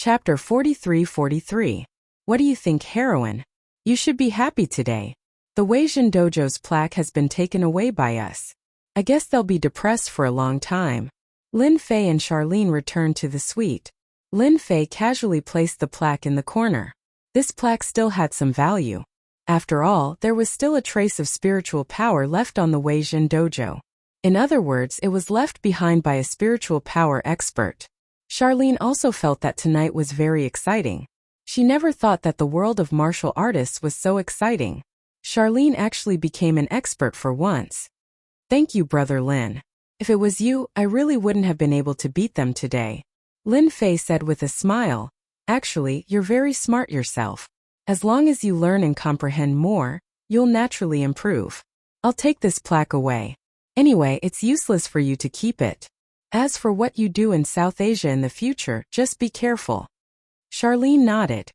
Chapter 43-43. What do you think, heroine? You should be happy today. The Weijin Dojo's plaque has been taken away by us. I guess they'll be depressed for a long time. Lin Fei and Charlene returned to the suite. Lin Fei casually placed the plaque in the corner. This plaque still had some value. After all, there was still a trace of spiritual power left on the Weijin Dojo. In other words, it was left behind by a spiritual power expert. Charlene also felt that tonight was very exciting. She never thought that the world of martial artists was so exciting. Charlene actually became an expert for once. Thank you, Brother Lin. If it was you, I really wouldn't have been able to beat them today. Lin Fei said with a smile. Actually, you're very smart yourself. As long as you learn and comprehend more, you'll naturally improve. I'll take this plaque away. Anyway, it's useless for you to keep it. As for what you do in South Asia in the future, just be careful. Charlene nodded.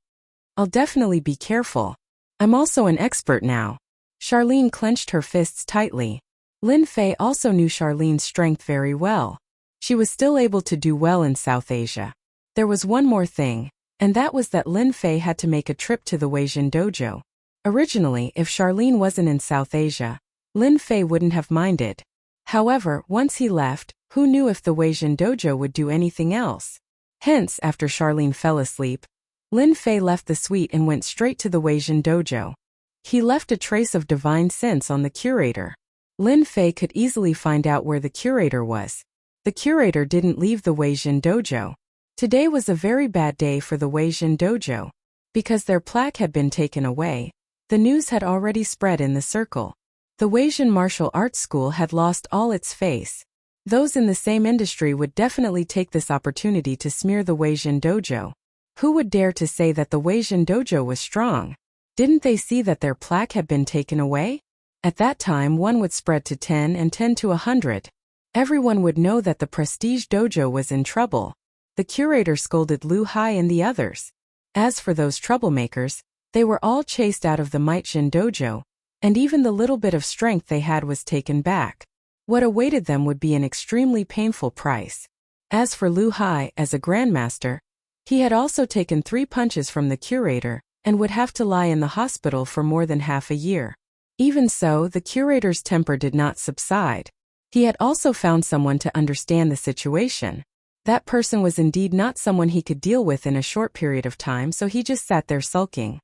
I'll definitely be careful. I'm also an expert now. Charlene clenched her fists tightly. Lin Fei also knew Charlene's strength very well. She was still able to do well in South Asia. There was one more thing, and that was that Lin Fei had to make a trip to the Weijin Dojo. Originally, if Charlene wasn't in South Asia, Lin Fei wouldn't have minded. However, once he left, who knew if the Weijin Dojo would do anything else? Hence, after Charlene fell asleep, Lin Fei left the suite and went straight to the Weijin Dojo. He left a trace of divine sense on the curator. Lin Fei could easily find out where the curator was. The curator didn't leave the Weijin Dojo. Today was a very bad day for the Weijin Dojo. Because their plaque had been taken away, the news had already spread in the circle. The Weijin Martial Arts School had lost all its face. Those in the same industry would definitely take this opportunity to smear the Weijin Dojo. Who would dare to say that the Weijin Dojo was strong? Didn't they see that their plaque had been taken away? At that time, one would spread to 10 and 10 to 100. Everyone would know that the Prestige Dojo was in trouble. The curator scolded Lu Hai and the others. As for those troublemakers, they were all chased out of the Weijin Dojo, and even the little bit of strength they had was taken back. What awaited them would be an extremely painful price. As for Lu Hai, as a grandmaster, he had also taken 3 punches from the curator, and would have to lie in the hospital for more than half a year. Even so, the curator's temper did not subside. He had also found someone to understand the situation. That person was indeed not someone he could deal with in a short period of time, so he just sat there sulking.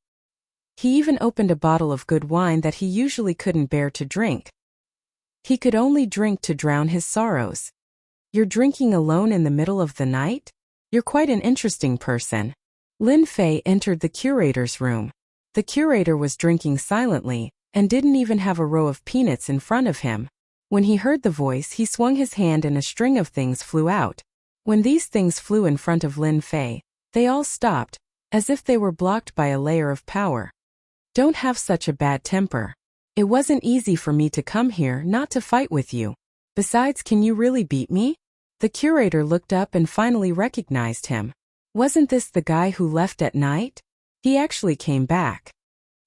He even opened a bottle of good wine that he usually couldn't bear to drink. He could only drink to drown his sorrows. You're drinking alone in the middle of the night? You're quite an interesting person. Lin Fei entered the curator's room. The curator was drinking silently, and didn't even have a row of peanuts in front of him. When he heard the voice, he swung his hand and a string of things flew out. When these things flew in front of Lin Fei, they all stopped, as if they were blocked by a layer of power. Don't have such a bad temper. It wasn't easy for me to come here not to fight with you. Besides, can you really beat me? The curator looked up and finally recognized him. Wasn't this the guy who left at night? He actually came back.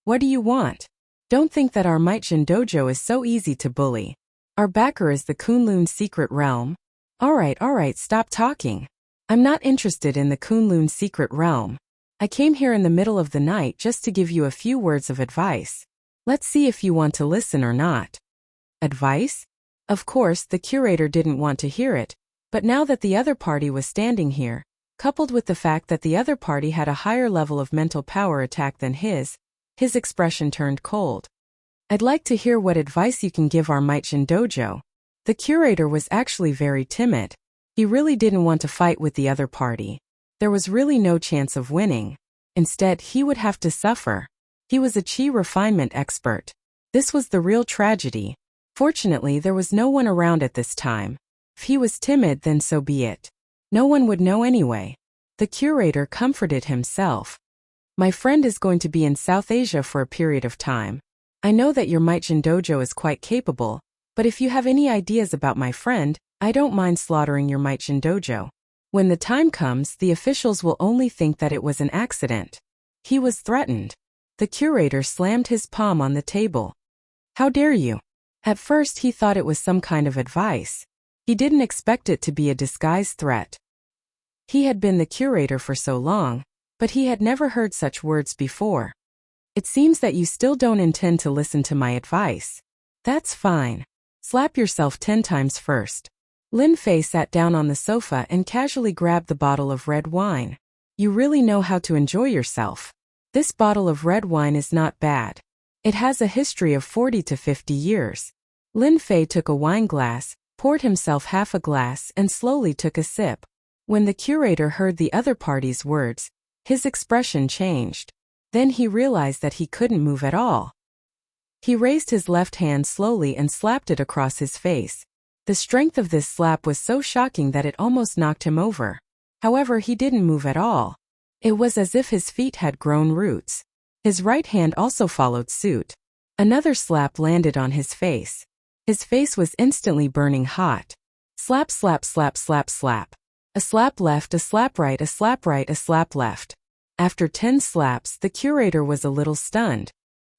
What do you want? Don't think that our Weijin Dojo is so easy to bully. Our backer is the Kunlun secret realm. Alright, stop talking. I'm not interested in the Kunlun secret realm. I came here in the middle of the night just to give you a few words of advice. Let's see if you want to listen or not. Advice? Of course, the curator didn't want to hear it, but now that the other party was standing here, coupled with the fact that the other party had a higher level of mental power attack than his expression turned cold. I'd like to hear what advice you can give our Weijin Dojo. The curator was actually very timid. He really didn't want to fight with the other party. There was really no chance of winning. Instead, he would have to suffer. He was a chi refinement expert. This was the real tragedy. Fortunately, there was no one around at this time. If he was timid, then so be it. No one would know anyway. The curator comforted himself. My friend is going to be in South Asia for a period of time. I know that your Weijin Dojo is quite capable, but if you have any ideas about my friend, I don't mind slaughtering your Weijin Dojo. When the time comes, the officials will only think that it was an accident. He was threatened. The curator slammed his palm on the table. How dare you? At first he thought it was some kind of advice. He didn't expect it to be a disguised threat. He had been the curator for so long, but he had never heard such words before. It seems that you still don't intend to listen to my advice. That's fine. Slap yourself 10 times first. Lin Fei sat down on the sofa and casually grabbed the bottle of red wine. You really know how to enjoy yourself. This bottle of red wine is not bad. It has a history of 40 to 50 years. Lin Fei took a wine glass, poured himself half a glass and slowly took a sip. When the curator heard the other party's words, his expression changed. Then he realized that he couldn't move at all. He raised his left hand slowly and slapped it across his face. The strength of this slap was so shocking that it almost knocked him over. However, he didn't move at all. It was as if his feet had grown roots. His right hand also followed suit. Another slap landed on his face. His face was instantly burning hot. Slap, slap, slap, slap, slap. A slap left, a slap right, a slap right, a slap left. After 10 slaps, the curator was a little stunned.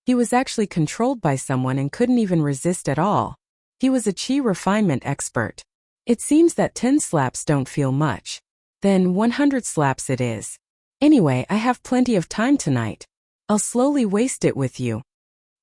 He was actually controlled by someone and couldn't even resist at all. He was a chi refinement expert. It seems that 10 slaps don't feel much. Then 100 slaps it is. Anyway, I have plenty of time tonight. I'll slowly waste it with you.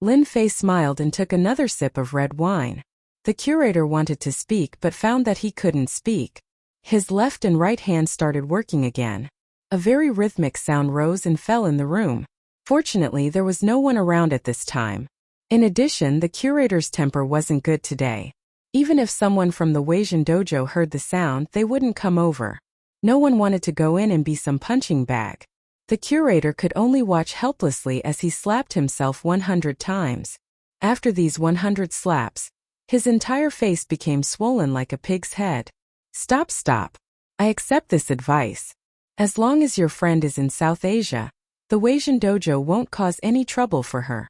Lin Fei smiled and took another sip of red wine. The curator wanted to speak but found that he couldn't speak. His left and right hand started working again. A very rhythmic sound rose and fell in the room. Fortunately, there was no one around at this time. In addition, the curator's temper wasn't good today. Even if someone from the Wuxia dojo heard the sound, they wouldn't come over. No one wanted to go in and be some punching bag. The curator could only watch helplessly as he slapped himself 100 times. After these 100 slaps, his entire face became swollen like a pig's head. Stop, stop. I accept this advice. As long as your friend is in South Asia, the Wuxia dojo won't cause any trouble for her.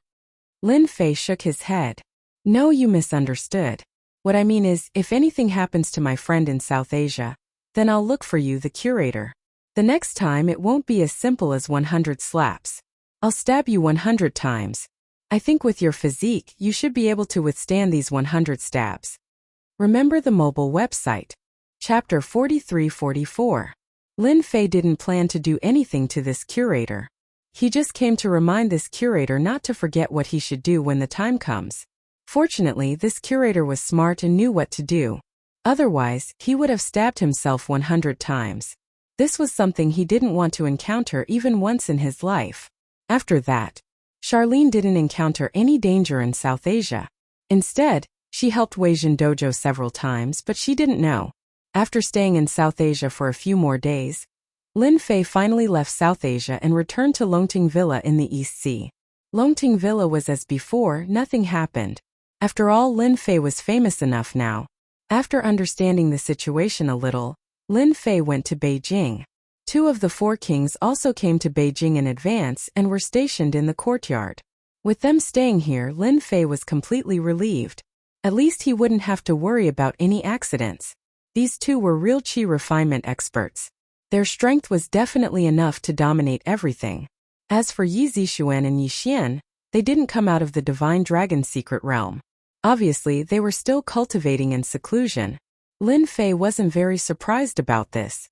Lin Fei shook his head. No, you misunderstood. What I mean is, if anything happens to my friend in South Asia, then I'll look for you, the curator. The next time it won't be as simple as 100 slaps. I'll stab you 100 times. I think with your physique, you should be able to withstand these 100 stabs. Remember the mobile website. Chapter 43-44. Lin Fei didn't plan to do anything to this curator. He just came to remind this curator not to forget what he should do when the time comes. Fortunately, this curator was smart and knew what to do. Otherwise, he would have stabbed himself 100 times. This was something he didn't want to encounter even once in his life. After that, Charlene didn't encounter any danger in South Asia. Instead, she helped Wuxia dojo several times, but she didn't know. After staying in South Asia for a few more days, Lin Fei finally left South Asia and returned to Longting Villa in the East Sea. Longting Villa was as before, nothing happened. After all, Lin Fei was famous enough now. After understanding the situation a little, Lin Fei went to Beijing. 2 of the 4 kings also came to Beijing in advance and were stationed in the courtyard. With them staying here, Lin Fei was completely relieved. At least he wouldn't have to worry about any accidents. These 2 were real chi refinement experts. Their strength was definitely enough to dominate everything. As for Yi Zixuan and Yi Xian, they didn't come out of the Divine Dragon secret realm. Obviously, they were still cultivating in seclusion. Lin Fei wasn't very surprised about this.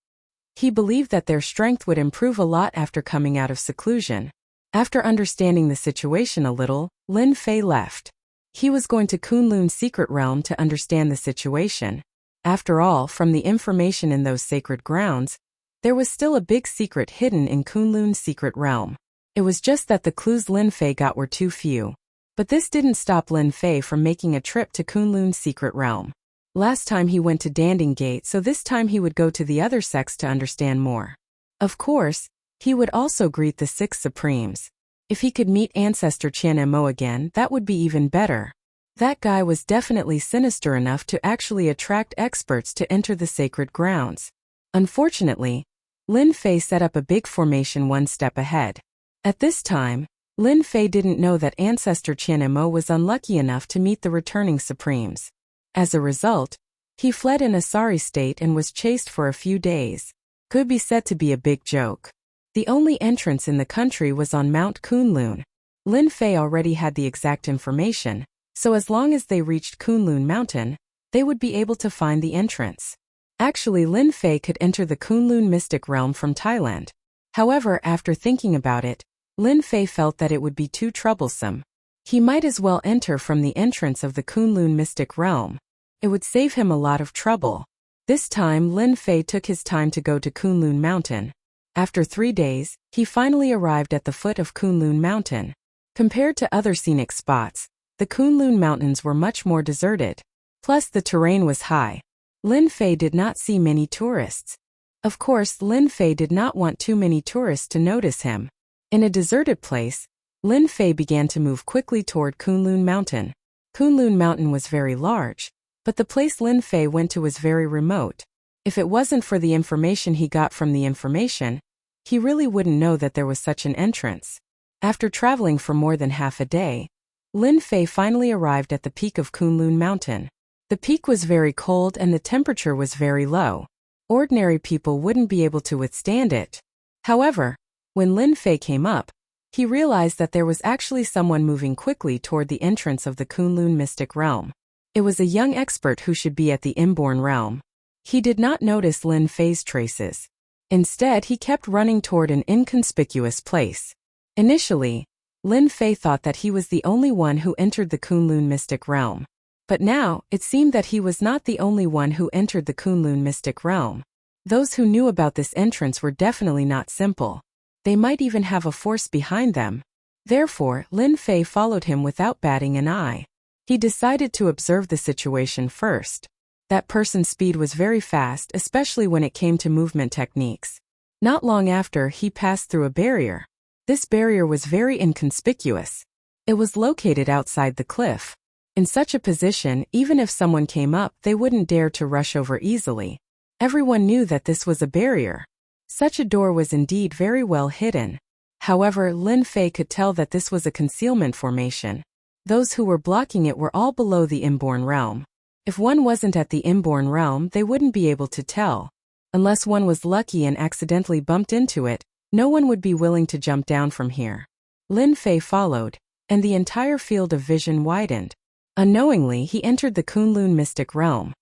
He believed that their strength would improve a lot after coming out of seclusion. After understanding the situation a little, Lin Fei left. He was going to Kunlun's secret realm to understand the situation. After all, from the information in those sacred grounds, there was still a big secret hidden in Kunlun's secret realm. It was just that the clues Lin Fei got were too few. But this didn't stop Lin Fei from making a trip to Kunlun's secret realm. Last time he went to Danding Gate, so this time he would go to the other sects to understand more. Of course, he would also greet the 6 Supremes. If he could meet Ancestor Qian Mo again, that would be even better. That guy was definitely sinister enough to actually attract experts to enter the sacred grounds. Unfortunately, Lin Fei set up a big formation 1 step ahead. At this time, Lin Fei didn't know that Ancestor Qian Mo was unlucky enough to meet the returning Supremes. As a result, he fled in a sorry state and was chased for a few days. Could be said to be a big joke. The only entrance in the country was on Mount Kunlun. Lin Fei already had the exact information, so as long as they reached Kunlun Mountain, they would be able to find the entrance. Actually, Lin Fei could enter the Kunlun mystic realm from Thailand. However, after thinking about it, Lin Fei felt that it would be too troublesome. He might as well enter from the entrance of the Kunlun mystic realm. It would save him a lot of trouble. This time, Lin Fei took his time to go to Kunlun Mountain. After 3 days, he finally arrived at the foot of Kunlun Mountain. Compared to other scenic spots, the Kunlun Mountains were much more deserted. Plus, the terrain was high. Lin Fei did not see many tourists. Of course, Lin Fei did not want too many tourists to notice him. In a deserted place, Lin Fei began to move quickly toward Kunlun Mountain. Kunlun Mountain was very large, but the place Lin Fei went to was very remote. If it wasn't for the information he got from the information, he really wouldn't know that there was such an entrance. After traveling for more than half a day, Lin Fei finally arrived at the peak of Kunlun Mountain. The peak was very cold and the temperature was very low. Ordinary people wouldn't be able to withstand it. However, when Lin Fei came up, he realized that there was actually someone moving quickly toward the entrance of the Kunlun mystic realm. It was a young expert who should be at the inborn realm. He did not notice Lin Fei's traces. Instead, he kept running toward an inconspicuous place. Initially, Lin Fei thought that he was the only one who entered the Kunlun mystic realm. But now, it seemed that he was not the only one who entered the Kunlun mystic realm. Those who knew about this entrance were definitely not simple. They might even have a force behind them. Therefore, Lin Fei followed him without batting an eye. He decided to observe the situation first. That person's speed was very fast, especially when it came to movement techniques. Not long after, he passed through a barrier. This barrier was very inconspicuous. It was located outside the cliff. In such a position, even if someone came up, they wouldn't dare to rush over easily. Everyone knew that this was a barrier. Such a door was indeed very well hidden. However, Lin Fei could tell that this was a concealment formation. Those who were blocking it were all below the inborn realm. If one wasn't at the inborn realm, they wouldn't be able to tell. Unless one was lucky and accidentally bumped into it, no one would be willing to jump down from here. Lin Fei followed, and the entire field of vision widened. Unknowingly, he entered the Kunlun mystic realm.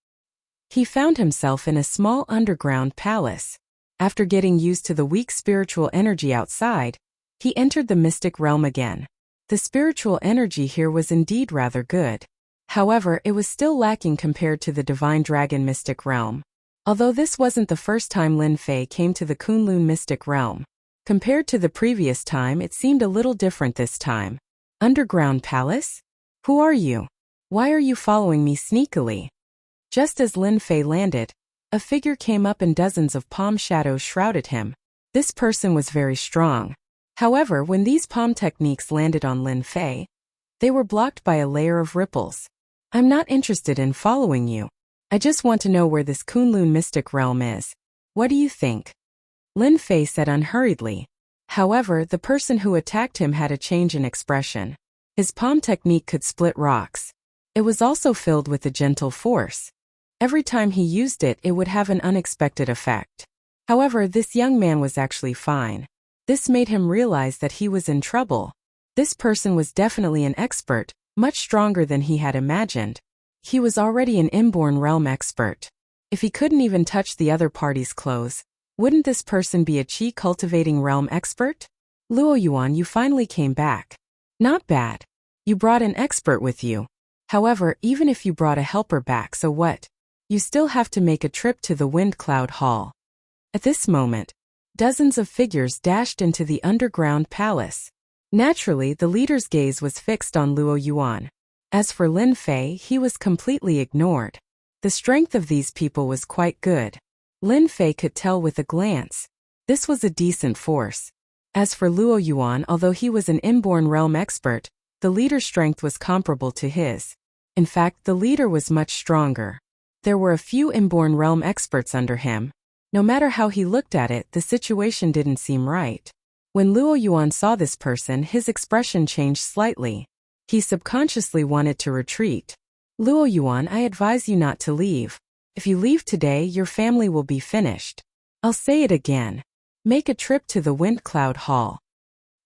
He found himself in a small underground palace. After getting used to the weak spiritual energy outside, he entered the mystic realm again. The spiritual energy here was indeed rather good. However, it was still lacking compared to the divine dragon mystic realm. Although this wasn't the first time Lin Fei came to the Kunlun mystic realm. Compared to the previous time, it seemed a little different this time. Underground palace? Who are you? Why are you following me sneakily? Just as Lin Fei landed, a figure came up and dozens of palm shadows shrouded him. This person was very strong. However, when these palm techniques landed on Lin Fei, they were blocked by a layer of ripples. I'm not interested in following you. I just want to know where this Kunlun mystic realm is. What do you think? Lin Fei said unhurriedly. However, the person who attacked him had a change in expression. His palm technique could split rocks. It was also filled with a gentle force. Every time he used it, it would have an unexpected effect. However, this young man was actually fine. This made him realize that he was in trouble. This person was definitely an expert, much stronger than he had imagined. He was already an inborn realm expert. If he couldn't even touch the other party's clothes, wouldn't this person be a chi-cultivating realm expert? Luo Yuan, you finally came back. Not bad. You brought an expert with you. However, even if you brought a helper back, so what? You still have to make a trip to the Wind Cloud Hall. At this moment, dozens of figures dashed into the underground palace. Naturally, the leader's gaze was fixed on Luo Yuan. As for Lin Fei, he was completely ignored. The strength of these people was quite good. Lin Fei could tell with a glance. This was a decent force. As for Luo Yuan, although he was an inborn realm expert, the leader's strength was comparable to his. In fact, the leader was much stronger. There were a few inborn realm experts under him. No matter how he looked at it, the situation didn't seem right. When Luo Yuan saw this person, his expression changed slightly. He subconsciously wanted to retreat. Luo Yuan, I advise you not to leave. If you leave today, your family will be finished. I'll say it again. Make a trip to the Wind Cloud Hall.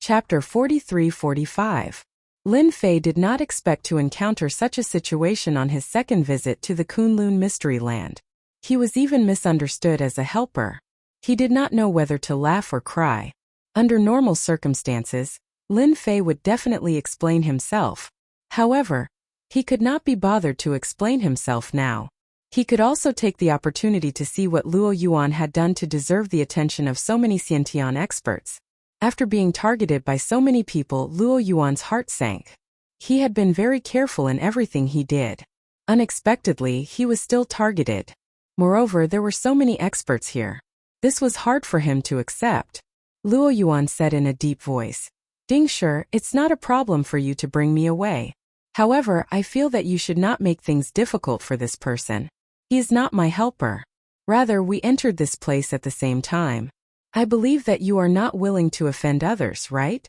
Chapter 43-45. Lin Fei did not expect to encounter such a situation on his second visit to the Kunlun Mystery Land. He was even misunderstood as a helper. He did not know whether to laugh or cry. Under normal circumstances, Lin Fei would definitely explain himself. However, he could not be bothered to explain himself now. He could also take the opportunity to see what Luo Yuan had done to deserve the attention of so many Xiantian experts. After being targeted by so many people, Luo Yuan's heart sank. He had been very careful in everything he did. Unexpectedly, he was still targeted. Moreover, there were so many experts here. This was hard for him to accept. Luo Yuan said in a deep voice, "Ding Shi, it's not a problem for you to bring me away. However, I feel that you should not make things difficult for this person. He is not my helper. Rather, we entered this place at the same time. I believe that you are not willing to offend others, right?"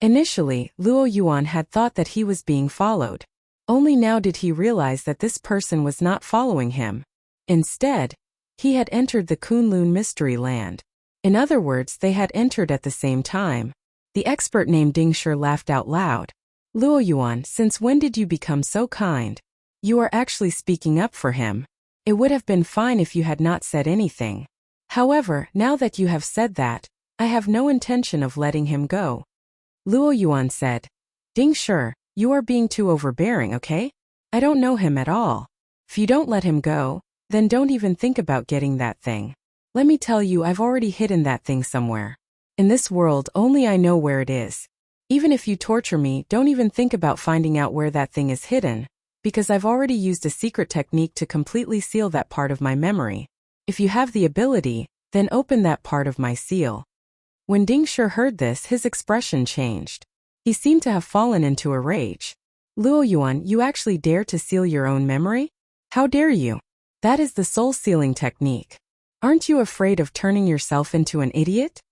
Initially, Luo Yuan had thought that he was being followed. Only now did he realize that this person was not following him. Instead, he had entered the Kunlun Mystery Land. In other words, they had entered at the same time. The expert named Ding Shi laughed out loud. "Luo Yuan, since when did you become so kind? You are actually speaking up for him. It would have been fine if you had not said anything. However, now that you have said that, I have no intention of letting him go." Luo Yuan said, "Ding Shi, you are being too overbearing, okay? I don't know him at all. If you don't let him go, then don't even think about getting that thing. Let me tell you, I've already hidden that thing somewhere. In this world, only I know where it is. Even if you torture me, don't even think about finding out where that thing is hidden, because I've already used a secret technique to completely seal that part of my memory. If you have the ability, then open that part of my seal." When Ding Shi heard this, his expression changed. He seemed to have fallen into a rage. "Luo Yuan, you actually dare to seal your own memory? How dare you? That is the soul sealing technique. Aren't you afraid of turning yourself into an idiot?"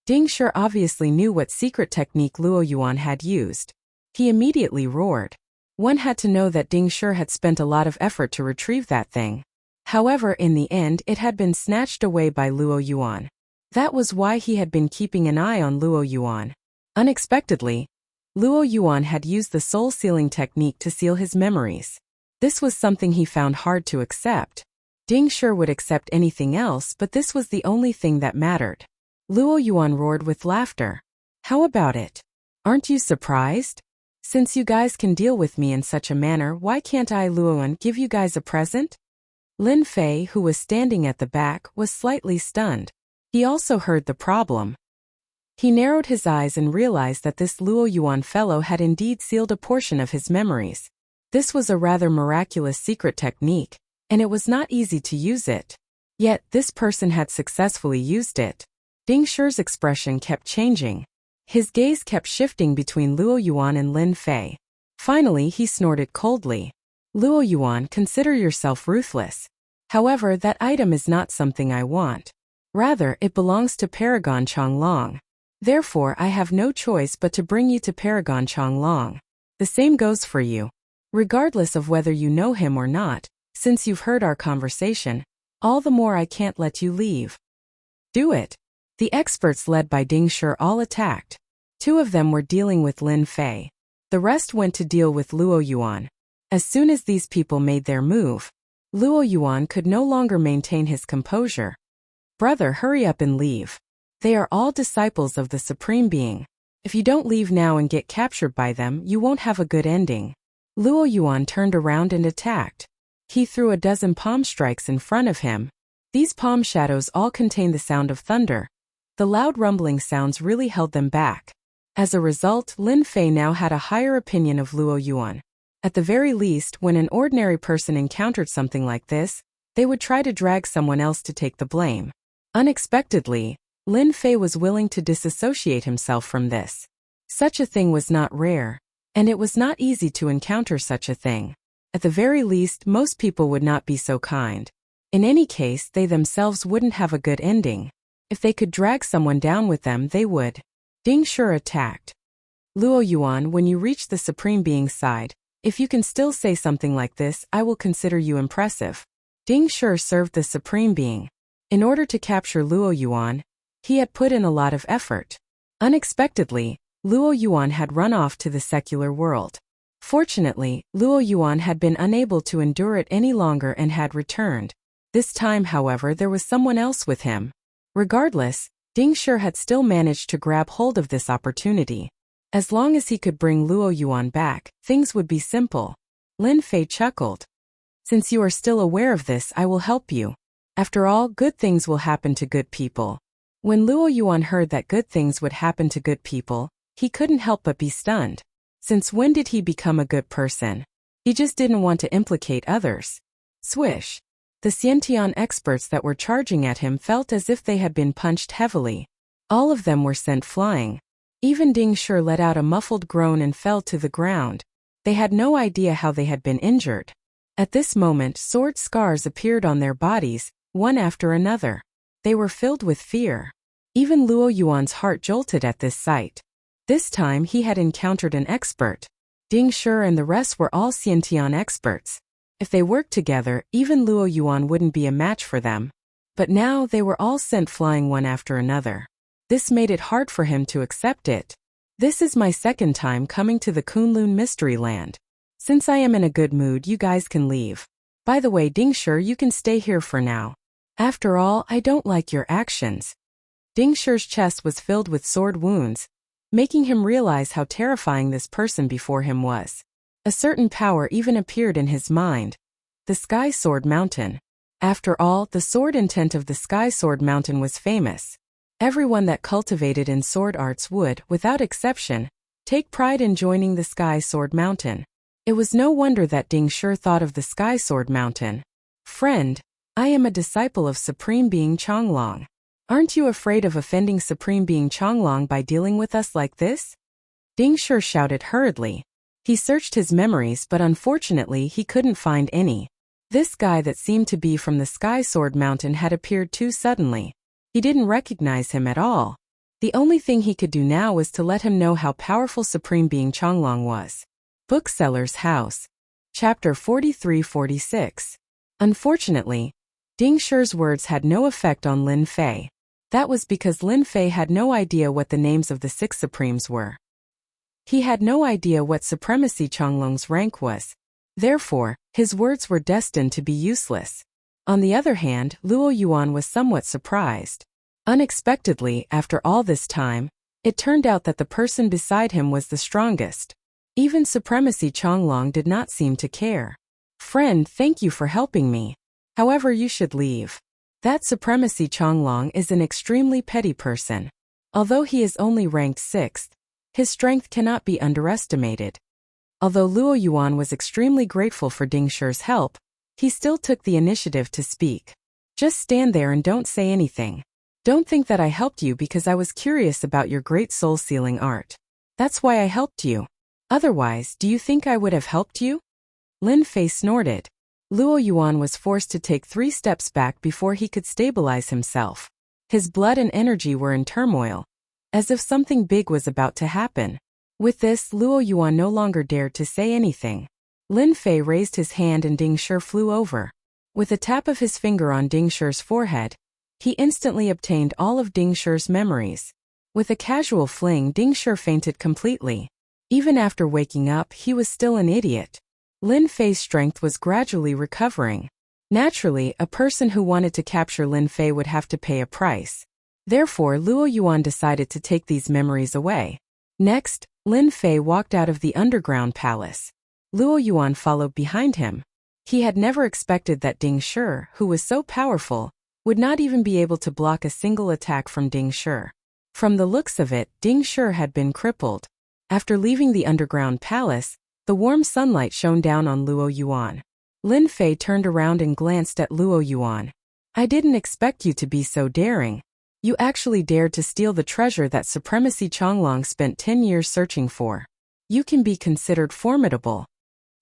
Ding Shi obviously knew what secret technique Luo Yuan had used. He immediately roared. One had to know that Ding Shi had spent a lot of effort to retrieve that thing. However, in the end, it had been snatched away by Luo Yuan. That was why he had been keeping an eye on Luo Yuan. Unexpectedly, Luo Yuan had used the soul sealing technique to seal his memories. This was something he found hard to accept. Ding Shi would accept anything else, but this was the only thing that mattered. Luo Yuan roared with laughter. "How about it? Aren't you surprised? Since you guys can deal with me in such a manner, why can't I, Luo Yuan, give you guys a present?" Lin Fei, who was standing at the back, was slightly stunned. He also heard the problem. He narrowed his eyes and realized that this Luo Yuan fellow had indeed sealed a portion of his memories. This was a rather miraculous secret technique, and it was not easy to use it. Yet, this person had successfully used it. Ding Shi's expression kept changing. His gaze kept shifting between Luo Yuan and Lin Fei. Finally, he snorted coldly. "Luo Yuan, consider yourself ruthless. However, that item is not something I want. Rather, it belongs to Paragon Changlong. Therefore, I have no choice but to bring you to Paragon Changlong. The same goes for you. Regardless of whether you know him or not, since you've heard our conversation, all the more I can't let you leave." "Do it." The experts led by Ding Shi all attacked. 2 of them were dealing with Lin Fei. The rest went to deal with Luo Yuan. As soon as these people made their move, Luo Yuan could no longer maintain his composure. "Brother, hurry up and leave. They are all disciples of the Supreme Being. If you don't leave now and get captured by them, you won't have a good ending." Luo Yuan turned around and attacked. He threw a dozen palm strikes in front of him. These palm shadows all contained the sound of thunder. The loud rumbling sounds really held them back. As a result, Lin Fei now had a higher opinion of Luo Yuan. At the very least, when an ordinary person encountered something like this, they would try to drag someone else to take the blame. Unexpectedly, Lin Fei was willing to disassociate himself from this. Such a thing was not rare, and it was not easy to encounter such a thing. At the very least, most people would not be so kind. In any case, they themselves wouldn't have a good ending. If they could drag someone down with them, they would. Ding Shi attacked. "Luo Yuan, when you reach the Supreme Being's side, if you can still say something like this, I will consider you impressive." Ding Shi served the Supreme Being. In order to capture Luo Yuan, he had put in a lot of effort. Unexpectedly, Luo Yuan had run off to the secular world. Fortunately, Luo Yuan had been unable to endure it any longer and had returned. This time, however, there was someone else with him. Regardless, Ding Shi had still managed to grab hold of this opportunity. As long as he could bring Luo Yuan back, things would be simple. Lin Fei chuckled. Since you are still aware of this, I will help you. After all, good things will happen to good people. When Luo Yuan heard that good things would happen to good people, he couldn't help but be stunned. Since when did he become a good person? He just didn't want to implicate others. Swish. The Xiantian experts that were charging at him felt as if they had been punched heavily. All of them were sent flying. Even Ding Shi let out a muffled groan and fell to the ground. They had no idea how they had been injured. At this moment, sword scars appeared on their bodies, one after another. They were filled with fear. Even Luo Yuan's heart jolted at this sight. This time he had encountered an expert. Ding Shi and the rest were all Xiantian experts. If they worked together, even Luo Yuan wouldn't be a match for them. But now they were all sent flying one after another. This made it hard for him to accept it. This is my second time coming to the Kunlun Mystery Land. Since I am in a good mood, you guys can leave. By the way, Ding Shi, you can stay here for now. After all, I don't like your actions. Ding Shi's chest was filled with sword wounds, making him realize how terrifying this person before him was. A certain power even appeared in his mind. The Sky Sword Mountain. After all, the sword intent of the Sky Sword Mountain was famous. Everyone that cultivated in sword arts would, without exception, take pride in joining the Sky Sword Mountain. It was no wonder that Ding Shi thought of the Sky Sword Mountain. Friend, I am a disciple of Supreme Being Changlong. Aren't you afraid of offending Supreme Being Changlong by dealing with us like this? Ding Shi shouted hurriedly. He searched his memories, but unfortunately he couldn't find any. This guy that seemed to be from the Sky Sword Mountain had appeared too suddenly. He didn't recognize him at all. The only thing he could do now was to let him know how powerful Supreme Being Changlong was. Bookseller's House. Chapter 43-46. Unfortunately, Ding Shi's words had no effect on Lin Fei. That was because Lin Fei had no idea what the names of the 6 Supremes were. He had no idea what Supremacy Changlong's rank was. Therefore, his words were destined to be useless. On the other hand, Luo Yuan was somewhat surprised. Unexpectedly, after all this time, it turned out that the person beside him was the strongest. Even Supremacy Changlong did not seem to care. Friend, thank you for helping me. However, you should leave. That Supremacy Changlong is an extremely petty person. Although he is only ranked 6th, his strength cannot be underestimated. Although Luo Yuan was extremely grateful for Ding Shi's help, he still took the initiative to speak. Just stand there and don't say anything. Don't think that I helped you because I was curious about your great soul-sealing art. That's why I helped you. Otherwise, do you think I would have helped you? Lin Fei snorted. Luo Yuan was forced to take 3 steps back before he could stabilize himself. His blood and energy were in turmoil, as if something big was about to happen. With this, Luo Yuan no longer dared to say anything. Lin Fei raised his hand and Ding Shi flew over. With a tap of his finger on Ding Shi's forehead, he instantly obtained all of Ding Shi's memories. With a casual fling, Ding Shi fainted completely. Even after waking up, he was still an idiot. Lin Fei's strength was gradually recovering. Naturally, a person who wanted to capture Lin Fei would have to pay a price. Therefore, Luo Yuan decided to take these memories away. Next, Lin Fei walked out of the underground palace. Luo Yuan followed behind him. He had never expected that Ding Shi, who was so powerful, would not even be able to block a single attack from Ding Shi. From the looks of it, Ding Shi had been crippled. After leaving the underground palace, the warm sunlight shone down on Luo Yuan. Lin Fei turned around and glanced at Luo Yuan. I didn't expect you to be so daring. You actually dared to steal the treasure that Supremacy Changlong spent 10 years searching for. You can be considered formidable.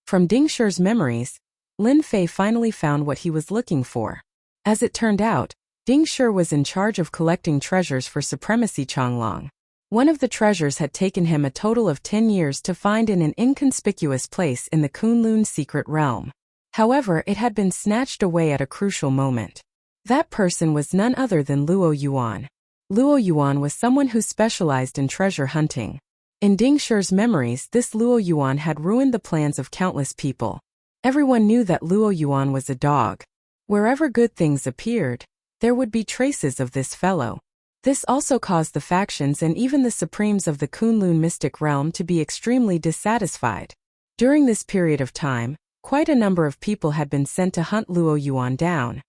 From Ding Shi's memories, Lin Fei finally found what he was looking for. As it turned out, Ding Shi was in charge of collecting treasures for Supremacy Changlong. One of the treasures had taken him a total of 10 years to find in an inconspicuous place in the Kunlun secret realm. However, it had been snatched away at a crucial moment. That person was none other than Luo Yuan. Luo Yuan was someone who specialized in treasure hunting. In Ding Shi's memories, this Luo Yuan had ruined the plans of countless people. Everyone knew that Luo Yuan was a dog. Wherever good things appeared, there would be traces of this fellow. This also caused the factions and even the supremes of the Kunlun mystic realm to be extremely dissatisfied. During this period of time, quite a number of people had been sent to hunt Luo Yuan down.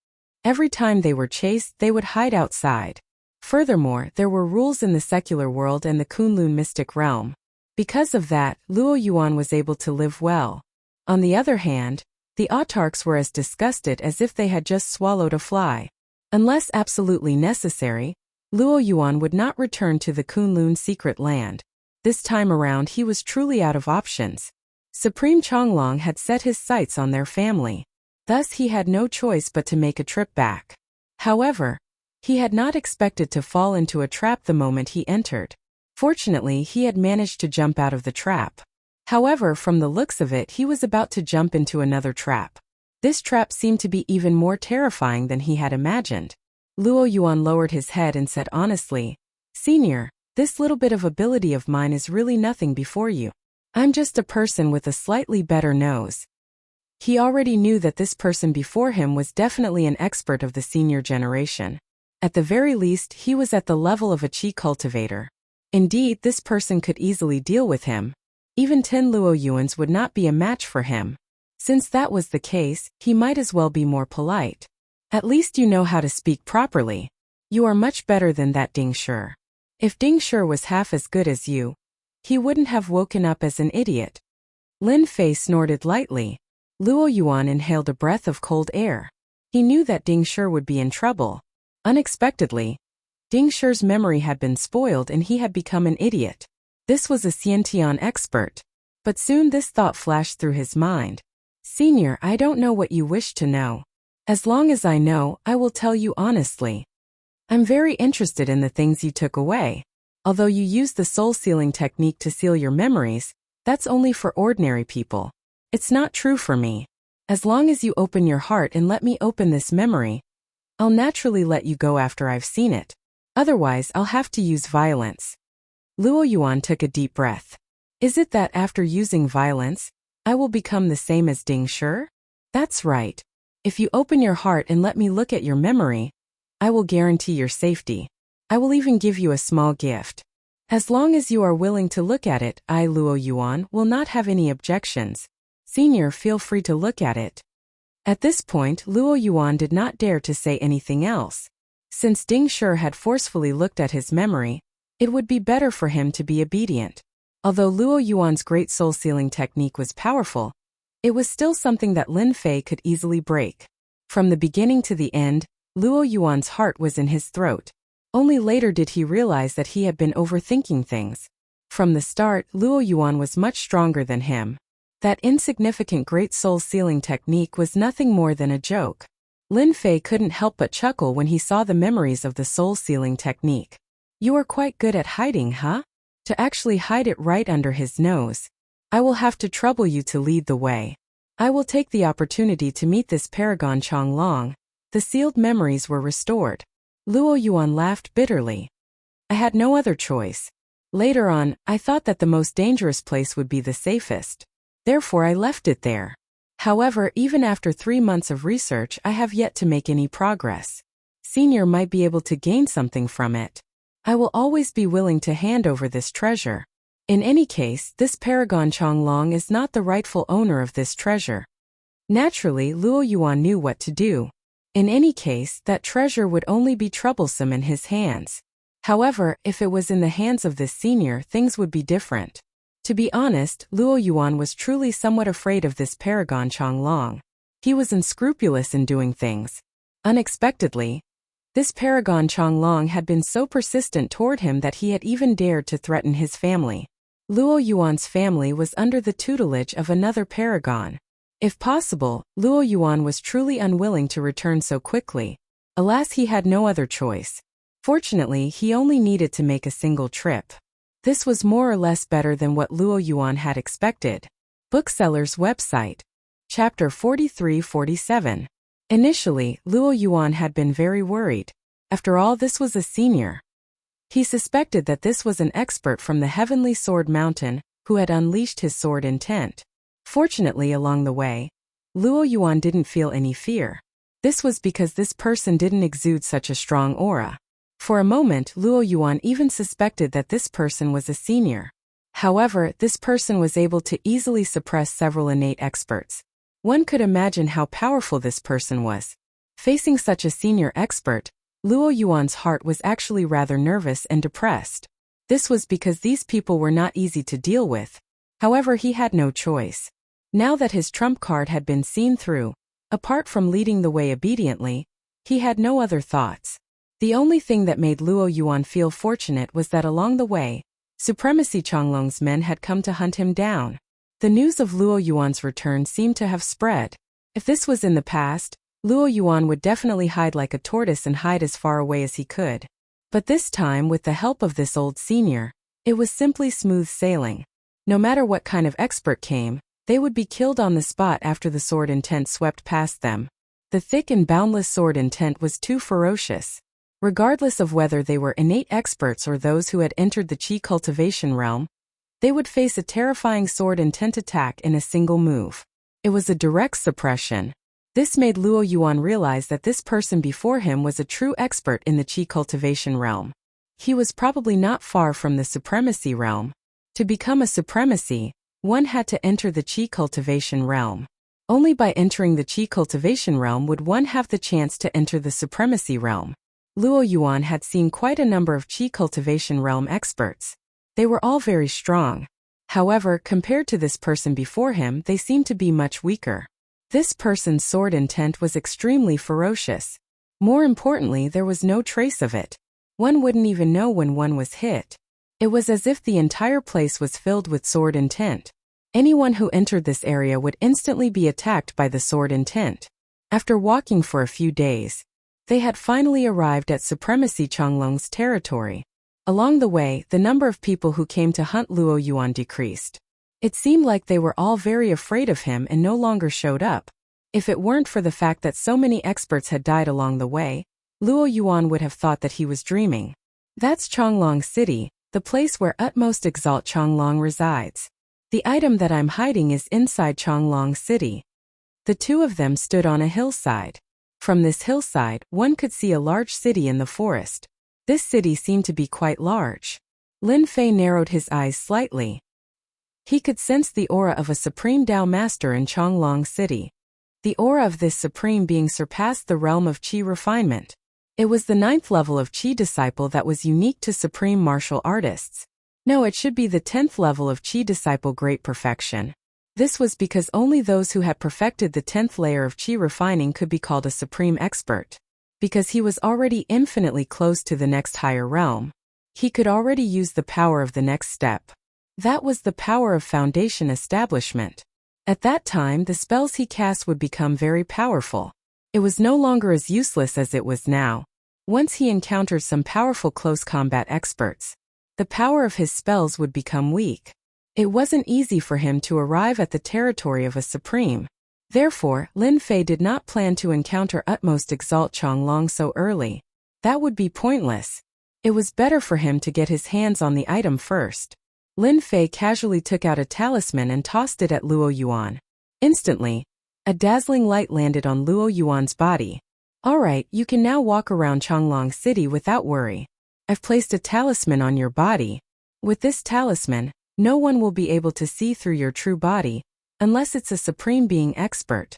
Every time they were chased, they would hide outside. Furthermore, there were rules in the secular world and the Kunlun mystic realm. Because of that, Luo Yuan was able to live well. On the other hand, the autarchs were as disgusted as if they had just swallowed a fly. Unless absolutely necessary, Luo Yuan would not return to the Kunlun secret land. This time around he was truly out of options. Supreme Chonglong had set his sights on their family. Thus he had no choice but to make a trip back. However, he had not expected to fall into a trap the moment he entered. Fortunately, he had managed to jump out of the trap. However, from the looks of it, he was about to jump into another trap. This trap seemed to be even more terrifying than he had imagined. Luo Yuan lowered his head and said honestly, "Senior, this little bit of ability of mine is really nothing before you. I'm just a person with a slightly better nose." He already knew that this person before him was definitely an expert of the senior generation. At the very least, he was at the level of a chi cultivator. Indeed, this person could easily deal with him. Even 10 Luo Yuans would not be a match for him. Since that was the case, he might as well be more polite. "At least you know how to speak properly. You are much better than that Ding Shi. If Ding Shi was half as good as you, he wouldn't have woken up as an idiot." Lin Fei snorted lightly. Luo Yuan inhaled a breath of cold air. He knew that Ding Shi would be in trouble. Unexpectedly, Ding Shi's memory had been spoiled and he had become an idiot. This was a Xiantian expert. But soon this thought flashed through his mind. "Senior, I don't know what you wish to know. As long as I know, I will tell you honestly. I'm very interested in the things you took away. Although you used the soul sealing technique to seal your memories, that's only for ordinary people. It's not true for me. As long as you open your heart and let me open this memory, I'll naturally let you go after I've seen it. Otherwise, I'll have to use violence." Luo Yuan took a deep breath. "Is it that after using violence, I will become the same as Ding Shi? That's right. If you open your heart and let me look at your memory, I will guarantee your safety. I will even give you a small gift. As long as you are willing to look at it, I, Luo Yuan, will not have any objections. Senior, feel free to look at it." At this point, Luo Yuan did not dare to say anything else. Since Ding Shi had forcefully looked at his memory, it would be better for him to be obedient. Although Luo Yuan's great soul sealing technique was powerful, it was still something that Lin Fei could easily break. From the beginning to the end, Luo Yuan's heart was in his throat. Only later did he realize that he had been overthinking things. From the start, Luo Yuan was much stronger than him. That insignificant great soul sealing technique was nothing more than a joke. Lin Fei couldn't help but chuckle when he saw the memories of the soul sealing technique. "You are quite good at hiding, huh? To actually hide it right under his nose. I will have to trouble you to lead the way. I will take the opportunity to meet this paragon Chonglong." The sealed memories were restored. Luo Yuan laughed bitterly. "I had no other choice. Later on, I thought that the most dangerous place would be the safest. Therefore I left it there. However, even after 3 months of research, I have yet to make any progress. Senior might be able to gain something from it. I will always be willing to hand over this treasure. In any case, this paragon Chonglong is not the rightful owner of this treasure." Naturally, Luo Yuan knew what to do. In any case, that treasure would only be troublesome in his hands. However, if it was in the hands of this senior, things would be different. To be honest, Luo Yuan was truly somewhat afraid of this paragon Chonglong. He was unscrupulous in doing things. Unexpectedly, this paragon Chonglong had been so persistent toward him that he had even dared to threaten his family. Luo Yuan's family was under the tutelage of another paragon. If possible, Luo Yuan was truly unwilling to return so quickly. Alas, he had no other choice. Fortunately, he only needed to make a single trip. This was more or less better than what Luo Yuan had expected. Bookseller's website. Chapter 43-47. Initially, Luo Yuan had been very worried. After all, this was a senior. He suspected that this was an expert from the Heavenly Sword Mountain, who had unleashed his sword intent. Fortunately, along the way, Luo Yuan didn't feel any fear. This was because this person didn't exude such a strong aura. For a moment, Luo Yuan even suspected that this person was a senior. However, this person was able to easily suppress several innate experts. One could imagine how powerful this person was. Facing such a senior expert, Luo Yuan's heart was actually rather nervous and depressed. This was because these people were not easy to deal with. However, he had no choice. Now that his trump card had been seen through, apart from leading the way obediently, he had no other thoughts. The only thing that made Luo Yuan feel fortunate was that along the way, Supremacy Changlong's men had come to hunt him down. The news of Luo Yuan's return seemed to have spread. If this was in the past, Luo Yuan would definitely hide like a tortoise and hide as far away as he could. But this time, with the help of this old senior, it was simply smooth sailing. No matter what kind of expert came, they would be killed on the spot after the sword intent swept past them. The thick and boundless sword intent was too ferocious. Regardless of whether they were innate experts or those who had entered the Qi cultivation realm, they would face a terrifying sword intent attack in a single move. It was a direct suppression. This made Luo Yuan realize that this person before him was a true expert in the Qi cultivation realm. He was probably not far from the supremacy realm. To become a supremacy, one had to enter the Qi cultivation realm. Only by entering the Qi cultivation realm would one have the chance to enter the supremacy realm. Luo Yuan had seen quite a number of Qi cultivation realm experts. They were all very strong. However, compared to this person before him, they seemed to be much weaker. This person's sword intent was extremely ferocious. More importantly, there was no trace of it. One wouldn't even know when one was hit. It was as if the entire place was filled with sword intent. Anyone who entered this area would instantly be attacked by the sword intent. After walking for a few days, they had finally arrived at Supremacy Changlong's territory. Along the way, the number of people who came to hunt Luo Yuan decreased. It seemed like they were all very afraid of him and no longer showed up. If it weren't for the fact that so many experts had died along the way, Luo Yuan would have thought that he was dreaming. That's Changlong City, the place where Utmost Exalt Changlong resides. The item that I'm hiding is inside Changlong City. The two of them stood on a hillside. From this hillside, one could see a large city in the forest. This city seemed to be quite large. Lin Fei narrowed his eyes slightly. He could sense the aura of a supreme Dao master in Changlong City. The aura of this supreme being surpassed the realm of Qi refinement. It was the 9th level of Qi disciple that was unique to supreme martial artists. No, it should be the 10th level of Qi disciple great perfection. This was because only those who had perfected the 10th layer of Qi refining could be called a supreme expert. Because he was already infinitely close to the next higher realm. He could already use the power of the next step. That was the power of foundation establishment. At that time, the spells he cast would become very powerful. It was no longer as useless as it was now. Once he encountered some powerful close combat experts, the power of his spells would become weak. It wasn't easy for him to arrive at the territory of a supreme. Therefore, Lin Fei did not plan to encounter Utmost Exalt Changlong so early. That would be pointless. It was better for him to get his hands on the item first. Lin Fei casually took out a talisman and tossed it at Luo Yuan. Instantly, a dazzling light landed on Luo Yuan's body. Alright, you can now walk around Changlong City without worry. I've placed a talisman on your body. With this talisman, no one will be able to see through your true body, unless it's a supreme being expert.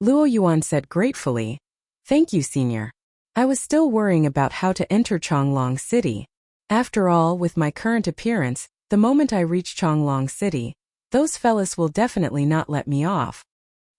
Luo Yuan said gratefully. Thank you, senior. I was still worrying about how to enter Changlong City. After all, with my current appearance, the moment I reach Changlong City, those fellas will definitely not let me off.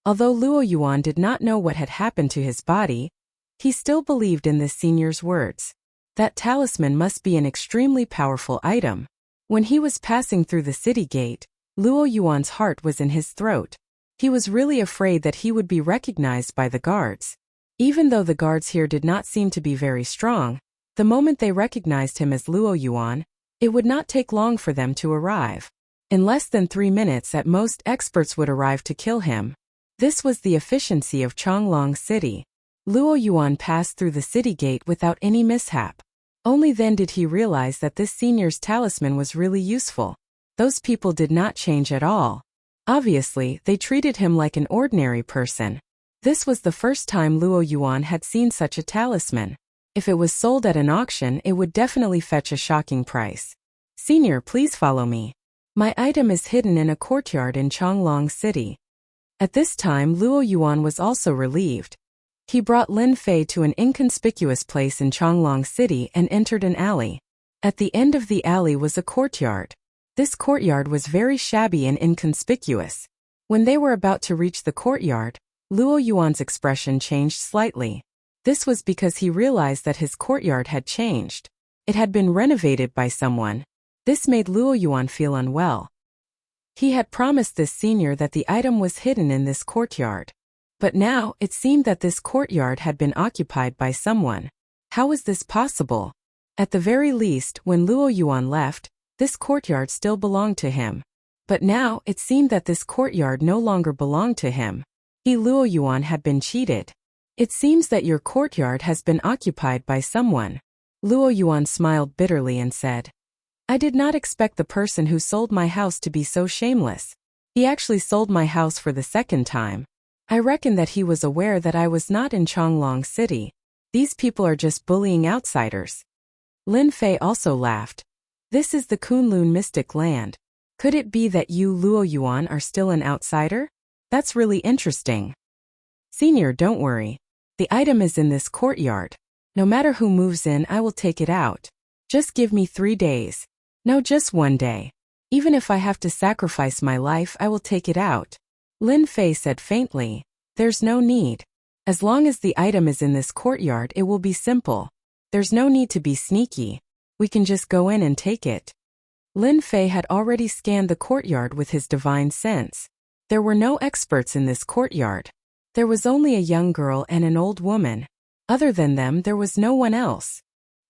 Although Luo Yuan did not know what had happened to his body, he still believed in this senior's words. That talisman must be an extremely powerful item. When he was passing through the city gate, Luo Yuan's heart was in his throat. He was really afraid that he would be recognized by the guards. Even though the guards here did not seem to be very strong, the moment they recognized him as Luo Yuan, it would not take long for them to arrive. In less than 3 minutes at most, experts would arrive to kill him. This was the efficiency of Changlong City. Luo Yuan passed through the city gate without any mishap. Only then did he realize that this senior's talisman was really useful. Those people did not change at all. Obviously, they treated him like an ordinary person. This was the first time Luo Yuan had seen such a talisman. If it was sold at an auction, it would definitely fetch a shocking price. Senior, please follow me. My item is hidden in a courtyard in Changlong City. At this time, Luo Yuan was also relieved. He brought Lin Fei to an inconspicuous place in Changlong City and entered an alley. At the end of the alley was a courtyard. This courtyard was very shabby and inconspicuous. When they were about to reach the courtyard, Luo Yuan's expression changed slightly. This was because he realized that his courtyard had changed. It had been renovated by someone. This made Luo Yuan feel unwell. He had promised this senior that the item was hidden in this courtyard. But now, it seemed that this courtyard had been occupied by someone. How was this possible? At the very least, when Luo Yuan left, this courtyard still belonged to him. But now, it seemed that this courtyard no longer belonged to him. Luo Yuan had been cheated. It seems that your courtyard has been occupied by someone. Luo Yuan smiled bitterly and said, I did not expect the person who sold my house to be so shameless. He actually sold my house for the second time. I reckon that he was aware that I was not in Changlong City. These people are just bullying outsiders. Lin Fei also laughed. This is the Kunlun mystic land. Could it be that you, Luo Yuan, are still an outsider? That's really interesting. Senior, don't worry. The item is in this courtyard. No matter who moves in, I will take it out. Just give me 3 days. No, just 1 day. Even if I have to sacrifice my life, I will take it out. Lin Fei said faintly. There's no need. As long as the item is in this courtyard, it will be simple. There's no need to be sneaky. We can just go in and take it. Lin Fei had already scanned the courtyard with his divine sense. There were no experts in this courtyard. There was only a young girl and an old woman. Other than them, there was no one else.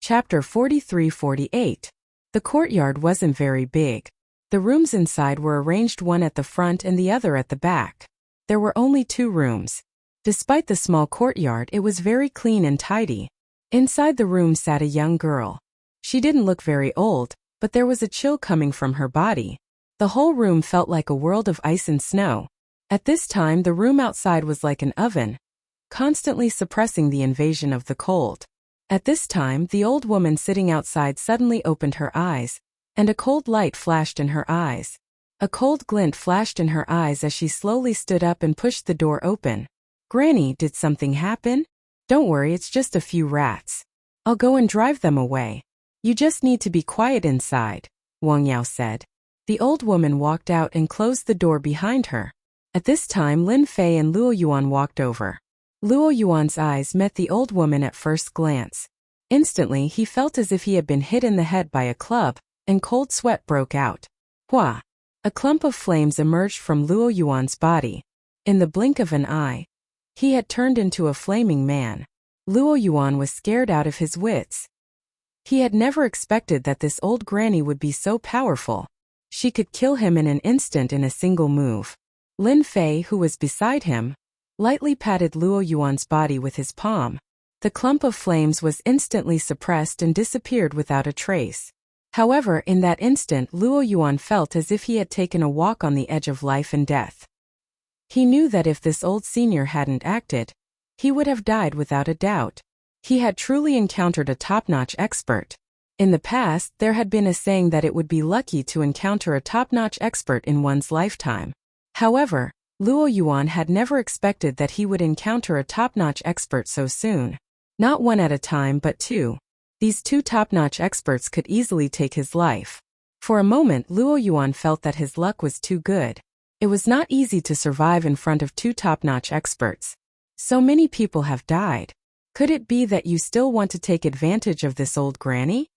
Chapter 43-48. The courtyard wasn't very big. The rooms inside were arranged one at the front and the other at the back. There were only 2 rooms. Despite the small courtyard, it was very clean and tidy. Inside the room sat a young girl. She didn't look very old, but there was a chill coming from her body. The whole room felt like a world of ice and snow. At this time, the room outside was like an oven, constantly suppressing the invasion of the cold. At this time, the old woman sitting outside suddenly opened her eyes, and a cold light flashed in her eyes. A cold glint flashed in her eyes as she slowly stood up and pushed the door open. Granny, did something happen? Don't worry, it's just a few rats. I'll go and drive them away. You just need to be quiet inside, Wang Yao said. The old woman walked out and closed the door behind her. At this time, Lin Fei and Luo Yuan walked over. Luo Yuan's eyes met the old woman at first glance. Instantly, he felt as if he had been hit in the head by a club, and cold sweat broke out. Hua! A clump of flames emerged from Luo Yuan's body. In the blink of an eye, he had turned into a flaming man. Luo Yuan was scared out of his wits. He had never expected that this old granny would be so powerful. She could kill him in an instant in a single move. Lin Fei, who was beside him, lightly patted Luo Yuan's body with his palm. The clump of flames was instantly suppressed and disappeared without a trace. However, in that instant, Luo Yuan felt as if he had taken a walk on the edge of life and death. He knew that if this old senior hadn't acted, he would have died without a doubt. He had truly encountered a top-notch expert. In the past, there had been a saying that it would be lucky to encounter a top-notch expert in one's lifetime. However, Luo Yuan had never expected that he would encounter a top-notch expert so soon. Not one at a time but 2. These 2 top-notch experts could easily take his life. For a moment, Luo Yuan felt that his luck was too good. It was not easy to survive in front of 2 top-notch experts. So many people have died. Could it be that you still want to take advantage of this old granny?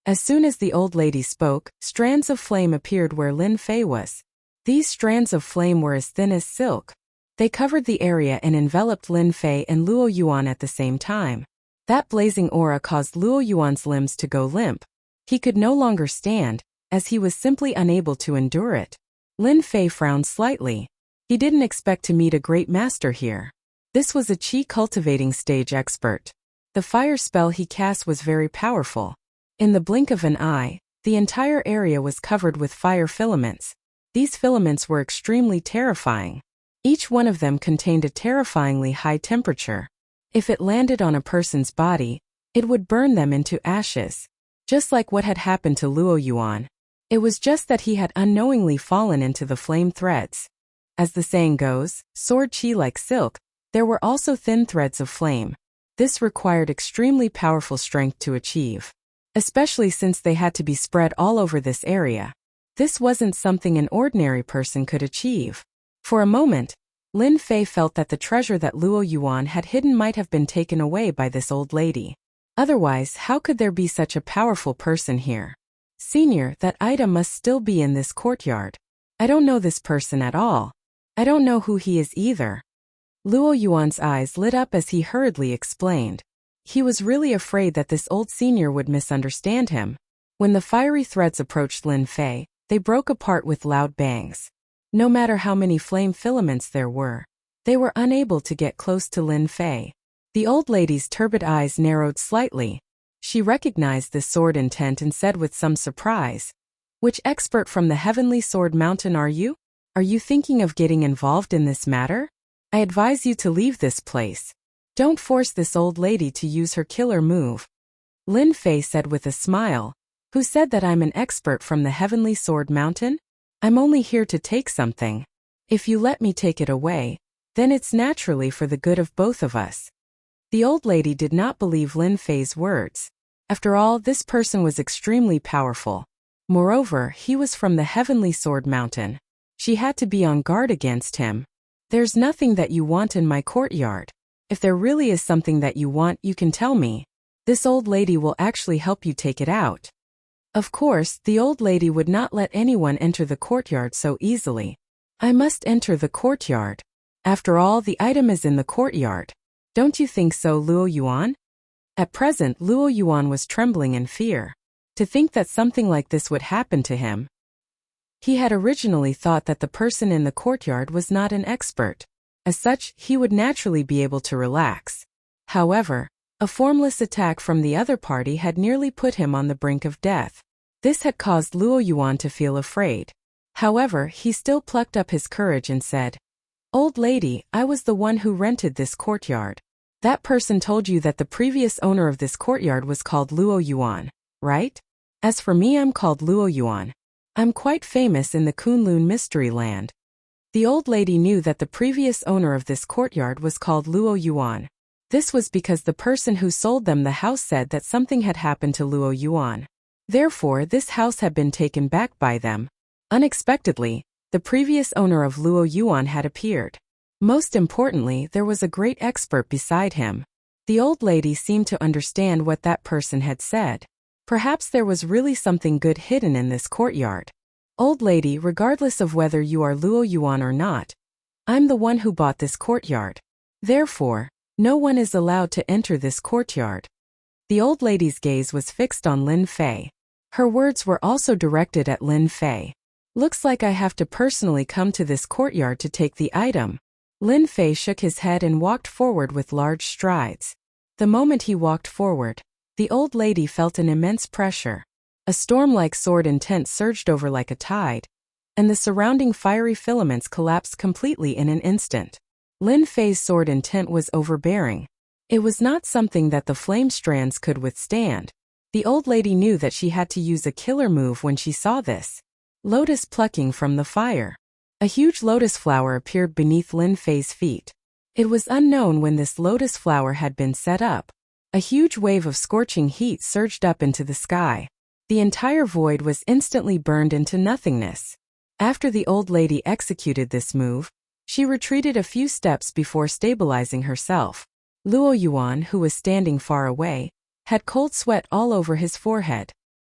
As soon as the old lady spoke, strands of flame appeared where Lin Fei was. These strands of flame were as thin as silk. They covered the area and enveloped Lin Fei and Luo Yuan at the same time. That blazing aura caused Luo Yuan's limbs to go limp. He could no longer stand, as he was simply unable to endure it. Lin Fei frowned slightly. He didn't expect to meet a great master here. This was a qi cultivating stage expert. The fire spell he cast was very powerful. In the blink of an eye, the entire area was covered with fire filaments. These filaments were extremely terrifying. Each one of them contained a terrifyingly high temperature. If it landed on a person's body, it would burn them into ashes. Just like what had happened to Luo Yuan. It was just that he had unknowingly fallen into the flame threads. As the saying goes, sword chi like silk, there were also thin threads of flame. This required extremely powerful strength to achieve. Especially since they had to be spread all over this area. This wasn't something an ordinary person could achieve. For a moment, Lin Fei felt that the treasure that Luo Yuan had hidden might have been taken away by this old lady. Otherwise, how could there be such a powerful person here? Senior, that item must still be in this courtyard. I don't know this person at all. I don't know who he is either. Luo Yuan's eyes lit up as he hurriedly explained. He was really afraid that this old senior would misunderstand him. When the fiery threads approached Lin Fei, they broke apart with loud bangs. No matter how many flame filaments there were, they were unable to get close to Lin Fei. The old lady's turbid eyes narrowed slightly. She recognized this sword intent and said with some surprise, "Which expert from the Heavenly Sword Mountain are you? Are you thinking of getting involved in this matter? I advise you to leave this place. Don't force this old lady to use her killer move." Lin Fei said with a smile, "Who said that I'm an expert from the Heavenly Sword Mountain? I'm only here to take something. If you let me take it away, then it's naturally for the good of both of us." The old lady did not believe Lin Fei's words. After all, this person was extremely powerful. Moreover, he was from the Heavenly Sword Mountain. She had to be on guard against him. "There's nothing that you want in my courtyard. If there really is something that you want, you can tell me. This old lady will actually help you take it out." Of course, the old lady would not let anyone enter the courtyard so easily. "I must enter the courtyard. After all, the item is in the courtyard. Don't you think so, Luo Yuan?" At present, Luo Yuan was trembling in fear. To think that something like this would happen to him. He had originally thought that the person in the courtyard was not an expert. As such, he would naturally be able to relax. However, a formless attack from the other party had nearly put him on the brink of death. This had caused Luo Yuan to feel afraid. However, he still plucked up his courage and said, "Old lady, I was the one who rented this courtyard. That person told you that the previous owner of this courtyard was called Luo Yuan, right? As for me, I'm called Luo Yuan. I'm quite famous in the Kunlun Mystery Land." The old lady knew that the previous owner of this courtyard was called Luo Yuan. This was because the person who sold them the house said that something had happened to Luo Yuan. Therefore, this house had been taken back by them. Unexpectedly, the previous owner of Luo Yuan had appeared. Most importantly, there was a great expert beside him. The old lady seemed to understand what that person had said. Perhaps there was really something good hidden in this courtyard. "Old lady, regardless of whether you are Luo Yuan or not, I'm the one who bought this courtyard. Therefore, no one is allowed to enter this courtyard." The old lady's gaze was fixed on Lin Fei. Her words were also directed at Lin Fei. "Looks like I have to personally come to this courtyard to take the item." Lin Fei shook his head and walked forward with large strides. The moment he walked forward, the old lady felt an immense pressure. A storm-like sword intent surged over like a tide, and the surrounding fiery filaments collapsed completely in an instant. Lin Fei's sword intent was overbearing. It was not something that the flame strands could withstand. The old lady knew that she had to use a killer move when she saw this. Lotus plucking from the fire. A huge lotus flower appeared beneath Lin Fei's feet. It was unknown when this lotus flower had been set up. A huge wave of scorching heat surged up into the sky. The entire void was instantly burned into nothingness. After the old lady executed this move, she retreated a few steps before stabilizing herself. Luo Yuan, who was standing far away, had cold sweat all over his forehead.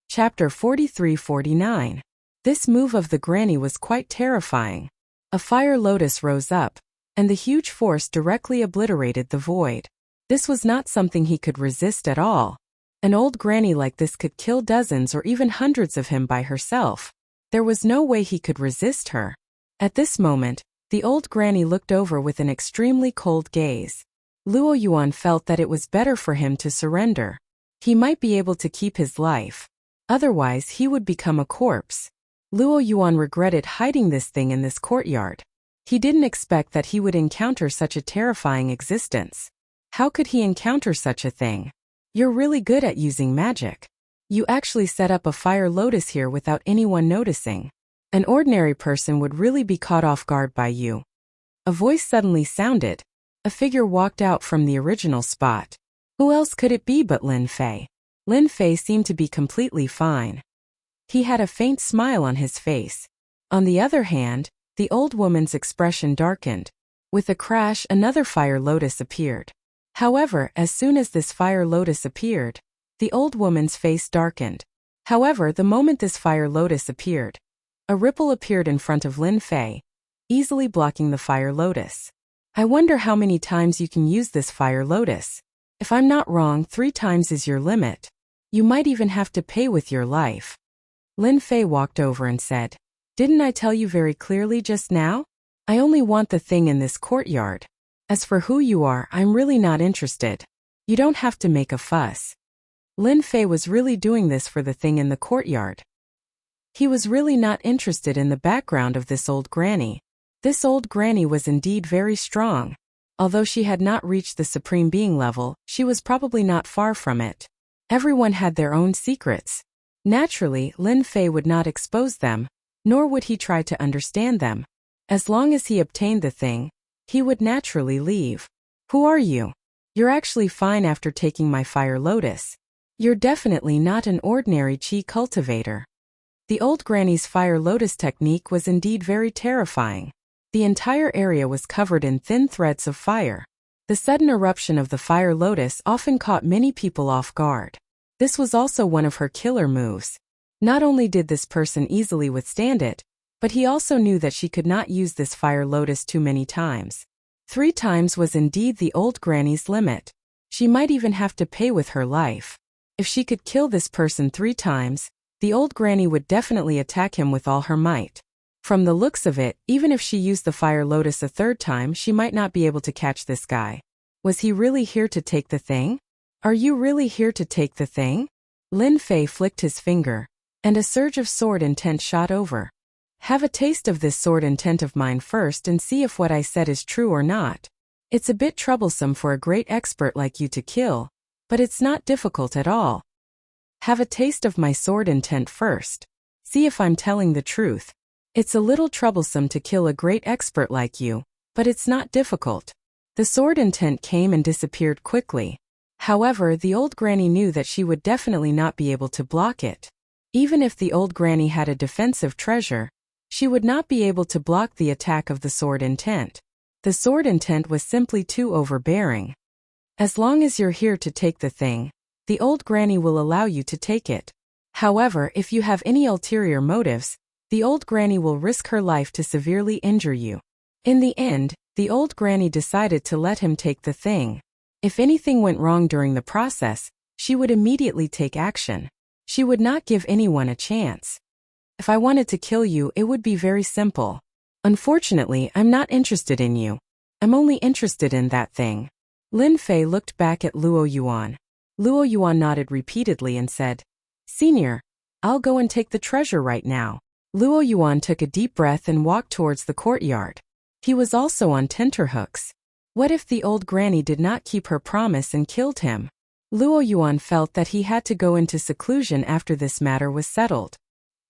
Chapter 43-49. This move of the granny was quite terrifying. A fire lotus rose up, and the huge force directly obliterated the void. This was not something he could resist at all. An old granny like this could kill dozens or even hundreds of him by herself. There was no way he could resist her. At this moment, the old granny looked over with an extremely cold gaze. Luo Yuan felt that it was better for him to surrender. He might be able to keep his life. Otherwise, he would become a corpse. Luo Yuan regretted hiding this thing in this courtyard. He didn't expect that he would encounter such a terrifying existence. How could he encounter such a thing? You're really good at using magic. You actually set up a fire lotus here without anyone noticing. An ordinary person would really be caught off guard by you. A voice suddenly sounded. A figure walked out from the original spot. Who else could it be but Lin Fei? Lin Fei seemed to be completely fine. He had a faint smile on his face. On the other hand, the old woman's expression darkened. With a crash, another fire lotus appeared. However, as soon as this fire lotus appeared, the old woman's face darkened. However, the moment this fire lotus appeared, a ripple appeared in front of Lin Fei, easily blocking the fire lotus. I wonder how many times you can use this fire lotus. If I'm not wrong, 3 times is your limit. You might even have to pay with your life. Lin Fei walked over and said, "Didn't I tell you very clearly just now? I only want the thing in this courtyard. As for who you are, I'm really not interested. You don't have to make a fuss." Lin Fei was really doing this for the thing in the courtyard. He was really not interested in the background of this old granny. This old granny was indeed very strong. Although she had not reached the supreme being level, she was probably not far from it. Everyone had their own secrets. Naturally, Lin Fei would not expose them, nor would he try to understand them. As long as he obtained the thing, he would naturally leave. Who are you? You're actually fine after taking my fire lotus. You're definitely not an ordinary chi cultivator. The old granny's fire lotus technique was indeed very terrifying. The entire area was covered in thin threads of fire. The sudden eruption of the fire lotus often caught many people off guard. This was also one of her killer moves. Not only did this person easily withstand it, but he also knew that she could not use this fire lotus too many times. 3 times was indeed the old granny's limit. She might even have to pay with her life. If she could kill this person 3 times, the old granny would definitely attack him with all her might. From the looks of it, even if she used the fire lotus a 3rd time, she might not be able to catch this guy. Was he really here to take the thing? Are you really here to take the thing? Lin Fei flicked his finger, and a surge of sword intent shot over. Have a taste of this sword intent of mine first and see if what I said is true or not. It's a bit troublesome for a great expert like you to kill, but it's not difficult at all. Have a taste of my sword intent first. See if I'm telling the truth. It's a little troublesome to kill a great expert like you, but it's not difficult. The sword intent came and disappeared quickly. However, the old granny knew that she would definitely not be able to block it. Even if the old granny had a defensive treasure, she would not be able to block the attack of the sword intent. The sword intent was simply too overbearing. As long as you're here to take the thing, the old granny will allow you to take it. However, if you have any ulterior motives, the old granny will risk her life to severely injure you. In the end, the old granny decided to let him take the thing. If anything went wrong during the process, she would immediately take action. She would not give anyone a chance. If I wanted to kill you, it would be very simple. Unfortunately, I'm not interested in you. I'm only interested in that thing. Lin Fei looked back at Luo Yuan. Luo Yuan nodded repeatedly and said, "Senior, I'll go and take the treasure right now." Luo Yuan took a deep breath and walked towards the courtyard. He was also on tenterhooks. What if the old granny did not keep her promise and killed him? Luo Yuan felt that he had to go into seclusion after this matter was settled.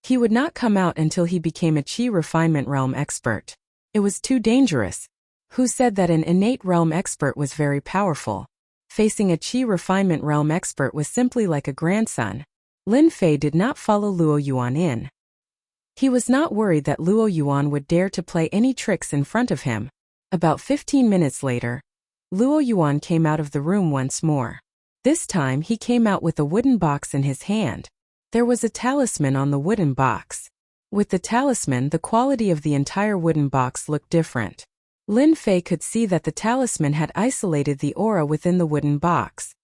He would not come out until he became a Qi refinement realm expert. It was too dangerous. Who said that an innate realm expert was very powerful? Facing a Qi refinement realm expert was simply like a grandson. Lin Fei did not follow Luo Yuan in. He was not worried that Luo Yuan would dare to play any tricks in front of him. About 15 minutes later, Luo Yuan came out of the room once more. This time he came out with a wooden box in his hand. There was a talisman on the wooden box. With the talisman, the quality of the entire wooden box looked different. Lin Fei could see that the talisman had isolated the aura within the wooden box.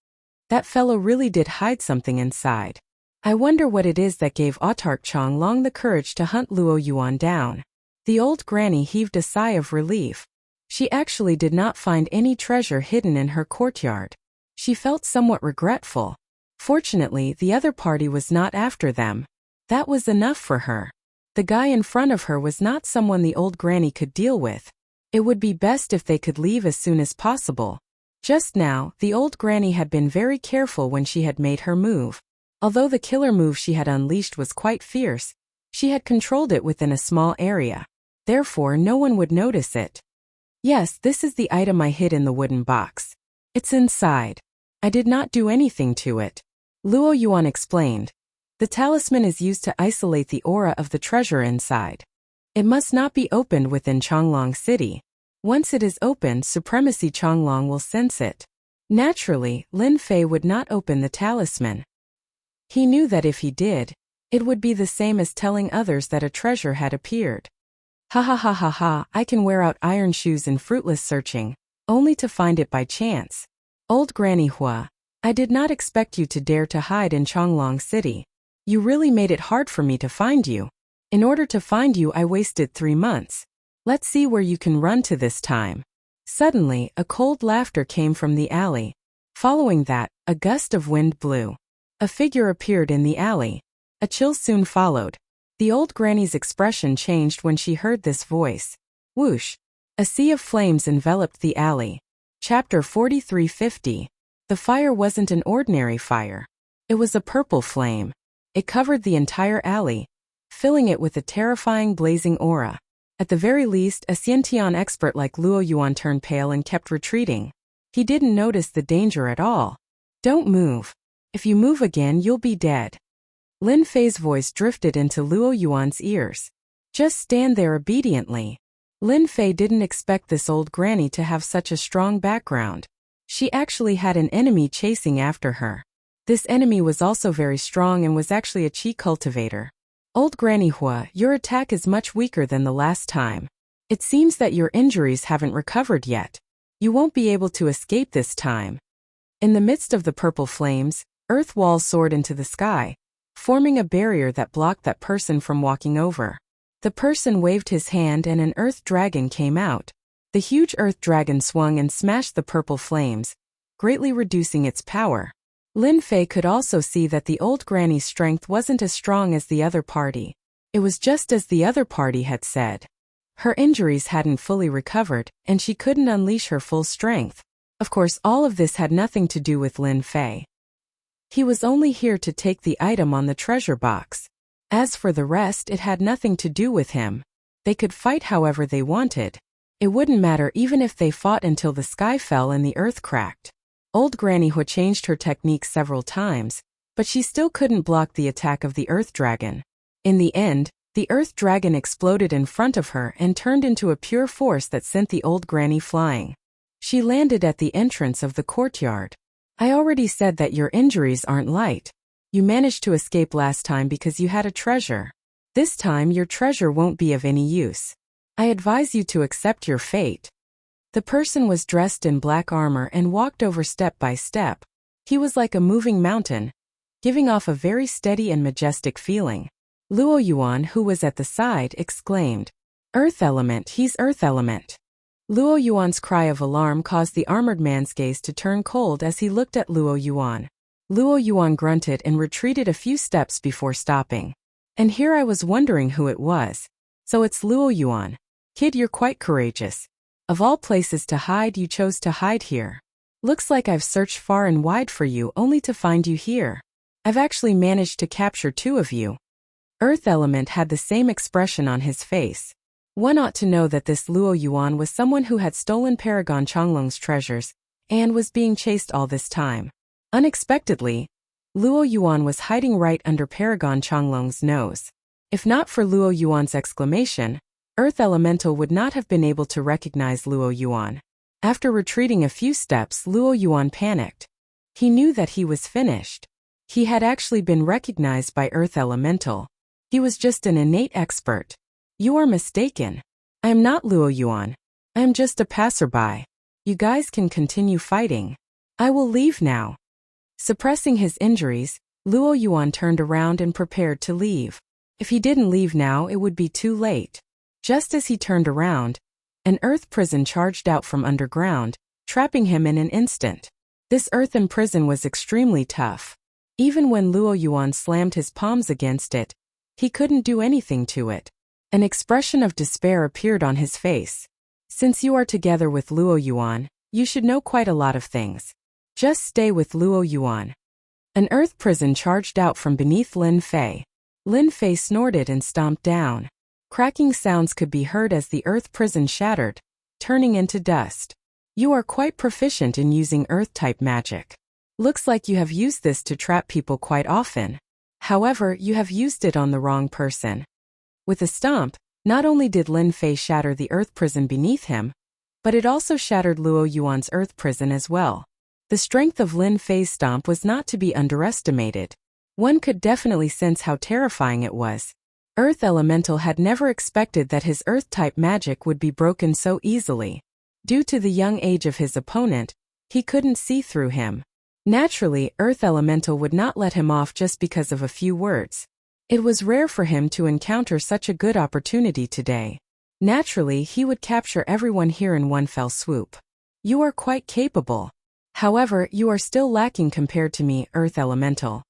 That fellow really did hide something inside. I wonder what it is that gave Autarch Chonglong the courage to hunt Luo Yuan down. The old granny heaved a sigh of relief. She actually did not find any treasure hidden in her courtyard. She felt somewhat regretful. Fortunately, the other party was not after them. That was enough for her. The guy in front of her was not someone the old granny could deal with. It would be best if they could leave as soon as possible. Just now, the old granny had been very careful when she had made her move. Although the killer move she had unleashed was quite fierce, she had controlled it within a small area. Therefore, no one would notice it. Yes, this is the item I hid in the wooden box. It's inside. I did not do anything to it. Luo Yuan explained. The talisman is used to isolate the aura of the treasure inside. It must not be opened within Changlong City. Once it is opened, Supremacy Changlong will sense it. Naturally, Lin Fei would not open the talisman. He knew that if he did, it would be the same as telling others that a treasure had appeared. Ha ha ha ha ha, I can wear out iron shoes in fruitless searching, only to find it by chance. Old Granny Hua, I did not expect you to dare to hide in Changlong City. You really made it hard for me to find you. In order to find you, I wasted 3 months. Let's see where you can run to this time. Suddenly, a cold laughter came from the alley. Following that, a gust of wind blew. A figure appeared in the alley. A chill soon followed. The old granny's expression changed when she heard this voice. Whoosh! A sea of flames enveloped the alley. Chapter 4350. The fire wasn't an ordinary fire. It was a purple flame. It covered the entire alley, filling it with a terrifying blazing aura. At the very least, a Xiantian expert like Luo Yuan turned pale and kept retreating. He didn't notice the danger at all. Don't move. If you move again, you'll be dead. Lin Fei's voice drifted into Luo Yuan's ears. Just stand there obediently. Lin Fei didn't expect this old granny to have such a strong background. She actually had an enemy chasing after her. This enemy was also very strong and was actually a qi cultivator. Old Granny Hua, your attack is much weaker than the last time. It seems that your injuries haven't recovered yet. You won't be able to escape this time. In the midst of the purple flames, earth walls soared into the sky, forming a barrier that blocked that person from walking over. The person waved his hand and an earth dragon came out. The huge earth dragon swung and smashed the purple flames, greatly reducing its power. Lin Fei could also see that the old granny's strength wasn't as strong as the other party. It was just as the other party had said. Her injuries hadn't fully recovered, and she couldn't unleash her full strength. Of course, all of this had nothing to do with Lin Fei. He was only here to take the item on the treasure box. As for the rest, it had nothing to do with him. They could fight however they wanted. It wouldn't matter even if they fought until the sky fell and the earth cracked. Old Granny Hua changed her technique several times, but she still couldn't block the attack of the earth dragon. In the end, the earth dragon exploded in front of her and turned into a pure force that sent the old granny flying. She landed at the entrance of the courtyard. I already said that your injuries aren't light. You managed to escape last time because you had a treasure. This time your treasure won't be of any use. I advise you to accept your fate. The person was dressed in black armor and walked over step by step. He was like a moving mountain, giving off a very steady and majestic feeling. Luo Yuan, who was at the side, exclaimed, Earth element, he's earth element. Luo Yuan's cry of alarm caused the armored man's gaze to turn cold as he looked at Luo Yuan. Luo Yuan grunted and retreated a few steps before stopping. And here I was wondering who it was. So it's Luo Yuan. Kid, you're quite courageous. Of all places to hide, you chose to hide here. Looks like I've searched far and wide for you only to find you here. I've actually managed to capture 2 of you. Earth Element had the same expression on his face. One ought to know that this Luo Yuan was someone who had stolen Paragon Changlong's treasures and was being chased all this time. Unexpectedly, Luo Yuan was hiding right under Paragon Changlong's nose. If not for Luo Yuan's exclamation, Earth Elemental would not have been able to recognize Luo Yuan. After retreating a few steps, Luo Yuan panicked. He knew that he was finished. He had actually been recognized by Earth Elemental. He was just an innate expert. You are mistaken. I am not Luo Yuan. I am just a passerby. You guys can continue fighting. I will leave now. Suppressing his injuries, Luo Yuan turned around and prepared to leave. If he didn't leave now, it would be too late. Just as he turned around, an earth prison charged out from underground, trapping him in an instant. This earthen prison was extremely tough. Even when Luo Yuan slammed his palms against it, he couldn't do anything to it. An expression of despair appeared on his face. Since you are together with Luo Yuan, you should know quite a lot of things. Just stay with Luo Yuan. An earth prison charged out from beneath Lin Fei. Lin Fei snorted and stomped down. Cracking sounds could be heard as the earth prison shattered, turning into dust. You are quite proficient in using earth-type magic. Looks like you have used this to trap people quite often. However, you have used it on the wrong person. With a stomp, not only did Lin Fei shatter the earth prison beneath him, but it also shattered Luo Yuan's earth prison as well. The strength of Lin Fei's stomp was not to be underestimated. One could definitely sense how terrifying it was. Earth Elemental had never expected that his earth-type magic would be broken so easily. Due to the young age of his opponent, he couldn't see through him. Naturally, Earth Elemental would not let him off just because of a few words. It was rare for him to encounter such a good opportunity today. Naturally, he would capture everyone here in one fell swoop. You are quite capable. However, you are still lacking compared to me, Earth Elemental.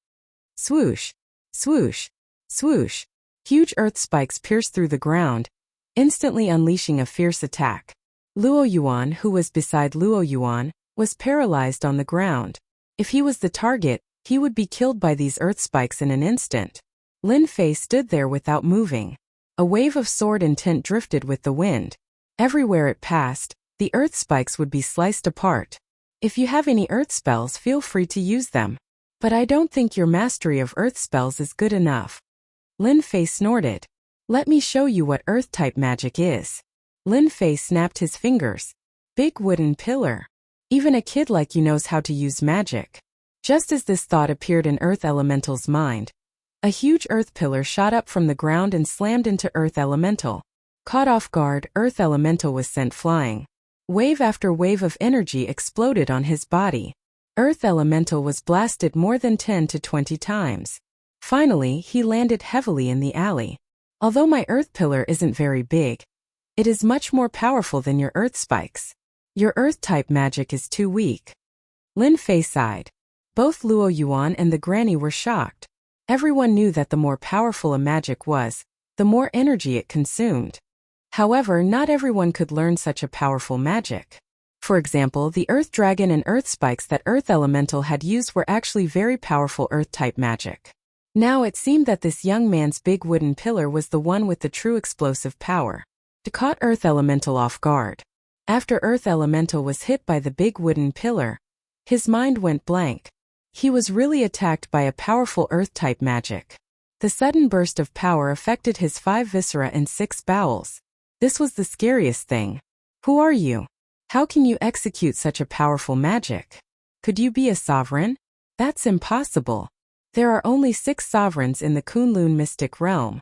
Swoosh, swoosh, swoosh. Huge earth spikes pierced through the ground, instantly unleashing a fierce attack. Luo Yuan, who was beside Luo Yuan, was paralyzed on the ground. If he was the target, he would be killed by these earth spikes in an instant. Lin Fei stood there without moving. A wave of sword intent drifted with the wind. Everywhere it passed, the earth spikes would be sliced apart. If you have any earth spells, feel free to use them. But I don't think your mastery of earth spells is good enough. Lin Fei snorted. Let me show you what earth-type magic is. Lin Fei snapped his fingers. Big wooden pillar. Even a kid like you knows how to use magic. Just as this thought appeared in Earth Elemental's mind, a huge earth pillar shot up from the ground and slammed into Earth Elemental. Caught off guard, Earth Elemental was sent flying. Wave after wave of energy exploded on his body. Earth Elemental was blasted more than 10 to 20 times. Finally, he landed heavily in the alley. Although my earth pillar isn't very big, it is much more powerful than your earth spikes. Your earth-type magic is too weak. Lin Fei sighed. Both Luo Yuan and the granny were shocked. Everyone knew that the more powerful a magic was, the more energy it consumed. However, not everyone could learn such a powerful magic. For example, the earth dragon and earth spikes that Earth Elemental had used were actually very powerful earth-type magic. Now it seemed that this young man's big wooden pillar was the one with the true explosive power. It caught Earth Elemental off guard. After Earth Elemental was hit by the big wooden pillar, his mind went blank. He was really attacked by a powerful earth-type magic. The sudden burst of power affected his 5 viscera and 6 bowels. This was the scariest thing. Who are you? How can you execute such a powerful magic? Could you be a sovereign? That's impossible. There are only 6 sovereigns in the Kunlun mystic realm.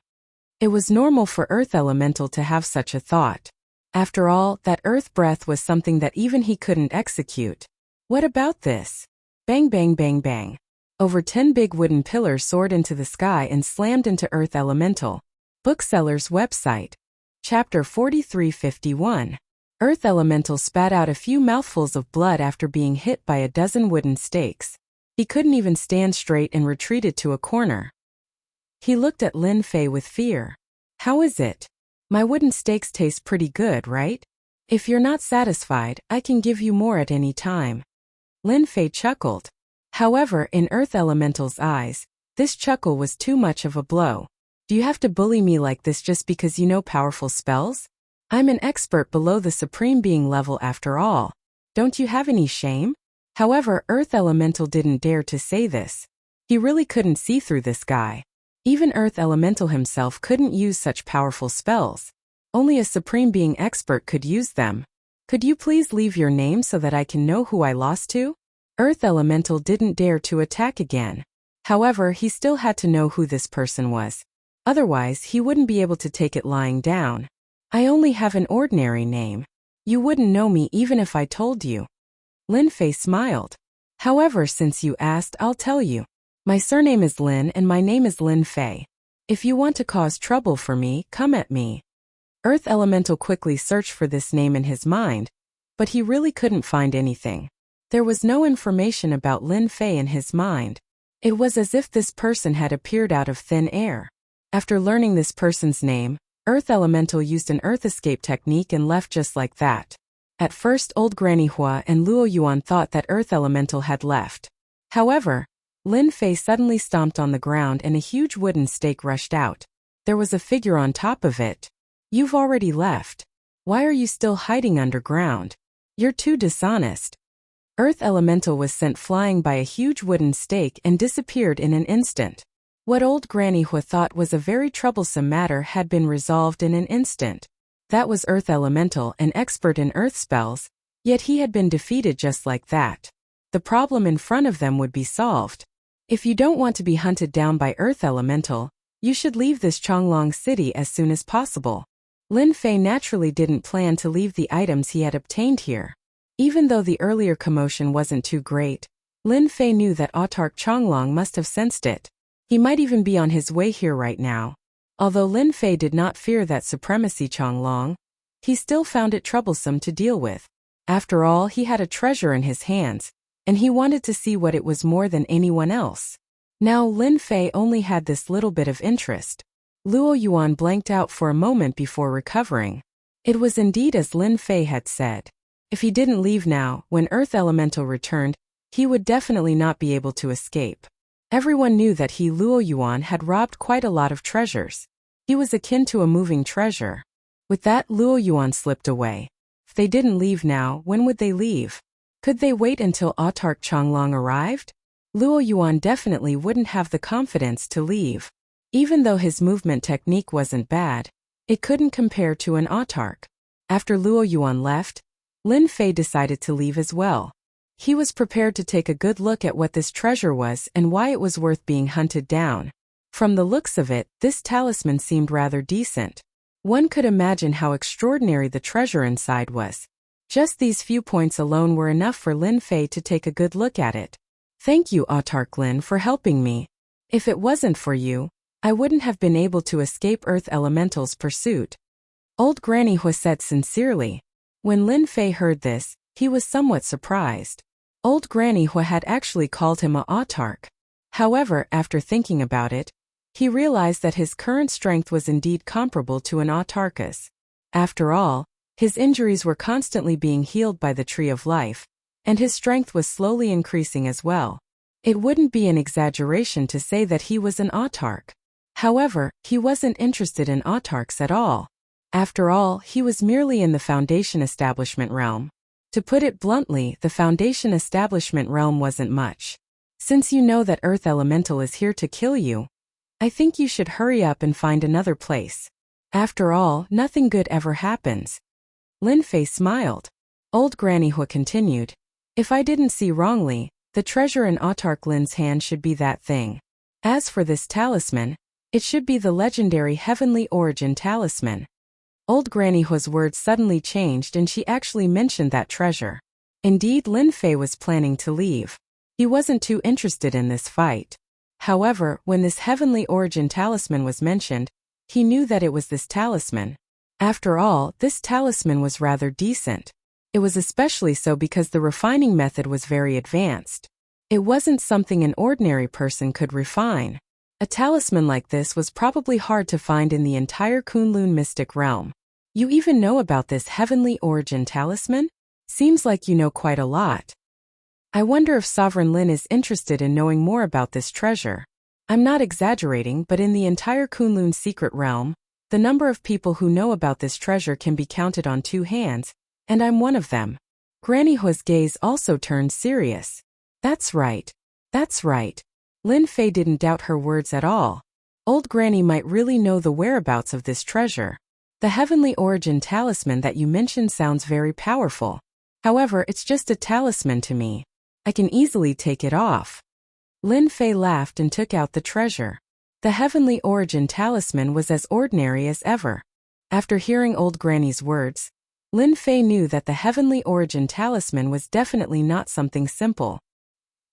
It was normal for Earth Elemental to have such a thought. After all, that earth breath was something that even he couldn't execute. What about this? Bang bang bang bang. Over 10 big wooden pillars soared into the sky and slammed into Earth Elemental. Bookseller's website. Chapter 4351. Earth Elemental spat out a few mouthfuls of blood after being hit by a dozen wooden stakes. He couldn't even stand straight and retreated to a corner. He looked at Lin Fei with fear. How is it? My wooden stakes taste pretty good, right? If you're not satisfied, I can give you more at any time. Lin Fei chuckled. However, in Earth Elemental's eyes, this chuckle was too much of a blow. Do you have to bully me like this just because you know powerful spells? I'm an expert below the Supreme Being level after all. Don't you have any shame? However, Earth Elemental didn't dare to say this. He really couldn't see through this guy. Even Earth Elemental himself couldn't use such powerful spells. Only a Supreme Being expert could use them. Could you please leave your name so that I can know who I lost to? Earth Elemental didn't dare to attack again. However, he still had to know who this person was. Otherwise, he wouldn't be able to take it lying down. I only have an ordinary name. You wouldn't know me even if I told you. Lin Fei smiled. However, since you asked, I'll tell you. My surname is Lin and my name is Lin Fei. If you want to cause trouble for me, come at me. Earth Elemental quickly searched for this name in his mind, but he really couldn't find anything. There was no information about Lin Fei in his mind. It was as if this person had appeared out of thin air. After learning this person's name, Earth Elemental used an Earth escape technique and left just like that. At first Old Granny Hua and Luo Yuan thought that Earth Elemental had left. However, Lin Fei suddenly stomped on the ground and a huge wooden stake rushed out. There was a figure on top of it. "You've already left. Why are you still hiding underground? You're too dishonest." Earth Elemental was sent flying by a huge wooden stake and disappeared in an instant. What Old Granny Hua thought was a very troublesome matter had been resolved in an instant. That was Earth Elemental, an expert in earth spells, yet he had been defeated just like that. The problem in front of them would be solved. If you don't want to be hunted down by Earth Elemental, you should leave this Chonglong city as soon as possible. Lin Fei naturally didn't plan to leave the items he had obtained here. Even though the earlier commotion wasn't too great, Lin Fei knew that Autarch Chonglong must have sensed it. He might even be on his way here right now. Although Lin Fei did not fear that supremacy Chonglong, he still found it troublesome to deal with. After all, he had a treasure in his hands, and he wanted to see what it was more than anyone else. Now Lin Fei only had this little bit of interest. Luo Yuan blanked out for a moment before recovering. It was indeed as Lin Fei had said. If he didn't leave now, when Earth Elemental returned, he would definitely not be able to escape. Everyone knew that he, Luo Yuan, had robbed quite a lot of treasures. He was akin to a moving treasure. With that, Luo Yuan slipped away. If they didn't leave now, when would they leave? Could they wait until Autarch Chonglong arrived? Luo Yuan definitely wouldn't have the confidence to leave. Even though his movement technique wasn't bad, it couldn't compare to an Autarch. After Luo Yuan left, Lin Fei decided to leave as well. He was prepared to take a good look at what this treasure was and why it was worth being hunted down. From the looks of it, this talisman seemed rather decent. One could imagine how extraordinary the treasure inside was. Just these few points alone were enough for Lin Fei to take a good look at it. "Thank you, Autarch Lin, for helping me. If it wasn't for you, I wouldn't have been able to escape Earth Elemental's pursuit," Old Granny Hua said sincerely. When Lin Fei heard this, he was somewhat surprised. Old Granny Hua had actually called him a Autarch. However, after thinking about it, he realized that his current strength was indeed comparable to an Autarch's. After all, his injuries were constantly being healed by the Tree of Life, and his strength was slowly increasing as well. It wouldn't be an exaggeration to say that he was an Autarch. However, he wasn't interested in Autarchs at all. After all, he was merely in the Foundation Establishment realm. To put it bluntly, the Foundation Establishment realm wasn't much. Since you know that Earth Elemental is here to kill you, I think you should hurry up and find another place. After all, nothing good ever happens. Lin Fei smiled. Old Granny Hua continued. "If I didn't see wrongly, the treasure in Autarch Lin's hand should be that thing. As for this talisman, it should be the legendary Heavenly Origin Talisman." Old Granny Hua's words suddenly changed and she actually mentioned that treasure. Indeed, Lin Fei was planning to leave. He wasn't too interested in this fight. However, when this Heavenly Origin Talisman was mentioned, he knew that it was this talisman. After all, this talisman was rather decent. It was especially so because the refining method was very advanced. It wasn't something an ordinary person could refine. A talisman like this was probably hard to find in the entire Kunlun mystic realm. "You even know about this Heavenly Origin Talisman? Seems like you know quite a lot. I wonder if Sovereign Lin is interested in knowing more about this treasure. I'm not exaggerating, but in the entire Kunlun secret realm, the number of people who know about this treasure can be counted on 2 hands, and I'm one of them." Granny Hua's gaze also turned serious. That's right. That's right. Lin Fei didn't doubt her words at all. Old Granny might really know the whereabouts of this treasure. The Heavenly Origin Talisman that you mentioned sounds very powerful. However, it's just a talisman to me. I can easily take it off. Lin Fei laughed and took out the treasure. The Heavenly Origin Talisman was as ordinary as ever. After hearing Old Granny's words, Lin Fei knew that the Heavenly Origin Talisman was definitely not something simple.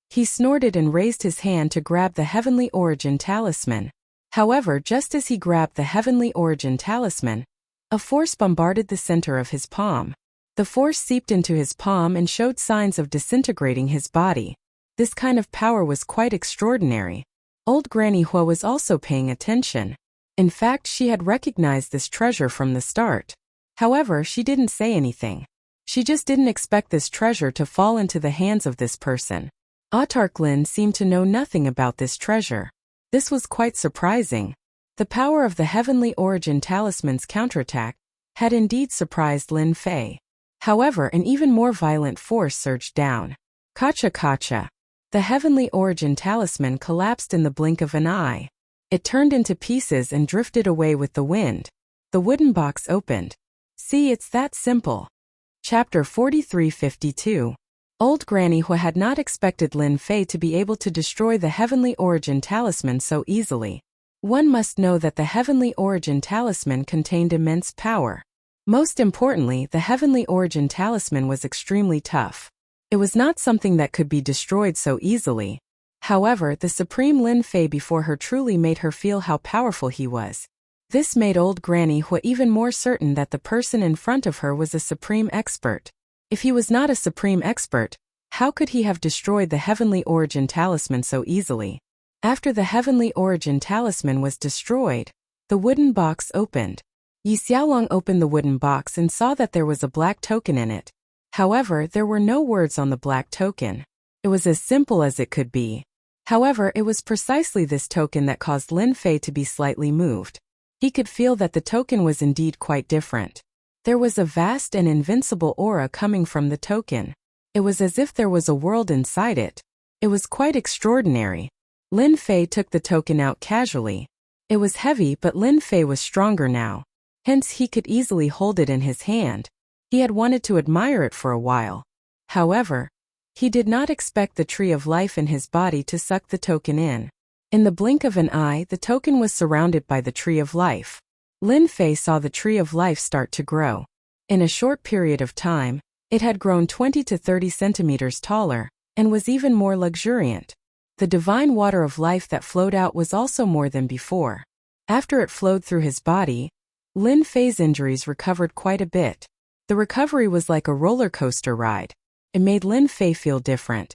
He snorted and raised his hand to grab the Heavenly Origin Talisman. However, just as he grabbed the Heavenly Origin Talisman, a force bombarded the center of his palm. The force seeped into his palm and showed signs of disintegrating his body. This kind of power was quite extraordinary. Old Granny Hua was also paying attention. In fact, she had recognized this treasure from the start. However, she didn't say anything. She just didn't expect this treasure to fall into the hands of this person. Autark Lin seemed to know nothing about this treasure. This was quite surprising. The power of the Heavenly Origin Talisman's counterattack had indeed surprised Lin Fei. However, an even more violent force surged down. Kacha kacha. The Heavenly Origin Talisman collapsed in the blink of an eye. It turned into pieces and drifted away with the wind. The wooden box opened. See, it's that simple. Chapter 4352. Old Granny Hua had not expected Lin Fei to be able to destroy the Heavenly Origin Talisman so easily. One must know that the Heavenly Origin Talisman contained immense power. Most importantly, the Heavenly Origin Talisman was extremely tough. It was not something that could be destroyed so easily. However, the Supreme Lin Fei before her truly made her feel how powerful he was. This made Old Granny Hua even more certain that the person in front of her was a supreme expert. If he was not a supreme expert, how could he have destroyed the Heavenly Origin Talisman so easily? After the Heavenly Origin Talisman was destroyed, the wooden box opened. Yi Xiaolong opened the wooden box and saw that there was a black token in it. However, there were no words on the black token. It was as simple as it could be. However, it was precisely this token that caused Lin Fei to be slightly moved. He could feel that the token was indeed quite different. There was a vast and invincible aura coming from the token. It was as if there was a world inside it. It was quite extraordinary. Lin Fei took the token out casually. It was heavy, but Lin Fei was stronger now. Hence he could easily hold it in his hand. He had wanted to admire it for a while. However, he did not expect the tree of life in his body to suck the token in. In the blink of an eye, the token was surrounded by the tree of life. Lin Fei saw the tree of life start to grow. In a short period of time, it had grown 20 to 30 centimeters taller, and was even more luxuriant. The divine water of life that flowed out was also more than before. After it flowed through his body, Lin Fei's injuries recovered quite a bit. The recovery was like a roller coaster ride. It made Lin Fei feel different.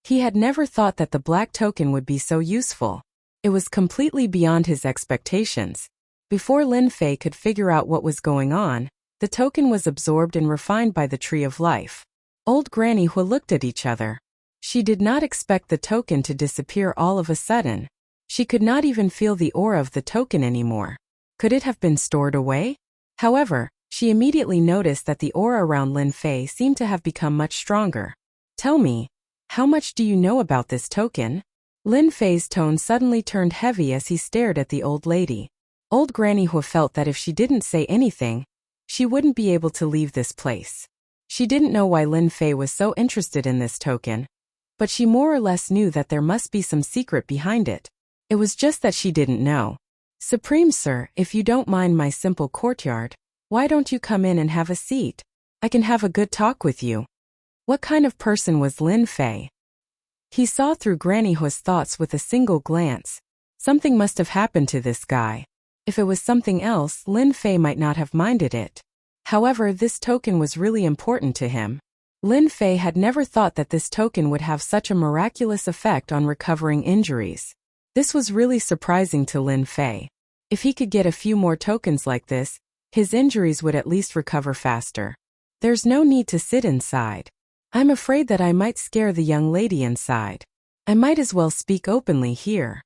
He had never thought that the black token would be so useful. It was completely beyond his expectations. Before Lin Fei could figure out what was going on, the token was absorbed and refined by the tree of life. Old Granny Hua looked at each other. She did not expect the token to disappear all of a sudden. She could not even feel the aura of the token anymore. Could it have been stored away? However, she immediately noticed that the aura around Lin Fei seemed to have become much stronger. Tell me, how much do you know about this token? Lin Fei's tone suddenly turned heavy as he stared at the old lady. Old Granny Hua felt that if she didn't say anything, she wouldn't be able to leave this place. She didn't know why Lin Fei was so interested in this token, but she more or less knew that there must be some secret behind it. It was just that she didn't know. Supreme Sir, if you don't mind my simple courtyard, why don't you come in and have a seat? I can have a good talk with you. What kind of person was Lin Fei? He saw through Granny Hua's thoughts with a single glance. Something must have happened to this guy. If it was something else, Lin Fei might not have minded it. However, this token was really important to him. Lin Fei had never thought that this token would have such a miraculous effect on recovering injuries. This was really surprising to Lin Fei. If he could get a few more tokens like this, his injuries would at least recover faster. There's no need to sit inside. I'm afraid that I might scare the young lady inside. I might as well speak openly here.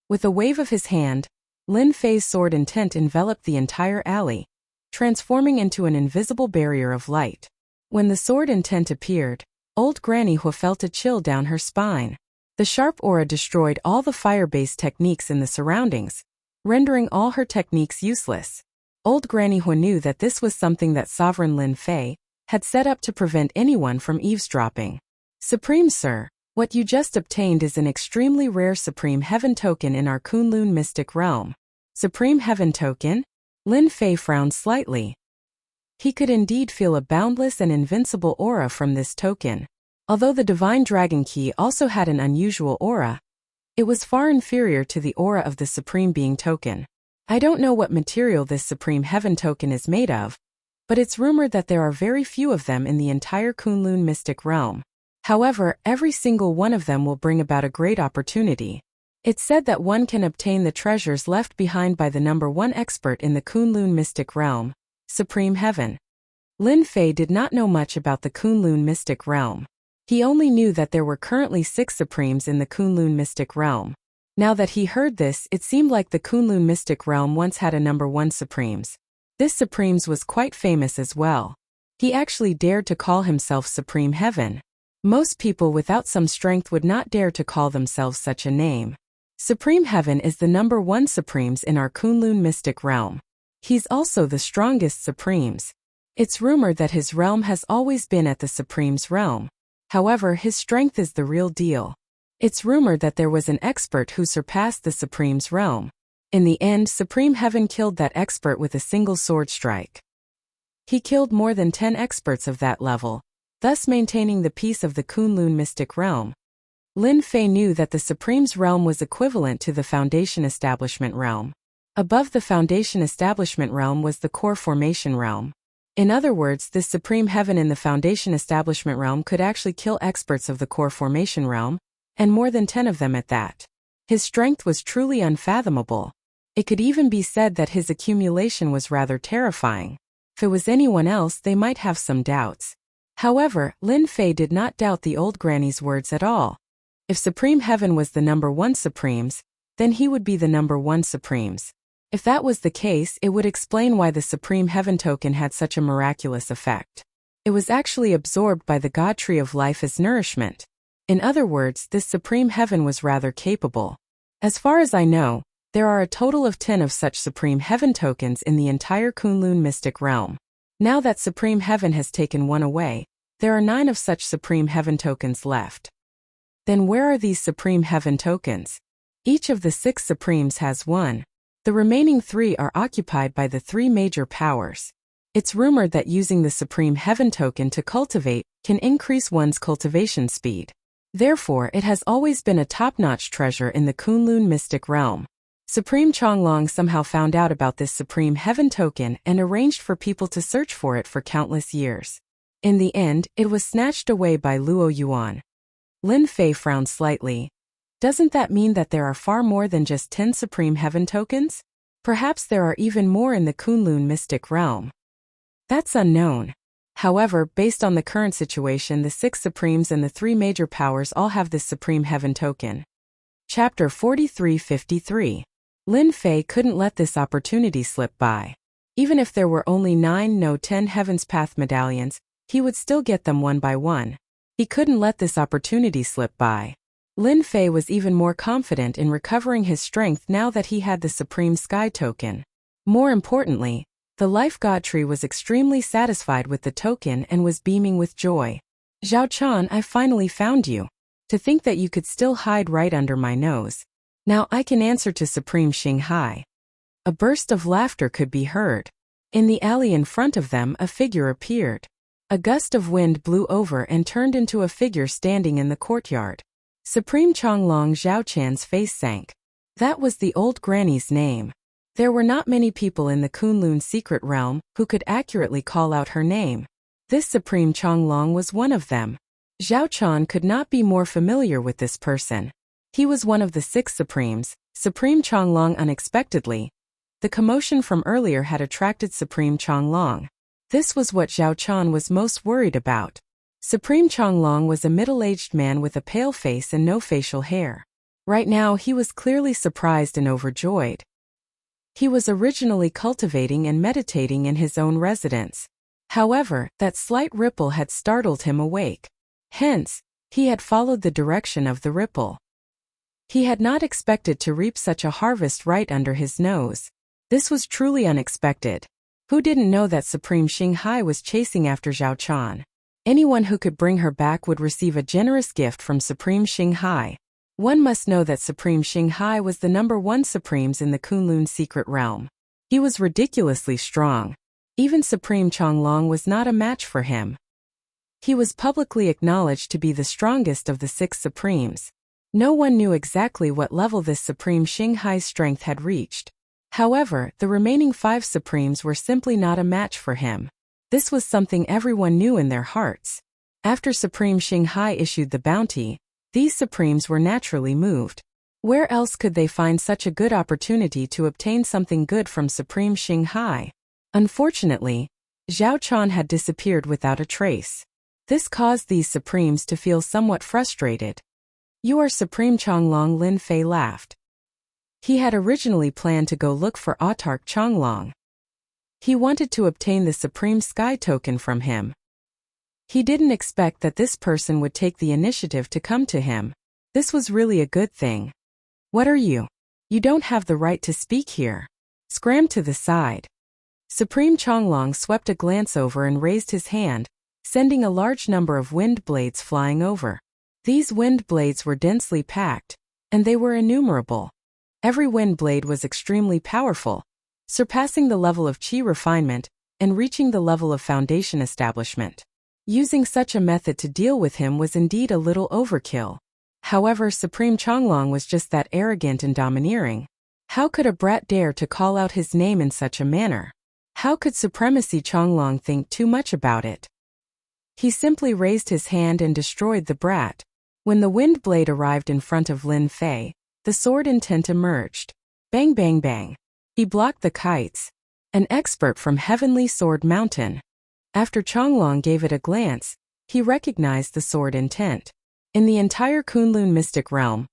With a wave of his hand, Lin Fei's sword intent enveloped the entire alley, transforming into an invisible barrier of light. When the sword intent appeared, Old Granny Hua felt a chill down her spine. The sharp aura destroyed all the fire-based techniques in the surroundings, rendering all her techniques useless. Old Granny Hua knew that this was something that Sovereign Lin Fei had set up to prevent anyone from eavesdropping. Supreme Sir, what you just obtained is an extremely rare Supreme Heaven token in our Kunlun mystic realm. Supreme Heaven token? Lin Fei frowned slightly. He could indeed feel a boundless and invincible aura from this token. Although the Divine Dragon Key also had an unusual aura, it was far inferior to the aura of the Supreme Being token. I don't know what material this Supreme Heaven token is made of, but it's rumored that there are very few of them in the entire Kunlun mystic realm. However, every single one of them will bring about a great opportunity. It's said that one can obtain the treasures left behind by the number one expert in the Kunlun mystic realm, Supreme Heaven. Lin Fei did not know much about the Kunlun mystic realm. He only knew that there were currently 6 Supremes in the Kunlun mystic realm. Now that he heard this, it seemed like the Kunlun mystic realm once had a number 1 Supremes. This Supremes was quite famous as well. He actually dared to call himself Supreme Heaven. Most people without some strength would not dare to call themselves such a name. Supreme Heaven is the number 1 Supremes in our Kunlun mystic realm. He's also the strongest Supremes. It's rumored that his realm has always been at the Supreme's realm. However, his strength is the real deal. It's rumored that there was an expert who surpassed the Supreme's realm. In the end, Supreme Heaven killed that expert with a single sword strike. He killed more than 10 experts of that level, thus maintaining the peace of the Kunlun mystic realm. Lin Fei knew that the Supreme's realm was equivalent to the Foundation Establishment realm. Above the Foundation Establishment realm was the Core Formation realm. In other words, this Supreme Heaven in the Foundation Establishment realm could actually kill experts of the Core Formation realm, and more than 10 of them at that. His strength was truly unfathomable. It could even be said that his accumulation was rather terrifying. If it was anyone else, they might have some doubts. However, Lin Fei did not doubt the old granny's words at all. If Supreme Heaven was the number 1 Supremes, then he would be the number 1 Supremes. If that was the case, it would explain why the Supreme Heaven token had such a miraculous effect. It was actually absorbed by the God Tree of Life as nourishment. In other words, this Supreme Heaven was rather capable. As far as I know, there are a total of 10 of such Supreme Heaven tokens in the entire Kunlun mystic realm. Now that Supreme Heaven has taken one away, there are 9 of such Supreme Heaven tokens left. Then where are these Supreme Heaven tokens? Each of the 6 Supremes has one. The remaining 3 are occupied by the 3 major powers. It's rumored that using the Supreme Heaven token to cultivate can increase one's cultivation speed. Therefore, it has always been a top-notch treasure in the Kunlun mystic realm. Supreme Chonglong somehow found out about this Supreme Heaven token and arranged for people to search for it for countless years. In the end, it was snatched away by Luo Yuan. Lin Fei frowned slightly. Doesn't that mean that there are far more than just 10 Supreme Heaven tokens? Perhaps there are even more in the Kunlun mystic realm. That's unknown. However, based on the current situation, the 6 Supremes and the 3 major powers all have this Supreme Heaven token. Chapter 43-53. Lin Fei couldn't let this opportunity slip by. Even if there were only 9 no 10 Heaven's Path medallions, he would still get them one by one. He couldn't let this opportunity slip by. Lin Fei was even more confident in recovering his strength now that he had the Supreme Sky token. More importantly, the Life God Tree was extremely satisfied with the token and was beaming with joy. Zhao Chan, I finally found you. To think that you could still hide right under my nose. Now I can answer to Supreme Xinghai. A burst of laughter could be heard. In the alley in front of them, a figure appeared. A gust of wind blew over and turned into a figure standing in the courtyard. Supreme Chonglong Zhaochan's face sank. That was the old granny's name. There were not many people in the Kunlun secret realm who could accurately call out her name. This Supreme Chonglong was one of them. Zhaochan could not be more familiar with this person. He was one of the 6 Supremes, Supreme Chonglong unexpectedly. The commotion from earlier had attracted Supreme Chonglong. This was what Zhaochan was most worried about. Supreme Chonglong was a middle-aged man with a pale face and no facial hair. Right now he was clearly surprised and overjoyed. He was originally cultivating and meditating in his own residence. However, that slight ripple had startled him awake. Hence, he had followed the direction of the ripple. He had not expected to reap such a harvest right under his nose. This was truly unexpected. Who didn't know that Supreme Xinghai was chasing after Zhaochan? Anyone who could bring her back would receive a generous gift from Supreme Xinghai. One must know that Supreme Xinghai was the number 1 Supremes in the Kunlun secret realm. He was ridiculously strong. Even Supreme Chonglong was not a match for him. He was publicly acknowledged to be the strongest of the 6 Supremes. No one knew exactly what level this Supreme Xinghai's strength had reached. However, the remaining 5 Supremes were simply not a match for him. This was something everyone knew in their hearts. After Supreme Xinghai issued the bounty, these Supremes were naturally moved. Where else could they find such a good opportunity to obtain something good from Supreme Xinghai? Unfortunately, Zhao Quan had disappeared without a trace. This caused these Supremes to feel somewhat frustrated. You are Supreme Changlong, Lin Fei laughed. He had originally planned to go look for Autarch Changlong. He wanted to obtain the Supreme Sky Token from him. He didn't expect that this person would take the initiative to come to him. This was really a good thing. What are you? You don't have the right to speak here. Scram to the side. Supreme Changlong swept a glance over and raised his hand, sending a large number of wind blades flying over. These wind blades were densely packed, and they were innumerable. Every wind blade was extremely powerful, surpassing the level of qi refinement and reaching the level of foundation establishment. Using such a method to deal with him was indeed a little overkill. However, Supreme Changlong was just that arrogant and domineering. How could a brat dare to call out his name in such a manner? How could Supremacy Changlong think too much about it? He simply raised his hand and destroyed the brat. When the wind blade arrived in front of Lin Fei, the sword intent emerged. Bang bang bang. He blocked the kites. An expert from Heavenly Sword Mountain. After Changlong gave it a glance, he recognized the sword intent. In the entire Kunlun mystic realm,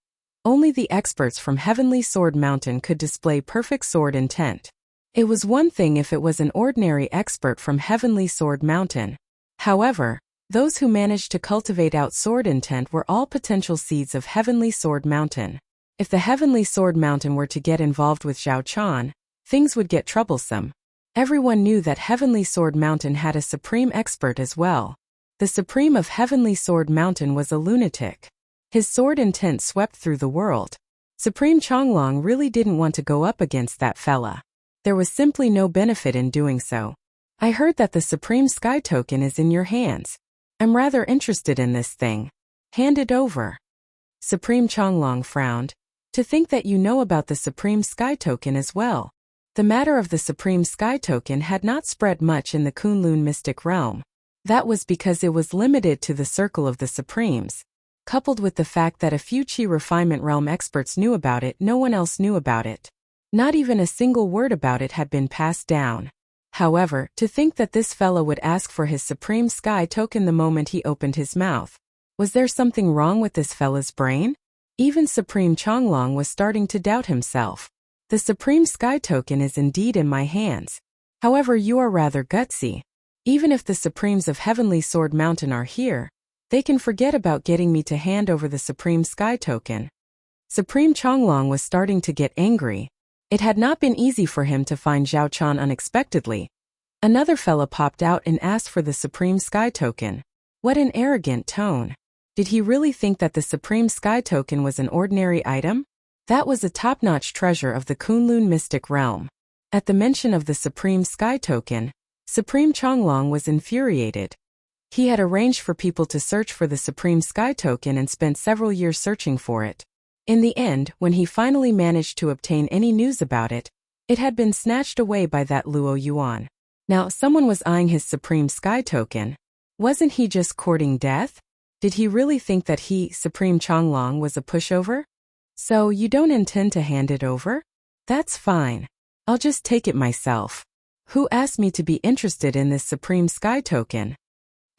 only the experts from Heavenly Sword Mountain could display perfect sword intent. It was one thing if it was an ordinary expert from Heavenly Sword Mountain. However, those who managed to cultivate out sword intent were all potential seeds of Heavenly Sword Mountain. If the Heavenly Sword Mountain were to get involved with Zhao Quan, things would get troublesome. Everyone knew that Heavenly Sword Mountain had a supreme expert as well. The Supreme of Heavenly Sword Mountain was a lunatic. His sword intent swept through the world. Supreme Changlong really didn't want to go up against that fella. There was simply no benefit in doing so. I heard that the Supreme Sky Token is in your hands. I'm rather interested in this thing. Hand it over. Supreme Changlong frowned. To think that you know about the Supreme Sky Token as well. The matter of the Supreme Sky Token had not spread much in the Kunlun mystic realm. That was because it was limited to the circle of the Supremes. Coupled with the fact that a few Qi refinement realm experts knew about it, no one else knew about it. Not even a single word about it had been passed down. However, to think that this fellow would ask for his Supreme Sky Token the moment he opened his mouth. Was there something wrong with this fella's brain? Even Supreme Changlong was starting to doubt himself. The Supreme Sky Token is indeed in my hands. However, you are rather gutsy. Even if the Supremes of Heavenly Sword Mountain are here, they can forget about getting me to hand over the Supreme Sky Token. Supreme Changlong was starting to get angry. It had not been easy for him to find Zhao Quan unexpectedly. Another fella popped out and asked for the Supreme Sky Token. What an arrogant tone. Did he really think that the Supreme Sky Token was an ordinary item? That was a top-notch treasure of the Kunlun mystic realm. At the mention of the Supreme Sky Token, Supreme Changlong was infuriated. He had arranged for people to search for the Supreme Sky Token and spent several years searching for it. In the end, when he finally managed to obtain any news about it, it had been snatched away by that Luo Yuan. Now, someone was eyeing his Supreme Sky Token. Wasn't he just courting death? Did he really think that he, Supreme Changlong, was a pushover? So, you don't intend to hand it over? That's fine. I'll just take it myself. Who asked me to be interested in this Supreme Sky Token?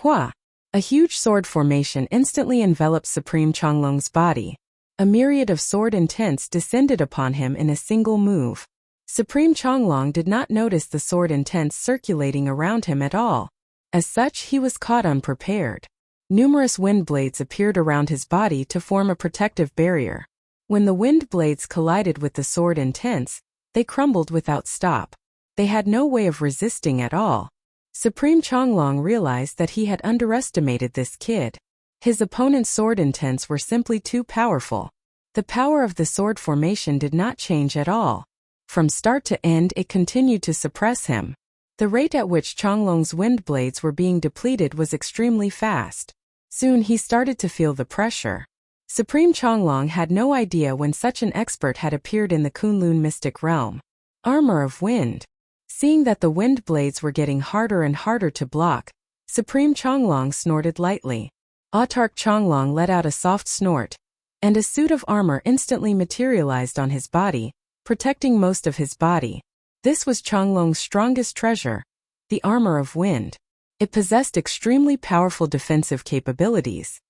Hua! A huge sword formation instantly enveloped Supreme Changlong's body. A myriad of sword intents descended upon him in a single move. Supreme Changlong did not notice the sword intents circulating around him at all. As such, he was caught unprepared. Numerous wind blades appeared around his body to form a protective barrier. When the wind blades collided with the sword intents, they crumbled without stop. They had no way of resisting at all. Supreme Changlong realized that he had underestimated this kid. His opponent's sword intents were simply too powerful. The power of the sword formation did not change at all. From start to end, it continued to suppress him. The rate at which Changlong's wind blades were being depleted was extremely fast. Soon he started to feel the pressure. Supreme Changlong had no idea when such an expert had appeared in the Kunlun mystic realm. Armor of Wind. Seeing that the wind blades were getting harder and harder to block, Supreme Changlong snorted lightly. Autarch Changlong let out a soft snort. and a suit of armor instantly materialized on his body, protecting most of his body. This was Changlong's strongest treasure, the armor of wind. It possessed extremely powerful defensive capabilities.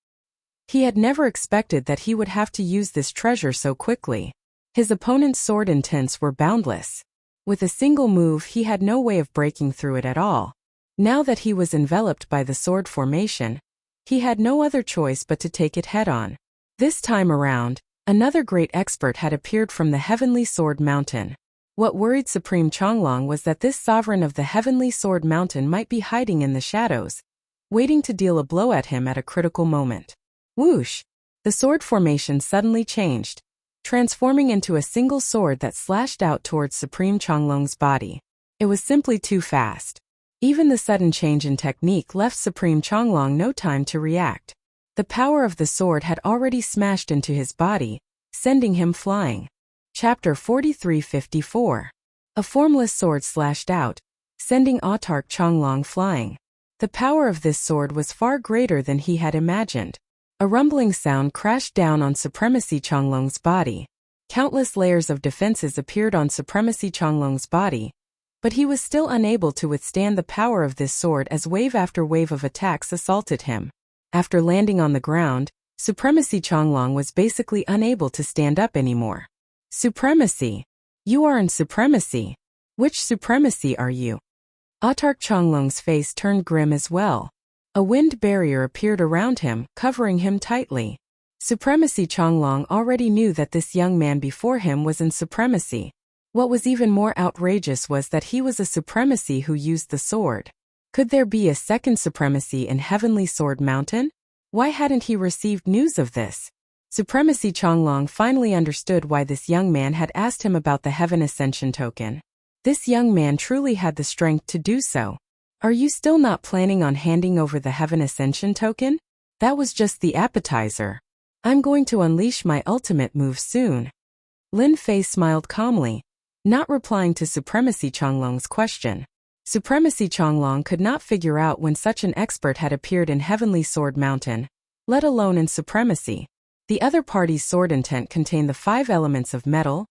He had never expected that he would have to use this treasure so quickly. His opponent's sword intents were boundless. With a single move, he had no way of breaking through it at all. Now that he was enveloped by the sword formation, he had no other choice but to take it head-on. This time around, another great expert had appeared from the Heavenly Sword Mountain. What worried Supreme Changlong was that this sovereign of the Heavenly Sword Mountain might be hiding in the shadows, waiting to deal a blow at him at a critical moment. Whoosh! The sword formation suddenly changed, transforming into a single sword that slashed out towards Supreme Changlong's body. It was simply too fast. Even the sudden change in technique left Supreme Changlong no time to react. The power of the sword had already smashed into his body, sending him flying. Chapter 43-54. A formless sword slashed out, sending Autark Changlong flying. The power of this sword was far greater than he had imagined. A rumbling sound crashed down on Supremacy Changlong's body. Countless layers of defenses appeared on Supremacy Changlong's body, but he was still unable to withstand the power of this sword as wave after wave of attacks assaulted him. After landing on the ground, Supremacy Changlong was basically unable to stand up anymore. Supremacy. You are in supremacy. Which supremacy are you? Autark Changlong's face turned grim as well. A wind barrier appeared around him, covering him tightly. Supremacy Changlong already knew that this young man before him was in supremacy. What was even more outrageous was that he was a supremacy who used the sword. Could there be a second supremacy in Heavenly Sword Mountain? Why hadn't he received news of this? Supremacy Changlong finally understood why this young man had asked him about the Heaven Ascension token. This young man truly had the strength to do so. Are you still not planning on handing over the Heaven Ascension token? That was just the appetizer. I'm going to unleash my ultimate move soon. Lin Fei smiled calmly, not replying to Supremacy Changlong's question. Supremacy Changlong could not figure out when such an expert had appeared in Heavenly Sword Mountain, let alone in supremacy. The other party's sword intent contained the 5 elements of metal,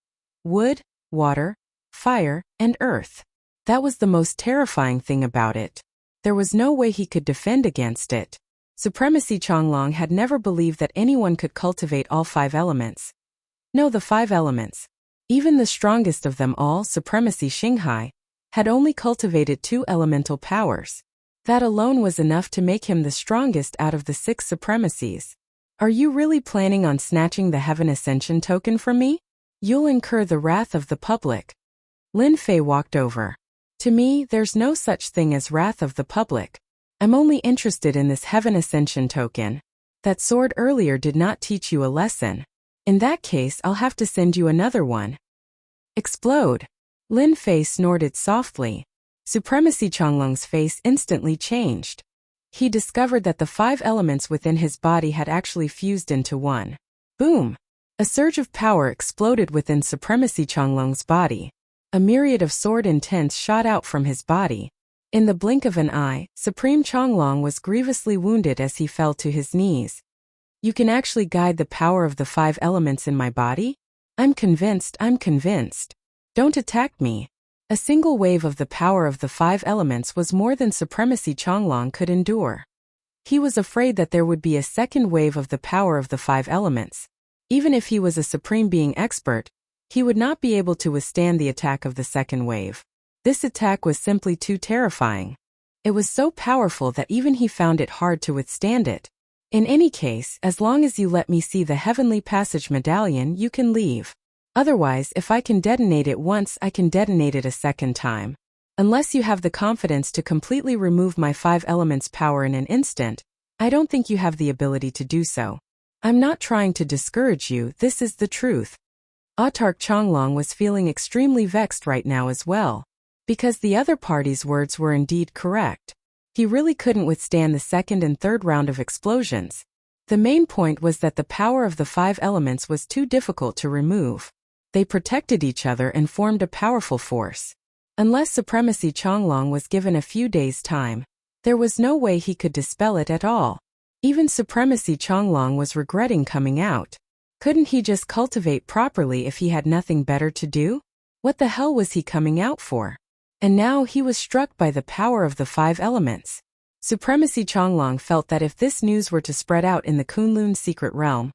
wood, water, fire, and earth. That was the most terrifying thing about it. There was no way he could defend against it. Supremacy Changlong had never believed that anyone could cultivate all 5 elements. No, the 5 elements. Even the strongest of them all, Supremacy Xinghai, had only cultivated 2 elemental powers. That alone was enough to make him the strongest out of the 6 supremacies. Are you really planning on snatching the Heaven Ascension token from me? You'll incur the wrath of the public. Lin Fei walked over. To me, there's no such thing as wrath of the public. I'm only interested in this Heaven Ascension token. That sword earlier did not teach you a lesson. In that case, I'll have to send you another one. Explode. Lin Fei snorted softly. Supremacy Changlong's face instantly changed. He discovered that the 5 elements within his body had actually fused into one. Boom! A surge of power exploded within Supremacy Changlong's body. A myriad of sword intents shot out from his body. In the blink of an eye, Supreme Changlong was grievously wounded as he fell to his knees. You can actually guide the power of the 5 elements in my body? I'm convinced. Don't attack me. A single wave of the power of the 5 elements was more than Supremacy Changlong could endure. He was afraid that there would be a second wave of the power of the 5 elements. Even if he was a supreme being expert, he would not be able to withstand the attack of the second wave. This attack was simply too terrifying. It was so powerful that even he found it hard to withstand it. In any case, as long as you let me see the Heavenly Passage Medallion, you can leave. Otherwise, if I can detonate it once, I can detonate it a second time. Unless you have the confidence to completely remove my 5 elements power in an instant, I don't think you have the ability to do so. I'm not trying to discourage you, this is the truth. Autark Changlong was feeling extremely vexed right now as well. Because the other party's words were indeed correct. He really couldn't withstand the second and third round of explosions. The main point was that the power of the 5 elements was too difficult to remove. They protected each other and formed a powerful force. Unless Supremacy Changlong was given a few days' time, there was no way he could dispel it at all. Even Supremacy Changlong was regretting coming out. Couldn't he just cultivate properly if he had nothing better to do? What the hell was he coming out for? And now he was struck by the power of the 5 elements. Supremacy Changlong felt that if this news were to spread out in the Kunlun secret realm,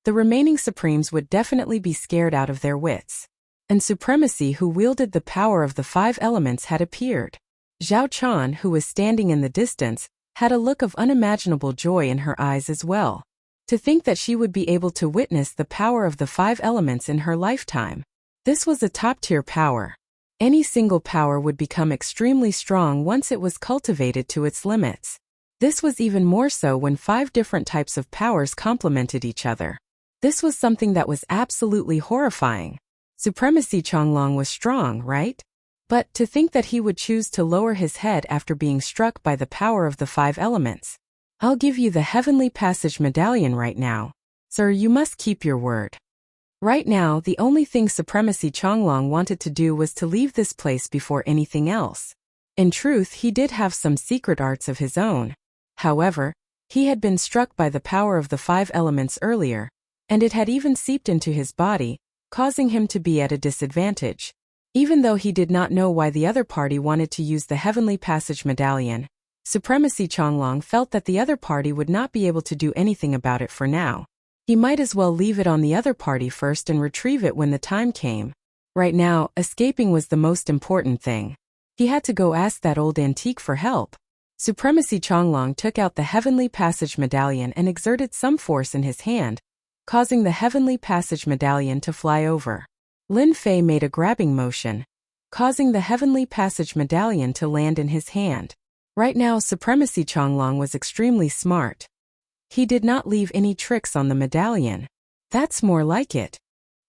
the remaining Supremes would definitely be scared out of their wits. And Supremacy, who wielded the power of the 5 elements, had appeared. Zhao Chan, who was standing in the distance, had a look of unimaginable joy in her eyes as well. To think that she would be able to witness the power of the 5 elements in her lifetime. This was a top-tier power. Any single power would become extremely strong once it was cultivated to its limits. This was even more so when 5 different types of powers complemented each other. This was something that was absolutely horrifying. Supremacy Changlong was strong, right? But to think that he would choose to lower his head after being struck by the power of the 5 elements. I'll give you the Heavenly Passage Medallion right now. Sir, you must keep your word. Right now, the only thing Supremacy Changlong wanted to do was to leave this place before anything else. In truth, he did have some secret arts of his own. However, he had been struck by the power of the 5 elements earlier, and it had even seeped into his body, causing him to be at a disadvantage. Even though he did not know why the other party wanted to use the Heavenly Passage Medallion, Supremacy Changlong felt that the other party would not be able to do anything about it for now. He might as well leave it on the other party first and retrieve it when the time came. Right now, escaping was the most important thing. He had to go ask that old antique for help. Supremacy Changlong took out the Heavenly Passage Medallion and exerted some force in his hand, causing the Heavenly Passage Medallion to fly over. Lin Fei made a grabbing motion, causing the Heavenly Passage Medallion to land in his hand. Right now, Supremacy Changlong was extremely smart. He did not leave any tricks on the medallion. That's more like it.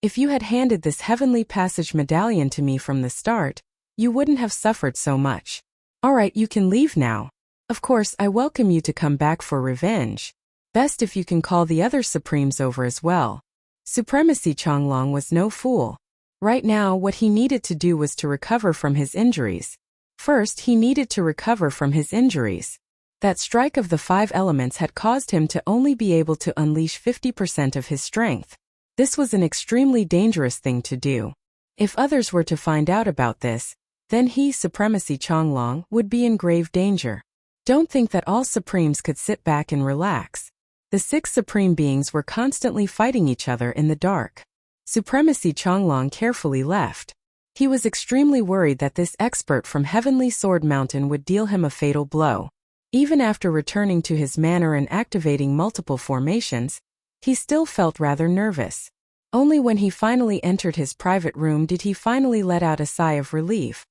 If you had handed this Heavenly Passage Medallion to me from the start, you wouldn't have suffered so much. Alright, you can leave now. Of course, I welcome you to come back for revenge. Best if you can call the other Supremes over as well. Supremacy Changlong was no fool. Right now, what he needed to do was to recover from his injuries. First, he needed to recover from his injuries. That strike of the 5 elements had caused him to only be able to unleash 50% of his strength. This was an extremely dangerous thing to do. If others were to find out about this, then he, Supremacy Changlong, would be in grave danger. Don't think that all Supremes could sit back and relax. The 6 Supreme Beings were constantly fighting each other in the dark. Supremacy Changlong carefully left. He was extremely worried that this expert from Heavenly Sword Mountain would deal him a fatal blow. Even after returning to his manor and activating multiple formations, he still felt rather nervous. Only when he finally entered his private room did he finally let out a sigh of relief.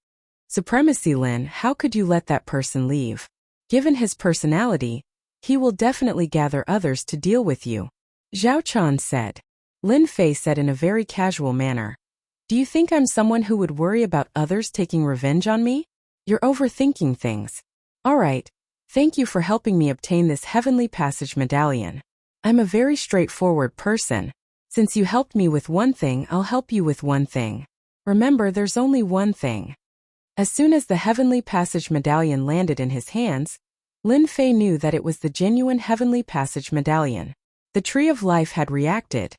Supremacy Lin, how could you let that person leave? Given his personality, he will definitely gather others to deal with you. Zhao Chan said. Lin Fei said in a very casual manner. Do you think I'm someone who would worry about others taking revenge on me? You're overthinking things. Alright, thank you for helping me obtain this Heavenly Passage Medallion. I'm a very straightforward person. Since you helped me with one thing, I'll help you with one thing. Remember, there's only one thing. As soon as the Heavenly Passage Medallion landed in his hands, Lin Fei knew that it was the genuine Heavenly Passage Medallion. The Tree of Life had reacted.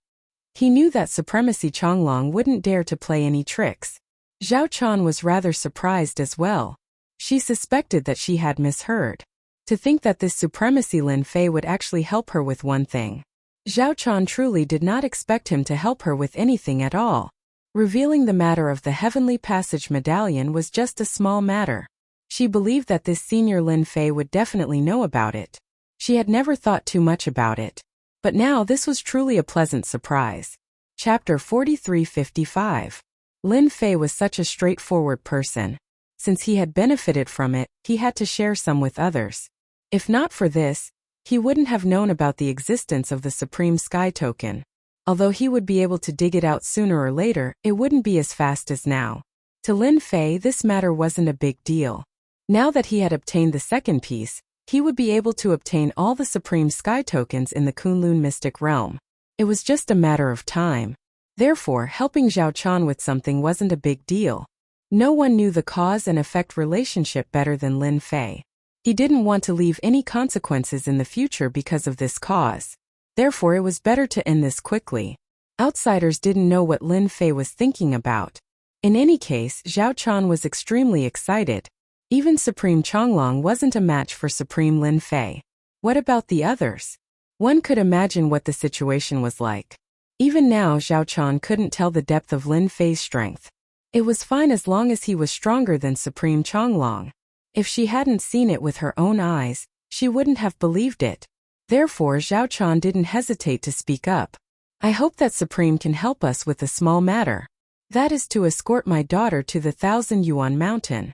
He knew that Supremacy Changlong wouldn't dare to play any tricks. Zhao Chan was rather surprised as well. She suspected that she had misheard. To think that this Supremacy Lin Fei would actually help her with one thing. Zhao Chan truly did not expect him to help her with anything at all. Revealing the matter of the Heavenly Passage Medallion was just a small matter. She believed that this senior Lin Fei would definitely know about it. She had never thought too much about it. But now this was truly a pleasant surprise. Chapter 4355. Lin Fei was such a straightforward person. Since he had benefited from it, he had to share some with others. If not for this, he wouldn't have known about the existence of the Supreme Sky Token. Although he would be able to dig it out sooner or later, it wouldn't be as fast as now. To Lin Fei, this matter wasn't a big deal. Now that he had obtained the second piece, he would be able to obtain all the Supreme Sky Tokens in the Kunlun Mystic Realm. It was just a matter of time. Therefore, helping Zhao Chan with something wasn't a big deal. No one knew the cause and effect relationship better than Lin Fei. He didn't want to leave any consequences in the future because of this cause. Therefore, it was better to end this quickly. Outsiders didn't know what Lin Fei was thinking about. In any case, Zhao Chan was extremely excited. Even Supreme Changlong wasn't a match for Supreme Lin Fei. What about the others? One could imagine what the situation was like. Even now, Zhao Chan couldn't tell the depth of Lin Fei's strength. It was fine as long as he was stronger than Supreme Changlong. If she hadn't seen it with her own eyes, she wouldn't have believed it. Therefore, Zhao Chan didn't hesitate to speak up. I hope that Supreme can help us with a small matter. That is to escort my daughter to the 1,000 Yuan mountain.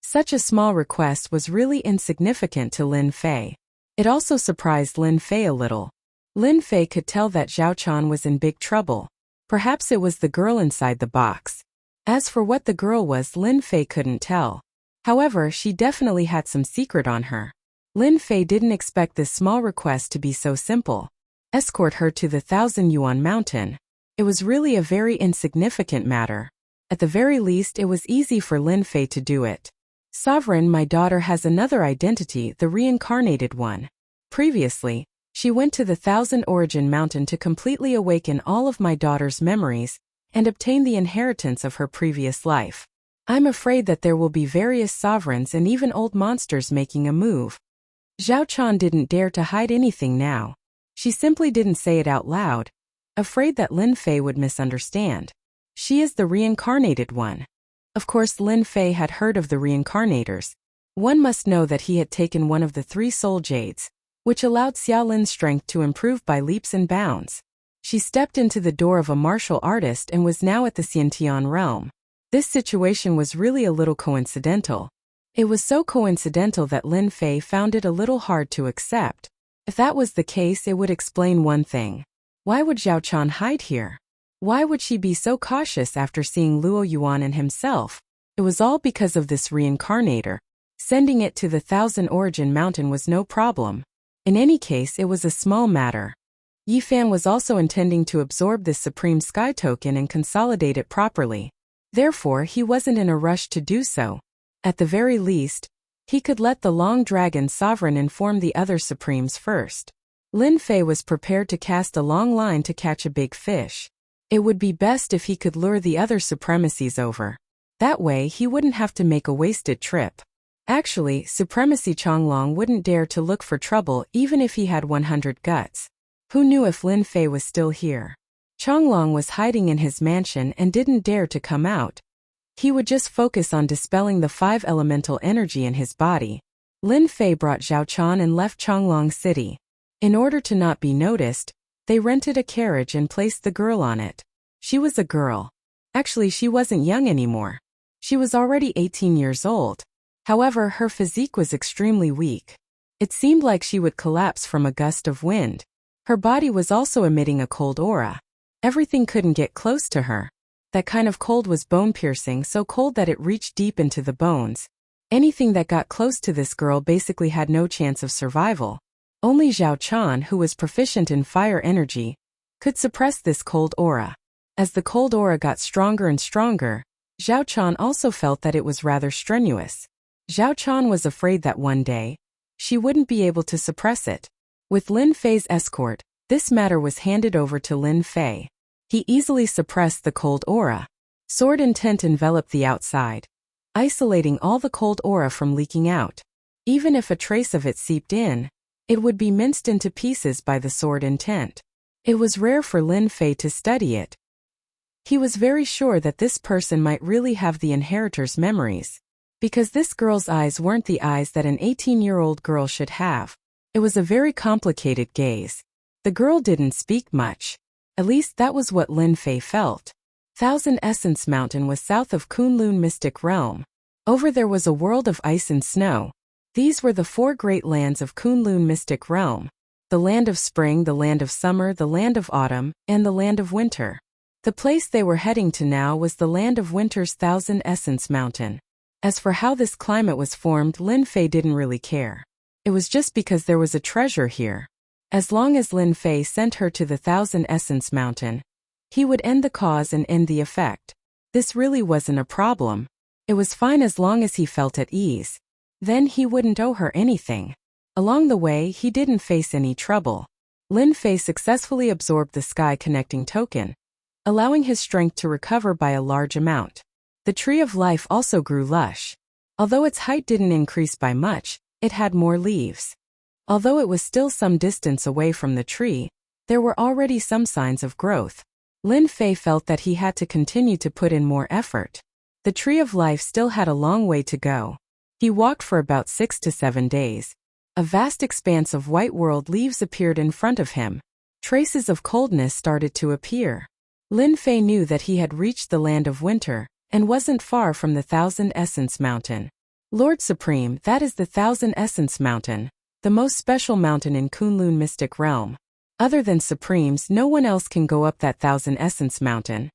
Such a small request was really insignificant to Lin Fei. It also surprised Lin Fei a little. Lin Fei could tell that Zhao Chan was in big trouble. Perhaps it was the girl inside the box. As for what the girl was, Lin Fei couldn't tell. However, she definitely had some secret on her. Lin Fei didn't expect this small request to be so simple. Escort her to the 1,000 Yuan mountain. It was really a very insignificant matter. At the very least, it was easy for Lin Fei to do it. Sovereign, my daughter has another identity, the reincarnated one. Previously, she went to the 1,000 Origin Mountain to completely awaken all of my daughter's memories and obtain the inheritance of her previous life. I'm afraid that there will be various sovereigns and even old monsters making a move. Zhao Chan didn't dare to hide anything now. She simply didn't say it out loud, afraid that Lin Fei would misunderstand. She is the reincarnated one. Of course, Lin Fei had heard of the reincarnators. One must know that he had taken one of the 3 soul jades, which allowed Xiaolin's strength to improve by leaps and bounds. She stepped into the door of a martial artist and was now at the Xiantian realm. This situation was really a little coincidental. It was so coincidental that Lin Fei found it a little hard to accept. If that was the case, it would explain one thing. Why would Zhao Chan hide here? Why would she be so cautious after seeing Luo Yuan and himself? It was all because of this reincarnator. Sending it to the 1,000 Origin Mountain was no problem. In any case, it was a small matter. Yi Fan was also intending to absorb this Supreme Sky Token and consolidate it properly. Therefore, he wasn't in a rush to do so. At the very least, he could let the Long Dragon Sovereign inform the other Supremes first. Lin Fei was prepared to cast a long line to catch a big fish. It would be best if he could lure the other supremacies over. That way, he wouldn't have to make a wasted trip. Actually, Supremacy Changlong wouldn't dare to look for trouble even if he had 100 guts. Who knew if Lin Fei was still here? Changlong was hiding in his mansion and didn't dare to come out. He would just focus on dispelling the 5 elemental energy in his body. Lin Fei brought Zhao Chan and left Changlong City. In order to not be noticed, they rented a carriage and placed the girl on it. She was a girl. Actually, she wasn't young anymore. She was already 18 years old. However, her physique was extremely weak. It seemed like she would collapse from a gust of wind. Her body was also emitting a cold aura. Everything couldn't get close to her. That kind of cold was bone-piercing, so cold that it reached deep into the bones. Anything that got close to this girl basically had no chance of survival. Only Zhao Chan, who was proficient in fire energy, could suppress this cold aura. As the cold aura got stronger and stronger, Zhao Chan also felt that it was rather strenuous. Zhao Chan was afraid that one day, she wouldn't be able to suppress it. With Lin Fei's escort, this matter was handed over to Lin Fei. He easily suppressed the cold aura. Sword intent enveloped the outside, isolating all the cold aura from leaking out. Even if a trace of it seeped in, it would be minced into pieces by the sword intent. It was rare for Lin Fei to study it. He was very sure that this person might really have the inheritor's memories. Because this girl's eyes weren't the eyes that an 18-year-old girl should have. It was a very complicated gaze. The girl didn't speak much. At least that was what Lin Fei felt. 1,000 Essence Mountain was south of Kunlun Mystic Realm. Over there was a world of ice and snow. These were the 4 great lands of Kunlun Mystic Realm. The land of spring, the land of summer, the land of autumn, and the land of winter. The place they were heading to now was the land of winter's 1,000 Essence Mountain. As for how this climate was formed, Lin Fei didn't really care. It was just because there was a treasure here. As long as Lin Fei sent her to the 1,000 Essence Mountain, he would end the cause and end the effect. This really wasn't a problem. It was fine as long as he felt at ease. Then he wouldn't owe her anything. Along the way, he didn't face any trouble. Lin Fei successfully absorbed the sky connecting token. allowing his strength to recover by a large amount. The tree of life also grew lush. Although its height didn't increase by much, it had more leaves. Although it was still some distance away from the tree, there were already some signs of growth. Lin Fei felt that he had to continue to put in more effort. The tree of life still had a long way to go. He walked for about 6 to 7 days. A vast expanse of white world leaves appeared in front of him. Traces of coldness started to appear. Lin Fei knew that he had reached the land of winter, and wasn't far from the Thousand Essence Mountain. Lord Supreme, that is the Thousand Essence Mountain, the most special mountain in Kunlun Mystic Realm. Other than Supremes, no one else can go up that Thousand Essence Mountain.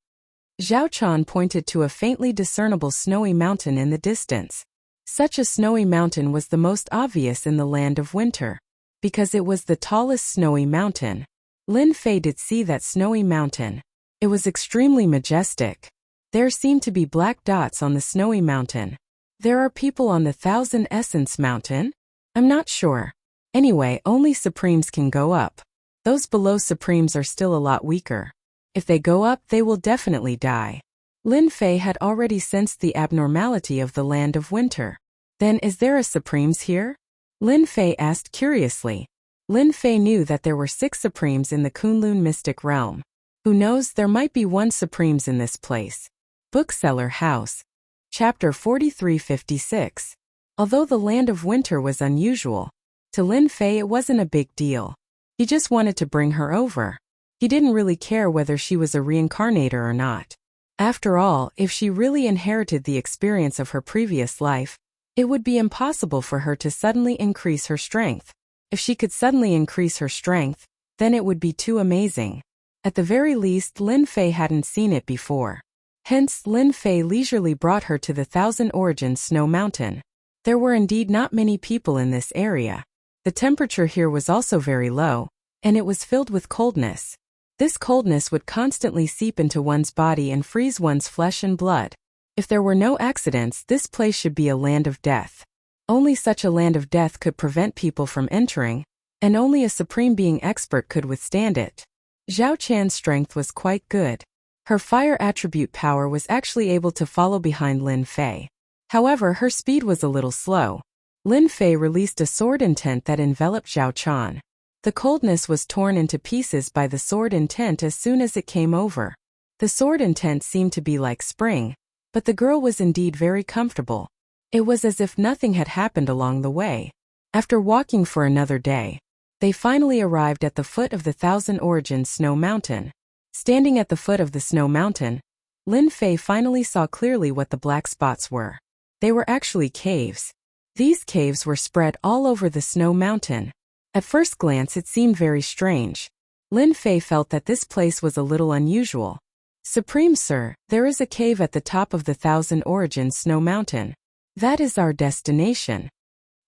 Zhao Chan pointed to a faintly discernible snowy mountain in the distance. Such a snowy mountain was the most obvious in the land of winter, because it was the tallest snowy mountain. Lin Fei did see that snowy mountain. It was extremely majestic. There seemed to be black dots on the snowy mountain. There are people on the Thousand Essence Mountain? I'm not sure. Anyway, only Supremes can go up. Those below Supremes are still a lot weaker. If they go up, they will definitely die. Lin Fei had already sensed the abnormality of the land of winter. Then is there a Supremes here? Lin Fei asked curiously. Lin Fei knew that there were 6 Supremes in the Kunlun Mystic Realm. Who knows, there might be 1 Supremes in this place. Bookseller House. Chapter 4356. Although the land of winter was unusual, to Lin Fei it wasn't a big deal. He just wanted to bring her over. He didn't really care whether she was a reincarnator or not. After all, if she really inherited the experience of her previous life, it would be impossible for her to suddenly increase her strength. If she could suddenly increase her strength, then it would be too amazing. At the very least, Lin Fei hadn't seen it before. Hence, Lin Fei leisurely brought her to the Thousand Origins Snow Mountain. There were indeed not many people in this area. The temperature here was also very low, and it was filled with coldness. This coldness would constantly seep into one's body and freeze one's flesh and blood. If there were no accidents, this place should be a land of death. Only such a land of death could prevent people from entering, and only a supreme being expert could withstand it. Zhao Chan's strength was quite good. Her fire attribute power was actually able to follow behind Lin Fei. However, her speed was a little slow. Lin Fei released a sword intent that enveloped Zhao Chan. The coldness was torn into pieces by the sword intent as soon as it came over. The sword intent seemed to be like spring, but the girl was indeed very comfortable. It was as if nothing had happened along the way. After walking for another day, they finally arrived at the foot of the Thousand Origins Snow Mountain. Standing at the foot of the snow mountain, Lin Fei finally saw clearly what the black spots were. They were actually caves. These caves were spread all over the snow mountain. At first glance it seemed very strange. Lin Fei felt that this place was a little unusual. Supreme Sir, there is a cave at the top of the Thousand Origins Snow Mountain. That is our destination.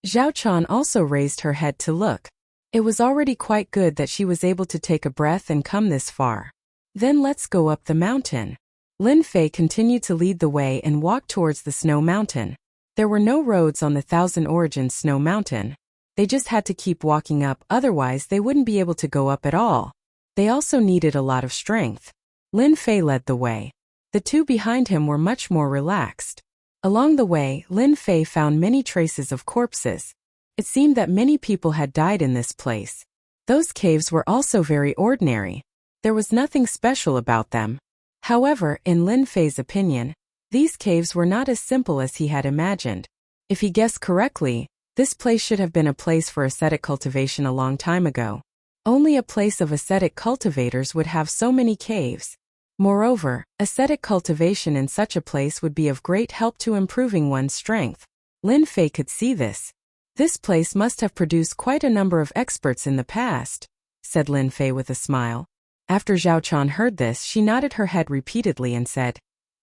Zhao Chan also raised her head to look. It was already quite good that she was able to take a breath and come this far. Then let's go up the mountain. Lin Fei continued to lead the way and walked towards the snow mountain. There were no roads on the Thousand Origins Snow Mountain. They just had to keep walking up, otherwise they wouldn't be able to go up at all. They also needed a lot of strength. Lin Fei led the way. The 2 behind him were much more relaxed. Along the way, Lin Fei found many traces of corpses. It seemed that many people had died in this place. Those caves were also very ordinary. There was nothing special about them. However, in Lin Fei's opinion, these caves were not as simple as he had imagined. If he guessed correctly, this place should have been a place for ascetic cultivation a long time ago. Only a place of ascetic cultivators would have so many caves. Moreover, ascetic cultivation in such a place would be of great help to improving one's strength. Lin Fei could see this. This place must have produced quite a number of experts in the past, said Lin Fei with a smile. After Zhao Chan heard this, she nodded her head repeatedly and said,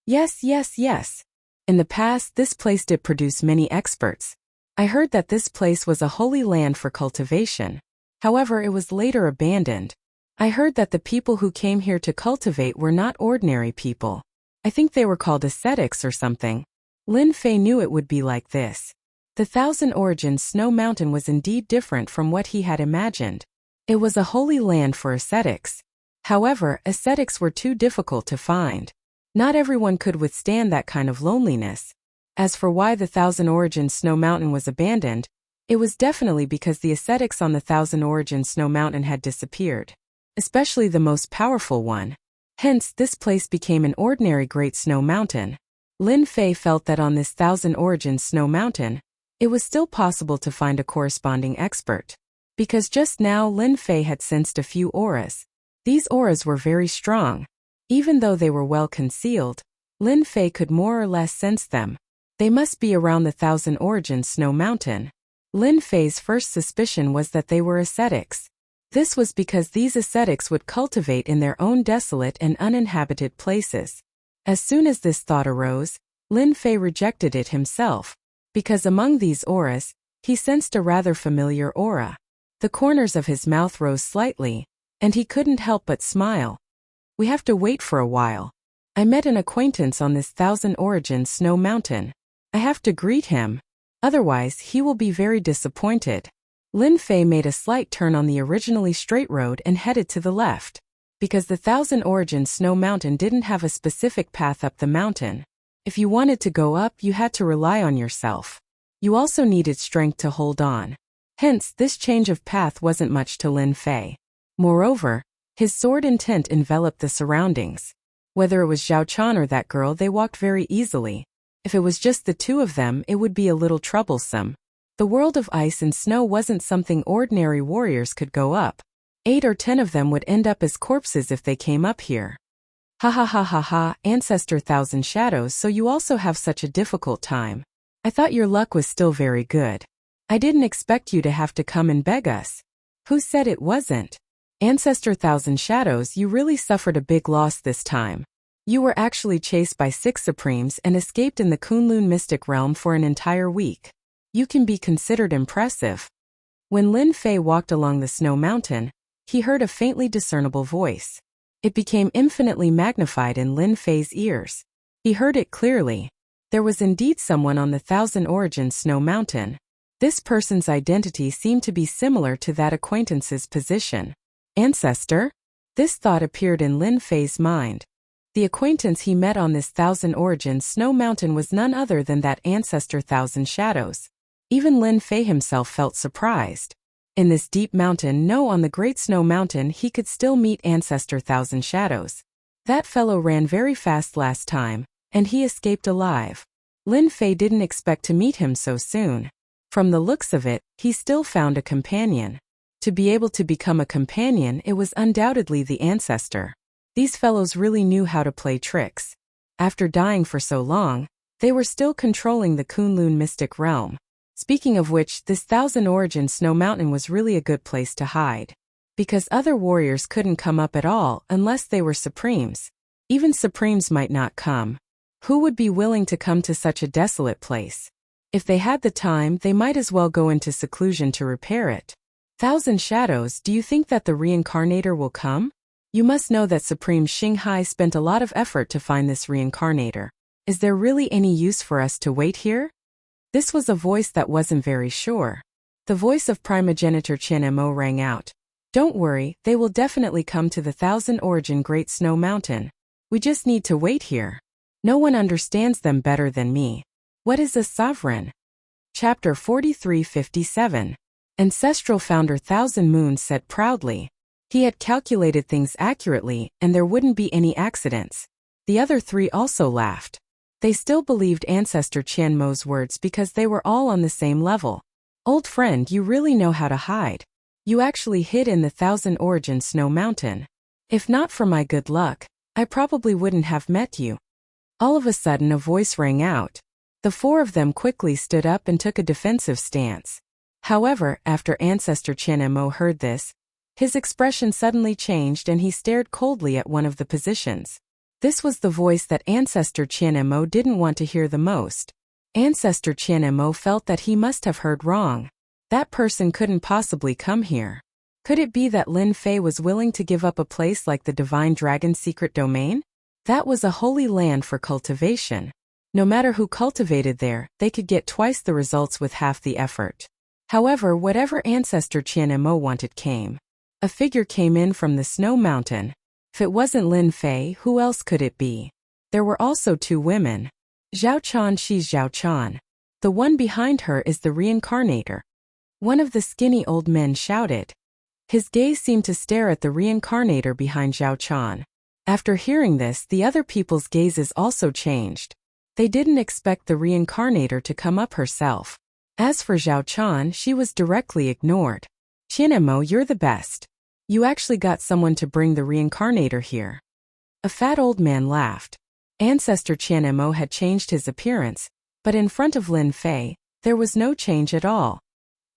Yes, yes, yes. In the past, this place did produce many experts. I heard that this place was a holy land for cultivation. However, it was later abandoned. I heard that the people who came here to cultivate were not ordinary people. I think they were called ascetics or something. Lin Fei knew it would be like this. The Thousand Origins Snow Mountain was indeed different from what he had imagined. It was a holy land for ascetics. However, ascetics were too difficult to find. Not everyone could withstand that kind of loneliness. As for why the Thousand Origins Snow Mountain was abandoned, it was definitely because the ascetics on the Thousand Origins Snow Mountain had disappeared, especially the most powerful one. Hence, this place became an ordinary Great Snow Mountain. Lin Fei felt that on this Thousand Origins Snow Mountain, it was still possible to find a corresponding expert. Because just now Lin Fei had sensed a few auras. These auras were very strong. Even though they were well concealed, Lin Fei could more or less sense them. They must be around the Thousand Origins Snow Mountain. Lin Fei's first suspicion was that they were ascetics. This was because these ascetics would cultivate in their own desolate and uninhabited places. As soon as this thought arose, Lin Fei rejected it himself, because among these auras, he sensed a rather familiar aura. The corners of his mouth rose slightly, and he couldn't help but smile. We have to wait for a while. I met an acquaintance on this Thousand Origins Snow Mountain. I have to greet him. Otherwise, he will be very disappointed. Lin Fei made a slight turn on the originally straight road and headed to the left. Because the Thousand Origins Snow Mountain didn't have a specific path up the mountain. If you wanted to go up, you had to rely on yourself. You also needed strength to hold on. Hence, this change of path wasn't much to Lin Fei. Moreover, his sword intent enveloped the surroundings. Whether it was Zhao Chan or that girl, they walked very easily. If it was just the two of them, it would be a little troublesome. The world of ice and snow wasn't something ordinary warriors could go up. 8 or 10 of them would end up as corpses if they came up here. Ha ha ha ha ha, Ancestor Thousand Shadows, so you also have such a difficult time. I thought your luck was still very good. I didn't expect you to have to come and beg us. Who said it wasn't? Ancestor Thousand Shadows, you really suffered a big loss this time. You were actually chased by 6 Supremes and escaped in the Kunlun Mystic Realm for an entire week. You can be considered impressive. When Lin Fei walked along the snow mountain, he heard a faintly discernible voice. It became infinitely magnified in Lin Fei's ears. He heard it clearly. There was indeed someone on the Thousand Origins Snow Mountain. This person's identity seemed to be similar to that acquaintance's position. Ancestor? This thought appeared in Lin Fei's mind. The acquaintance he met on this Thousand Origins Snow Mountain was none other than that Ancestor Thousand Shadows. Even Lin Fei himself felt surprised. In this deep mountain, no, on the Great Snow Mountain, he could still meet Ancestor Thousand Shadows. That fellow ran very fast last time, and he escaped alive. Lin Fei didn't expect to meet him so soon. From the looks of it, he still found a companion. To be able to become a companion, it was undoubtedly the ancestor. These fellows really knew how to play tricks. After dying for so long, they were still controlling the Kunlun Mystic Realm. Speaking of which, this Thousand Origins Snow Mountain was really a good place to hide. Because other warriors couldn't come up at all unless they were Supremes. Even Supremes might not come. Who would be willing to come to such a desolate place? If they had the time, they might as well go into seclusion to repair it. Thousand Shadows, do you think that the reincarnator will come? You must know that Supreme Xinghai spent a lot of effort to find this reincarnator. Is there really any use for us to wait here? This was a voice that wasn't very sure. The voice of Primogenitor Chen Mo rang out. Don't worry, they will definitely come to the Thousand Origin Great Snow Mountain. We just need to wait here. No one understands them better than me. What is a sovereign? Chapter 4357. Ancestral founder Thousand Moons said proudly. He had calculated things accurately, and there wouldn't be any accidents. The other 3 also laughed. They still believed Ancestor Qian Mo's words because they were all on the same level. Old friend, you really know how to hide. You actually hid in the Thousand Origin Snow Mountain. If not for my good luck, I probably wouldn't have met you. All of a sudden a voice rang out. The 4 of them quickly stood up and took a defensive stance. However, after Ancestor Qian Mo heard this, his expression suddenly changed and he stared coldly at one of the positions. This was the voice that Ancestor Qian Mo didn't want to hear the most. Ancestor Qian Mo felt that he must have heard wrong. That person couldn't possibly come here. Could it be that Lin Fei was willing to give up a place like the Divine Dragon's secret domain? That was a holy land for cultivation. No matter who cultivated there, they could get twice the results with half the effort. However, whatever Ancestor Qian Mo wanted came. A figure came in from the snow mountain. If it wasn't Lin Fei, who else could it be? There were also two women. Zhao Chan, she's Zhao Chan. The one behind her is the reincarnator. One of the skinny old men shouted. His gaze seemed to stare at the reincarnator behind Zhao Chan. After hearing this, the other people's gazes also changed. They didn't expect the reincarnator to come up herself. As for Zhao Chan, she was directly ignored. Qianemo, you're the best. You actually got someone to bring the reincarnator here. A fat old man laughed. Ancestor Qianemo had changed his appearance, but in front of Lin Fei, there was no change at all.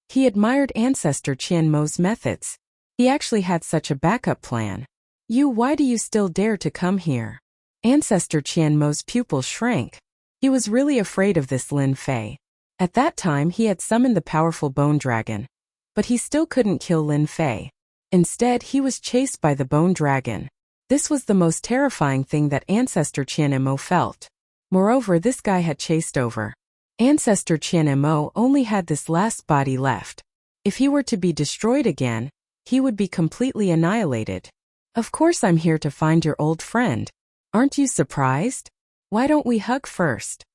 He admired Ancestor Qianmo's methods. He actually had such a backup plan. Why do you still dare to come here? Ancestor Qianmo's pupil shrank. He was really afraid of this Lin Fei. At that time he had summoned the powerful bone dragon. But he still couldn't kill Lin Fei. Instead, he was chased by the bone dragon. This was the most terrifying thing that Ancestor Qianemo felt. Moreover, this guy had chased over. Ancestor Qianemo only had this last body left. If he were to be destroyed again, he would be completely annihilated. Of course I'm here to find your old friend. Aren't you surprised? Why don't we hug first?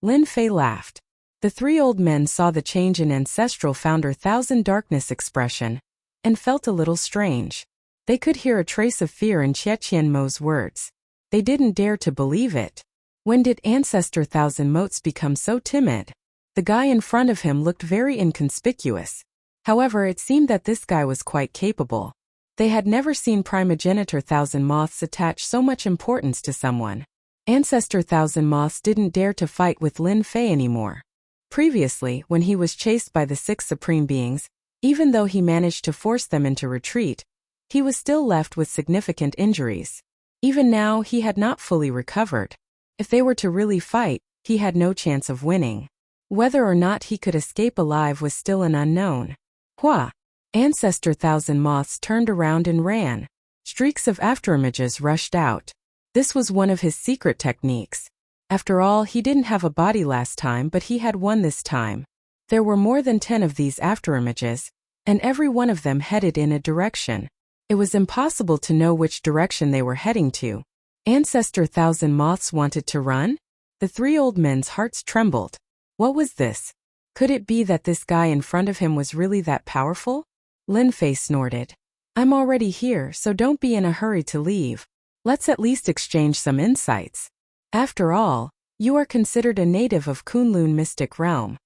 Lin Fei laughed. The three old men saw the change in Ancestral Founder Thousand Darkness expression, and felt a little strange. They could hear a trace of fear in Qianmo's words. They didn't dare to believe it. When did Ancestor Thousand Motes become so timid? The guy in front of him looked very inconspicuous. However, it seemed that this guy was quite capable. They had never seen Primogenitor Thousand Moths attach so much importance to someone. Ancestor Thousand Moths didn't dare to fight with Lin Fei anymore. Previously, when he was chased by the 6 Supreme Beings, even though he managed to force them into retreat, he was still left with significant injuries. Even now, he had not fully recovered. If they were to really fight, he had no chance of winning. Whether or not he could escape alive was still an unknown. Hua! Ancestor Thousand Moths turned around and ran. Streaks of afterimages rushed out. This was one of his secret techniques. After all, he didn't have a body last time, but he had one this time. There were more than 10 of these afterimages, and every one of them headed in a direction. It was impossible to know which direction they were heading to. Ancestor Thousand Moths wanted to run? The three old men's hearts trembled. What was this? Could it be that this guy in front of him was really that powerful? Lin Fei snorted. I'm already here, so don't be in a hurry to leave. Let's at least exchange some insights. After all, you are considered a native of Kunlun Mystic Realm.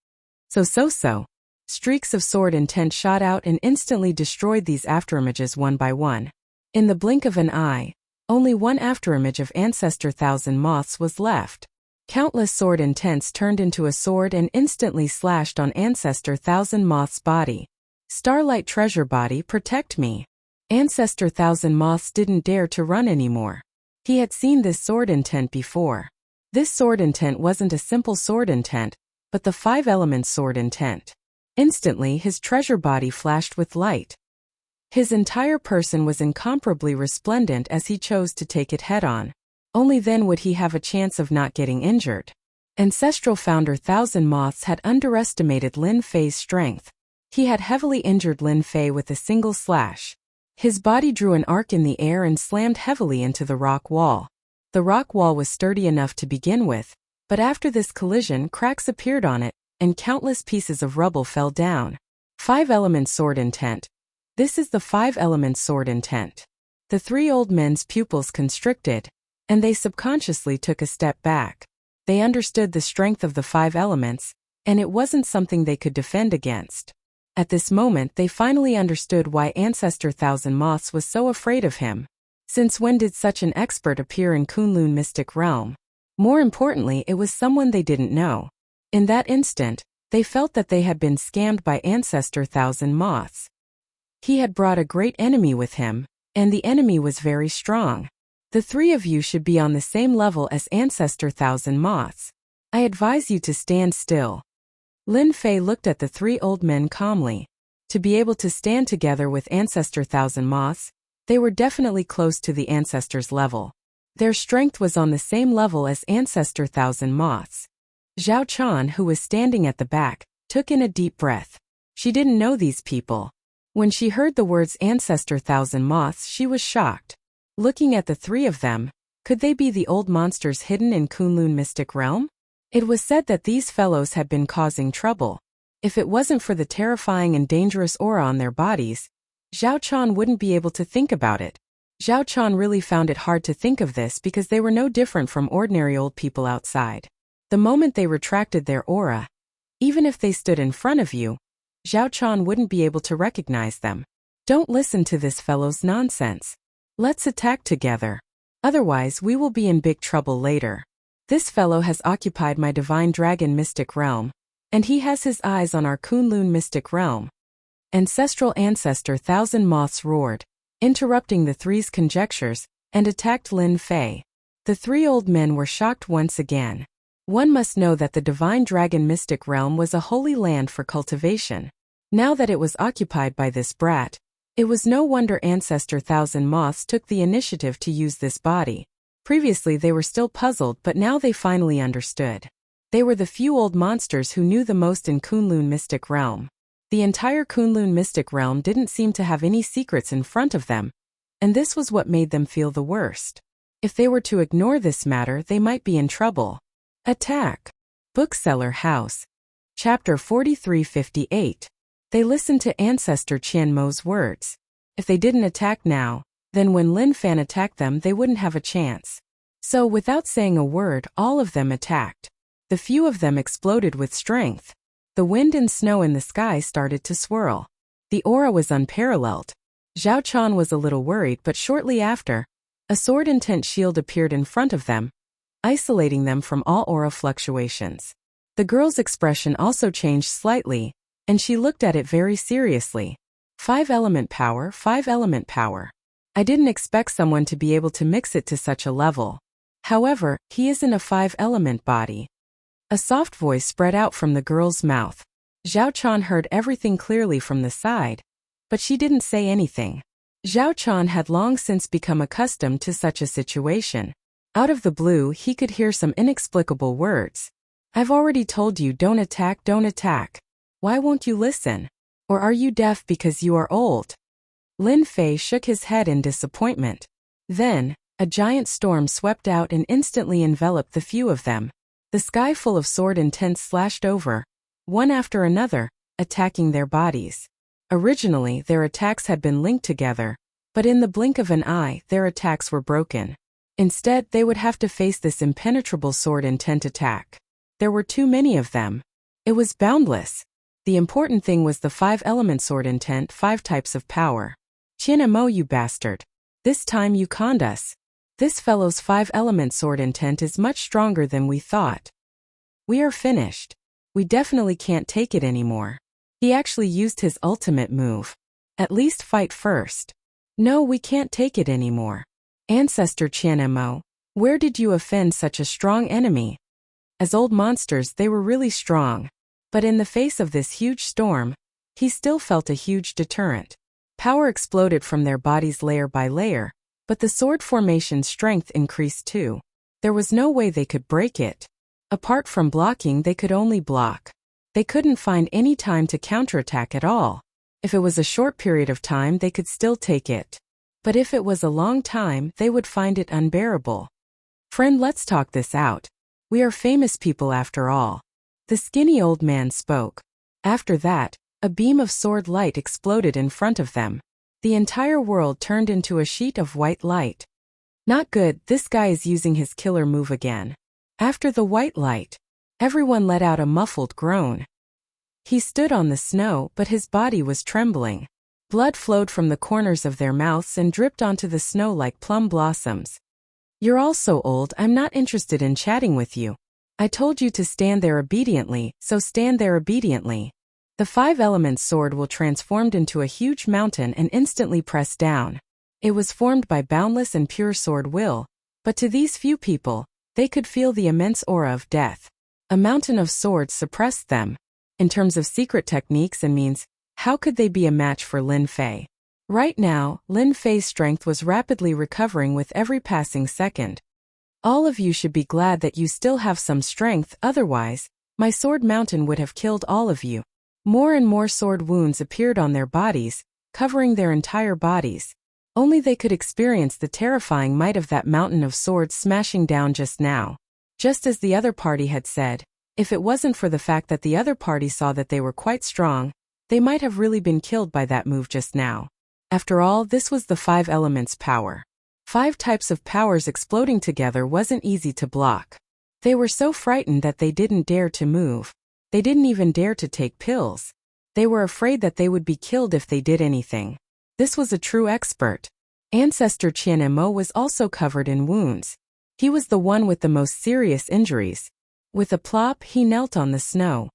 So. Streaks of sword intent shot out and instantly destroyed these afterimages one by one. In the blink of an eye, only one afterimage of Ancestor Thousand Moths was left. Countless sword intents turned into a sword and instantly slashed on Ancestor Thousand Moths' body. Starlight Treasure Body, protect me. Ancestor Thousand Moths didn't dare to run anymore. He had seen this sword intent before. This sword intent wasn't a simple sword intent, but the 5 elements sword intent. Instantly, his treasure body flashed with light. His entire person was incomparably resplendent as he chose to take it head-on. Only then would he have a chance of not getting injured. Ancestral Founder Thousand Moths had underestimated Lin Fei's strength. He had heavily injured Lin Fei with a single slash. His body drew an arc in the air and slammed heavily into the rock wall. The rock wall was sturdy enough to begin with, but after this collision, cracks appeared on it, and countless pieces of rubble fell down. 5 elements sword intent. This is the 5 elements sword intent. The three old men's pupils constricted, and they subconsciously took a step back. They understood the strength of the 5 elements, and it wasn't something they could defend against. At this moment they finally understood why Ancestor Thousand Moths was so afraid of him. Since when did such an expert appear in Kunlun Mystic Realm? More importantly, it was someone they didn't know. In that instant, they felt that they had been scammed by Ancestor Thousand Moths. He had brought a great enemy with him, and the enemy was very strong. The 3 of you should be on the same level as Ancestor Thousand Moths. I advise you to stand still. Lin Fei looked at the 3 old men calmly. To be able to stand together with Ancestor Thousand Moths, they were definitely close to the Ancestor's level. Their strength was on the same level as Ancestor Thousand Moths. Zhao Chan, who was standing at the back, took in a deep breath. She didn't know these people. When she heard the words Ancestor Thousand Moths, she was shocked. Looking at the three of them, could they be the old monsters hidden in Kunlun mystic realm? It was said that these fellows had been causing trouble. If it wasn't for the terrifying and dangerous aura on their bodies, Zhao Chan wouldn't be able to think about it. Zhao Chan really found it hard to think of this because they were no different from ordinary old people outside. The moment they retracted their aura, even if they stood in front of you, Zhao Chan wouldn't be able to recognize them. Don't listen to this fellow's nonsense. Let's attack together. Otherwise we will be in big trouble later. This fellow has occupied my divine dragon mystic realm, and he has his eyes on our Kunlun mystic realm. Ancestral ancestor Thousand Moths roared, interrupting the three's conjectures, and attacked Lin Fei. The three old men were shocked once again. One must know that the divine dragon mystic realm was a holy land for cultivation. Now that it was occupied by this brat, it was no wonder Ancestor Thousand Moths took the initiative to use this body. Previously they were still puzzled, but now they finally understood. They were the few old monsters who knew the most in Kunlun mystic realm. The entire Kunlun mystic realm didn't seem to have any secrets in front of them, and this was what made them feel the worst. If they were to ignore this matter, they might be in trouble. Attack. Bookseller House. Chapter 4358. They listened to Ancestor Qian Mo's words. If they didn't attack now, then when Lin Fan attacked them they wouldn't have a chance. So without saying a word, all of them attacked. The few of them exploded with strength. The wind and snow in the sky started to swirl. The aura was unparalleled. Zhao Chan was a little worried, but shortly after, a sword intent shield appeared in front of them, isolating them from all aura fluctuations. The girl's expression also changed slightly, and she looked at it very seriously. 5-element power, 5-element power. I didn't expect someone to be able to mix it to such a level. However, he isn't a 5-element body. A soft voice spread out from the girl's mouth. Zhao Chan heard everything clearly from the side, but she didn't say anything. Zhao Chan had long since become accustomed to such a situation. Out of the blue, he could hear some inexplicable words. I've already told you, don't attack, don't attack. Why won't you listen? Or are you deaf because you are old? Lin Fei shook his head in disappointment. Then, a giant storm swept out and instantly enveloped the few of them. The sky full of sword intents slashed over, one after another, attacking their bodies. Originally, their attacks had been linked together, but in the blink of an eye, their attacks were broken. Instead, they would have to face this impenetrable sword intent attack. There were too many of them. It was boundless. The important thing was the 5-element sword intent, 5 types of power. Qian Mo, you bastard. This time you conned us. This fellow's 5-element sword intent is much stronger than we thought. We are finished. We definitely can't take it anymore. He actually used his ultimate move. At least fight first. No, we can't take it anymore. Ancestor Qian Mo, where did you offend such a strong enemy? As old monsters, they were really strong. But in the face of this huge storm, he still felt a huge deterrent. Power exploded from their bodies layer by layer, but the sword formation's strength increased too. There was no way they could break it. Apart from blocking, they could only block. They couldn't find any time to counterattack at all. If it was a short period of time, they could still take it. But if it was a long time, they would find it unbearable. Friend, let's talk this out. We are famous people after all. The skinny old man spoke. After that, a beam of sword light exploded in front of them. The entire world turned into a sheet of white light. Not good, this guy is using his killer move again. After the white light, everyone let out a muffled groan. He stood on the snow, but his body was trembling. Blood flowed from the corners of their mouths and dripped onto the snow like plum blossoms. You're all so old, I'm not interested in chatting with you. I told you to stand there obediently, so stand there obediently. The 5-element sword will transformed into a huge mountain and instantly pressed down. It was formed by boundless and pure sword will, but to these few people, they could feel the immense aura of death. A mountain of swords suppressed them. In terms of secret techniques and means, how could they be a match for Lin Fei? Right now, Lin Fei's strength was rapidly recovering with every passing second. All of you should be glad that you still have some strength, otherwise, my sword mountain would have killed all of you. More and more sword wounds appeared on their bodies, covering their entire bodies. Only they could experience the terrifying might of that mountain of swords smashing down just now. Just as the other party had said, if it wasn't for the fact that the other party saw that they were quite strong, they might have really been killed by that move just now. After all, this was the 5 elements power. 5 types of powers exploding together wasn't easy to block. They were so frightened that they didn't dare to move. They didn't even dare to take pills. They were afraid that they would be killed if they did anything. This was a true expert. Ancestor Qianemo was also covered in wounds. He was the one with the most serious injuries. With a plop, he knelt on the snow.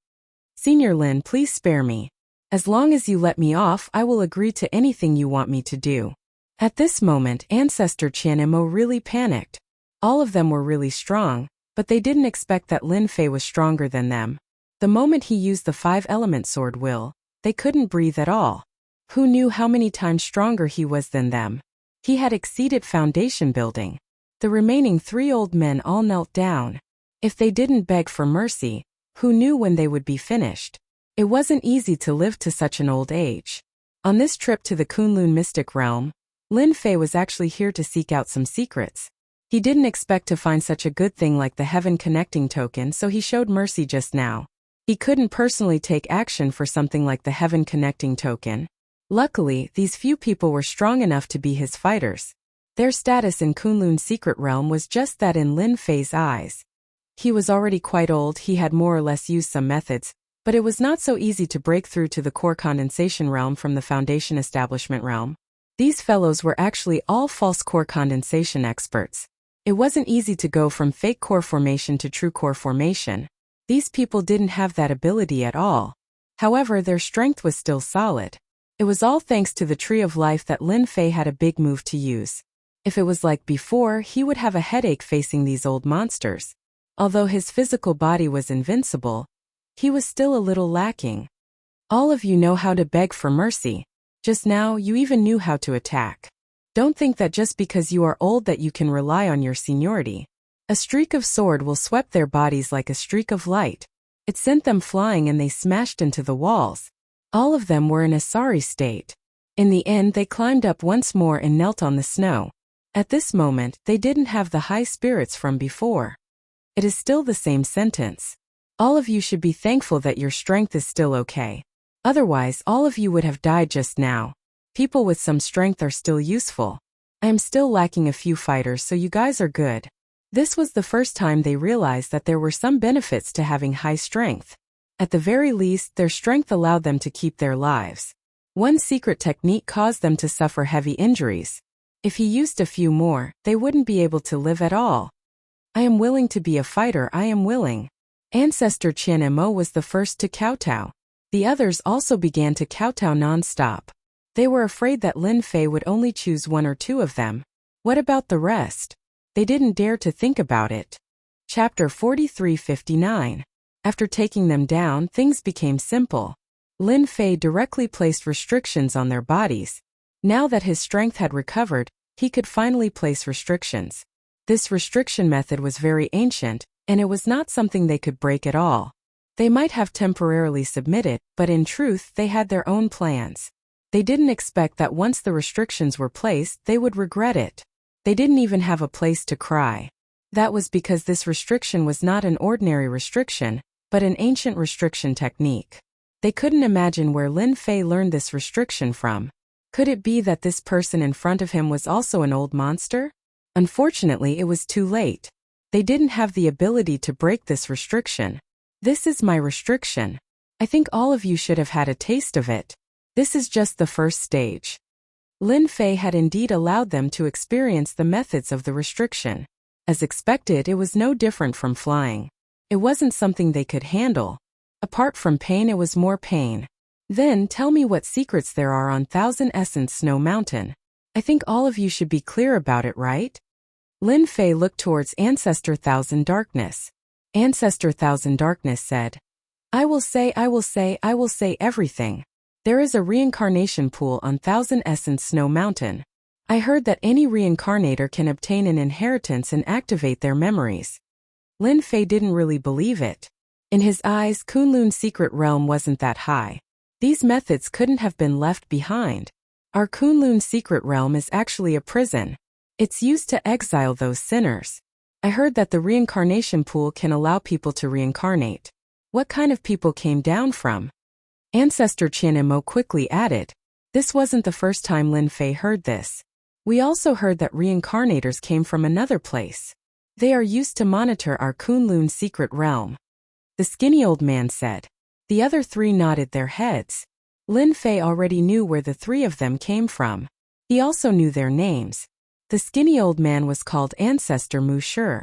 Senior Lin, please spare me. As long as you let me off, I will agree to anything you want me to do. At this moment, Ancestor Qianemo really panicked. All of them were really strong, but they didn't expect that Lin Fei was stronger than them. The moment he used the 5-element sword will, they couldn't breathe at all. Who knew how many times stronger he was than them? He had exceeded foundation building. The remaining 3 old men all knelt down. If they didn't beg for mercy, who knew when they would be finished? It wasn't easy to live to such an old age. On this trip to the Kunlun mystic realm, Lin Fei was actually here to seek out some secrets. He didn't expect to find such a good thing like the Heaven Connecting Token, so he showed mercy just now. He couldn't personally take action for something like the Heaven Connecting Token. Luckily, these few people were strong enough to be his fighters. Their status in Kunlun's secret realm was just that in Lin Fei's eyes. He was already quite old, he had more or less used some methods, but it was not so easy to break through to the core condensation realm from the foundation establishment realm. These fellows were actually all false core condensation experts. It wasn't easy to go from fake core formation to true core formation. These people didn't have that ability at all. However, their strength was still solid. It was all thanks to the Tree of Life that Lin Fei had a big move to use. If it was like before, he would have a headache facing these old monsters. Although his physical body was invincible, he was still a little lacking. All of you know how to beg for mercy. Just now, you even knew how to attack. Don't think that just because you are old that you can rely on your seniority. A streak of sword will sweep their bodies like a streak of light. It sent them flying and they smashed into the walls. All of them were in a sorry state. In the end, they climbed up once more and knelt on the snow. At this moment, they didn't have the high spirits from before. It is still the same sentence. All of you should be thankful that your strength is still okay. Otherwise, all of you would have died just now. People with some strength are still useful. I am still lacking a few fighters, so you guys are good. This was the first time they realized that there were some benefits to having high strength. At the very least, their strength allowed them to keep their lives. One secret technique caused them to suffer heavy injuries. If he used a few more, they wouldn't be able to live at all. I am willing to be a fighter, I am willing. Ancestor Qianemo was the first to kowtow. The others also began to kowtow non-stop. They were afraid that Lin Fei would only choose 1 or 2 of them. What about the rest? They didn't dare to think about it. Chapter 43:59. After taking them down, things became simple. Lin Fei directly placed restrictions on their bodies. Now that his strength had recovered, he could finally place restrictions. This restriction method was very ancient, and it was not something they could break at all. They might have temporarily submitted, but in truth they had their own plans. They didn't expect that once the restrictions were placed, they would regret it. They didn't even have a place to cry. That was because this restriction was not an ordinary restriction, but an ancient restriction technique. They couldn't imagine where Lin Fei learned this restriction from. Could it be that this person in front of him was also an old monster? Unfortunately, it was too late. They didn't have the ability to break this restriction. This is my restriction. I think all of you should have had a taste of it. This is just the first stage. Lin Fei had indeed allowed them to experience the methods of the restriction. As expected, it was no different from flying. It wasn't something they could handle. Apart from pain, it was more pain. Then tell me what secrets there are on 1000 Essence Snow Mountain. I think all of you should be clear about it, right? Lin Fei looked towards Ancestor Thousand Darkness. Ancestor Thousand Darkness said, I will say everything. There is a reincarnation pool on 1000 Essence Snow Mountain. I heard that any reincarnator can obtain an inheritance and activate their memories. Lin Fei didn't really believe it. In his eyes, Kunlun's secret realm wasn't that high. These methods couldn't have been left behind. Our Kunlun secret realm is actually a prison. It's used to exile those sinners. I heard that the reincarnation pool can allow people to reincarnate. What kind of people came down from? Ancestor Chin Mo quickly added. This wasn't the first time Lin Fei heard this. We also heard that reincarnators came from another place. They are used to monitor our Kunlun secret realm. The skinny old man said. The other three nodded their heads. Lin Fei already knew where the three of them came from. He also knew their names. The skinny old man was called Ancestor Mu Shi.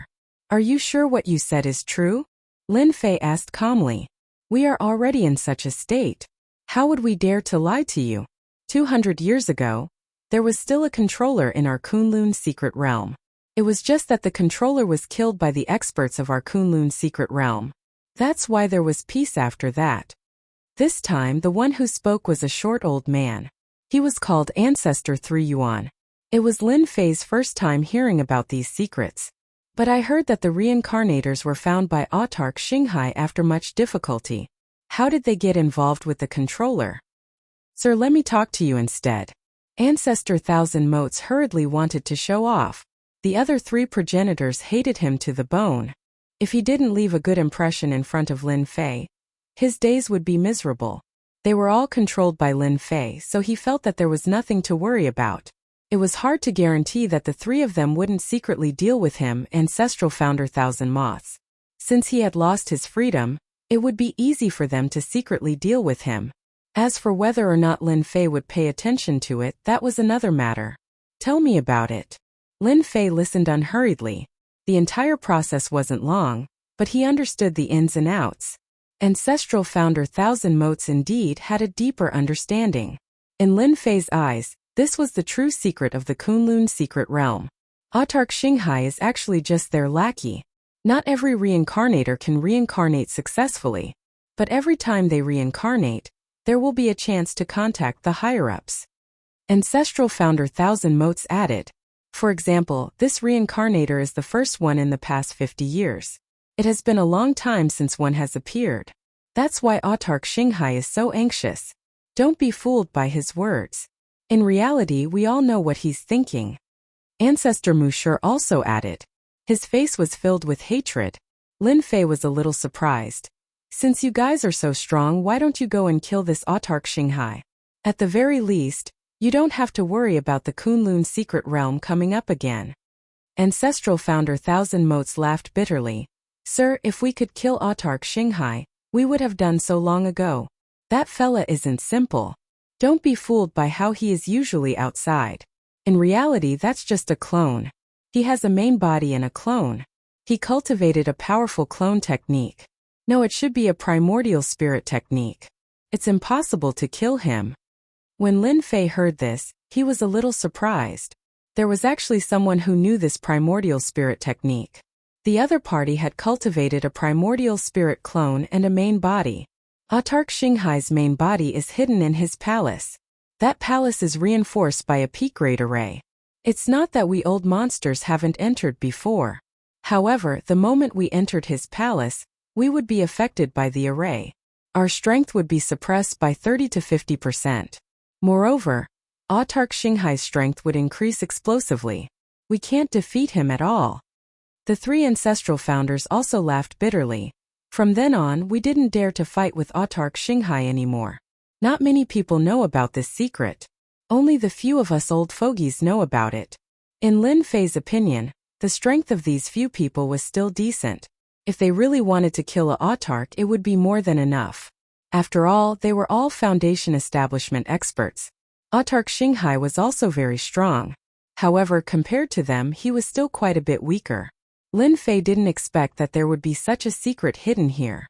Are you sure what you said is true? Lin Fei asked calmly. We are already in such a state. How would we dare to lie to you? 200 years ago, there was still a controller in our Kunlun secret realm. It was just that the controller was killed by the experts of our Kunlun secret realm. That's why there was peace after that. This time the one who spoke was a short old man. He was called Ancestor 3 Yuan. It was Lin Fei's first time hearing about these secrets. But I heard that the reincarnators were found by autarch Xinghai after much difficulty. How did they get involved with the controller? Sir, let me talk to you instead. Ancestor Thousand Motes hurriedly wanted to show off. The other three progenitors hated him to the bone. If he didn't leave a good impression in front of Lin Fei, his days would be miserable. They were all controlled by Lin Fei, so he felt that there was nothing to worry about. It was hard to guarantee that the three of them wouldn't secretly deal with him, ancestral founder Thousand Moths. Since he had lost his freedom, it would be easy for them to secretly deal with him. As for whether or not Lin Fei would pay attention to it, that was another matter. Tell me about it. Lin Fei listened unhurriedly. The entire process wasn't long, but he understood the ins and outs. Ancestral founder Thousand Motes indeed had a deeper understanding. In Lin Fei's eyes, this was the true secret of the Kunlun secret realm. Autarch Xinghai is actually just their lackey. Not every reincarnator can reincarnate successfully, but every time they reincarnate, there will be a chance to contact the higher-ups. Ancestral founder Thousand Motes added. For example, this reincarnator is the first one in the past 50 years. It has been a long time since one has appeared. That's why autarch Xinghai is so anxious. Don't be fooled by his words. In reality, we all know what he's thinking. Ancestor Mu Shi also added. His face was filled with hatred. Lin Fei was a little surprised. Since you guys are so strong, why don't you go and kill this autarch Xinghai? At the very least, you don't have to worry about the Kunlun secret realm coming up again. Ancestral founder Thousand Motes laughed bitterly. Sir, if we could kill autarch Xinghai, we would have done so long ago. That fella isn't simple. Don't be fooled by how he is usually outside. In reality, that's just a clone. He has a main body and a clone. He cultivated a powerful clone technique. No, it should be a primordial spirit technique. It's impossible to kill him. When Lin Fei heard this, he was a little surprised. There was actually someone who knew this primordial spirit technique. The other party had cultivated a primordial spirit clone and a main body. Autarch Xinghai's main body is hidden in his palace. That palace is reinforced by a peak-grade array. It's not that we old monsters haven't entered before. However, the moment we entered his palace, we would be affected by the array. Our strength would be suppressed by 30 to 50%. Moreover, autarch Xinghai's strength would increase explosively. We can't defeat him at all. The three ancestral founders also laughed bitterly. From then on, we didn't dare to fight with autarch Xinghai anymore. Not many people know about this secret. Only the few of us old fogies know about it. In Lin Fei's opinion, the strength of these few people was still decent. If they really wanted to kill a autarch, it would be more than enough. After all, they were all Foundation establishment experts. Autarch Xinghai was also very strong. However, compared to them, he was still quite a bit weaker. Lin Fei didn't expect that there would be such a secret hidden here.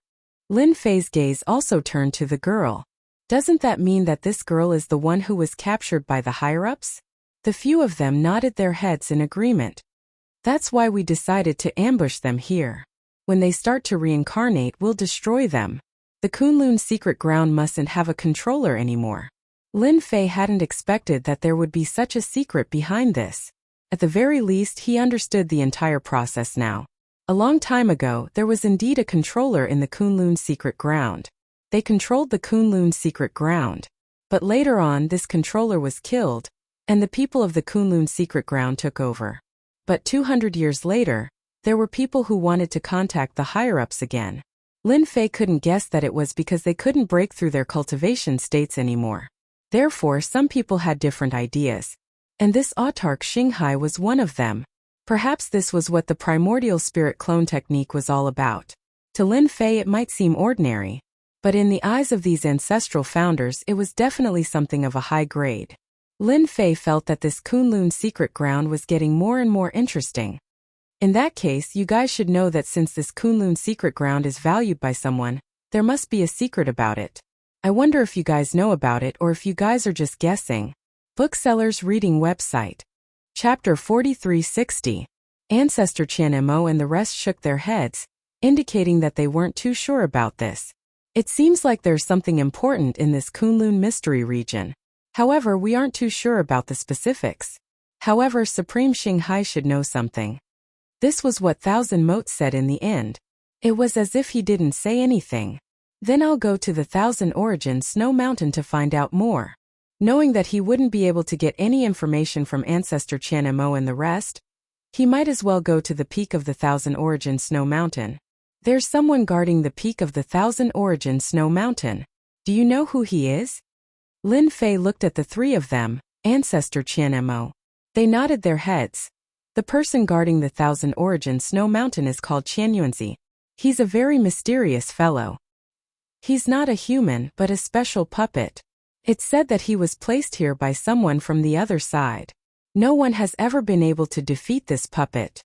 Lin Fei's gaze also turned to the girl. Doesn't that mean that this girl is the one who was captured by the higher-ups? The few of them nodded their heads in agreement. That's why we decided to ambush them here. When they start to reincarnate, we'll destroy them. The Kunlun secret ground mustn't have a controller anymore. Lin Fei hadn't expected that there would be such a secret behind this. At the very least, he understood the entire process now. A long time ago, there was indeed a controller in the Kunlun secret ground. They controlled the Kunlun secret ground. But later on, this controller was killed, and the people of the Kunlun secret ground took over. But 200 years later, there were people who wanted to contact the higher-ups again. Lin Fei couldn't guess that it was because they couldn't break through their cultivation states anymore. Therefore, some people had different ideas. And this autarch Xinghai was one of them. Perhaps this was what the primordial spirit clone technique was all about. To Lin Fei it might seem ordinary, but in the eyes of these ancestral founders it was definitely something of a high grade. Lin Fei felt that this Kunlun secret ground was getting more and more interesting. In that case, you guys should know that since this Kunlun secret ground is valued by someone, there must be a secret about it. I wonder if you guys know about it or if you guys are just guessing. Booksellers Reading Website. Chapter 4360. Ancestor Qian Mo and the rest shook their heads, indicating that they weren't too sure about this. It seems like there's something important in this Kunlun mystery region. However, we aren't too sure about the specifics. However, Supreme Xinghai should know something. This was what Thousand Motes said in the end. It was as if he didn't say anything. Then I'll go to the Thousand Origin Snow Mountain to find out more. Knowing that he wouldn't be able to get any information from Ancestor Qian Mo and the rest, he might as well go to the peak of the Thousand Origin Snow Mountain. There's someone guarding the peak of the Thousand Origin Snow Mountain. Do you know who he is? Lin Fei looked at the three of them, Ancestor Qian Mo. They nodded their heads. The person guarding the Thousand Origin Snow Mountain is called Qian Yuanzi. He's a very mysterious fellow. He's not a human, but a special puppet. It's said that he was placed here by someone from the other side. No one has ever been able to defeat this puppet.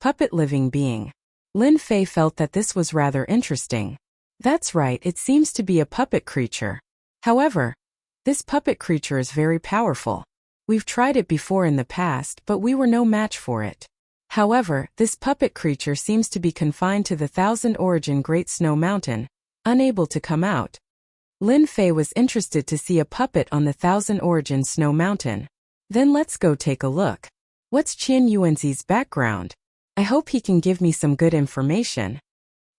Puppet living being. Lin Fei felt that this was rather interesting. That's right, it seems to be a puppet creature. However, this puppet creature is very powerful. We've tried it before in the past, but we were no match for it. However, this puppet creature seems to be confined to the Thousand Origin Great Snow Mountain, unable to come out. Lin Fei was interested to see a puppet on the Thousand Origin Snow Mountain. Then let's go take a look. What's Qian Yuanzi's background? I hope he can give me some good information.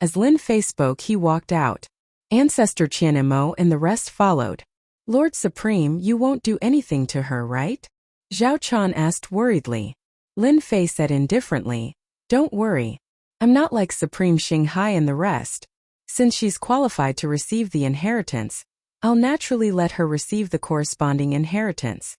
As Lin Fei spoke, he walked out. Ancestor Qian Mo and the rest followed. Lord Supreme, you won't do anything to her, right? Zhao Chan asked worriedly. Lin Fei said indifferently, don't worry. I'm not like Supreme Xinghai and the rest. Since she's qualified to receive the inheritance, I'll naturally let her receive the corresponding inheritance.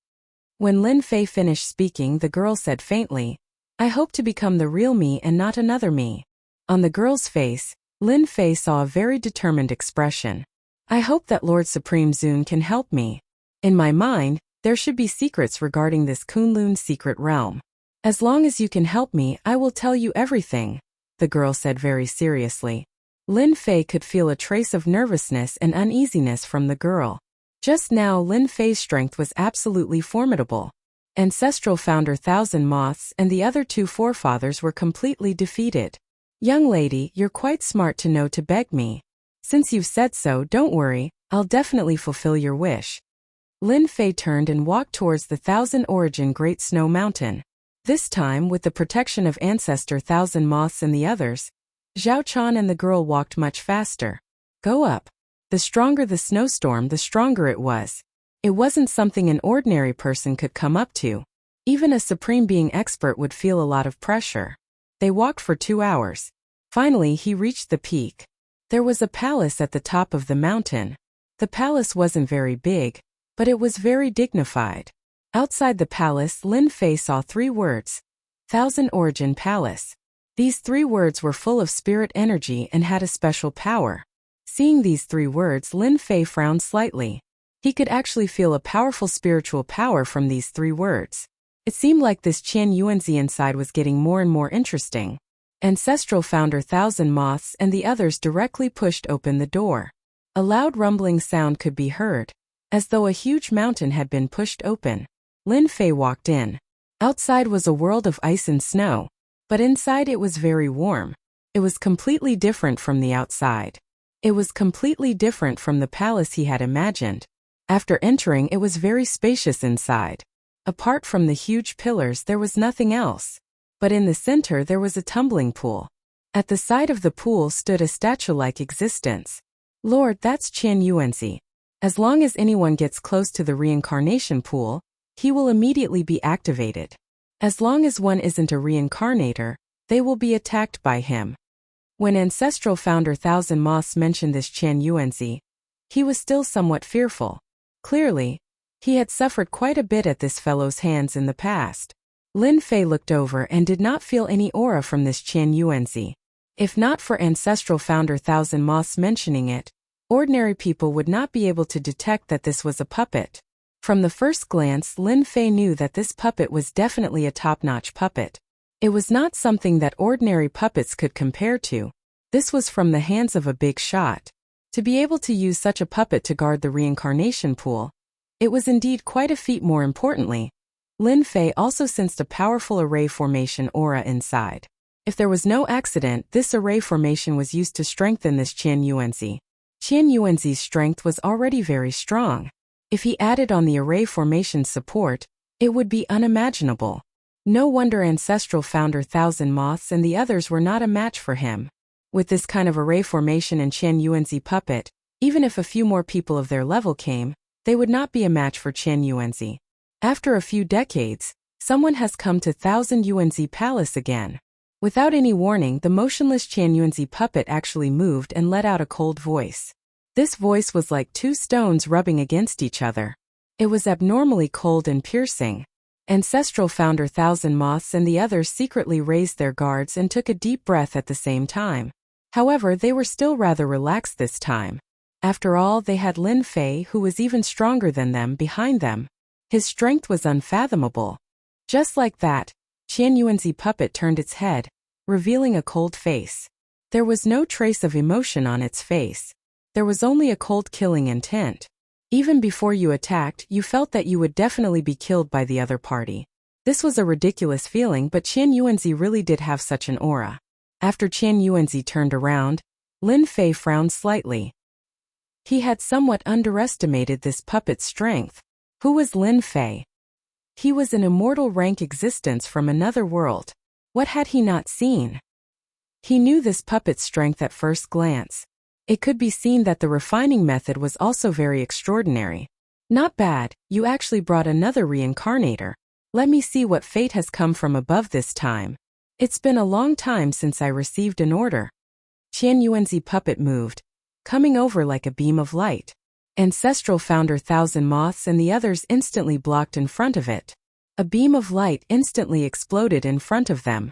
When Lin Fei finished speaking, the girl said faintly, I hope to become the real me and not another me. On the girl's face, Lin Fei saw a very determined expression. I hope that Lord Supreme Zun can help me. In my mind, there should be secrets regarding this Kunlun secret realm. As long as you can help me, I will tell you everything, the girl said very seriously. Lin Fei could feel a trace of nervousness and uneasiness from the girl. Just now, Lin Fei's strength was absolutely formidable. Ancestral founder Thousand Moths and the other two forefathers were completely defeated. Young lady, you're quite smart to know to beg me. Since you've said so, don't worry, I'll definitely fulfill your wish. Lin Fei turned and walked towards the Thousand Origin Great Snow Mountain. This time, with the protection of Ancestor Thousand Moths and the others, Zhao Chan and the girl walked much faster. Go up. The stronger the snowstorm, the stronger it was. It wasn't something an ordinary person could come up to. Even a supreme being expert would feel a lot of pressure. They walked for 2 hours. Finally, he reached the peak. There was a palace at the top of the mountain. The palace wasn't very big, but it was very dignified. Outside the palace, Lin Fei saw 3 words. Thousand Origin Palace. These 3 words were full of spirit energy and had a special power. Seeing these 3 words, Lin Fei frowned slightly. He could actually feel a powerful spiritual power from these 3 words. It seemed like this Qian Yuanzi inside was getting more and more interesting. Ancestral founder Thousand Moths and the others directly pushed open the door. A loud rumbling sound could be heard, as though a huge mountain had been pushed open. Lin Fei walked in. Outside was a world of ice and snow, but inside it was very warm. It was completely different from the outside. It was completely different from the palace he had imagined. After entering, it was very spacious inside. Apart from the huge pillars, there was nothing else. But in the center there was a tumbling pool. At the side of the pool stood a statue-like existence. Lord, that's Qian Yuanzi. As long as anyone gets close to the reincarnation pool, he will immediately be activated. As long as one isn't a reincarnator, they will be attacked by him. When ancestral founder Thousand Moths mentioned this Qian Yuanzi, he was still somewhat fearful. Clearly, he had suffered quite a bit at this fellow's hands in the past. Lin Fei looked over and did not feel any aura from this Qian Yuanzi. If not for ancestral founder Thousand Moths mentioning it, ordinary people would not be able to detect that this was a puppet. From the first glance, Lin Fei knew that this puppet was definitely a top-notch puppet. It was not something that ordinary puppets could compare to. This was from the hands of a big shot. To be able to use such a puppet to guard the reincarnation pool, it was indeed quite a feat. More importantly, Lin Fei also sensed a powerful array formation aura inside. If there was no accident, this array formation was used to strengthen this Qian Yuanzi. Qian Yuanzi's strength was already very strong. If he added on the array formation support, it would be unimaginable. No wonder ancestral founder Thousand Moths and the others were not a match for him. With this kind of array formation and Qian Yuanzi puppet, even if a few more people of their level came, they would not be a match for Qian Yuanzi. After a few decades, someone has come to Thousand Yuanzi Palace again. Without any warning, the motionless Qian Yuanzi puppet actually moved and let out a cold voice. This voice was like two stones rubbing against each other. It was abnormally cold and piercing. Ancestral founder Thousand Moths and the others secretly raised their guards and took a deep breath at the same time. However, they were still rather relaxed this time. After all, they had Lin Fei, who was even stronger than them, behind them. His strength was unfathomable. Just like that, Qian Yuanzi puppet turned its head, revealing a cold face. There was no trace of emotion on its face. There was only a cold killing intent. Even before you attacked, you felt that you would definitely be killed by the other party. This was a ridiculous feeling, but Qian Yuanzi really did have such an aura. After Qian Yuanzi turned around, Lin Fei frowned slightly. He had somewhat underestimated this puppet's strength. Who was Lin Fei? He was an immortal rank existence from another world. What had he not seen? He knew this puppet's strength at first glance. It could be seen that the refining method was also very extraordinary. Not bad, you actually brought another reincarnator. Let me see what fate has come from above this time. It's been a long time since I received an order. Qian Yuanzi puppet moved, coming over like a beam of light. Ancestral founder Thousand Moths and the others instantly blocked in front of it. A beam of light instantly exploded in front of them.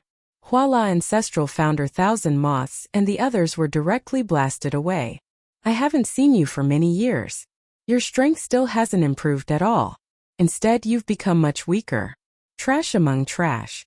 Voila! Ancestral founder Thousand Moths and the others were directly blasted away. I haven't seen you for many years. Your strength still hasn't improved at all. Instead, you've become much weaker. Trash among trash.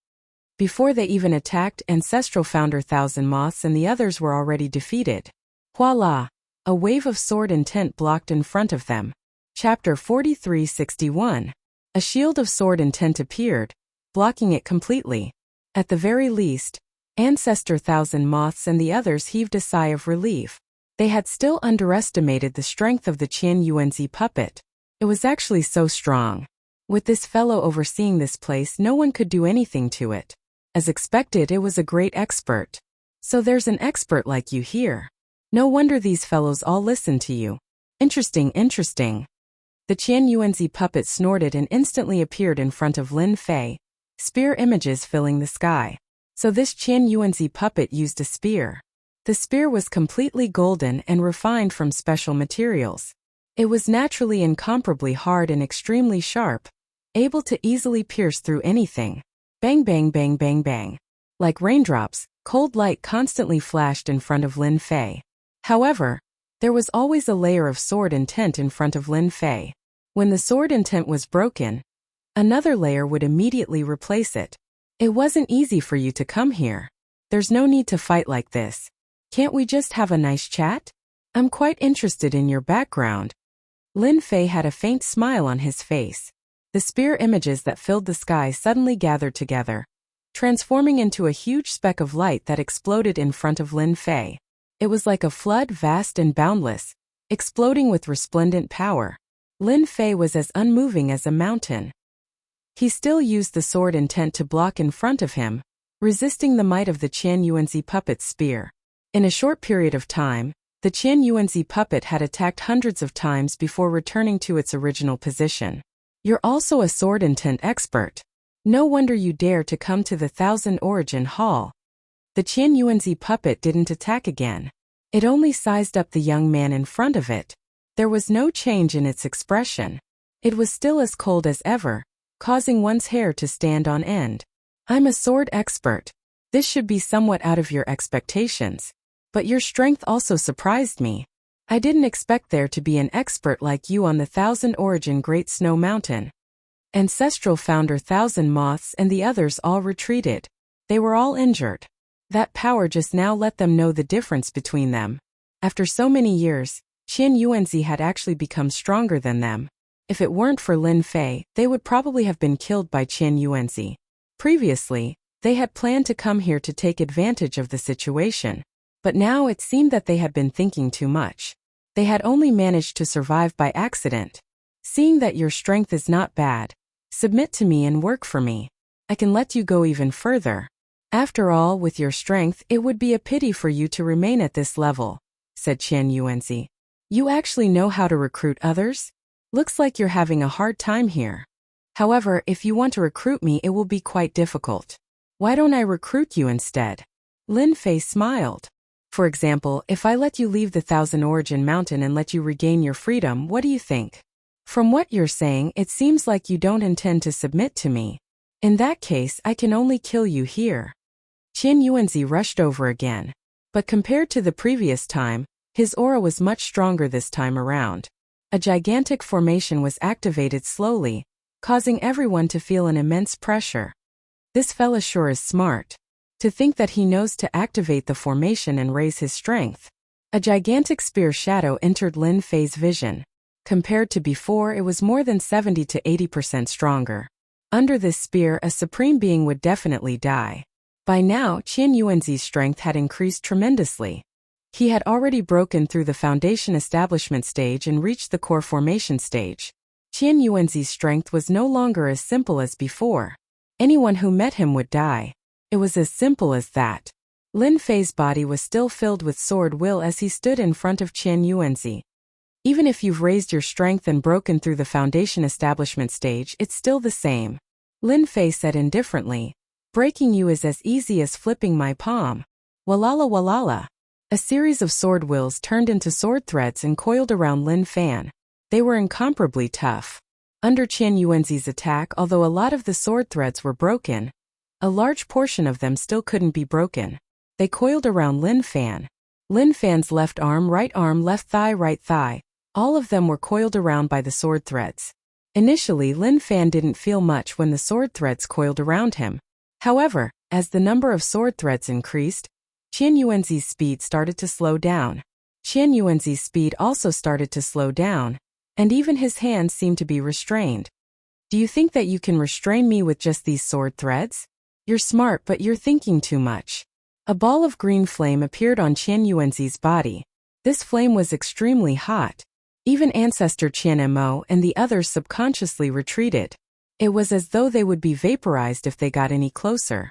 Before they even attacked, ancestral founder Thousand Moths and the others were already defeated. Voila! A wave of sword intent blocked in front of them. Chapter 4361. A shield of sword intent appeared, blocking it completely. At the very least, Ancestor Thousand Moths and the others heaved a sigh of relief. They had still underestimated the strength of the Qian Yuanzi puppet. It was actually so strong. With this fellow overseeing this place, no one could do anything to it. As expected, it was a great expert. So there's an expert like you here. No wonder these fellows all listen to you. Interesting, interesting. The Qian Yuanzi puppet snorted and instantly appeared in front of Lin Fei. Spear images filling the sky. So this Qian Yuanzi puppet used a spear. The spear was completely golden and refined from special materials. It was naturally incomparably hard and extremely sharp, able to easily pierce through anything. Bang bang bang bang bang. Like raindrops, cold light constantly flashed in front of Lin Fei. However, there was always a layer of sword intent in front of Lin Fei. When the sword intent was broken, another layer would immediately replace it. It wasn't easy for you to come here. There's no need to fight like this. Can't we just have a nice chat? I'm quite interested in your background. Lin Fei had a faint smile on his face. The spear images that filled the sky suddenly gathered together, transforming into a huge speck of light that exploded in front of Lin Fei. It was like a flood, vast and boundless, exploding with resplendent power. Lin Fei was as unmoving as a mountain. He still used the sword intent to block in front of him, resisting the might of the Qian Yuanzi puppet's spear. In a short period of time, The Qian Yuanzi puppet had attacked hundreds of times before returning to its original position. You're also a sword intent expert. No wonder you dare to come to the Thousand Origin Hall. The Qian Yuanzi puppet didn't attack again. It only sized up the young man in front of it. There was no change in its expression. It was still as cold as ever, causing one's hair to stand on end. I'm a sword expert. This should be somewhat out of your expectations. But your strength also surprised me. I didn't expect there to be an expert like you on the Thousand Origin Great Snow Mountain. Ancestral founder Thousand Moths and the others all retreated. They were all injured. That power just now let them know the difference between them. After so many years, Qian Yuanzi had actually become stronger than them. If it weren't for Lin Fei, they would probably have been killed by Qian Yuanzi. Previously, they had planned to come here to take advantage of the situation. But now it seemed that they had been thinking too much. They had only managed to survive by accident. Seeing that your strength is not bad, submit to me and work for me. I can let you go even further. After all, with your strength, it would be a pity for you to remain at this level, said Qian Yuanzi. You actually know how to recruit others? Looks like you're having a hard time here. However, if you want to recruit me, it will be quite difficult. Why don't I recruit you instead? Lin Fei smiled. For example, if I let you leave the Thousand Origin Mountain and let you regain your freedom, what do you think? From what you're saying, it seems like you don't intend to submit to me. In that case, I can only kill you here. Qian Yuanzi rushed over again. But compared to the previous time, his aura was much stronger this time around. A gigantic formation was activated slowly, causing everyone to feel an immense pressure. This fella sure is smart. To think that he knows to activate the formation and raise his strength. A gigantic spear shadow entered Lin Fei's vision. Compared to before, it was more than 70 to 80% stronger. Under this spear, a supreme being would definitely die. By now, Qian Yuanzi's strength had increased tremendously. He had already broken through the foundation establishment stage and reached the core formation stage. Qian Yuanzi's strength was no longer as simple as before. Anyone who met him would die. It was as simple as that. Lin Fei's body was still filled with sword will as he stood in front of Qian Yuanzi. Even if you've raised your strength and broken through the foundation establishment stage, it's still the same. Lin Fei said indifferently. Breaking you is as easy as flipping my palm. Walala walala. A series of sword wills turned into sword threads and coiled around Lin Fan. They were incomparably tough. Under Qian Yuanzi's attack, although a lot of the sword threads were broken, a large portion of them still couldn't be broken. They coiled around Lin Fan. Lin Fan's left arm, left thigh, right thigh. All of them were coiled around by the sword threads. Initially, Lin Fan didn't feel much when the sword threads coiled around him. However, as the number of sword threads increased, Qian Yuanzi's speed started to slow down. Qian Yuanzi's speed also started to slow down, and even his hands seemed to be restrained. Do you think that you can restrain me with just these sword threads? You're smart, but you're thinking too much. A ball of green flame appeared on Qian Yuanzi's body. This flame was extremely hot. Even Ancestor Qian Mo and the others subconsciously retreated. It was as though they would be vaporized if they got any closer.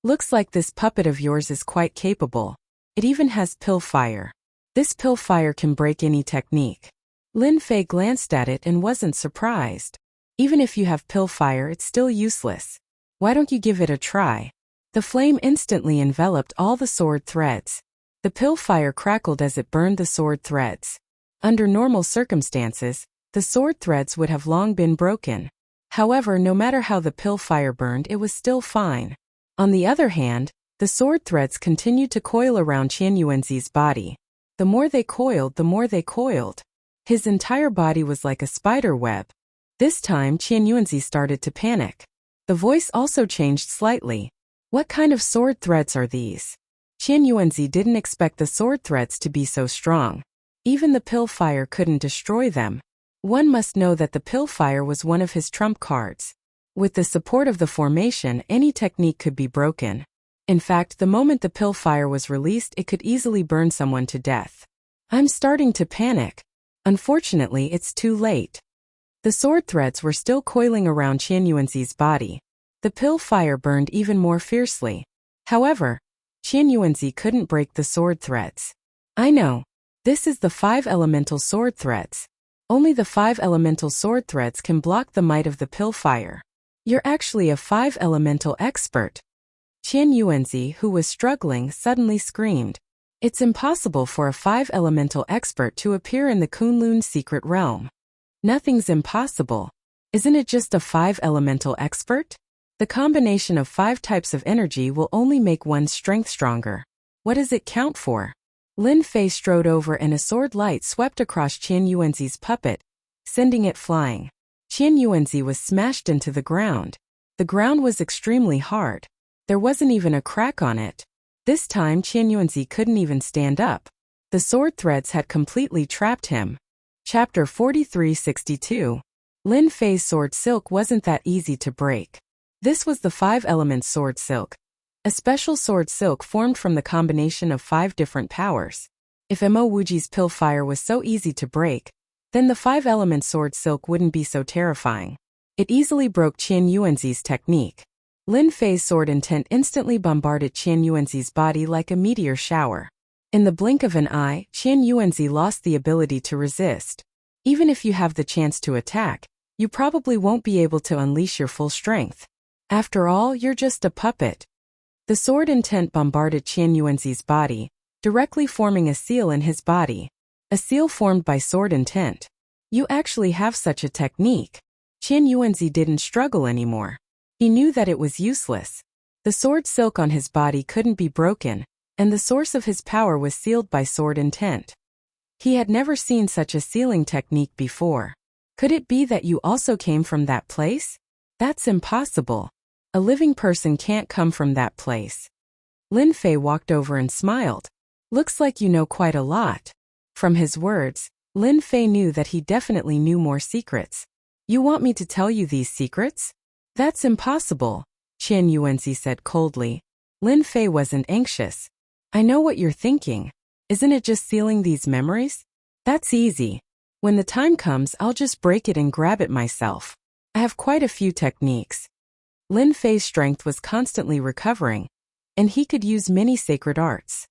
Looks like this puppet of yours is quite capable. It even has pill fire. This pill fire can break any technique. Lin Fei glanced at it and wasn't surprised. Even if you have pill fire, it's still useless. Why don't you give it a try? The flame instantly enveloped all the sword threads. The pill fire crackled as it burned the sword threads. Under normal circumstances, the sword threads would have long been broken. However, no matter how the pill fire burned, it was still fine. On the other hand, the sword threads continued to coil around Qian Yuanzi's body. The more they coiled, the more they coiled. His entire body was like a spider web. This time, Qian Yuanzi started to panic. The voice also changed slightly. What kind of sword threads are these? Qian Yuanzi didn't expect the sword threads to be so strong. Even the pill fire couldn't destroy them. One must know that the pill fire was one of his trump cards. With the support of the formation, any technique could be broken. In fact, the moment the pill fire was released, it could easily burn someone to death. I'm starting to panic. Unfortunately, it's too late. The sword threads were still coiling around Qian Yuanzi's body. The pill fire burned even more fiercely. However, Qian Yuanzi couldn't break the sword threads. I know. This is the 5 elemental sword threads. Only the 5 elemental sword threads can block the might of the pill fire. You're actually a 5 elemental expert. Qian Yuanzi, who was struggling, suddenly screamed. It's impossible for a 5 elemental expert to appear in the Kunlun secret realm. Nothing's impossible. Isn't it just a 5 elemental expert? The combination of 5 types of energy will only make one's strength stronger. What does it count for? Lin Fei strode over and a sword light swept across Qian Yuanzi's puppet, sending it flying. Qian Yuanzi was smashed into the ground. The ground was extremely hard. There wasn't even a crack on it. This time Qian Yuanzi couldn't even stand up. The sword threads had completely trapped him. Chapter 4362. Lin Fei's sword silk wasn't that easy to break. This was the 5-element sword silk. A special sword silk formed from the combination of 5 different powers. If Mo Wuji's pill fire was so easy to break, then the 5-element sword silk wouldn't be so terrifying. It easily broke Qian Yuanzi's technique. Lin Fei's sword intent instantly bombarded Qian Yuanzi's body like a meteor shower. In the blink of an eye, Qian Yuanzi lost the ability to resist. Even if you have the chance to attack, you probably won't be able to unleash your full strength. After all, you're just a puppet. The sword intent bombarded Qian Yuanzi's body, directly forming a seal in his body. A seal formed by sword intent. You actually have such a technique. Qian Yuanzi didn't struggle anymore. He knew that it was useless. The sword silk on his body couldn't be broken, and the source of his power was sealed by sword intent. He had never seen such a sealing technique before. Could it be that you also came from that place? That's impossible. A living person can't come from that place. Lin Fei walked over and smiled. Looks like you know quite a lot. From his words, Lin Fei knew that he definitely knew more secrets. You want me to tell you these secrets? That's impossible, Qian Yuanzi said coldly. Lin Fei wasn't anxious. I know what you're thinking. Isn't it just sealing these memories? That's easy. When the time comes, I'll just break it and grab it myself. I have quite a few techniques. Lin Fei's strength was constantly recovering, and he could use many sacred arts.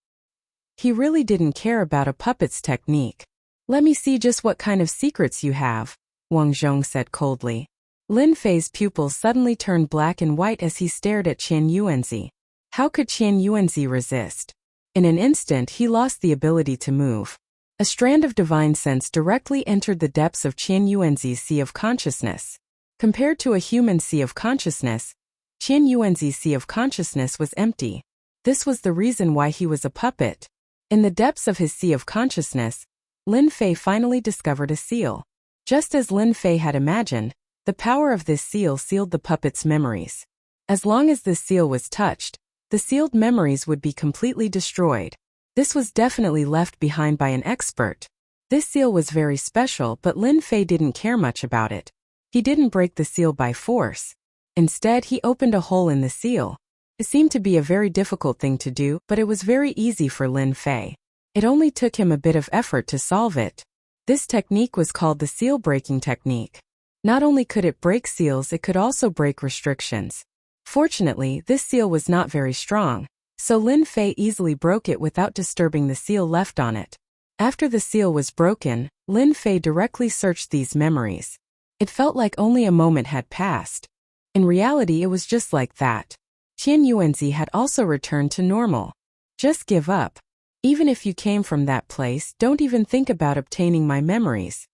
He really didn't care about a puppet's technique. Let me see just what kind of secrets you have, Wang Zhong said coldly. Lin Fei's pupils suddenly turned black and white as he stared at Qian Yuanzi. How could Qian Yuanzi resist? In an instant he lost the ability to move. A strand of divine sense directly entered the depths of Qian Yuanzi's sea of consciousness. Compared to a human sea of consciousness, Qian Yuanzi's sea of consciousness was empty. This was the reason why he was a puppet. In the depths of his sea of consciousness, Lin Fei finally discovered a seal. Just as Lin Fei had imagined, the power of this seal sealed the puppet's memories. As long as this seal was touched, the sealed memories would be completely destroyed. This was definitely left behind by an expert. This seal was very special, but Lin Fei didn't care much about it. He didn't break the seal by force. Instead, he opened a hole in the seal. It seemed to be a very difficult thing to do, but it was very easy for Lin Fei. It only took him a bit of effort to solve it. This technique was called the seal-breaking technique. Not only could it break seals, it could also break restrictions. Fortunately, this seal was not very strong, so Lin Fei easily broke it without disturbing the seal left on it. After the seal was broken, Lin Fei directly searched these memories. It felt like only a moment had passed. In reality, it was just like that. Qian Yuanzi had also returned to normal. Just give up. Even if you came from that place, don't even think about obtaining my memories.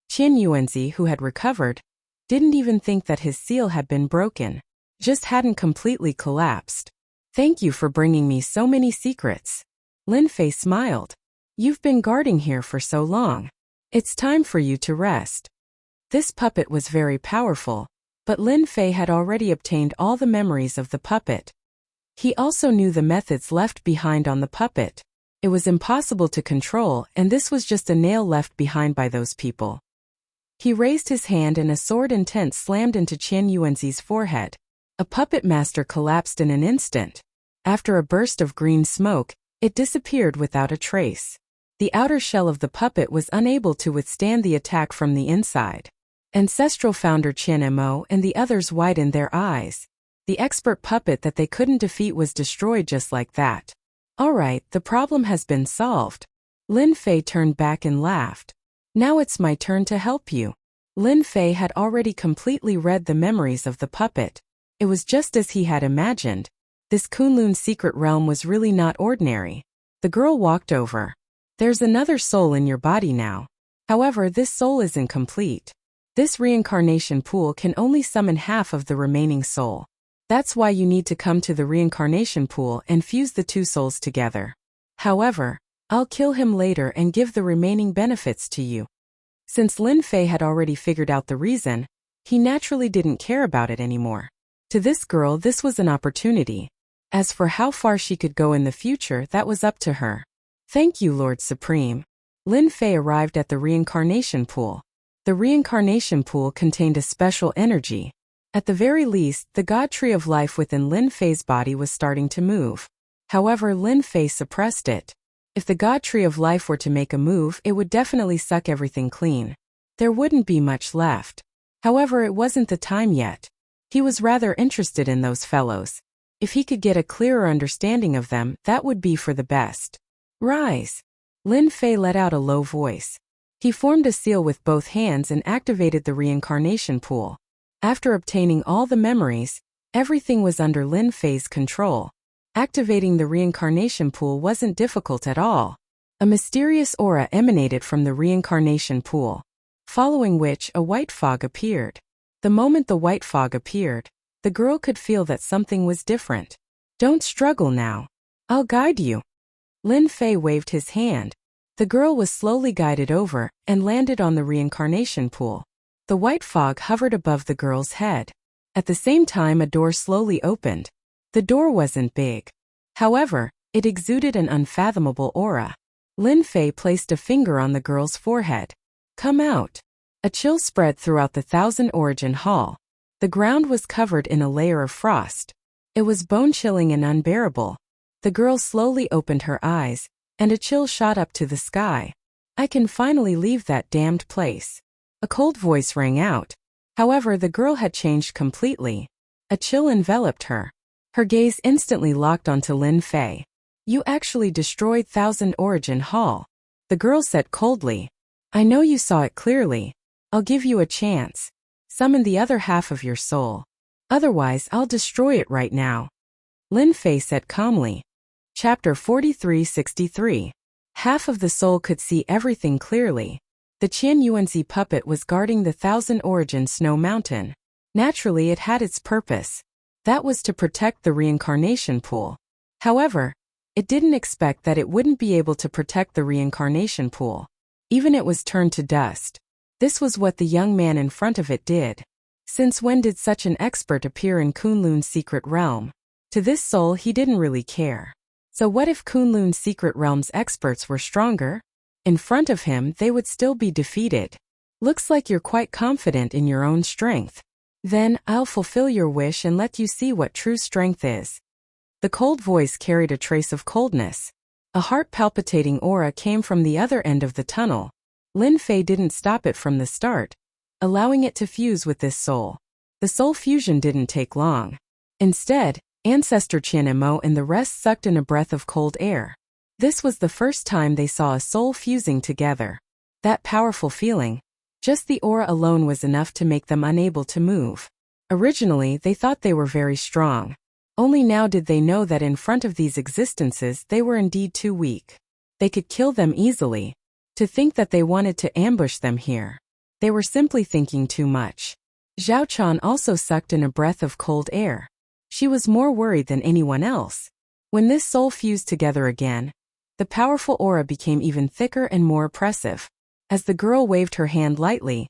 Qian Yuanzi, who had recovered, didn't even think that his seal had been broken. Just hadn't completely collapsed. Thank you for bringing me so many secrets. Lin Fei smiled. You've been guarding here for so long. It's time for you to rest. This puppet was very powerful, but Lin Fei had already obtained all the memories of the puppet. He also knew the methods left behind on the puppet. It was impossible to control, and this was just a nail left behind by those people. He raised his hand and a sword intent slammed into Qian Yuanzi's forehead. A puppet master collapsed in an instant. After a burst of green smoke, it disappeared without a trace. The outer shell of the puppet was unable to withstand the attack from the inside. Ancestral founder Qian Mo and the others widened their eyes. The expert puppet that they couldn't defeat was destroyed just like that. Alright, the problem has been solved. Lin Fei turned back and laughed. Now it's my turn to help you. Lin Fei had already completely read the memories of the puppet. It was just as he had imagined. This Kunlun's secret realm was really not ordinary. The girl walked over. There's another soul in your body now. However, this soul isn't complete. This reincarnation pool can only summon half of the remaining soul. That's why you need to come to the reincarnation pool and fuse the two souls together. However, I'll kill him later and give the remaining benefits to you. Since Lin Fei had already figured out the reason, he naturally didn't care about it anymore. To this girl, this was an opportunity. As for how far she could go in the future, that was up to her. Thank you, Lord Supreme. Lin Fei arrived at the reincarnation pool. The reincarnation pool contained a special energy. At the very least, the God Tree of Life within Lin Fei's body was starting to move. However, Lin Fei suppressed it. If the God Tree of Life were to make a move, it would definitely suck everything clean. There wouldn't be much left. However, it wasn't the time yet. He was rather interested in those fellows. If he could get a clearer understanding of them, that would be for the best. Rise! Lin Fei let out a low voice. He formed a seal with both hands and activated the reincarnation pool. After obtaining all the memories, everything was under Lin Fei's control. Activating the reincarnation pool wasn't difficult at all. A mysterious aura emanated from the reincarnation pool, following which a white fog appeared. The moment the white fog appeared, the girl could feel that something was different. Don't struggle now. I'll guide you. Lin Fei waved his hand. The girl was slowly guided over and landed on the reincarnation pool. The white fog hovered above the girl's head. At the same time, a door slowly opened. The door wasn't big. However, it exuded an unfathomable aura. Lin Fei placed a finger on the girl's forehead. Come out. A chill spread throughout the Thousand Origin Hall. The ground was covered in a layer of frost. It was bone-chilling and unbearable. The girl slowly opened her eyes, and a chill shot up to the sky. I can finally leave that damned place. A cold voice rang out. However, the girl had changed completely. A chill enveloped her. Her gaze instantly locked onto Lin Fei. You actually destroyed Thousand Origin Hall. The girl said coldly. I know you saw it clearly. I'll give you a chance. Summon the other half of your soul. Otherwise, I'll destroy it right now. Lin Fei said calmly. Chapter 4363. Half of the soul could see everything clearly. The Qian Yuanzi puppet was guarding the Thousand Origin Snow Mountain. Naturally, it had its purpose. That was to protect the reincarnation pool. However, it didn't expect that it wouldn't be able to protect the reincarnation pool. Even it was turned to dust. This was what the young man in front of it did. Since when did such an expert appear in Kunlun's secret realm? To this soul, he didn't really care. So what if Kunlun's secret realm's experts were stronger? In front of him, they would still be defeated. Looks like you're quite confident in your own strength. Then, I'll fulfill your wish and let you see what true strength is. The cold voice carried a trace of coldness. A heart-palpitating aura came from the other end of the tunnel. Lin Fei didn't stop it from the start, allowing it to fuse with this soul. The soul fusion didn't take long. Instead, Ancestor Qian Mo and the rest sucked in a breath of cold air. This was the first time they saw a soul fusing together. That powerful feeling. Just the aura alone was enough to make them unable to move. Originally, they thought they were very strong. Only now did they know that in front of these existences they were indeed too weak. They could kill them easily. To think that they wanted to ambush them here. They were simply thinking too much. Zhao Chan also sucked in a breath of cold air. She was more worried than anyone else. When this soul fused together again, the powerful aura became even thicker and more oppressive. As the girl waved her hand lightly,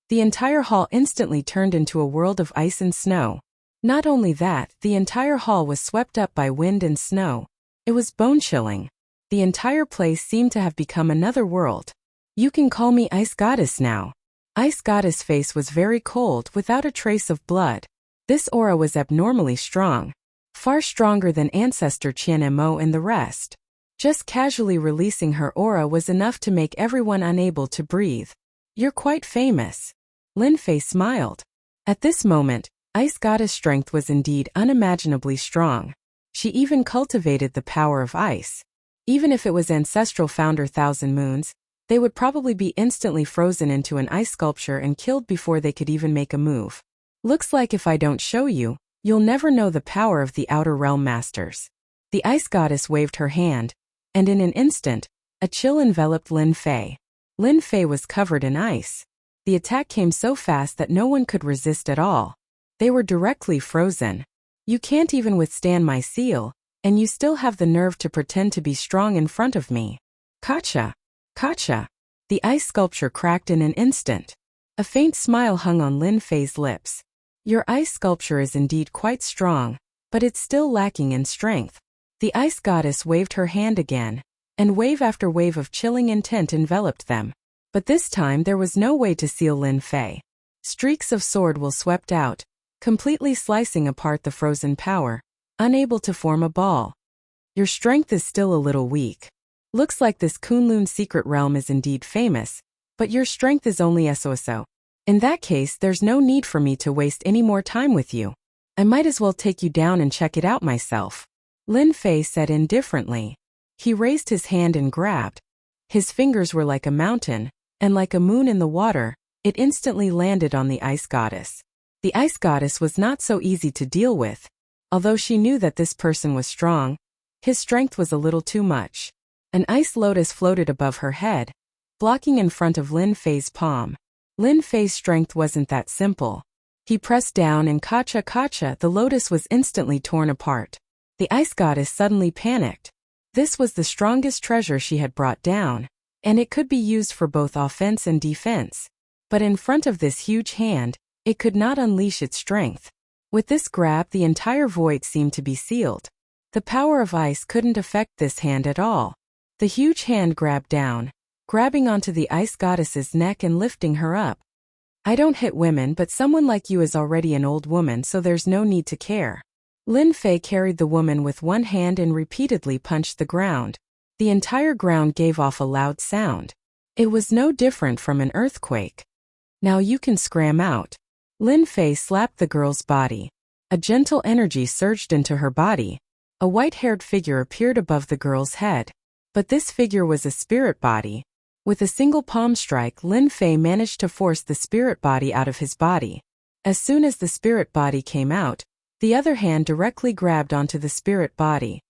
the entire hall instantly turned into a world of ice and snow. Not only that, the entire hall was swept up by wind and snow. It was bone-chilling. The entire place seemed to have become another world. You can call me Ice Goddess now. Ice Goddess' face was very cold without a trace of blood. This aura was abnormally strong. Far stronger than Ancestor Qian Mo and the rest. Just casually releasing her aura was enough to make everyone unable to breathe. You're quite famous. Lin Fei smiled. At this moment, Ice Goddess' strength was indeed unimaginably strong. She even cultivated the power of ice. Even if it was ancestral founder Thousand Moons, they would probably be instantly frozen into an ice sculpture and killed before they could even make a move. Looks like if I don't show you, you'll never know the power of the Outer Realm Masters. The ice goddess waved her hand, and in an instant, a chill enveloped Lin Fei. Lin Fei was covered in ice. The attack came so fast that no one could resist at all. They were directly frozen. You can't even withstand my seal, and you still have the nerve to pretend to be strong in front of me. Gotcha! Gotcha! The ice sculpture cracked in an instant. A faint smile hung on Lin Fei's lips. Your ice sculpture is indeed quite strong, but it's still lacking in strength. The ice goddess waved her hand again, and wave after wave of chilling intent enveloped them. But this time there was no way to seal Lin Fei. Streaks of sword will swept out, completely slicing apart the frozen power, unable to form a ball. Your strength is still a little weak. Looks like this Kunlun secret realm is indeed famous, but your strength is only so. In that case, there's no need for me to waste any more time with you. I might as well take you down and check it out myself. Lin Fei said indifferently. He raised his hand and grabbed. His fingers were like a mountain, and like a moon in the water, it instantly landed on the ice goddess. The ice goddess was not so easy to deal with. Although she knew that this person was strong, his strength was a little too much. An ice lotus floated above her head, blocking in front of Lin Fei's palm. Lin Fei's strength wasn't that simple. He pressed down and kacha, the lotus was instantly torn apart. The ice goddess suddenly panicked. This was the strongest treasure she had brought down, and it could be used for both offense and defense. But in front of this huge hand, it could not unleash its strength. With this grab, the entire void seemed to be sealed. The power of ice couldn't affect this hand at all. The huge hand grabbed down, grabbing onto the ice goddess's neck and lifting her up. I don't hit women, but someone like you is already an old woman, so there's no need to care. Lin Fei carried the woman with one hand and repeatedly punched the ground. The entire ground gave off a loud sound. It was no different from an earthquake. Now you can scram out. Lin Fei slapped the girl's body. A gentle energy surged into her body. A white-haired figure appeared above the girl's head. But this figure was a spirit body. With a single palm strike, Lin Fei managed to force the spirit body out of his body. As soon as the spirit body came out, the other hand directly grabbed onto the spirit body.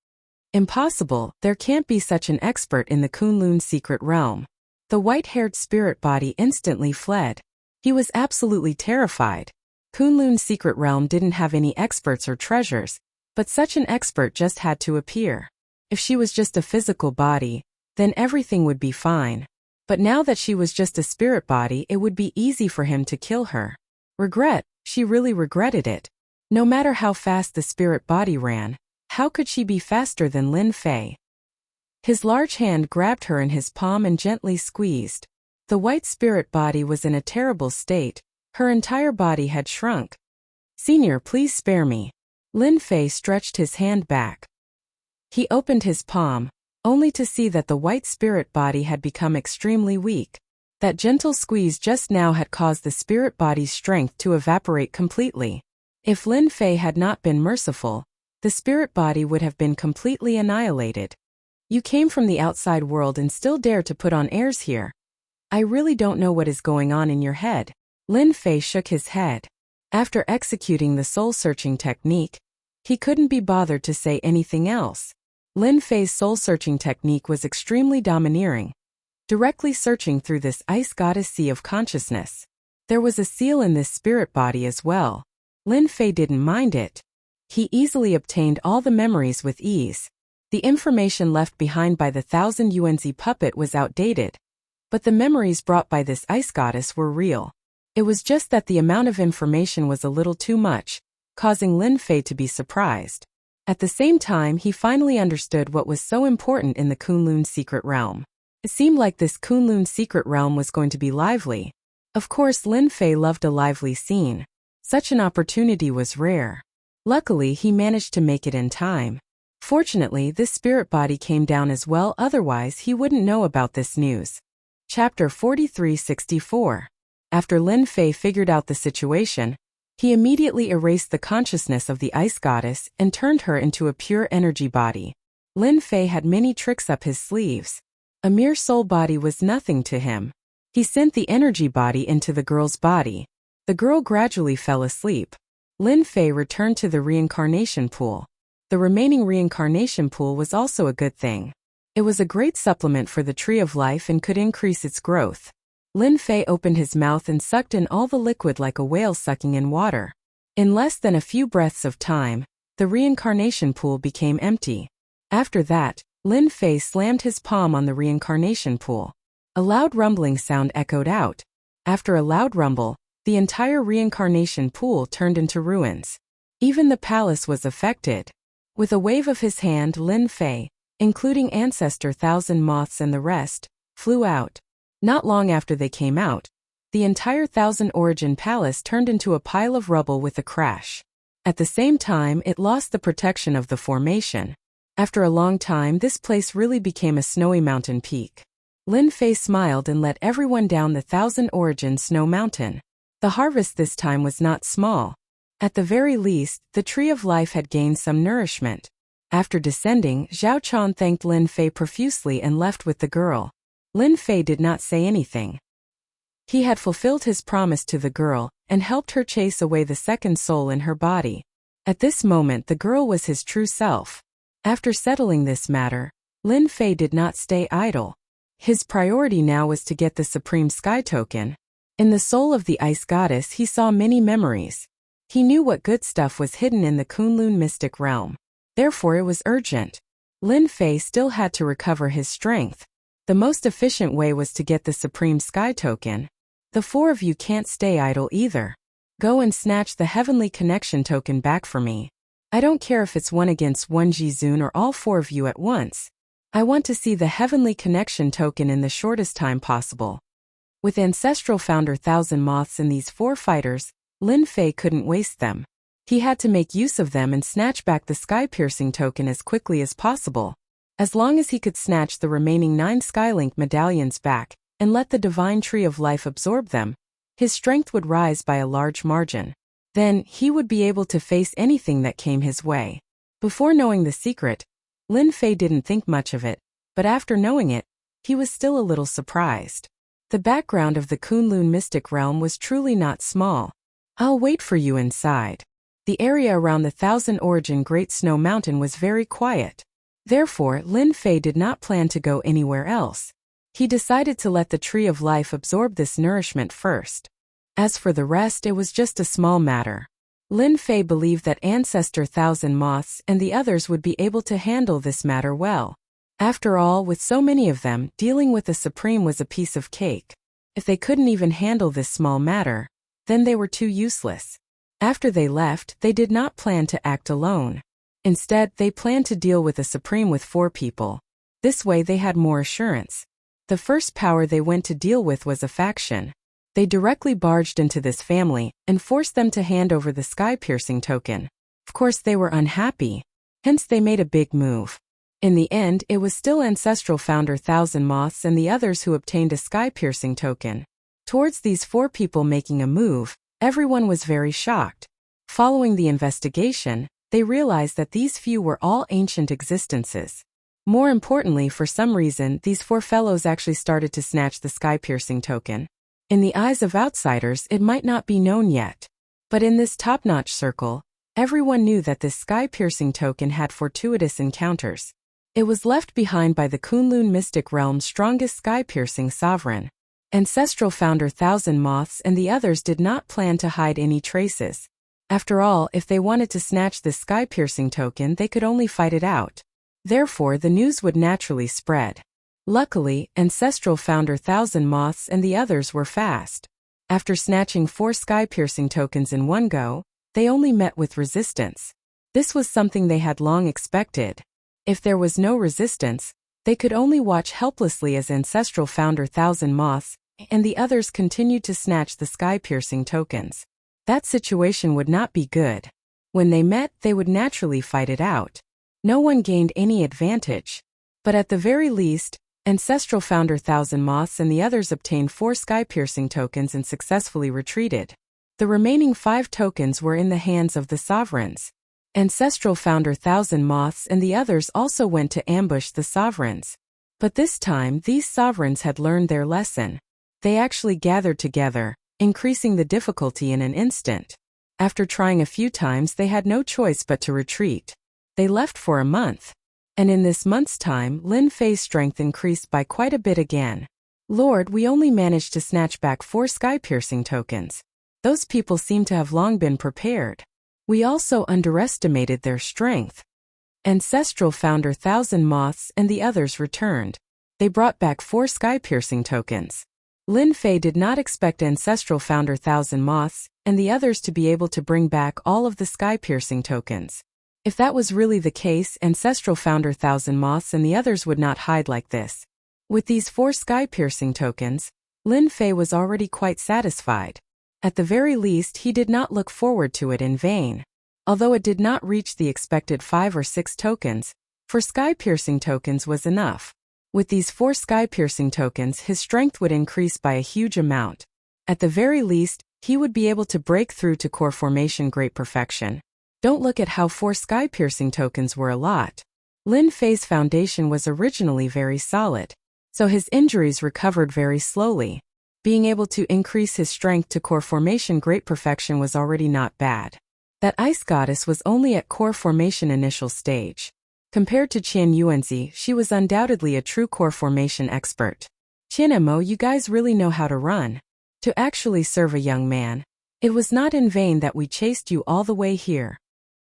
Impossible, there can't be such an expert in the Kunlun secret realm. The white-haired spirit body instantly fled. He was absolutely terrified. Kunlun's secret realm didn't have any experts or treasures, but such an expert just had to appear. If she was just a physical body, then everything would be fine. But now that she was just a spirit body, it would be easy for him to kill her. Regret, she really regretted it. No matter how fast the spirit body ran, how could she be faster than Lin Fei? His large hand grabbed her in his palm and gently squeezed. The white spirit body was in a terrible state. Her entire body had shrunk. Senior, please spare me. Lin Fei stretched his hand back. He opened his palm, only to see that the white spirit body had become extremely weak. That gentle squeeze just now had caused the spirit body's strength to evaporate completely. If Lin Fei had not been merciful, the spirit body would have been completely annihilated. You came from the outside world and still dare to put on airs here. I really don't know what is going on in your head. Lin Fei shook his head. After executing the soul-searching technique, he couldn't be bothered to say anything else. Lin Fei's soul-searching technique was extremely domineering, directly searching through this ice goddess sea of consciousness. There was a seal in this spirit body as well. Lin Fei didn't mind it. He easily obtained all the memories with ease. The information left behind by the 1000 Yuanzi puppet was outdated, but the memories brought by this ice goddess were real. It was just that the amount of information was a little too much, causing Lin Fei to be surprised. At the same time, he finally understood what was so important in the Kunlun secret realm. It seemed like this Kunlun secret realm was going to be lively. Of course, Lin Fei loved a lively scene. Such an opportunity was rare. Luckily, he managed to make it in time. Fortunately, this spirit body came down as well, otherwise he wouldn't know about this news. Chapter 4364. After Lin Fei figured out the situation, he immediately erased the consciousness of the ice goddess and turned her into a pure energy body. Lin Fei had many tricks up his sleeves. A mere soul body was nothing to him. He sent the energy body into the girl's body. The girl gradually fell asleep. Lin Fei returned to the reincarnation pool. The remaining reincarnation pool was also a good thing. It was a great supplement for the tree of life and could increase its growth. Lin Fei opened his mouth and sucked in all the liquid like a whale sucking in water. In less than a few breaths of time, the reincarnation pool became empty. After that, Lin Fei slammed his palm on the reincarnation pool. A loud rumbling sound echoed out. After a loud rumble, the entire reincarnation pool turned into ruins. Even the palace was affected. With a wave of his hand, Lin Fei, including Ancestor Thousand Moths and the rest, flew out. Not long after they came out, the entire Thousand Origin Palace turned into a pile of rubble with a crash. At the same time, it lost the protection of the formation. After a long time, this place really became a snowy mountain peak. Lin Fei smiled and let everyone down the Thousand Origin Snow Mountain. The harvest this time was not small. At the very least, the Tree of Life had gained some nourishment. After descending, Zhao Chan thanked Lin Fei profusely and left with the girl. Lin Fei did not say anything. He had fulfilled his promise to the girl and helped her chase away the second soul in her body. At this moment, the girl was his true self. After settling this matter, Lin Fei did not stay idle. His priority now was to get the Supreme Sky Token. In the soul of the Ice Goddess, he saw many memories. He knew what good stuff was hidden in the Kunlun mystic realm. Therefore, it was urgent. Lin Fei still had to recover his strength. The most efficient way was to get the Supreme Sky Token. The four of you can't stay idle either. Go and snatch the Heavenly Connection Token back for me. I don't care if it's 1 against 1 Jizun or all 4 of you at once. I want to see the Heavenly Connection Token in the shortest time possible. With Ancestral Founder Thousand Moths and these 4 fighters, Lin Fei couldn't waste them. He had to make use of them and snatch back the Sky-Piercing Token as quickly as possible. As long as he could snatch the remaining 9 Skylink medallions back and let the Divine Tree of Life absorb them, his strength would rise by a large margin. Then, he would be able to face anything that came his way. Before knowing the secret, Lin Fei didn't think much of it, but after knowing it, he was still a little surprised. The background of the Kunlun mystic realm was truly not small. I'll wait for you inside. The area around the Thousand Origin Great Snow Mountain was very quiet. Therefore, Lin Fei did not plan to go anywhere else. He decided to let the Tree of Life absorb this nourishment first. As for the rest, it was just a small matter. Lin Fei believed that Ancestor Thousand Moths and the others would be able to handle this matter well. After all, with so many of them, dealing with the Supreme was a piece of cake. If they couldn't even handle this small matter, then they were too useless. After they left, they did not plan to act alone. Instead, they planned to deal with the Supreme with 4 people. This way they had more assurance. The first power they went to deal with was a faction. They directly barged into this family and forced them to hand over the Sky-Piercing Token. Of course, they were unhappy. Hence, they made a big move. In the end, it was still Ancestral Founder Thousand Moths and the others who obtained a Sky-Piercing Token. Towards these 4 people making a move, everyone was very shocked. Following the investigation, they realized that these few were all ancient existences. More importantly, for some reason, these 4 fellows actually started to snatch the Sky-Piercing Token. In the eyes of outsiders, it might not be known yet. But in this top-notch circle, everyone knew that this Sky-Piercing Token had fortuitous encounters. It was left behind by the Kunlun Mystic Realm's strongest Sky-Piercing Sovereign. Ancestral Founder Thousand Moths and the others did not plan to hide any traces. After all, if they wanted to snatch this Sky-Piercing Token, they could only fight it out. Therefore, the news would naturally spread. Luckily, Ancestral Founder Thousand Moths and the others were fast. After snatching 4 Sky-Piercing Tokens in one go, they only met with resistance. This was something they had long expected. If there was no resistance, they could only watch helplessly as Ancestral Founder Thousand Moths and the others continued to snatch the Sky-Piercing Tokens. That situation would not be good. When they met, they would naturally fight it out. No one gained any advantage. But at the very least, Ancestral Founder Thousand Moths and the others obtained 4 Sky-Piercing Tokens and successfully retreated. The remaining 5 tokens were in the hands of the sovereigns. Ancestral founder Thousand Moths and the others also went to ambush the sovereigns. But this time these sovereigns had learned their lesson. They actually gathered together, increasing the difficulty in an instant. After trying a few times they had no choice but to retreat. They left for a month. And in this month's time Lin Fei's strength increased by quite a bit again. Lord, we only managed to snatch back 4 sky-piercing tokens. Those people seem to have long been prepared. We also underestimated their strength. Ancestral founder Thousand Moths and the others returned. They brought back 4 sky-piercing tokens. Lin Fei did not expect Ancestral founder Thousand Moths and the others to be able to bring back all of the sky-piercing tokens. If that was really the case, Ancestral founder Thousand Moths and the others would not hide like this. With these 4 sky-piercing tokens, Lin Fei was already quite satisfied. At the very least, he did not look forward to it in vain. Although it did not reach the expected 5 or 6 tokens, 4 sky-piercing tokens was enough. With these 4 sky-piercing tokens, his strength would increase by a huge amount. At the very least, he would be able to break through to core formation great perfection. Don't look at how 4 sky-piercing tokens were a lot. Lin Fei's foundation was originally very solid, so his injuries recovered very slowly. Being able to increase his strength to core formation great perfection was already not bad. That ice goddess was only at core formation initial stage. Compared to Qian Yuanzi, she was undoubtedly a true core formation expert. Qian Mo, you guys really know how to run. To actually serve a young man. It was not in vain that we chased you all the way here.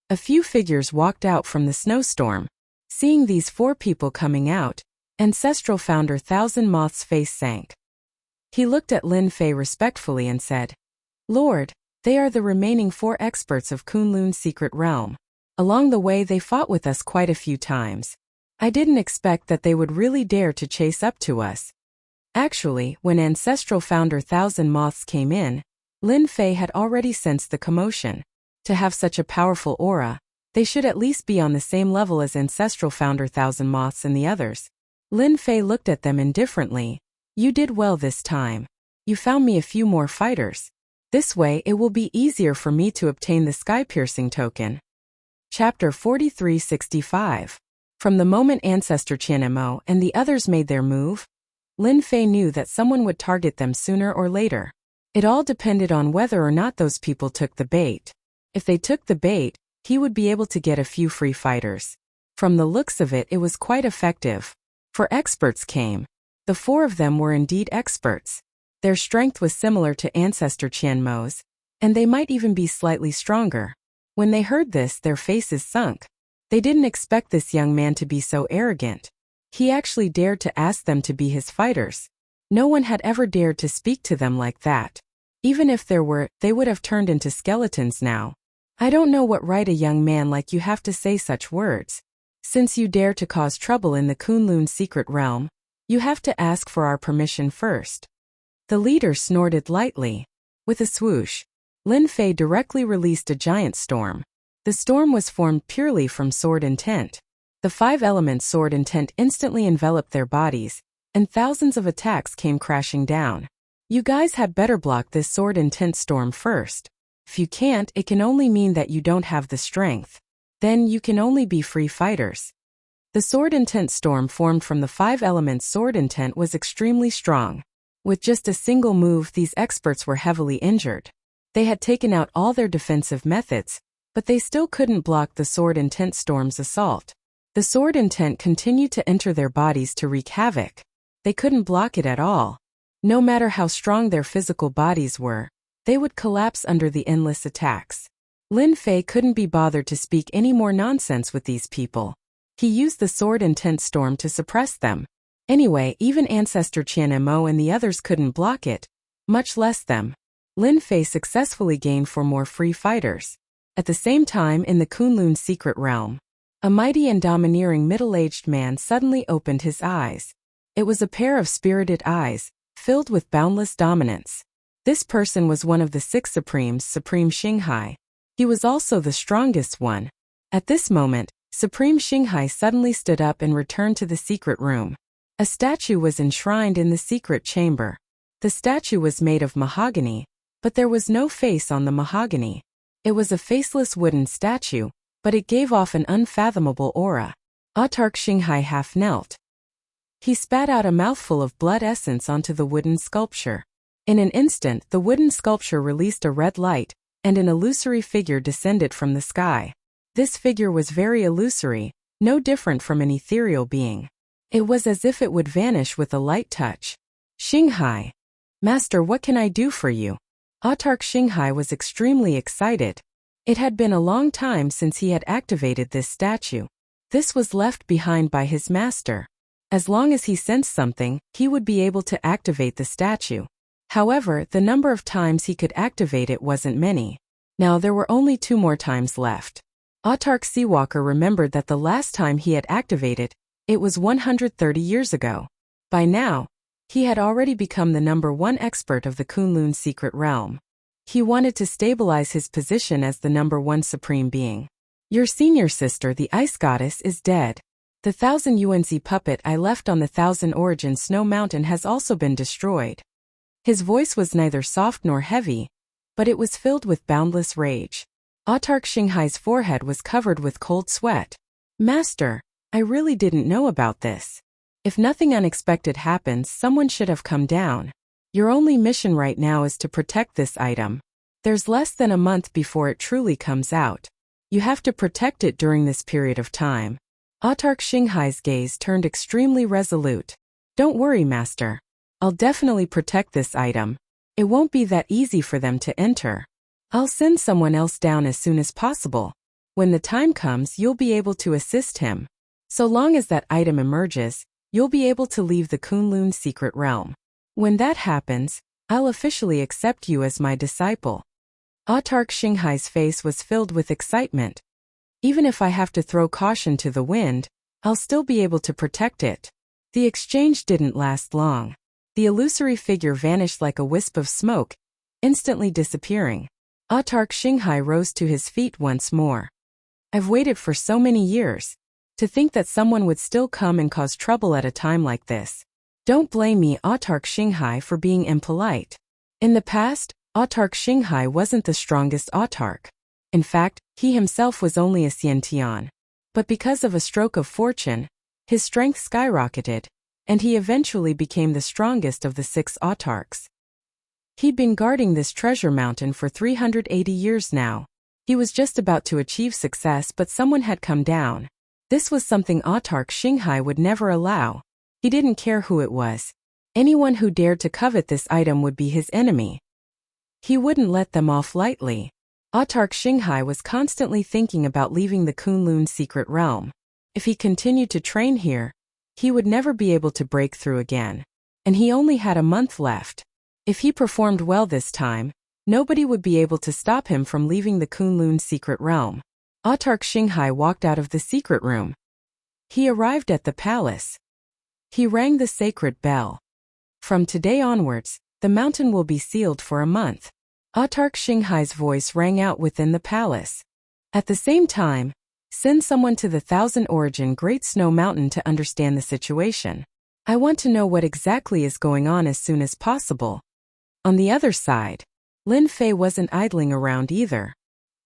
A few figures walked out from the snowstorm. Seeing these 4 people coming out, Ancestral founder Thousand Moths' face sank. He looked at Lin Fei respectfully and said, Lord, they are the remaining 4 experts of Kunlun's secret realm. Along the way they fought with us quite a few times. I didn't expect that they would really dare to chase up to us. Actually, when Ancestral founder Thousand Moths came in, Lin Fei had already sensed the commotion. To have such a powerful aura, they should at least be on the same level as Ancestral founder Thousand Moths and the others. Lin Fei looked at them indifferently. You did well this time. You found me a few more fighters. This way it will be easier for me to obtain the sky-piercing token. Chapter 4365. From the moment Ancestor Qian Mo and the others made their move, Lin Fei knew that someone would target them sooner or later. It all depended on whether or not those people took the bait. If they took the bait, he would be able to get a few free fighters. From the looks of it, it was quite effective. For experts came. The 4 of them were indeed experts. Their strength was similar to Ancestor Qian Mo's, and they might even be slightly stronger. When they heard this, their faces sunk. They didn't expect this young man to be so arrogant. He actually dared to ask them to be his fighters. No one had ever dared to speak to them like that. Even if there were, they would have turned into skeletons now. I don't know what right a young man like you have to say such words. Since you dare to cause trouble in the Kunlun's secret realm, you have to ask for our permission first. The leader snorted lightly. With a swoosh, Lin Fei directly released a giant storm. The storm was formed purely from sword intent. The 5-element sword intent instantly enveloped their bodies, and thousands of attacks came crashing down. You guys had better block this sword intent storm first. If you can't, it can only mean that you don't have the strength. Then you can only be free fighters. The sword intent storm formed from the 5-element sword intent was extremely strong. With just a single move, these experts were heavily injured. They had taken out all their defensive methods, but they still couldn't block the sword intent storm's assault. The sword intent continued to enter their bodies to wreak havoc. They couldn't block it at all. No matter how strong their physical bodies were, they would collapse under the endless attacks. Lin Fei couldn't be bothered to speak any more nonsense with these people. He used the sword intent storm to suppress them. Anyway, even Ancestor Qian Mo and the others couldn't block it, much less them. Lin Fei successfully gained 4 more free fighters. At the same time, in the Kunlun's secret realm, a mighty and domineering middle-aged man suddenly opened his eyes. It was a pair of spirited eyes, filled with boundless dominance. This person was one of the 6 Supremes, Supreme Xinghai. He was also the strongest one. At this moment, Supreme Xinghai suddenly stood up and returned to the secret room. A statue was enshrined in the secret chamber. The statue was made of mahogany, but there was no face on the mahogany. It was a faceless wooden statue, but it gave off an unfathomable aura. Autark Xinghai half knelt. He spat out a mouthful of blood essence onto the wooden sculpture. In an instant, the wooden sculpture released a red light, and an illusory figure descended from the sky. This figure was very illusory, no different from an ethereal being. It was as if it would vanish with a light touch. Xinghai. Master, what can I do for you? Autark Xinghai was extremely excited. It had been a long time since he had activated this statue. This was left behind by his master. As long as he sensed something, he would be able to activate the statue. However, the number of times he could activate it wasn't many. Now there were only 2 more times left. Autark Seawalker remembered that the last time he had activated, it was 130 years ago. By now, he had already become the number 1 expert of the Kunlun secret realm. He wanted to stabilize his position as the number 1 supreme being. Your senior sister, the ice goddess, is dead. The 1000 UNZ puppet I left on the 1000 Origin Snow Mountain has also been destroyed. His voice was neither soft nor heavy, but it was filled with boundless rage. Autark Xinghai's forehead was covered with cold sweat. Master, I really didn't know about this. If nothing unexpected happens, someone should have come down. Your only mission right now is to protect this item. There's less than a month before it truly comes out. You have to protect it during this period of time. Autark Xinghai's gaze turned extremely resolute. Don't worry, Master. I'll definitely protect this item. It won't be that easy for them to enter. I'll send someone else down as soon as possible. When the time comes, you'll be able to assist him. So long as that item emerges, you'll be able to leave the Kunlun secret realm. When that happens, I'll officially accept you as my disciple. Autark Xinghai's face was filled with excitement. Even if I have to throw caution to the wind, I'll still be able to protect it. The exchange didn't last long. The illusory figure vanished like a wisp of smoke, instantly disappearing. Autark Xinghai rose to his feet once more. I've waited for so many years. To think that someone would still come and cause trouble at a time like this. Don't blame me, Autark Xinghai, for being impolite. In the past, Autark Xinghai wasn't the strongest Autark. In fact, he himself was only a Xiantian. But because of a stroke of fortune, his strength skyrocketed, and he eventually became the strongest of the 6 Autarks. He'd been guarding this treasure mountain for 380 years now. He was just about to achieve success, but someone had come down. This was something Autark Xinghai would never allow. He didn't care who it was. Anyone who dared to covet this item would be his enemy. He wouldn't let them off lightly. Autark Xinghai was constantly thinking about leaving the Kunlun secret realm. If he continued to train here, he would never be able to break through again. And he only had a month left. If he performed well this time, nobody would be able to stop him from leaving the Kunlun secret realm. Autark Xinghai walked out of the secret room. He arrived at the palace. He rang the sacred bell. From today onwards, the mountain will be sealed for a month. Autark Xinghai's voice rang out within the palace. At the same time, send someone to the 1000 Origin Great Snow Mountain to understand the situation. I want to know what exactly is going on as soon as possible. On the other side, Lin Fei wasn't idling around either.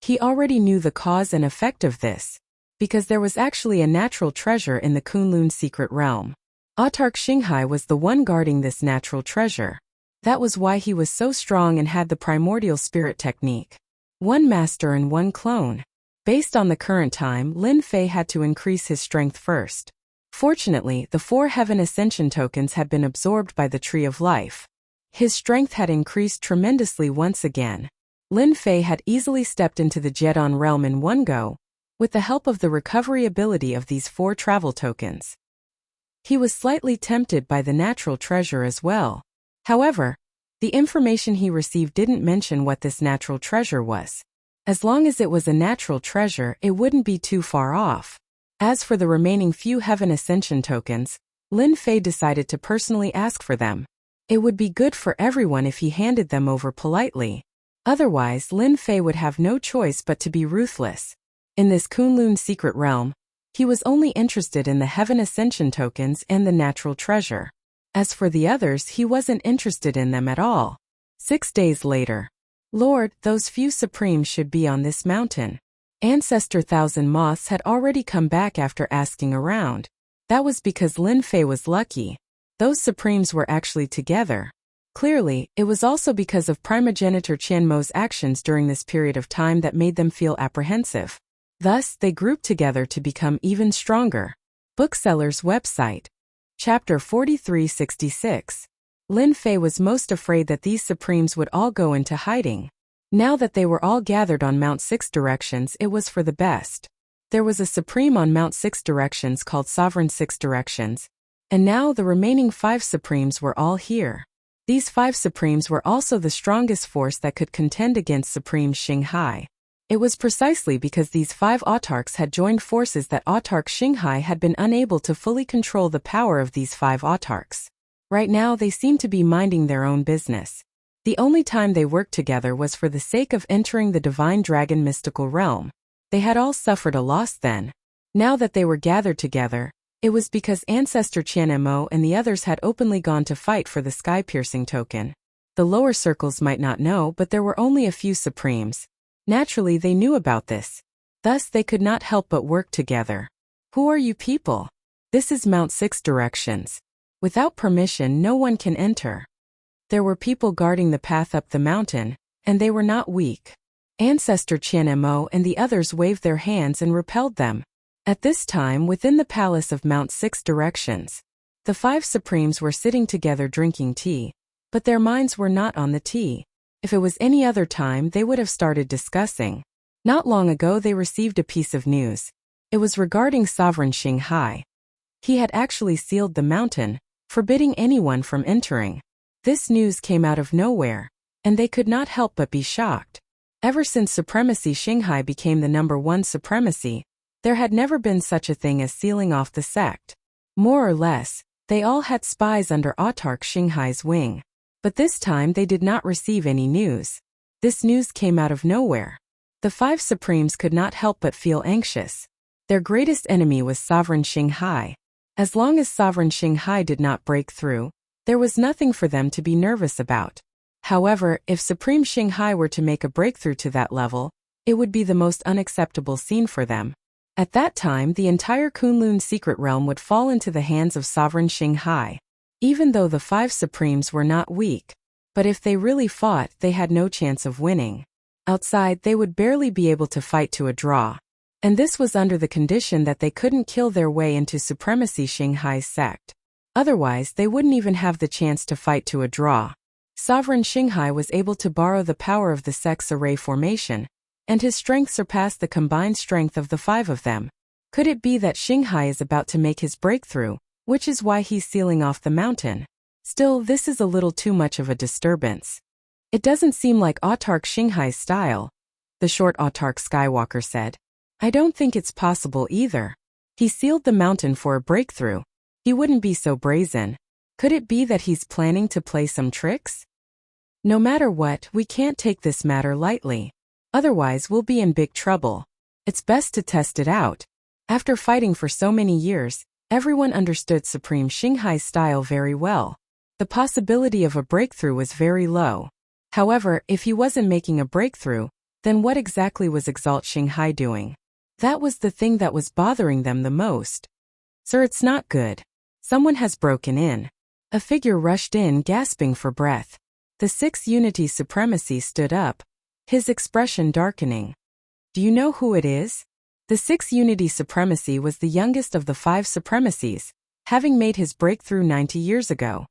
He already knew the cause and effect of this, because there was actually a natural treasure in the Kunlun secret realm. Autark Xinghai was the one guarding this natural treasure. That was why he was so strong and had the primordial spirit technique. 1 master and 1 clone. Based on the current time, Lin Fei had to increase his strength first. Fortunately, the 4 Heaven Ascension tokens had been absorbed by the Tree of Life. His strength had increased tremendously once again. Lin Fei had easily stepped into the Jedon realm in one go, with the help of the recovery ability of these 4 travel tokens. He was slightly tempted by the natural treasure as well. However, the information he received didn't mention what this natural treasure was. As long as it was a natural treasure, it wouldn't be too far off. As for the remaining few Heaven Ascension tokens, Lin Fei decided to personally ask for them. It would be good for everyone if he handed them over politely. Otherwise, Lin Fei would have no choice but to be ruthless. In this Kunlun secret realm, he was only interested in the Heaven Ascension tokens and the natural treasure. As for the others, he wasn't interested in them at all. 6 days later. Lord, those few supremes should be on this mountain. Ancestor Thousand Moths had already come back after asking around. That was because Lin Fei was lucky. Those Supremes were actually together. Clearly, it was also because of Primogenitor Qian Mo's actions during this period of time that made them feel apprehensive. Thus, they grouped together to become even stronger. Bookseller's website. Chapter 4366. Lin Fei was most afraid that these Supremes would all go into hiding. Now that they were all gathered on Mount Six Directions, it was for the best. There was a Supreme on Mount Six Directions called Sovereign Six Directions, and now the remaining 5 Supremes were all here. These 5 Supremes were also the strongest force that could contend against Supreme Xinghai. It was precisely because these 5 autarchs had joined forces that autarch Xinghai had been unable to fully control the power of these 5 autarchs. Right now they seemed to be minding their own business. The only time they worked together was for the sake of entering the Divine Dragon mystical realm. They had all suffered a loss then. Now that they were gathered together, it was because Ancestor Qian Mo and the others had openly gone to fight for the sky-piercing token. The lower circles might not know, but there were only a few Supremes. Naturally, they knew about this. Thus, they could not help but work together. Who are you people? This is Mount Six Directions. Without permission, no one can enter. There were people guarding the path up the mountain, and they were not weak. Ancestor Qian Mo and the others waved their hands and repelled them. At this time, within the palace of Mount Six Directions, the 5 Supremes were sitting together drinking tea, but their minds were not on the tea. If it was any other time, they would have started discussing. Not long ago, they received a piece of news. It was regarding Sovereign Xinghai. He had actually sealed the mountain, forbidding anyone from entering. This news came out of nowhere, and they could not help but be shocked. Ever since Supremacy Xinghai became the #1 supremacy, there had never been such a thing as sealing off the sect. More or less, they all had spies under autarch Xinghai's wing. But this time they did not receive any news. This news came out of nowhere. The 5 Supremes could not help but feel anxious. Their greatest enemy was Sovereign Xinghai. As long as Sovereign Xinghai did not break through, there was nothing for them to be nervous about. However, if Supreme Xinghai were to make a breakthrough to that level, it would be the most unacceptable scene for them. At that time, the entire Kunlun secret realm would fall into the hands of Sovereign Xinghai. Even though the 5 Supremes were not weak, but if they really fought, they had no chance of winning. Outside, they would barely be able to fight to a draw. And this was under the condition that they couldn't kill their way into Supremacy Xinghai's sect. Otherwise, they wouldn't even have the chance to fight to a draw. Sovereign Xinghai was able to borrow the power of the sect's array formation, and his strength surpassed the combined strength of the 5 of them. Could it be that Xinghai is about to make his breakthrough, which is why he's sealing off the mountain? Still, this is a little too much of a disturbance. It doesn't seem like autarch Xinghai's style, the short autarch Skywalker said. I don't think it's possible either. He sealed the mountain for a breakthrough. He wouldn't be so brazen. Could it be that he's planning to play some tricks? No matter what, we can't take this matter lightly. Otherwise, we'll be in big trouble. It's best to test it out. After fighting for so many years, everyone understood Supreme Xinghai's style very well. The possibility of a breakthrough was very low. However, if he wasn't making a breakthrough, then what exactly was Exalt Xinghai doing? That was the thing that was bothering them the most. Sir, it's not good. Someone has broken in. A figure rushed in, gasping for breath. The 6 Unity Supremacy stood up, his expression darkening. Do you know who it is? The 6 Unity Supremacy was the youngest of the 5 Supremacies, having made his breakthrough 90 years ago.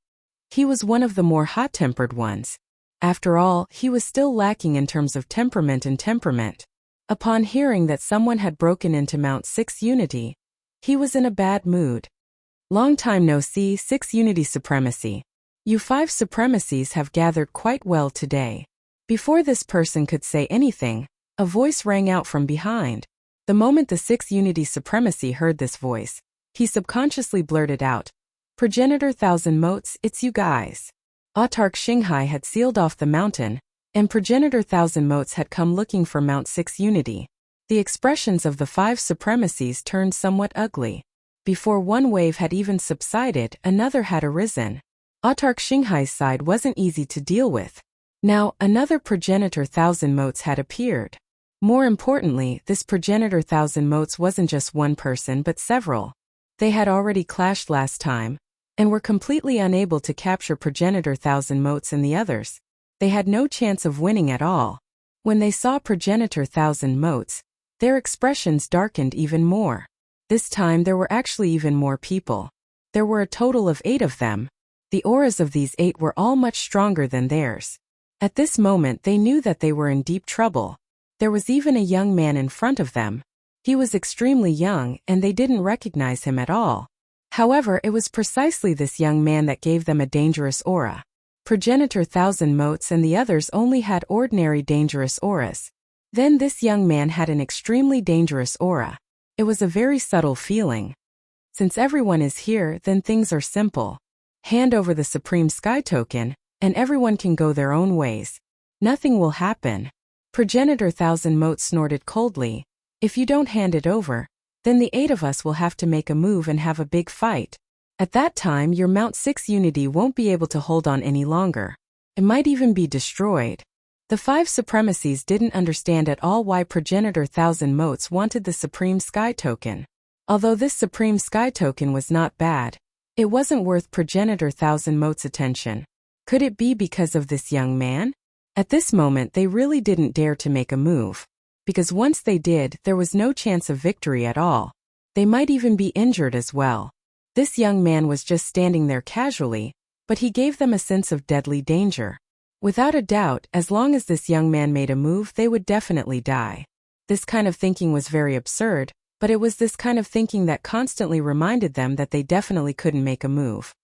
He was one of the more hot-tempered ones. After all, he was still lacking in terms of temperament and temperament. Upon hearing that someone had broken into Mount 6 Unity, he was in a bad mood. Long time no see, 6 Unity Supremacy. You 5 Supremacies have gathered quite well today. Before this person could say anything, a voice rang out from behind. The moment the 6 Unity Supremacy heard this voice, he subconsciously blurted out, Progenitor Thousand Motes, it's you guys. Autarch Xinghai had sealed off the mountain, and Progenitor Thousand Motes had come looking for Mount 6 Unity. The expressions of the 5 Supremacies turned somewhat ugly. Before one wave had even subsided, another had arisen. Autarch Xinghai's side wasn't easy to deal with. Now, another Progenitor Thousand Motes had appeared. More importantly, this progenitor Thousand Motes wasn't just one person but several. They had already clashed last time, and were completely unable to capture progenitor Thousand Motes and the others. They had no chance of winning at all. When they saw progenitor Thousand Motes, their expressions darkened even more. This time there were actually even more people. There were a total of 8 of them. The auras of these 8 were all much stronger than theirs. At this moment they knew that they were in deep trouble. There was even a young man in front of them. He was extremely young and they didn't recognize him at all. However, it was precisely this young man that gave them a dangerous aura. Progenitor Thousand Motes and the others only had ordinary dangerous auras. Then this young man had an extremely dangerous aura. It was a very subtle feeling. Since everyone is here, then things are simple. Hand over the Supreme Sky Token, and everyone can go their own ways. Nothing will happen. Progenitor Thousand Motes snorted coldly. If you don't hand it over, then the 8 of us will have to make a move and have a big fight. At that time your Mount 6 Unity won't be able to hold on any longer. It might even be destroyed. The 5 Supremacies didn't understand at all why Progenitor Thousand Motes wanted the Supreme Sky Token. Although this Supreme Sky Token was not bad, it wasn't worth Progenitor Thousand Motes' attention. Could it be because of this young man? At this moment they really didn't dare to make a move. Because once they did, there was no chance of victory at all. They might even be injured as well. This young man was just standing there casually, but he gave them a sense of deadly danger. Without a doubt, as long as this young man made a move, they would definitely die. This kind of thinking was very absurd, but it was this kind of thinking that constantly reminded them that they definitely couldn't make a move.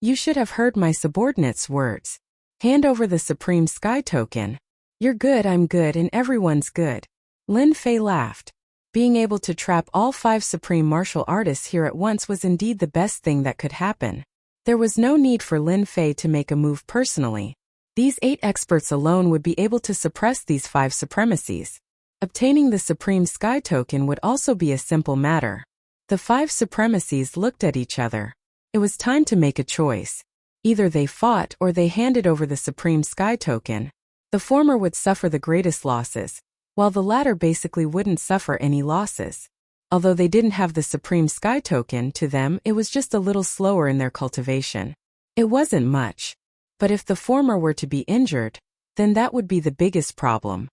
You should have heard my subordinate's words. Hand over the Supreme Sky Token. You're good, I'm good, and everyone's good. Lin Fei laughed. Being able to trap all 5 supreme martial artists here at once was indeed the best thing that could happen. There was no need for Lin Fei to make a move personally. These 8 experts alone would be able to suppress these 5 supremacies. Obtaining the Supreme Sky Token would also be a simple matter. The 5 supremacies looked at each other. It was time to make a choice. Either they fought or they handed over the Supreme Sky Token. The former would suffer the greatest losses, while the latter basically wouldn't suffer any losses. Although they didn't have the Supreme Sky Token, to them it was just a little slower in their cultivation. It wasn't much. But if the former were to be injured, then that would be the biggest problem.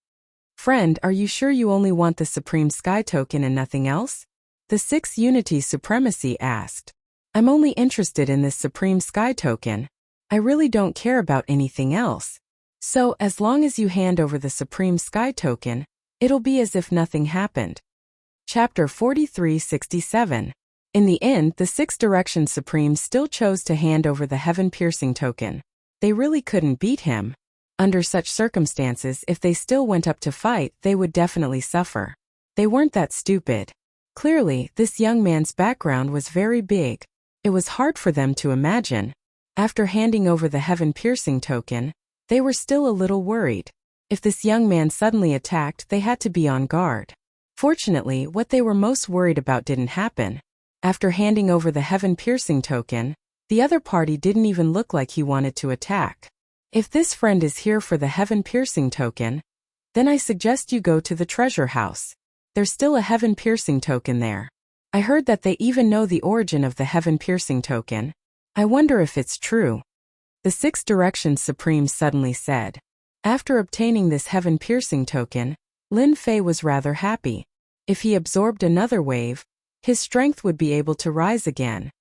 Friend, are you sure you only want the Supreme Sky Token and nothing else? The 6 Unity Supremacy asked. I'm only interested in this Supreme Sky Token. I really don't care about anything else. So, as long as you hand over the Supreme Sky Token, it'll be as if nothing happened. Chapter 4367. In the end, the 6 Direction Supremes still chose to hand over the Heaven-Piercing Token. They really couldn't beat him. Under such circumstances, if they still went up to fight, they would definitely suffer. They weren't that stupid. Clearly, this young man's background was very big. It was hard for them to imagine. After handing over the Heaven-Piercing Token, they were still a little worried. If this young man suddenly attacked, they had to be on guard. Fortunately, what they were most worried about didn't happen. After handing over the Heaven-Piercing Token, the other party didn't even look like he wanted to attack. If this friend is here for the Heaven-Piercing Token, then I suggest you go to the treasure house. There's still a Heaven-Piercing Token there. I heard that they even know the origin of the Heaven-Piercing Token. I wonder if it's true. The 6 Directions Supreme suddenly said. After obtaining this Heaven-Piercing Token, Lin Fei was rather happy. If he absorbed another wave, his strength would be able to rise again.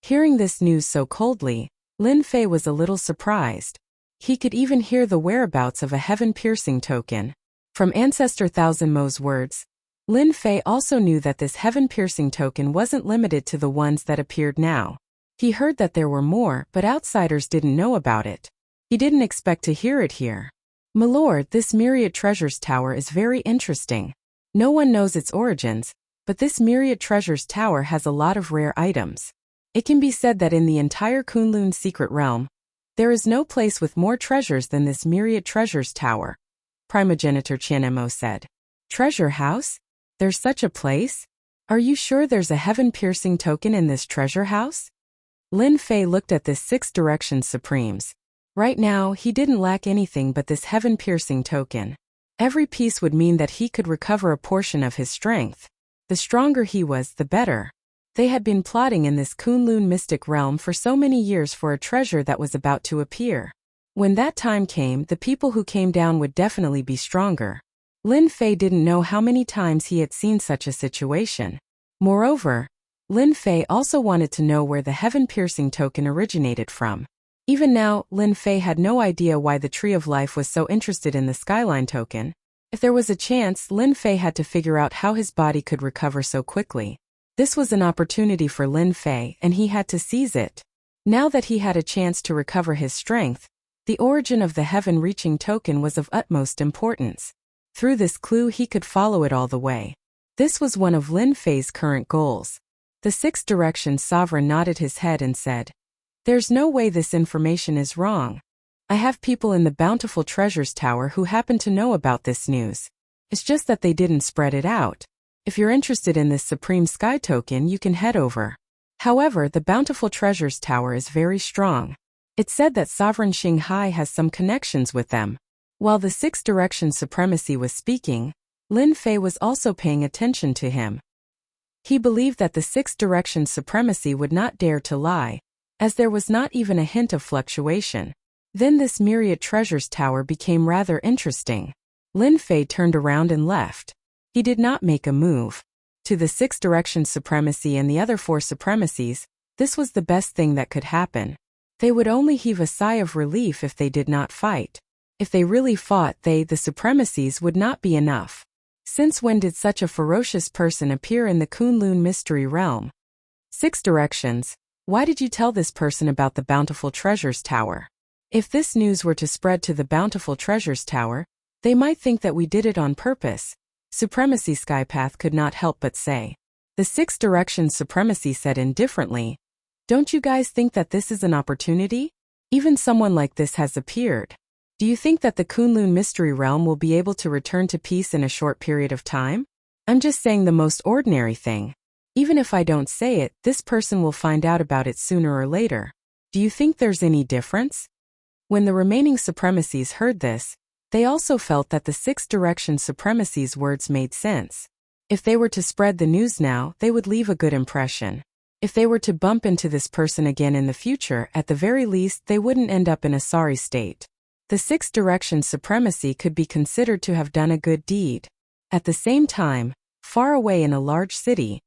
Hearing this news so coldly, Lin Fei was a little surprised. He could even hear the whereabouts of a Heaven-Piercing Token. From Ancestor Thousand Mo's words, Lin Fei also knew that this Heaven-Piercing Token wasn't limited to the ones that appeared now. He heard that there were more, but outsiders didn't know about it. He didn't expect to hear it here. My lord, this Myriad Treasures Tower is very interesting. No one knows its origins, but this Myriad Treasures Tower has a lot of rare items. It can be said that in the entire Kunlun Secret Realm, there is no place with more treasures than this Myriad Treasures Tower, Primogenitor Qianemo said. Treasure house? There's such a place? Are you sure there's a Heaven-Piercing Token in this treasure house? Lin Fei looked at this 6 Directions Supremes. Right now, he didn't lack anything but this Heaven-Piercing Token. Every piece would mean that he could recover a portion of his strength. The stronger he was, the better. They had been plotting in this Kunlun mystic realm for so many years for a treasure that was about to appear. When that time came, the people who came down would definitely be stronger. Lin Fei didn't know how many times he had seen such a situation. Moreover, Lin Fei also wanted to know where the heaven-piercing token originated from. Even now, Lin Fei had no idea why the Tree of Life was so interested in the Skyline token. If there was a chance, Lin Fei had to figure out how his body could recover so quickly. This was an opportunity for Lin Fei, and he had to seize it. Now that he had a chance to recover his strength, the origin of the heaven-reaching token was of utmost importance. Through this clue he could follow it all the way. This was one of Lin Fei's current goals. The Sixth Direction Sovereign nodded his head and said, "There's no way this information is wrong. I have people in the Bountiful Treasures Tower who happen to know about this news. It's just that they didn't spread it out. If you're interested in this Supreme Sky token, you can head over. However, the Bountiful Treasures Tower is very strong. It's said that Sovereign Xinghai has some connections with them." While the Sixth Direction Supremacy was speaking, Lin Fei was also paying attention to him. He believed that the Sixth Direction Supremacy would not dare to lie, as there was not even a hint of fluctuation. Then this Myriad Treasures Tower became rather interesting. Lin Fei turned around and left. He did not make a move. To the Sixth Direction Supremacy and the other four Supremacies, this was the best thing that could happen. They would only heave a sigh of relief if they did not fight. If they really fought, the Supremacies would not be enough. Since when did such a ferocious person appear in the Kunlun mystery realm? Six Directions, why did you tell this person about the Bountiful Treasures Tower? If this news were to spread to the Bountiful Treasures Tower, they might think that we did it on purpose. Supremacy Skypath could not help but say. The Sixth Direction Supremacy said indifferently, "Don't you guys think that this is an opportunity? Even someone like this has appeared. Do you think that the Kunlun mystery realm will be able to return to peace in a short period of time? I'm just saying the most ordinary thing. Even if I don't say it, this person will find out about it sooner or later. Do you think there's any difference?" When the remaining Supremacies heard this, they also felt that the Sixth Direction Supremacy's words made sense. If they were to spread the news now, they would leave a good impression. If they were to bump into this person again in the future, at the very least they wouldn't end up in a sorry state. The Sixth Direction Supremacy could be considered to have done a good deed. At the same time, far away in a large city,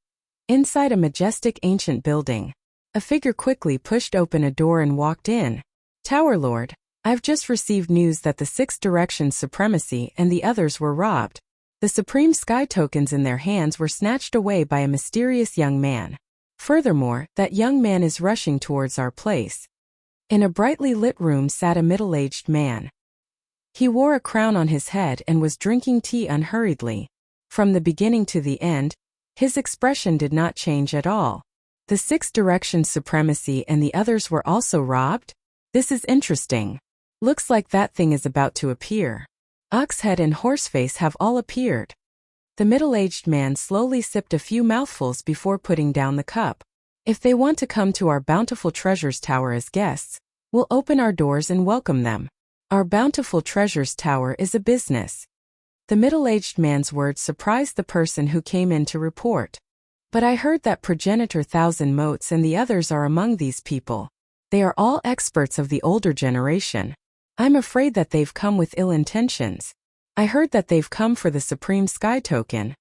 inside a majestic ancient building, a figure quickly pushed open a door and walked in. "Tower Lord, I've just received news that the Sixth Direction Supremacy and the others were robbed. The Supreme Sky tokens in their hands were snatched away by a mysterious young man. Furthermore, that young man is rushing towards our place." In a brightly lit room sat a middle-aged man. He wore a crown on his head and was drinking tea unhurriedly. From the beginning to the end, his expression did not change at all. The Sixth Direction Supremacy and the others were also robbed? This is interesting. Looks like that thing is about to appear. Oxhead and Horseface have all appeared. The middle-aged man slowly sipped a few mouthfuls before putting down the cup. "If they want to come to our Bountiful Treasures Tower as guests, we'll open our doors and welcome them. Our Bountiful Treasures Tower is a business." The middle-aged man's words surprised the person who came in to report. "But I heard that Progenitor Thousand Motes and the others are among these people. They are all experts of the older generation. I'm afraid that they've come with ill intentions. I heard that they've come for the Supreme Sky token.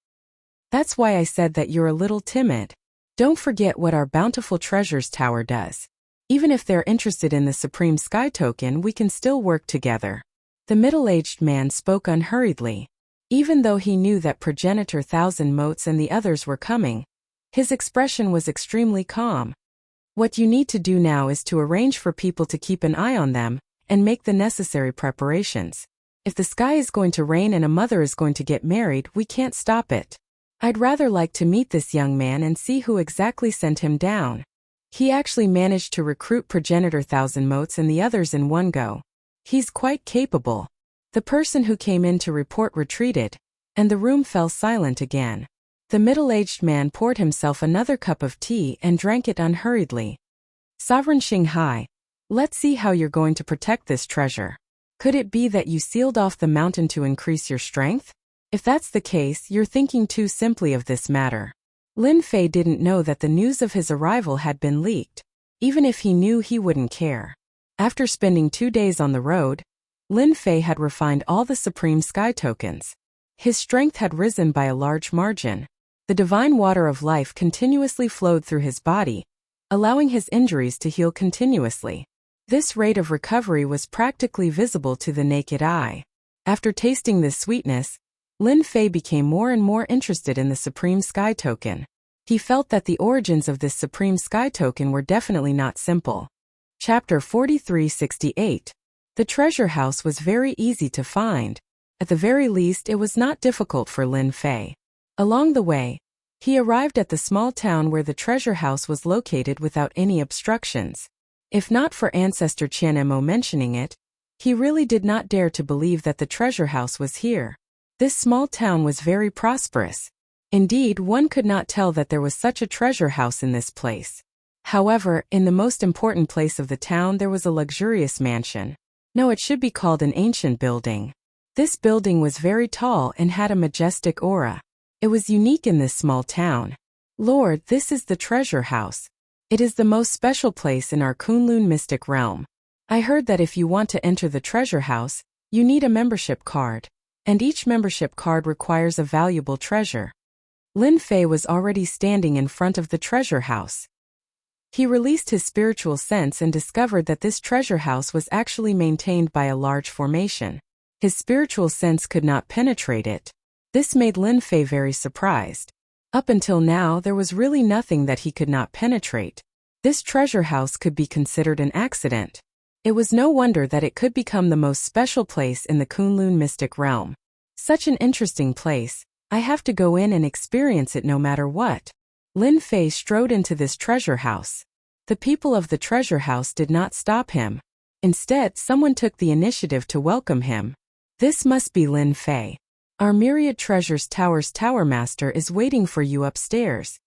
That's why I said that you're a little timid. Don't forget what our Bountiful Treasures Tower does. Even if they're interested in the Supreme Sky token, we can still work together." The middle-aged man spoke unhurriedly. Even though he knew that Progenitor Thousand Motes and the others were coming, his expression was extremely calm. "What you need to do now is to arrange for people to keep an eye on them and make the necessary preparations. If the sky is going to rain and a mother is going to get married, we can't stop it. I'd rather like to meet this young man and see who exactly sent him down. He actually managed to recruit Progenitor Thousand Motes and the others in one go. He's quite capable." The person who came in to report retreated, and the room fell silent again. The middle-aged man poured himself another cup of tea and drank it unhurriedly. "Sovereign Xinghai, let's see how you're going to protect this treasure. Could it be that you sealed off the mountain to increase your strength? If that's the case, you're thinking too simply of this matter. Lin Fei didn't know that the news of his arrival had bin leaked. Even if he knew, he wouldn't care. After spending 2 days on the road, Lin Fei had refined all the supreme sky tokens. His strength had risen by a large margin. The divine water of life continuously flowed through his body, allowing his injuries to heal continuously. This rate of recovery was practically visible to the naked eye. After tasting this sweetness, Lin Fei became more and more interested in the supreme sky token. He felt that the origins of this supreme sky token were definitely not simple. Chapter 4368. The treasure house was very easy to find. At the very least, it was not difficult for Lin Fei. Along the way, he arrived at the small town where the treasure house was located without any obstructions. If not for Ancestor Qianmo mentioning it, he really did not dare to believe that the treasure house was here. This small town was very prosperous. Indeed, one could not tell that there was such a treasure house in this place. However, in the most important place of the town there was a luxurious mansion. No, it should be called an ancient building. This building was very tall and had a majestic aura. It was unique in this small town. Lord, this is the treasure house. It is the most special place in our Kunlun mystic realm. I heard that if you want to enter the treasure house, you need a membership card. And each membership card requires a valuable treasure. Lin Fei was already standing in front of the treasure house. He released his spiritual sense and discovered that this treasure house was actually maintained by a large formation. His spiritual sense could not penetrate it. This made Lin Fei very surprised. Up until now, there was really nothing that he could not penetrate. This treasure house could be considered an accident. It was no wonder that it could become the most special place in the Kunlun mystic realm. Such an interesting place. I have to go in and experience it no matter what. Lin Fei strode into this treasure house. The people of the treasure house did not stop him. Instead, someone took the initiative to welcome him. This must be Lin Fei. Our Myriad Treasures Tower's Tower Master is waiting for you upstairs.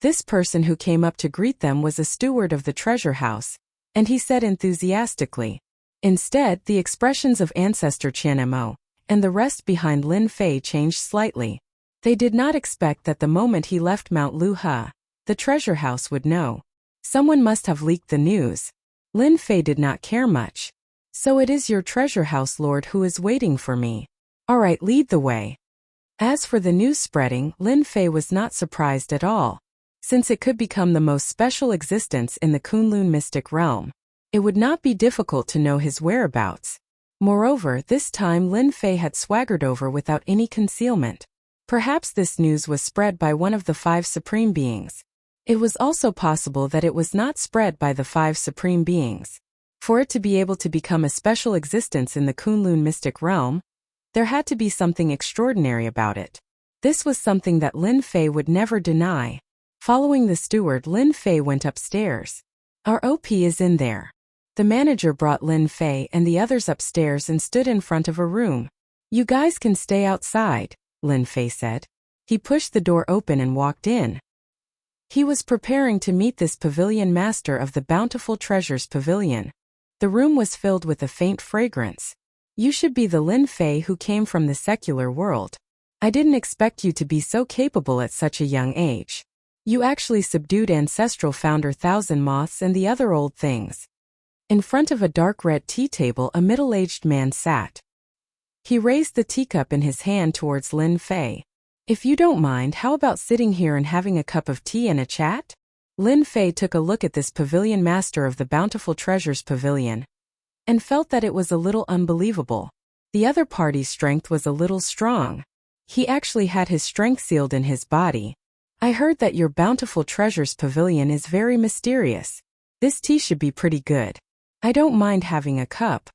This person who came up to greet them was a steward of the treasure house, and he said enthusiastically. Instead, the expressions of Ancestor Qianmo and the rest behind Lin Fei changed slightly. They did not expect that the moment he left Mount Luhe, the treasure house would know. Someone must have leaked the news. Lin Fei did not care much. So it is your treasure house lord who is waiting for me. Alright, lead the way. As for the news spreading, Lin Fei was not surprised at all. Since it could become the most special existence in the Kunlun mystic realm, it would not be difficult to know his whereabouts. Moreover, this time Lin Fei had swaggered over without any concealment. Perhaps this news was spread by one of the 5 supreme beings. It was also possible that it was not spread by the 5 supreme beings. For it to be able to become a special existence in the Kunlun mystic realm, there had to be something extraordinary about it. This was something that Lin Fei would never deny. Following the steward, Lin Fei went upstairs. Our OP is in there. The manager brought Lin Fei and the others upstairs and stood in front of a room. You guys can stay outside, Lin Fei said. He pushed the door open and walked in. He was preparing to meet this pavilion master of the Bountiful Treasures Pavilion. The room was filled with a faint fragrance. You should be the Lin Fei who came from the secular world. I didn't expect you to be so capable at such a young age. You actually subdued ancestral founder Thousand Moths and the other old things. In front of a dark red tea table, a middle-aged man sat. He raised the teacup in his hand towards Lin Fei. If you don't mind, how about sitting here and having a cup of tea and a chat? Lin Fei took a look at this pavilion master of the Bountiful Treasures Pavilion and felt that it was a little unbelievable. The other party's strength was a little strong. He actually had his strength sealed in his body. I heard that your Bountiful Treasures Pavilion is very mysterious. This tea should be pretty good. I don't mind having a cup.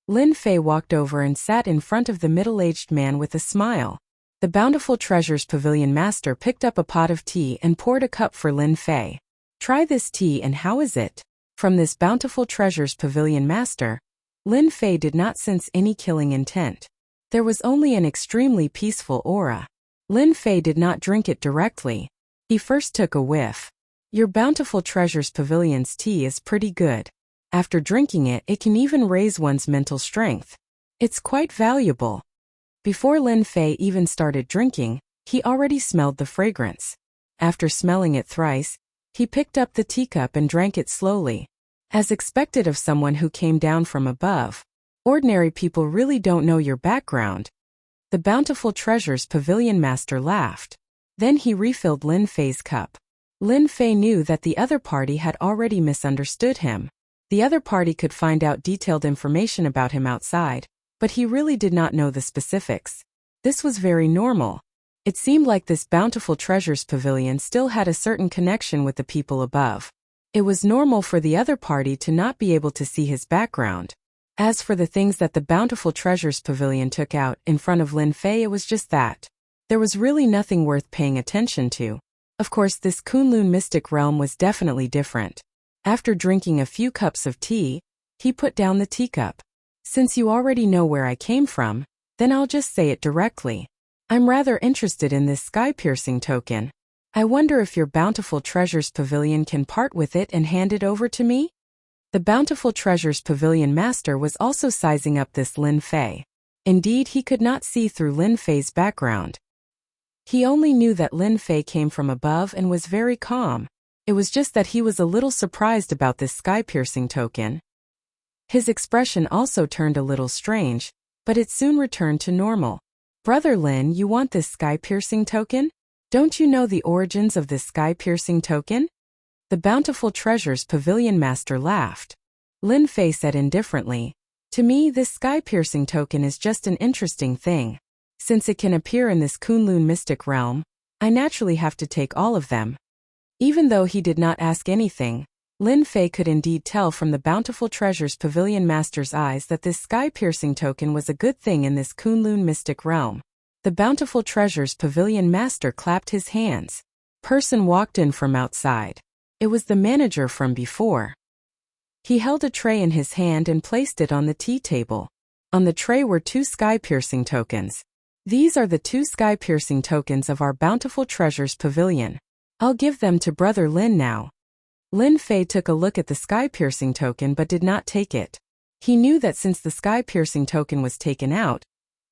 Lin Fei walked over and sat in front of the middle-aged man with a smile. The Bountiful Treasures Pavilion master picked up a pot of tea and poured a cup for Lin Fei. Try this tea and how is it? From this Bountiful Treasures Pavilion master, Lin Fei did not sense any killing intent. There was only an extremely peaceful aura. Lin Fei did not drink it directly. He first took a whiff. Your Bountiful Treasures Pavilion's tea is pretty good. After drinking it, it can even raise one's mental strength. It's quite valuable. Before Lin Fei even started drinking, he already smelled the fragrance. After smelling it thrice, he picked up the teacup and drank it slowly. As expected of someone who came down from above. Ordinary people really don't know your background. The Bountiful Treasures Pavilion Master laughed. Then he refilled Lin Fei's cup. Lin Fei knew that the other party had already misunderstood him. The other party could find out detailed information about him outside, but he really did not know the specifics. This was very normal. It seemed like this Bountiful Treasures Pavilion still had a certain connection with the people above. It was normal for the other party to not be able to see his background. As for the things that the Bountiful Treasures Pavilion took out in front of Lin Fei, it was just that. There was really nothing worth paying attention to. Of course, this Kunlun mystic realm was definitely different. After drinking a few cups of tea, he put down the teacup. Since you already know where I came from, then I'll just say it directly. I'm rather interested in this sky-piercing token. I wonder if your Bountiful Treasures Pavilion can part with it and hand it over to me? The Bountiful Treasures Pavilion Master was also sizing up this Lin Fei. Indeed, he could not see through Lin Fei's background. He only knew that Lin Fei came from above and was very calm. It was just that he was a little surprised about this sky-piercing token. His expression also turned a little strange, but it soon returned to normal. Brother Lin, you want this sky-piercing token? Don't you know the origins of this sky-piercing token? The Bountiful Treasures Pavilion Master laughed. Lin Fei said indifferently, to me this sky-piercing token is just an interesting thing. Since it can appear in this Kunlun mystic realm, I naturally have to take all of them. Even though he did not ask anything, Lin Fei could indeed tell from the Bountiful Treasures Pavilion Master's eyes that this sky-piercing token was a good thing in this Kunlun mystic realm. The Bountiful Treasures Pavilion Master clapped his hands. Person walked in from outside. It was the manager from before. He held a tray in his hand and placed it on the tea table. On the tray were 2 sky-piercing tokens. These are the 2 sky-piercing tokens of our Bountiful Treasures Pavilion. I'll give them to Brother Lin now. Lin Fei took a look at the sky-piercing token but did not take it. He knew that since the sky-piercing token was taken out,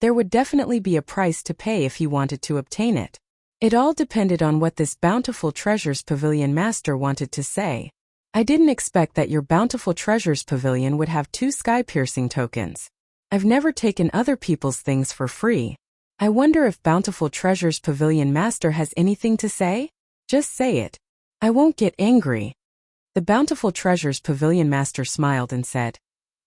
there would definitely be a price to pay if he wanted to obtain it. It all depended on what this Bountiful Treasures Pavilion Master wanted to say. I didn't expect that your Bountiful Treasures Pavilion would have 2 sky-piercing tokens. I've never taken other people's things for free. I wonder if Bountiful Treasures Pavilion Master has anything to say? Just say it. I won't get angry. The Bountiful Treasures Pavilion Master smiled and said,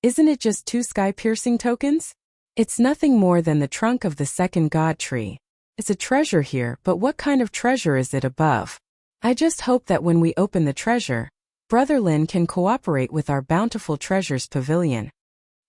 isn't it just 2 sky-piercing tokens? It's nothing more than the trunk of the second god tree. It's a treasure here, but what kind of treasure is it above? I just hope that when we open the treasure, Brother Lin can cooperate with our Bountiful Treasures Pavilion.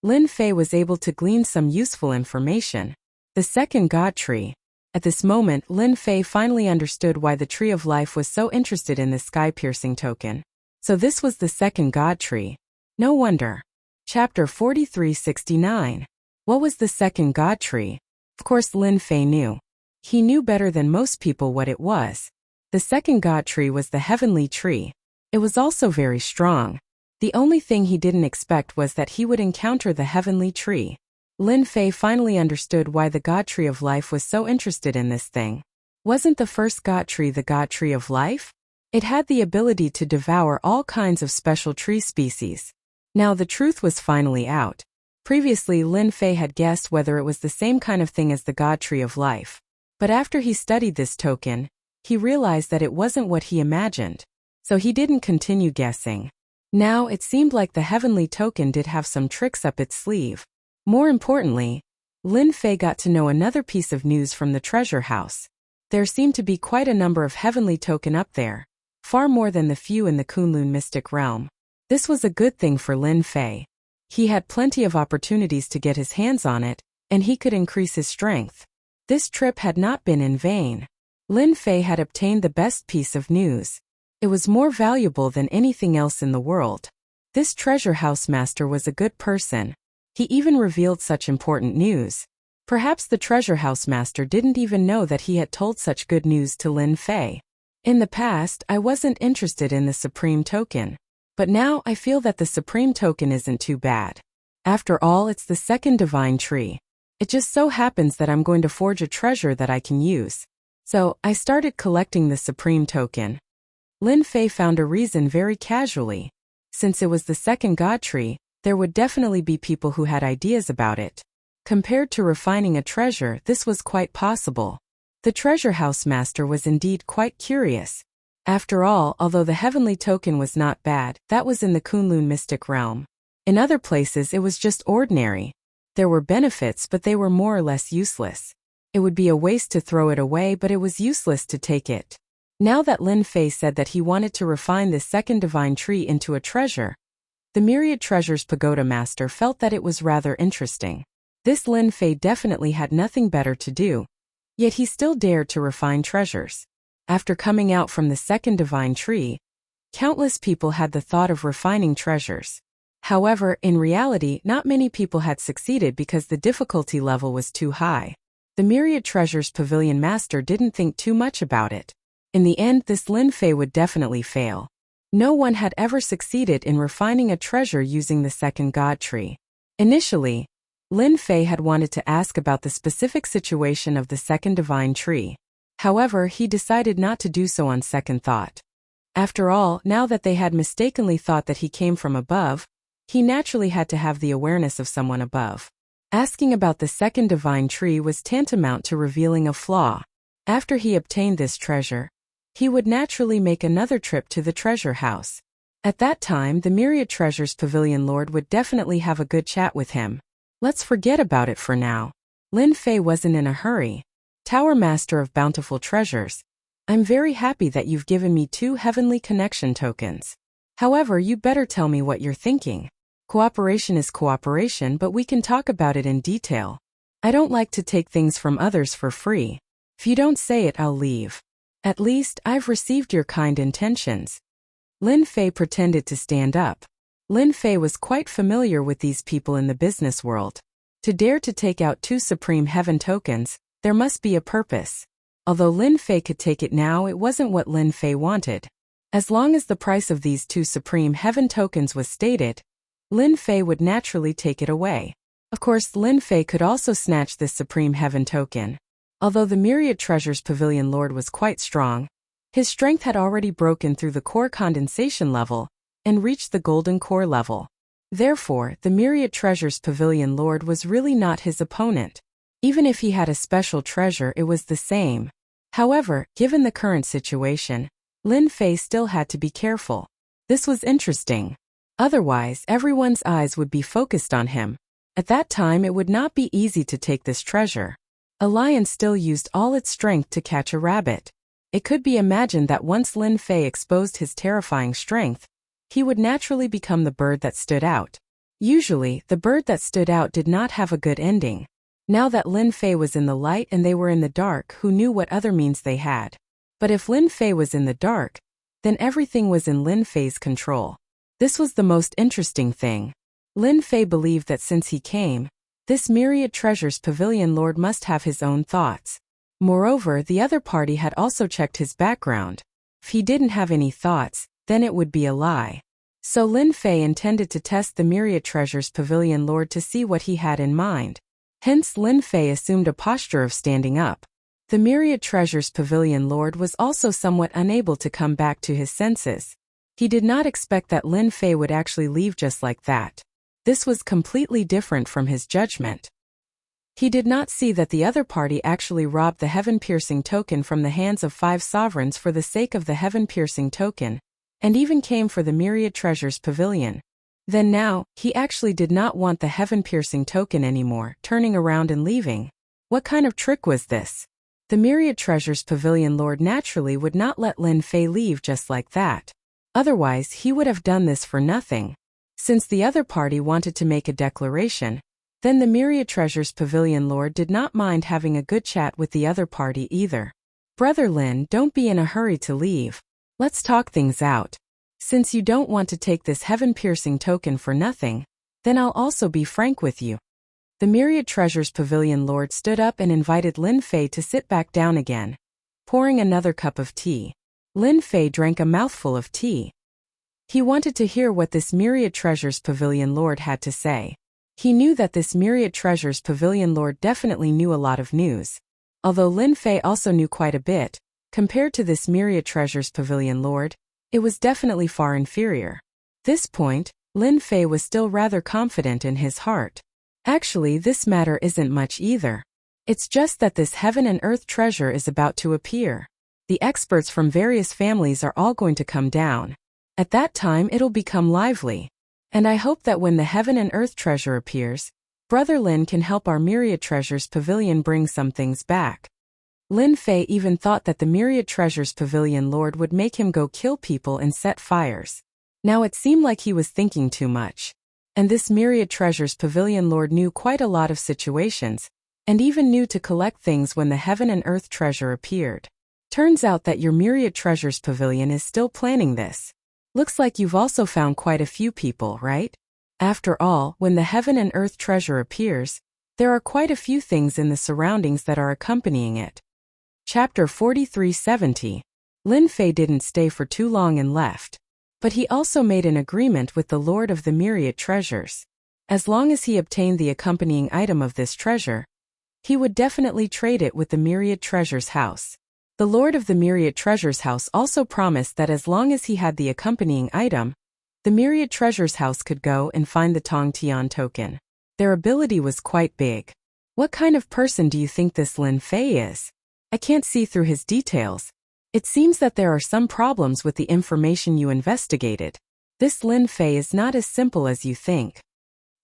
Lin Fei was able to glean some useful information. The second god tree. At this moment, Lin Fei finally understood why the Tree of Life was so interested in the sky-piercing token. So this was the second god tree. No wonder. Chapter 4369. What was the second god tree? Of course Lin Fei knew. He knew better than most people what it was. The second god tree was the heavenly tree. It was also very strong. The only thing he didn't expect was that he would encounter the heavenly tree. Lin Fei finally understood why the god tree of life was so interested in this thing. Wasn't the first god tree the god tree of life? It had the ability to devour all kinds of special tree species. Now the truth was finally out. Previously Lin Fei had guessed whether it was the same kind of thing as the god tree of life. But after he studied this token, he realized that it wasn't what he imagined. So he didn't continue guessing. Now it seemed like the heavenly token did have some tricks up its sleeve. More importantly, Lin Fei got to know another piece of news from the treasure house. There seemed to be quite a number of heavenly token up there, far more than the few in the Kunlun mystic realm. This was a good thing for Lin Fei. He had plenty of opportunities to get his hands on it, and he could increase his strength. This trip had not been in vain. Lin Fei had obtained the best piece of news. It was more valuable than anything else in the world. This treasure house master was a good person. He even revealed such important news. Perhaps the treasure house master didn't even know that he had told such good news to Lin Fei. In the past, I wasn't interested in the supreme token. But now I feel that the supreme token isn't too bad. After all, it's the second divine tree. It just so happens that I'm going to forge a treasure that I can use. So, I started collecting the supreme token. Lin Fei found a reason very casually. Since it was the second god tree, there would definitely be people who had ideas about it. Compared to refining a treasure, this was quite possible. The treasure house master was indeed quite curious. After all, although the heavenly token was not bad, that was in the Kunlun mystic realm. In other places it was just ordinary. There were benefits, but they were more or less useless. It would be a waste to throw it away, but it was useless to take it. Now that Lin Fei said that he wanted to refine this second divine tree into a treasure, the Myriad Treasures Pagoda Master felt that it was rather interesting. This Lin Fei definitely had nothing better to do, yet he still dared to refine treasures. After coming out from the second divine tree, countless people had the thought of refining treasures. However, in reality, not many people had succeeded because the difficulty level was too high. The Myriad Treasures Pavilion Master didn't think too much about it. In the end, this Lin Fei would definitely fail. No one had ever succeeded in refining a treasure using the second god tree. Initially, Lin Fei had wanted to ask about the specific situation of the second divine tree. However, he decided not to do so on second thought. After all, now that they had mistakenly thought that he came from above, he naturally had to have the awareness of someone above. Asking about the second divine tree was tantamount to revealing a flaw. After he obtained this treasure, he would naturally make another trip to the treasure house. At that time, the Myriad Treasures Pavilion Lord would definitely have a good chat with him. Let's forget about it for now. Lin Fei wasn't in a hurry. Tower Master of Bountiful Treasures, I'm very happy that you've given me 2 heavenly connection tokens. However, you better tell me what you're thinking. Cooperation is cooperation, but we can talk about it in detail. I don't like to take things from others for free. If you don't say it, I'll leave. At least, I've received your kind intentions. Lin Fei pretended to stand up. Lin Fei was quite familiar with these people in the business world. To dare to take out 2 Supreme Heaven tokens, there must be a purpose. Although Lin Fei could take it now, it wasn't what Lin Fei wanted. As long as the price of these 2 Supreme Heaven tokens was stated, Lin Fei would naturally take it away. Of course, Lin Fei could also snatch this Supreme Heaven token. Although the Myriad Treasures Pavilion Lord was quite strong, his strength had already broken through the core condensation level and reached the golden core level. Therefore, the Myriad Treasures Pavilion Lord was really not his opponent. Even if he had a special treasure, it was the same. However, given the current situation, Lin Fei still had to be careful. This was interesting. Otherwise, everyone's eyes would be focused on him. At that time, it would not be easy to take this treasure. A lion still used all its strength to catch a rabbit. It could be imagined that once Lin Fei exposed his terrifying strength, he would naturally become the bird that stood out. Usually, the bird that stood out did not have a good ending. Now that Lin Fei was in the light and they were in the dark, who knew what other means they had? But if Lin Fei was in the dark, then everything was in Lin Fei's control. This was the most interesting thing. Lin Fei believed that since he came, this Myriad Treasures Pavilion Lord must have his own thoughts. Moreover, the other party had also checked his background. If he didn't have any thoughts, then it would be a lie. So Lin Fei intended to test the Myriad Treasures Pavilion Lord to see what he had in mind. Hence, Lin Fei assumed a posture of standing up. The Myriad Treasures Pavilion Lord was also somewhat unable to come back to his senses. He did not expect that Lin Fei would actually leave just like that. This was completely different from his judgment. He did not see that the other party actually robbed the heaven-piercing token from the hands of 5 sovereigns for the sake of the heaven-piercing token, and even came for the Myriad Treasures Pavilion. Then now, he actually did not want the heaven-piercing token anymore, turning around and leaving. What kind of trick was this? The Myriad Treasures Pavilion Lord naturally would not let Lin Fei leave just like that. Otherwise, he would have done this for nothing. Since the other party wanted to make a declaration, then the Myriad Treasures Pavilion Lord did not mind having a good chat with the other party either. Brother Lin, don't be in a hurry to leave. Let's talk things out. Since you don't want to take this heaven-piercing token for nothing, then I'll also be frank with you. The Myriad Treasures Pavilion Lord stood up and invited Lin Fei to sit back down again, pouring another cup of tea. Lin Fei drank a mouthful of tea. He wanted to hear what this Myriad Treasures Pavilion Lord had to say. He knew that this Myriad Treasures Pavilion Lord definitely knew a lot of news. Although Lin Fei also knew quite a bit, compared to this Myriad Treasures Pavilion Lord, it was definitely far inferior. This point, Lin Fei was still rather confident in his heart. Actually, this matter isn't much either. It's just that this heaven and earth treasure is about to appear. The experts from various families are all going to come down. At that time it'll become lively. And I hope that when the heaven and earth treasure appears, Brother Lin can help our Myriad Treasures Pavilion bring some things back. Lin Fei even thought that the Myriad Treasures Pavilion Lord would make him go kill people and set fires. Now it seemed like he was thinking too much. And this Myriad Treasures Pavilion Lord knew quite a lot of situations, and even knew to collect things when the heaven and earth treasure appeared. Turns out that your Myriad Treasures Pavilion is still planning this. Looks like you've also found quite a few people, right? After all, when the heaven and earth treasure appears, there are quite a few things in the surroundings that are accompanying it. Chapter 4370. Lin Fei didn't stay for too long and left. But he also made an agreement with the Lord of the Myriad Treasures. As long as he obtained the accompanying item of this treasure, he would definitely trade it with the Myriad Treasures House. The Lord of the Myriad Treasures House also promised that as long as he had the accompanying item, the Myriad Treasures House could go and find the Tong Tian token. Their ability was quite big. What kind of person do you think this Lin Fei is? I can't see through his details. It seems that there are some problems with the information you investigated. This Lin Fei is not as simple as you think.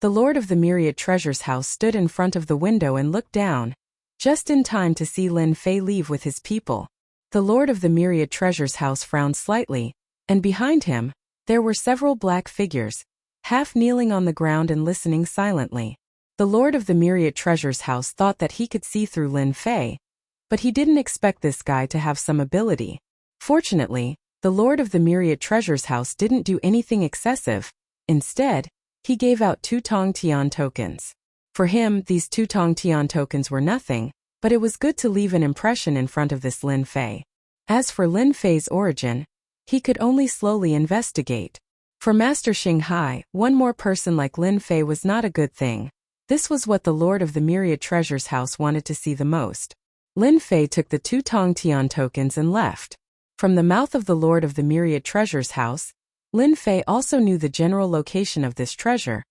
The Lord of the Myriad Treasures House stood in front of the window and looked down, just in time to see Lin Fei leave with his people. The Lord of the Myriad Treasures House frowned slightly, and behind him, there were several black figures, half kneeling on the ground and listening silently. The Lord of the Myriad Treasures House thought that he could see through Lin Fei, but he didn't expect this guy to have some ability. Fortunately, the Lord of the Myriad Treasures House didn't do anything excessive. Instead, he gave out 2 Tong Tian tokens. For him, these 2 Tong Tian tokens were nothing, but it was good to leave an impression in front of this Lin Fei. As for Lin Fei's origin, he could only slowly investigate. For Master Xinghai, one more person like Lin Fei was not a good thing. This was what the Lord of the Myriad Treasures House wanted to see the most. Lin Fei took the 2 Tong Tian tokens and left. From the mouth of the Lord of the Myriad Treasures House, Lin Fei also knew the general location of this treasure.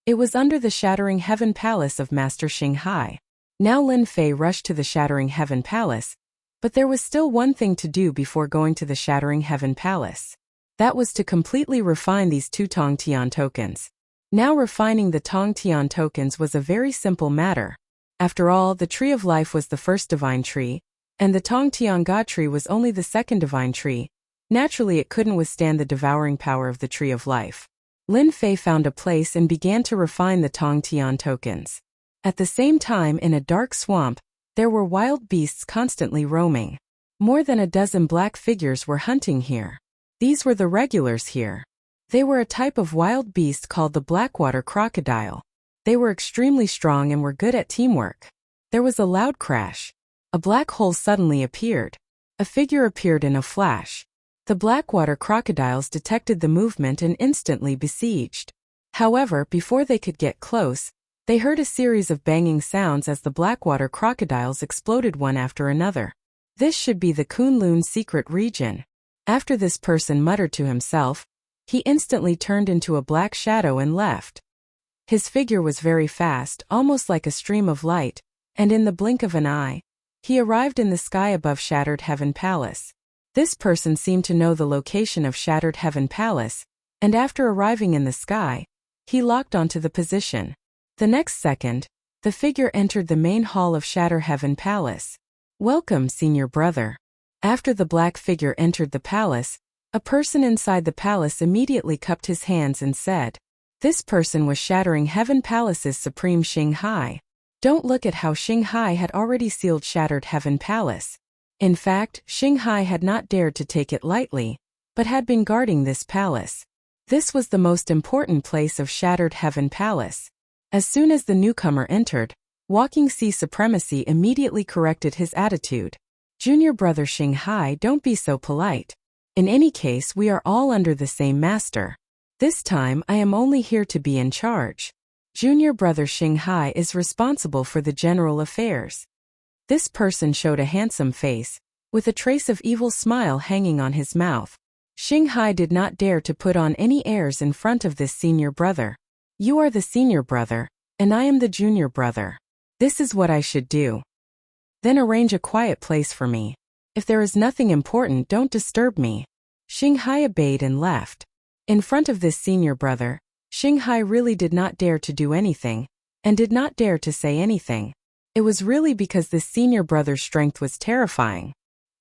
It was under the Shattering Heaven Palace of Master Xinghai. Now Lin Fei rushed to the Shattering Heaven Palace, but there was still one thing to do before going to the Shattering Heaven Palace. That was to completely refine these 2 Tong Tian tokens. Now refining the Tong Tian tokens was a very simple matter. After all, the Tree of Life was the first divine tree, and the Tong Tian God tree was only the second divine tree. Naturally it couldn't withstand the devouring power of the Tree of Life. Lin Fei found a place and began to refine the Tong Tian tokens. At the same time, in a dark swamp, there were wild beasts constantly roaming. More than a dozen black figures were hunting here. These were the regulars here. They were a type of wild beast called the Blackwater crocodile. They were extremely strong and were good at teamwork. There was a loud crash. A black hole suddenly appeared. A figure appeared in a flash. The Blackwater crocodiles detected the movement and instantly besieged. However, before they could get close, they heard a series of banging sounds as the Blackwater crocodiles exploded one after another. This should be the Kunlun secret region. After this person muttered to himself, he instantly turned into a black shadow and left. His figure was very fast, almost like a stream of light, and in the blink of an eye, he arrived in the sky above Shattered Heaven Palace. This person seemed to know the location of Shattered Heaven Palace, and after arriving in the sky, he locked onto the position. The next second, the figure entered the main hall of Shattered Heaven Palace. "Welcome, senior brother." After the black figure entered the palace, a person inside the palace immediately cupped his hands and said, this person was Shattering Heaven Palace's Supreme Xinghai. Don't look at how Xinghai had already sealed Shattered Heaven Palace. In fact, Xinghai had not dared to take it lightly, but had been guarding this palace. This was the most important place of Shattered Heaven Palace. As soon as the newcomer entered, Walking Sea Supremacy immediately corrected his attitude. Junior brother Xinghai, don't be so polite. In any case, we are all under the same master. This time, I am only here to be in charge. Junior brother Xinghai is responsible for the general affairs. This person showed a handsome face, with a trace of evil smile hanging on his mouth. Xinghai did not dare to put on any airs in front of this senior brother. You are the senior brother, and I am the junior brother. This is what I should do. Then arrange a quiet place for me. If there is nothing important, don't disturb me. Xinghai obeyed and left. In front of this senior brother, Xinghai really did not dare to do anything, and did not dare to say anything. It was really because this senior brother's strength was terrifying.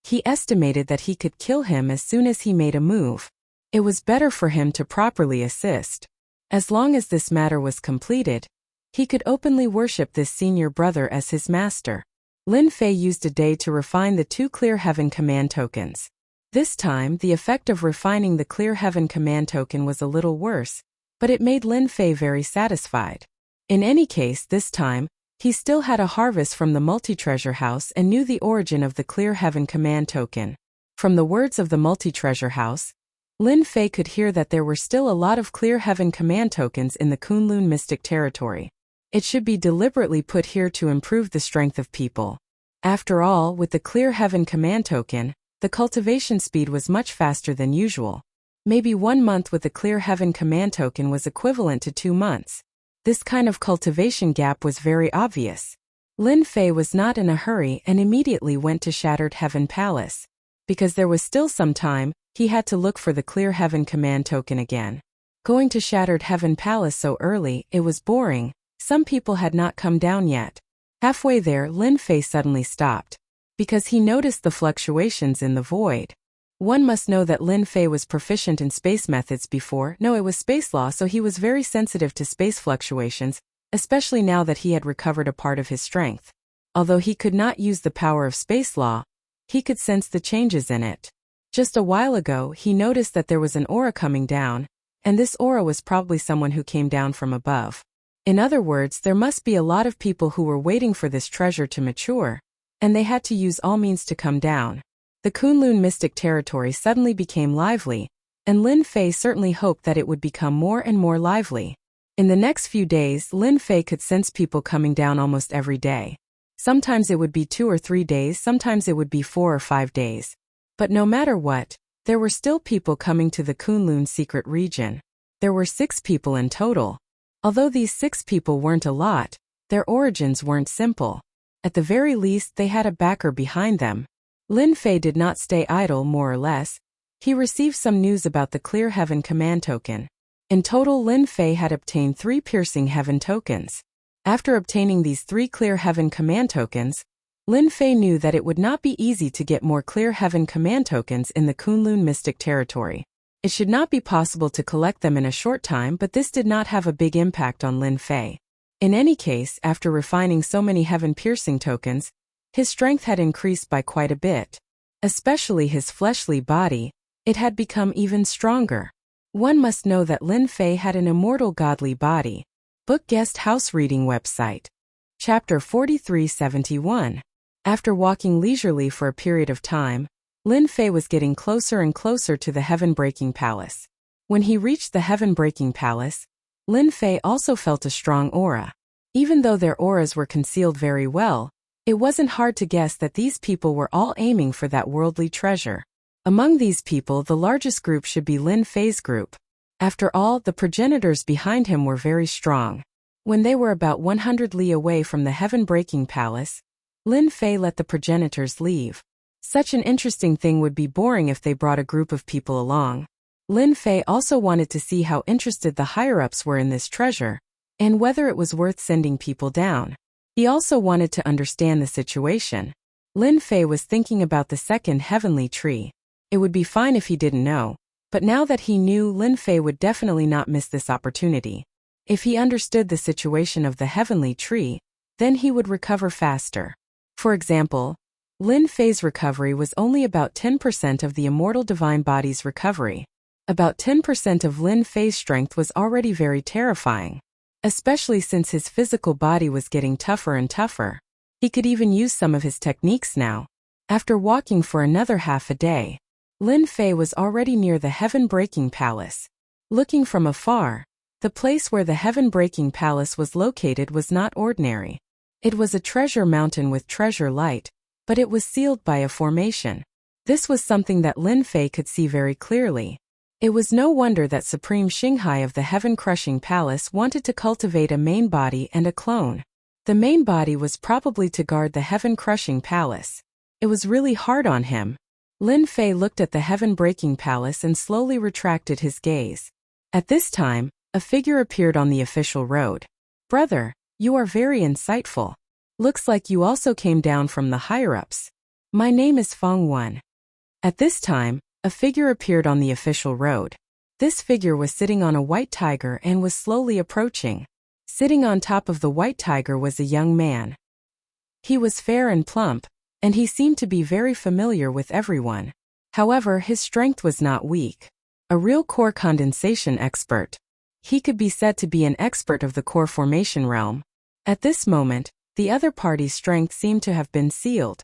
He estimated that he could kill him as soon as he made a move. It was better for him to properly assist. As long as this matter was completed, he could openly worship this senior brother as his master. Lin Fei used a day to refine the 2 Clear Heaven command tokens. This time, the effect of refining the Clear Heaven command token was a little worse, but it made Lin Fei very satisfied. In any case, this time, he still had a harvest from the multi-treasure house and knew the origin of the Clear Heaven command token. From the words of the multi-treasure house, Lin Fei could hear that there were still a lot of Clear Heaven command tokens in the Kunlun mystic territory. It should be deliberately put here to improve the strength of people. After all, with the Clear Heaven command token, the cultivation speed was much faster than usual. Maybe 1 month with the Clear Heaven command token was equivalent to 2 months. This kind of cultivation gap was very obvious. Lin Fei was not in a hurry and immediately went to Shattered Heaven Palace. Because there was still some time, he had to look for the Clear Heaven command token again. Going to Shattered Heaven Palace so early, it was boring. Some people had not come down yet. Halfway there, Lin Fei suddenly stopped, because he noticed the fluctuations in the void. One must know that Lin Fei was proficient in space methods before. No, it was space law, so he was very sensitive to space fluctuations, especially now that he had recovered a part of his strength. Although he could not use the power of space law, he could sense the changes in it. Just a while ago, he noticed that there was an aura coming down, and this aura was probably someone who came down from above. In other words, there must be a lot of people who were waiting for this treasure to mature, and they had to use all means to come down. The Kunlun mystic territory suddenly became lively, and Lin Fei certainly hoped that it would become more and more lively. In the next few days, Lin Fei could sense people coming down almost every day. Sometimes it would be 2 or 3 days, sometimes it would be 4 or 5 days. But no matter what, there were still people coming to the Kunlun secret region. There were 6 people in total. Although these 6 people weren't a lot, their origins weren't simple. At the very least, they had a backer behind them. Lin Fei did not stay idle, more or less. He received some news about the Clear Heaven command token. In total, Lin Fei had obtained 3 Piercing Heaven tokens. After obtaining these 3 Clear Heaven command tokens, Lin Fei knew that it would not be easy to get more Clear Heaven command tokens in the Kunlun mystic territory. It should not be possible to collect them in a short time, but this did not have a big impact on Lin Fei. In any case, after refining so many Heaven Piercing tokens, his strength had increased by quite a bit. Especially his fleshly body, it had become even stronger. One must know that Lin Fei had an immortal godly body. Book Guest House Reading Website. Chapter 4371. After walking leisurely for a period of time, Lin Fei was getting closer and closer to the Heaven-Breaking Palace. When he reached the Heaven-Breaking Palace, Lin Fei also felt a strong aura. Even though their auras were concealed very well, it wasn't hard to guess that these people were all aiming for that worldly treasure. Among these people, the largest group should be Lin Fei's group. After all, the progenitors behind him were very strong. When they were about 100 li away from the Heaven-Breaking Palace, Lin Fei let the progenitors leave. Such an interesting thing would be boring if they brought a group of people along. Lin Fei also wanted to see how interested the higher-ups were in this treasure, and whether it was worth sending people down. He also wanted to understand the situation. Lin Fei was thinking about the second heavenly tree. It would be fine if he didn't know, but now that he knew, Lin Fei would definitely not miss this opportunity. If he understood the situation of the heavenly tree, then he would recover faster. For example, Lin Fei's recovery was only about 10% of the immortal divine body's recovery. About 10% of Lin Fei's strength was already very terrifying, especially since his physical body was getting tougher and tougher. He could even use some of his techniques now. After walking for another half a day, Lin Fei was already near the Heaven-Breaking Palace. Looking from afar, the place where the Heaven-Breaking Palace was located was not ordinary. It was a treasure mountain with treasure light, but it was sealed by a formation. This was something that Lin Fei could see very clearly. It was no wonder that Supreme Xinghai of the Heaven-Crushing Palace wanted to cultivate a main body and a clone. The main body was probably to guard the Heaven-Crushing Palace. It was really hard on him. Lin Fei looked at the Heaven-Breaking Palace and slowly retracted his gaze. At this time, a figure appeared on the official road. "Brother, you are very insightful. Looks like you also came down from the higher-ups. My name is Feng Wen." At this time, a figure appeared on the official road. This figure was sitting on a white tiger and was slowly approaching. Sitting on top of the white tiger was a young man. He was fair and plump, and he seemed to be very familiar with everyone. However, his strength was not weak. A real core condensation expert. He could be said to be an expert of the core formation realm. At this moment, the other party's strength seemed to have been sealed.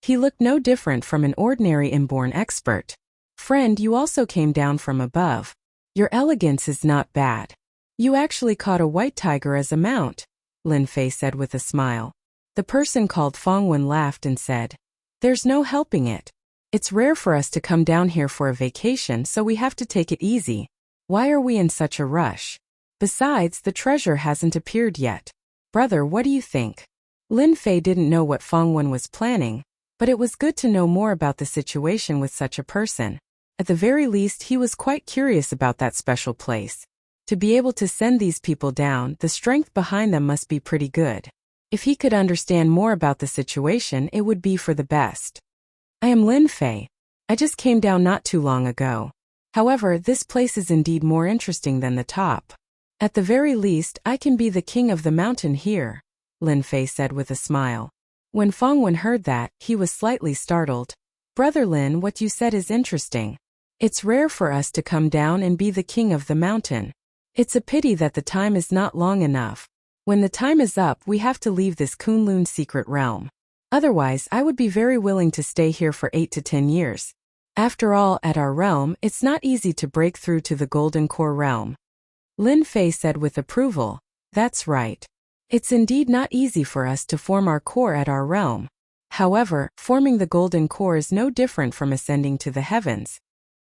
He looked no different from an ordinary inborn expert. "Friend, you also came down from above. Your elegance is not bad. You actually caught a white tiger as a mount," Lin Fei said with a smile. The person called Feng Wen laughed and said, "There's no helping it. It's rare for us to come down here for a vacation, so we have to take it easy. Why are we in such a rush? Besides, the treasure hasn't appeared yet. Brother, what do you think?" Lin Fei didn't know what Feng Wen was planning, but it was good to know more about the situation with such a person. At the very least, he was quite curious about that special place. To be able to send these people down, the strength behind them must be pretty good. If he could understand more about the situation, it would be for the best. "I am Lin Fei. I just came down not too long ago. However, this place is indeed more interesting than the top. At the very least, I can be the king of the mountain here," Lin Fei said with a smile. When Feng Wen heard that, he was slightly startled. "Brother Lin, what you said is interesting. It's rare for us to come down and be the king of the mountain. It's a pity that the time is not long enough. When the time is up, we have to leave this Kunlun secret realm. Otherwise, I would be very willing to stay here for 8 to 10 years. After all, at our realm, it's not easy to break through to the Golden Core realm." Lin Fei said with approval, "That's right. It's indeed not easy for us to form our core at our realm. However, forming the Golden Core is no different from ascending to the heavens."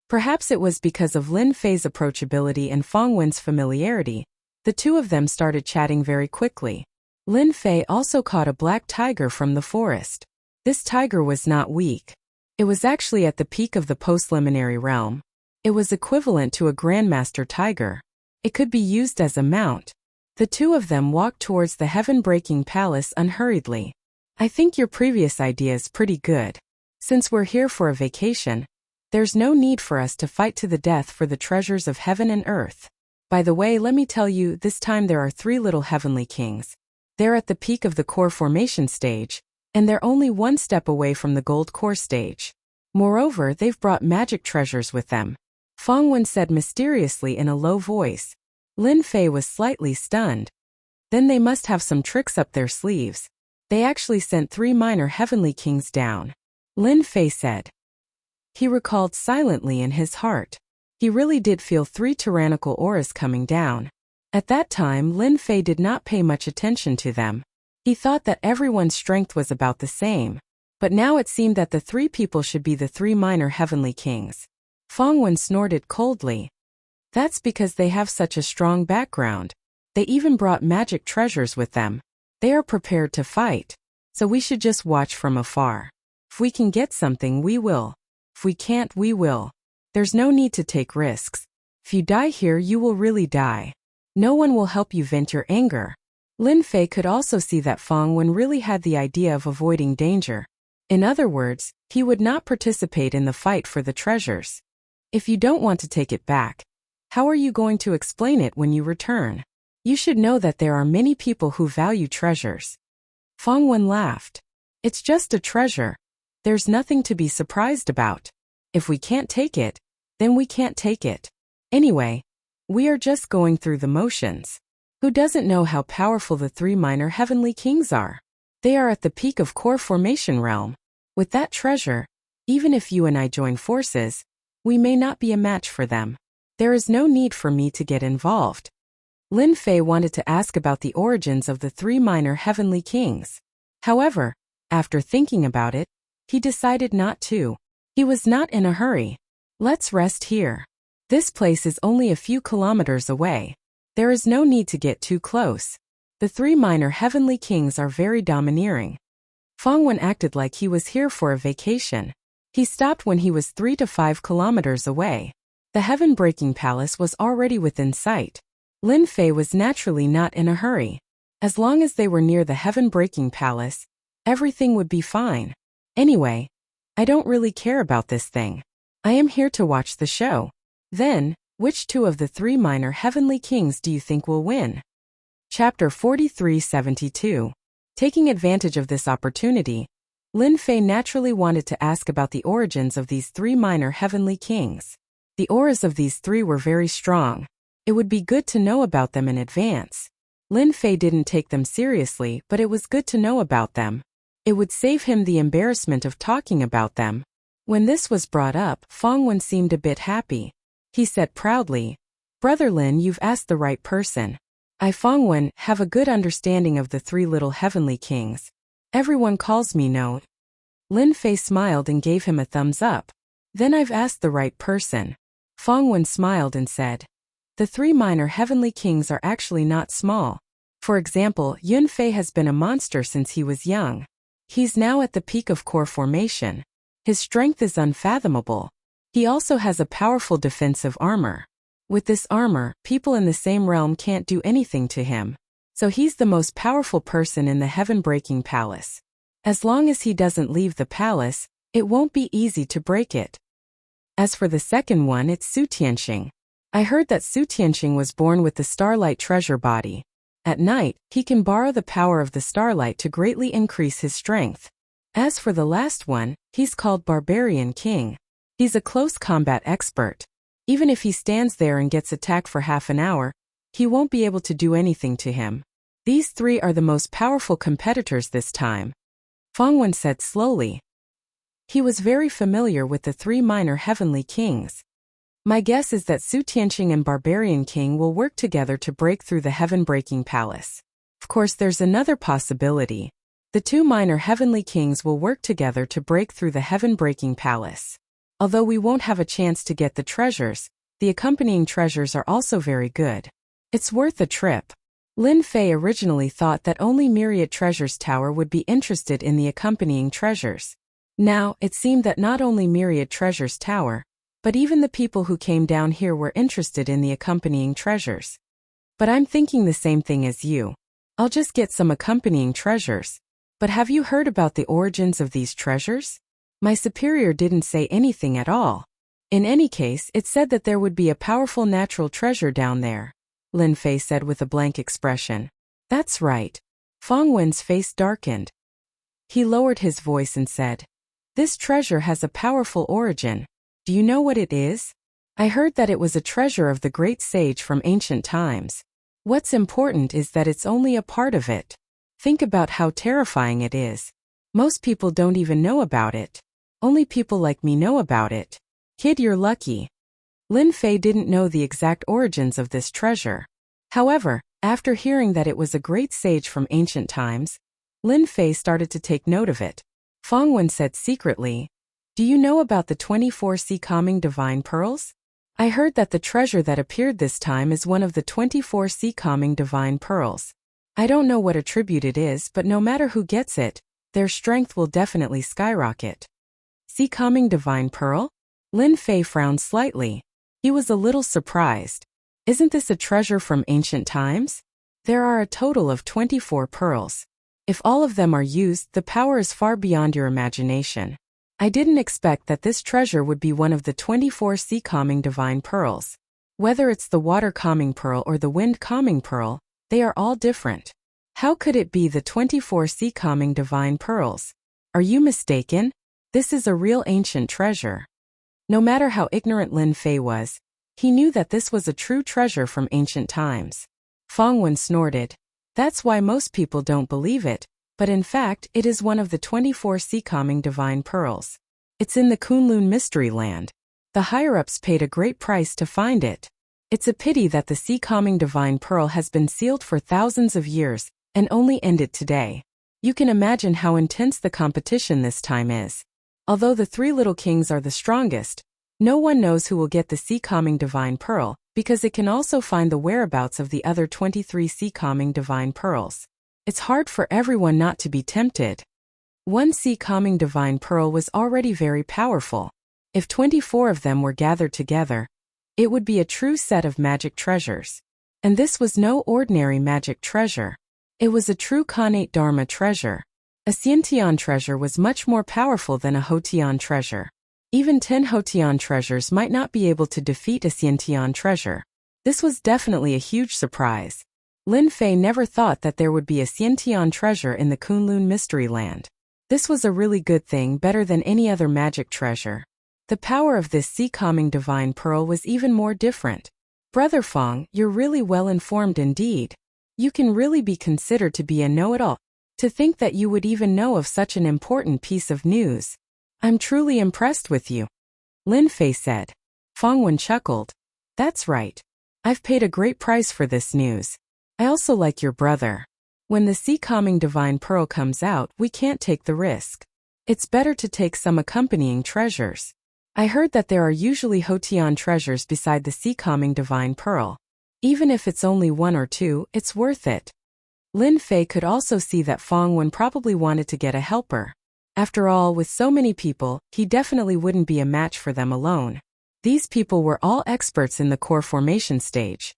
Perhaps it was because of Lin Fei's approachability and Feng Wen's familiarity. The two of them started chatting very quickly. Lin Fei also caught a black tiger from the forest. This tiger was not weak. It was actually at the peak of the post-liminary realm. It was equivalent to a grandmaster tiger. It could be used as a mount. The two of them walked towards the Heaven-Breaking Palace unhurriedly. "I think your previous idea is pretty good. Since we're here for a vacation, there's no need for us to fight to the death for the treasures of heaven and earth. By the way, let me tell you, this time there are 3 little heavenly kings. They're at the peak of the core formation stage, and they're only 1 step away from the gold core stage. Moreover, they've brought magic treasures with them," Feng Wen said mysteriously in a low voice. Lin Fei was slightly stunned. Then they must have some tricks up their sleeves. They actually sent 3 minor heavenly kings down, Lin Fei said. He recalled silently in his heart. He really did feel 3 tyrannical auras coming down. At that time, Lin Fei did not pay much attention to them. He thought that everyone's strength was about the same. But now it seemed that the 3 people should be the 3 minor heavenly kings. Feng Wen snorted coldly. "That's because they have such a strong background. They even brought magic treasures with them. They are prepared to fight. So we should just watch from afar. If we can get something, we will. If we can't, we will. There's no need to take risks. If you die here, you will really die. No one will help you vent your anger." Lin Fei could also see that Feng Wen really had the idea of avoiding danger. In other words, he would not participate in the fight for the treasures. If you don't want to take it back, how are you going to explain it when you return? You should know that there are many people who value treasures. Feng Wen laughed. "It's just a treasure. There's nothing to be surprised about. If we can't take it, then we can't take it. Anyway, we are just going through the motions. Who doesn't know how powerful the 3 minor heavenly kings are? They are at the peak of core formation realm. With that treasure, Even if you and I join forces, we may not be a match for them. There is no need for me to get involved. Lin Fei wanted to ask about the origins of the 3 minor heavenly kings. However, after thinking about it, he decided not to. He was not in a hurry. Let's rest here. This place is only a few kilometers away. There is no need to get too close. The 3 minor heavenly kings are very domineering. Feng Wen acted like he was here for a vacation. He stopped when he was 3 to 5 kilometers away. The heaven-breaking palace was already within sight. Lin Fei was naturally not in a hurry. As long as they were near the heaven-breaking palace, everything would be fine. Anyway, I don't really care about this thing. I am here to watch the show. Then, which 2 of the 3 minor heavenly kings do you think will win? Chapter 4372. Taking advantage of this opportunity, Lin Fei naturally wanted to ask about the origins of these 3 minor heavenly kings. The auras of these 3 were very strong. It would be good to know about them in advance. Lin Fei didn't take them seriously, but it was good to know about them. It would save him the embarrassment of talking about them. When this was brought up, Feng Wen seemed a bit happy. He said proudly, "Brother Lin, you've asked the right person. I, Feng Wen, have a good understanding of the 3 little heavenly kings. Everyone calls me No." Lin Fei smiled and gave him a thumbs up. "Then I've asked the right person." Feng Wen smiled and said, "The 3 minor heavenly kings are actually not small. For example, Yun Fei has been a monster since he was young. He's now at the peak of core formation. His strength is unfathomable. He also has a powerful defensive armor. With this armor, people in the same realm can't do anything to him. So he's the most powerful person in the heaven-breaking palace. As long as he doesn't leave the palace, it won't be easy to break it." As for the second one, it's Su Tianxing. I heard that Su Tianxing was born with the Starlight treasure body. At night, he can borrow the power of the starlight to greatly increase his strength. As for the last one, he's called Barbarian King. He's a close combat expert. Even if he stands there and gets attacked for half an hour, he won't be able to do anything to him. These 3 are the most powerful competitors this time. Feng Wen said slowly. He was very familiar with the 3 minor heavenly kings. My guess is that Su Tianxing and Barbarian King will work together to break through the heaven-breaking palace. Of course, there's another possibility. The 2 minor heavenly kings will work together to break through the heaven-breaking palace. Although we won't have a chance to get the treasures, the accompanying treasures are also very good. It's worth a trip. Lin Fei originally thought that only Myriad Treasures Tower would be interested in the accompanying treasures. Now, it seemed that not only Myriad Treasures Tower, but even the people who came down here were interested in the accompanying treasures. But I'm thinking the same thing as you. I'll just get some accompanying treasures. But have you heard about the origins of these treasures? My superior didn't say anything at all. In any case, it said that there would be a powerful natural treasure down there, Lin Fei said with a blank expression. That's right. Feng Wen's face darkened. He lowered his voice and said, "This treasure has a powerful origin. Do you know what it is? I heard that it was a treasure of the great sage from ancient times. What's important is that it's only a part of it. Think about how terrifying it is. Most people don't even know about it. Only people like me know about it. Kid, you're lucky." Lin Fei didn't know the exact origins of this treasure. However, after hearing that it was a great sage from ancient times, Lin Fei started to take note of it. Feng Wen said secretly, "Do you know about the 24 sea calming divine pearls? I heard that the treasure that appeared this time is one of the 24 sea calming divine pearls. I don't know what attribute it is, but no matter who gets it, their strength will definitely skyrocket." Sea calming divine pearl? Lin Fei frowned slightly. He was a little surprised. Isn't this a treasure from ancient times? There are a total of 24 pearls. If all of them are used, the power is far beyond your imagination. I didn't expect that this treasure would be one of the 24 sea calming divine pearls. Whether it's the water calming pearl or the wind calming pearl, they are all different. How could it be the 24 sea calming divine pearls? Are you mistaken? This is a real ancient treasure. No matter how ignorant Lin Fei was, he knew that this was a true treasure from ancient times. Feng Wen snorted. That's why most people don't believe it. But in fact, it is one of the 24 sea calming divine pearls. It's in the Kunlun Mystery Land. The higher-ups paid a great price to find it. It's a pity that the sea-calming divine pearl has been sealed for thousands of years and only ended today. You can imagine how intense the competition this time is. Although the three little kings are the strongest, no one knows who will get the sea-calming divine pearl, because it can also find the whereabouts of the other 23 sea-calming divine pearls. It's hard for everyone not to be tempted. One sea-calming divine pearl was already very powerful. If 24 of them were gathered together, it would be a true set of magic treasures. And this was no ordinary magic treasure. It was a true Khanate Dharma treasure. A Xiantian treasure was much more powerful than a Hotian treasure. Even 10 Hotian treasures might not be able to defeat a Xiantian treasure. This was definitely a huge surprise. Lin Fei never thought that there would be a Xiantian treasure in the Kunlun Mystery Land. This was a really good thing, better than any other magic treasure. The power of this sea-calming divine pearl was even more different. Brother Fong, you're really well informed indeed. You can really be considered to be a know-it-all. To think that you would even know of such an important piece of news. I'm truly impressed with you. Lin Fei said. Fong Wen chuckled. That's right. I've paid a great price for this news. I also like your brother. When the sea-calming divine pearl comes out, we can't take the risk. It's better to take some accompanying treasures. I heard that there are usually Hotian treasures beside the sea-calming divine pearl. Even if it's only 1 or 2, it's worth it. Lin Fei could also see that Fong Wen probably wanted to get a helper. After all, with so many people, he definitely wouldn't be a match for them alone. These people were all experts in the core formation stage.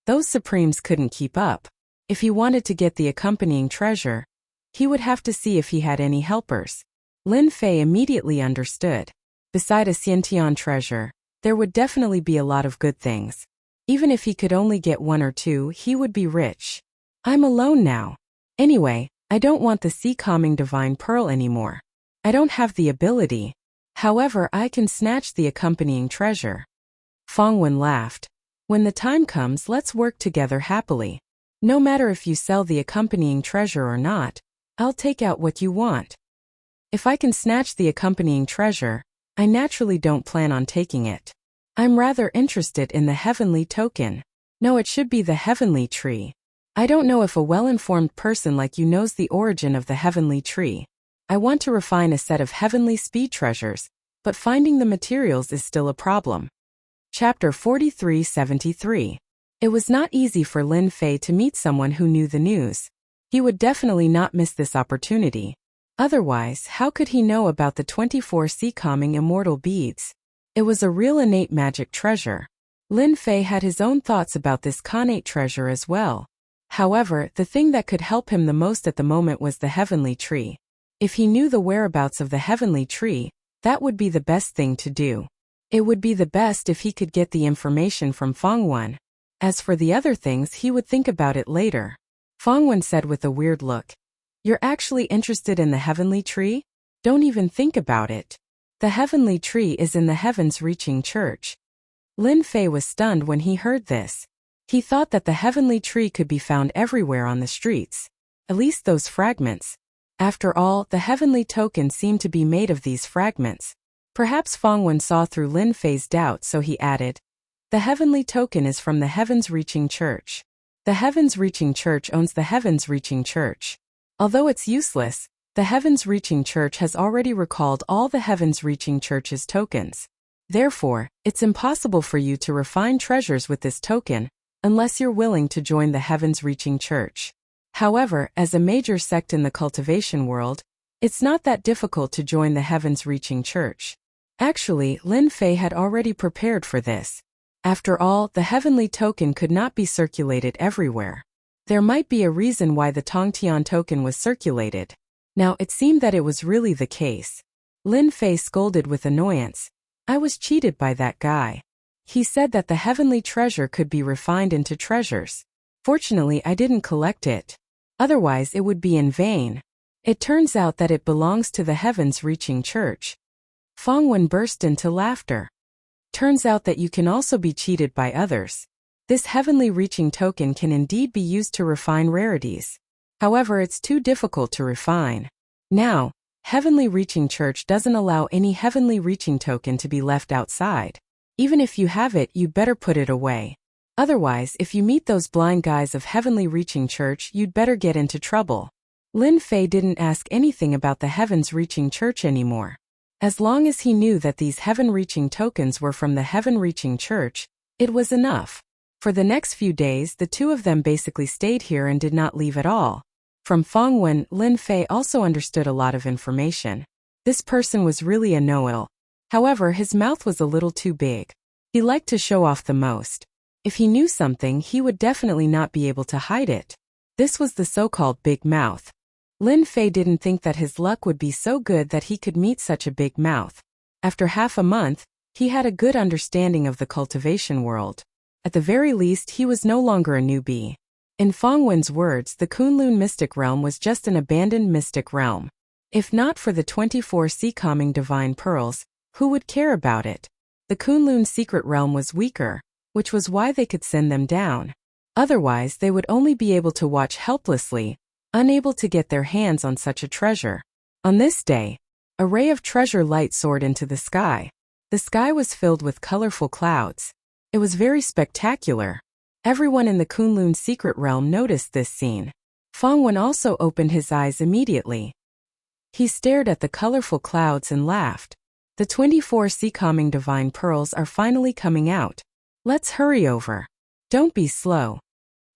Those Supremes couldn't keep up. If he wanted to get the accompanying treasure, he would have to see if he had any helpers. Lin Fei immediately understood. Beside a Xiantian treasure, there would definitely be a lot of good things. Even if he could only get 1 or 2, he would be rich. I'm alone now. Anyway, I don't want the sea-calming divine pearl anymore. I don't have the ability. However, I can snatch the accompanying treasure. Fong Wen laughed. When the time comes, let's work together happily. No matter if you sell the accompanying treasure or not, I'll take out what you want. If I can snatch the accompanying treasure, I naturally don't plan on taking it. I'm rather interested in the heavenly token. No, it should be the heavenly tree. I don't know if a well-informed person like you knows the origin of the heavenly tree. I want to refine a set of heavenly speed treasures, but finding the materials is still a problem. Chapter 4373. It was not easy for Lin Fei to meet someone who knew the news. He would definitely not miss this opportunity. Otherwise, how could he know about the 24 sea-calming immortal beads? It was a real innate magic treasure. Lin Fei had his own thoughts about this Khanate treasure as well. However, the thing that could help him the most at the moment was the heavenly tree. If he knew the whereabouts of the heavenly tree, that would be the best thing to do. It would be the best if he could get the information from Fong Wen. As for the other things, he would think about it later. Fong Wen said with a weird look. You're actually interested in the heavenly tree? Don't even think about it. The heavenly tree is in the heavens-reaching church. Lin Fei was stunned when he heard this. He thought that the heavenly tree could be found everywhere on the streets. At least those fragments. After all, the heavenly token seemed to be made of these fragments. Perhaps Fong Wen saw through Lin Fei's doubt, so he added, the heavenly token is from the heavens-reaching church. The heavens-reaching church owns the heavens-reaching church. Although it's useless, the heavens-reaching church has already recalled all the heavens-reaching church's tokens. Therefore, it's impossible for you to refine treasures with this token, unless you're willing to join the heavens-reaching church. However, as a major sect in the cultivation world, it's not that difficult to join the heavens-reaching church. Actually, Lin Fei had already prepared for this. After all, the heavenly token could not be circulated everywhere. There might be a reason why the Tongtian token was circulated. Now, it seemed that it was really the case. Lin Fei scolded with annoyance. I was cheated by that guy. He said that the heavenly treasure could be refined into treasures. Fortunately, I didn't collect it. Otherwise, it would be in vain. It turns out that it belongs to the heavens-reaching church. Fong Wen burst into laughter. Turns out that you can also be cheated by others. This heavenly reaching token can indeed be used to refine rarities. However, it's too difficult to refine. Now, Heavenly Reaching Church doesn't allow any Heavenly Reaching token to be left outside. Even if you have it, you'd better put it away. Otherwise, if you meet those blind guys of Heavenly Reaching Church, you'd better get into trouble. Lin Fei didn't ask anything about the Heavens Reaching Church anymore. As long as he knew that these Heaven Reaching tokens were from the Heaven Reaching Church, it was enough. For the next few days, the two of them basically stayed here and did not leave at all. From Fongwen, Lin Fei also understood a lot of information. This person was really a know-it-all. However, his mouth was a little too big. He liked to show off the most. If he knew something, he would definitely not be able to hide it. This was the so-called big mouth. Lin Fei didn't think that his luck would be so good that he could meet such a big mouth. After half a month, he had a good understanding of the cultivation world. At the very least, he was no longer a newbie. In Fongwen's words, the Kunlun mystic realm was just an abandoned mystic realm. If not for the 24 sea calming divine pearls, who would care about it? The Kunlun secret realm was weaker, which was why they could send them down. Otherwise, they would only be able to watch helplessly, unable to get their hands on such a treasure. On this day, a ray of treasure light soared into the sky. The sky was filled with colorful clouds. It was very spectacular. Everyone in the Kunlun secret realm noticed this scene. Fongwen also opened his eyes immediately. He stared at the colorful clouds and laughed. The 24 sea calming divine pearls are finally coming out. Let's hurry over. Don't be slow.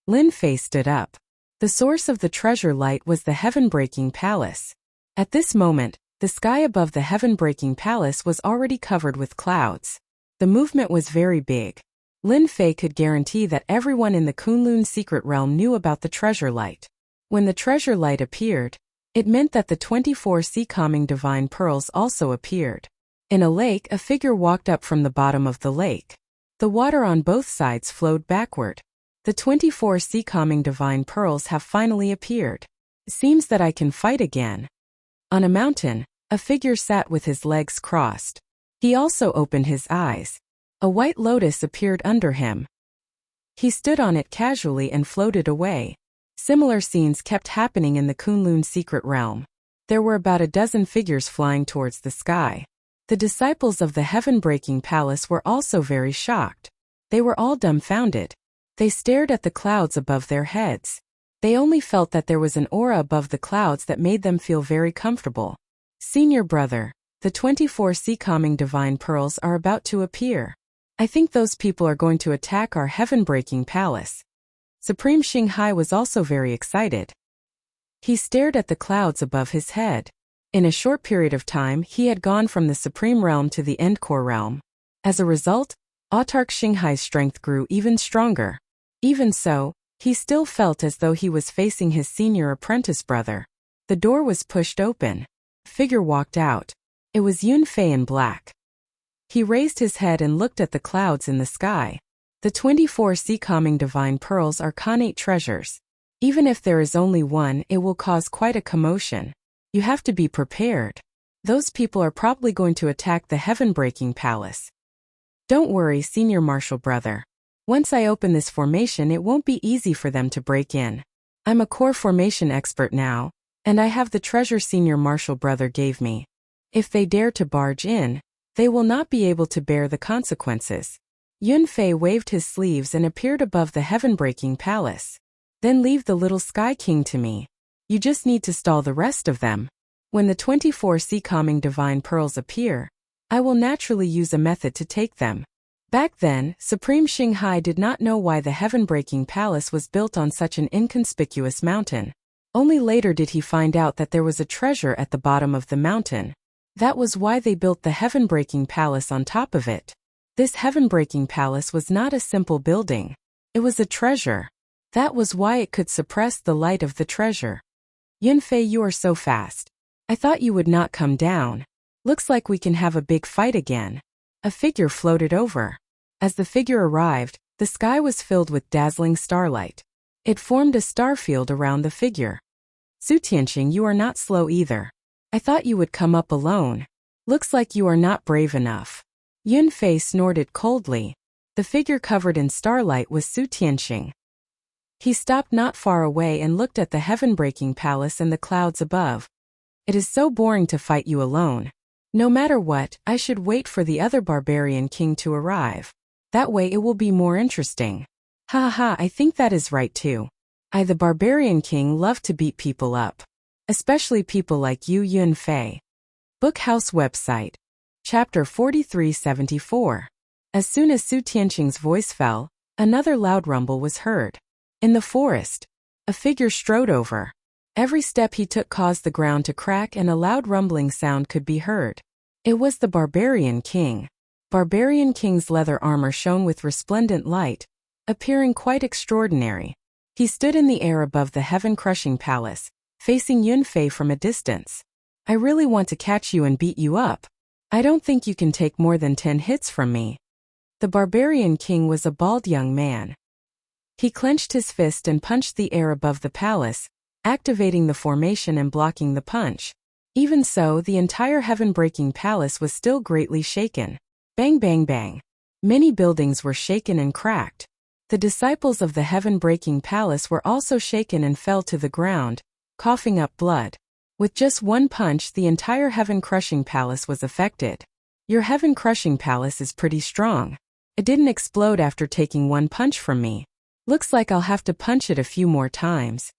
Lin Fei stood up. The source of the treasure light was the heaven-breaking palace. At this moment, the sky above the heaven-breaking palace was already covered with clouds. The movement was very big. Lin Fei could guarantee that everyone in the Kunlun secret realm knew about the treasure light. When the treasure light appeared, it meant that the 24 sea calming divine pearls also appeared. In a lake, a figure walked up from the bottom of the lake. The water on both sides flowed backward. The 24 sea calming divine pearls have finally appeared. Seems that I can fight again. On a mountain, a figure sat with his legs crossed. He also opened his eyes. A white lotus appeared under him. He stood on it casually and floated away. Similar scenes kept happening in the Kunlun secret realm. There were about a dozen figures flying towards the sky. The disciples of the heaven-breaking palace were also very shocked. They were all dumbfounded. They stared at the clouds above their heads. They only felt that there was an aura above the clouds that made them feel very comfortable. Senior brother, the 24 sea calming divine pearls are about to appear. I think those people are going to attack our heaven-breaking palace. Supreme Xinghai was also very excited. He stared at the clouds above his head. In a short period of time, he had gone from the Supreme Realm to the Endcore Realm. As a result, Autarch Xinghai's strength grew even stronger. Even so, he still felt as though he was facing his senior apprentice brother. The door was pushed open. A figure walked out. It was Yun Fei in black. He raised his head and looked at the clouds in the sky. The 24 sea calming divine pearls are Khanate treasures. Even if there is only one, it will cause quite a commotion. You have to be prepared. Those people are probably going to attack the heaven-breaking palace. Don't worry, senior martial brother. Once I open this formation, it won't be easy for them to break in. I'm a core formation expert now, and I have the treasure senior martial brother gave me. If they dare to barge in, they will not be able to bear the consequences. Yun Fei waved his sleeves and appeared above the heaven-breaking palace. Then leave the little Sky King to me. You just need to stall the rest of them. When the 24 sea calming divine pearls appear, I will naturally use a method to take them. Back then, Supreme Xinghai did not know why the heaven-breaking palace was built on such an inconspicuous mountain. Only later did he find out that there was a treasure at the bottom of the mountain. That was why they built the heaven-breaking palace on top of it. This heaven-breaking palace was not a simple building. It was a treasure. That was why it could suppress the light of the treasure. Yun Fei, you are so fast. I thought you would not come down. Looks like we can have a big fight again. A figure floated over. As the figure arrived, the sky was filled with dazzling starlight. It formed a star field around the figure. Su Tianxing, you are not slow either. I thought you would come up alone. Looks like you are not brave enough. Yun Fei snorted coldly. The figure covered in starlight was Su Tianxing. He stopped not far away and looked at the heaven-breaking palace and the clouds above. It is so boring to fight you alone. No matter what, I should wait for the other barbarian king to arrive. That way it will be more interesting. Ha ha, I think that is right too. The barbarian king, love to beat people up. Especially people like you, Yun Fei. Bookhouse website. Chapter 4374. As soon as Su Tianqing's voice fell, another loud rumble was heard. In the forest, a figure strode over. Every step he took caused the ground to crack and a loud rumbling sound could be heard. It was the barbarian king. Barbarian king's leather armor shone with resplendent light, appearing quite extraordinary. He stood in the air above the heaven-crushing palace, facing Yun Fei from a distance. I really want to catch you and beat you up. I don't think you can take more than 10 hits from me. The barbarian king was a bald young man. He clenched his fist and punched the air above the palace, activating the formation and blocking the punch. Even so, the entire heaven-breaking palace was still greatly shaken. Bang bang bang. Many buildings were shaken and cracked. The disciples of the heaven-breaking palace were also shaken and fell to the ground, coughing up blood. With just one punch, the entire heaven-crushing palace was affected. Your heaven-crushing palace is pretty strong. It didn't explode after taking one punch from me. Looks like I'll have to punch it a few more times.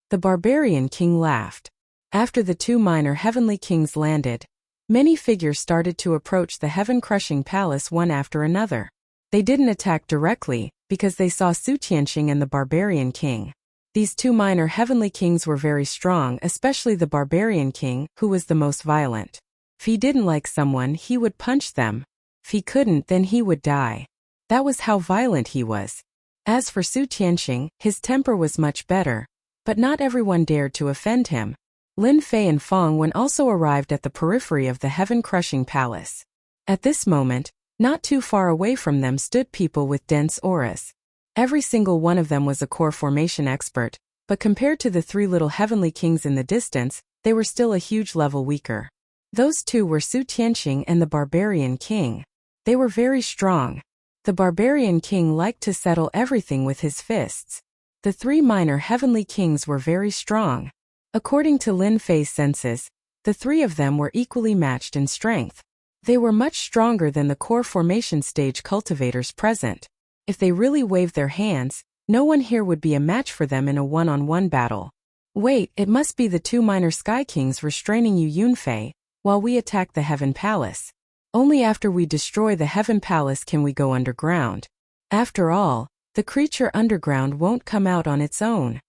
The barbarian king laughed. After the two minor heavenly kings landed, many figures started to approach the heaven-crushing palace one after another. They didn't attack directly, because they saw Su Tianqing and the barbarian king. These two minor heavenly kings were very strong, especially the barbarian king, who was the most violent. If he didn't like someone, he would punch them. If he couldn't, then he would die. That was how violent he was. As for Su Tianqing, his temper was much better, but not everyone dared to offend him. Lin Fei and Fong Wen also arrived at the periphery of the heaven-crushing palace. At this moment, not too far away from them stood people with dense auras. Every single one of them was a core formation expert, but compared to the three little heavenly kings in the distance, they were still a huge level weaker. Those two were Su Tianqing and the barbarian king. They were very strong. The barbarian king liked to settle everything with his fists. The three minor heavenly kings were very strong. According to Lin Fei's senses, the three of them were equally matched in strength. They were much stronger than the core formation stage cultivators present. If they really waved their hands, no one here would be a match for them in a one-on-one battle. Wait, it must be the two minor sky kings restraining you, Yun Fei, while we attack the heaven palace. Only after we destroy the heaven palace can we go underground. After all, the creature underground won't come out on its own.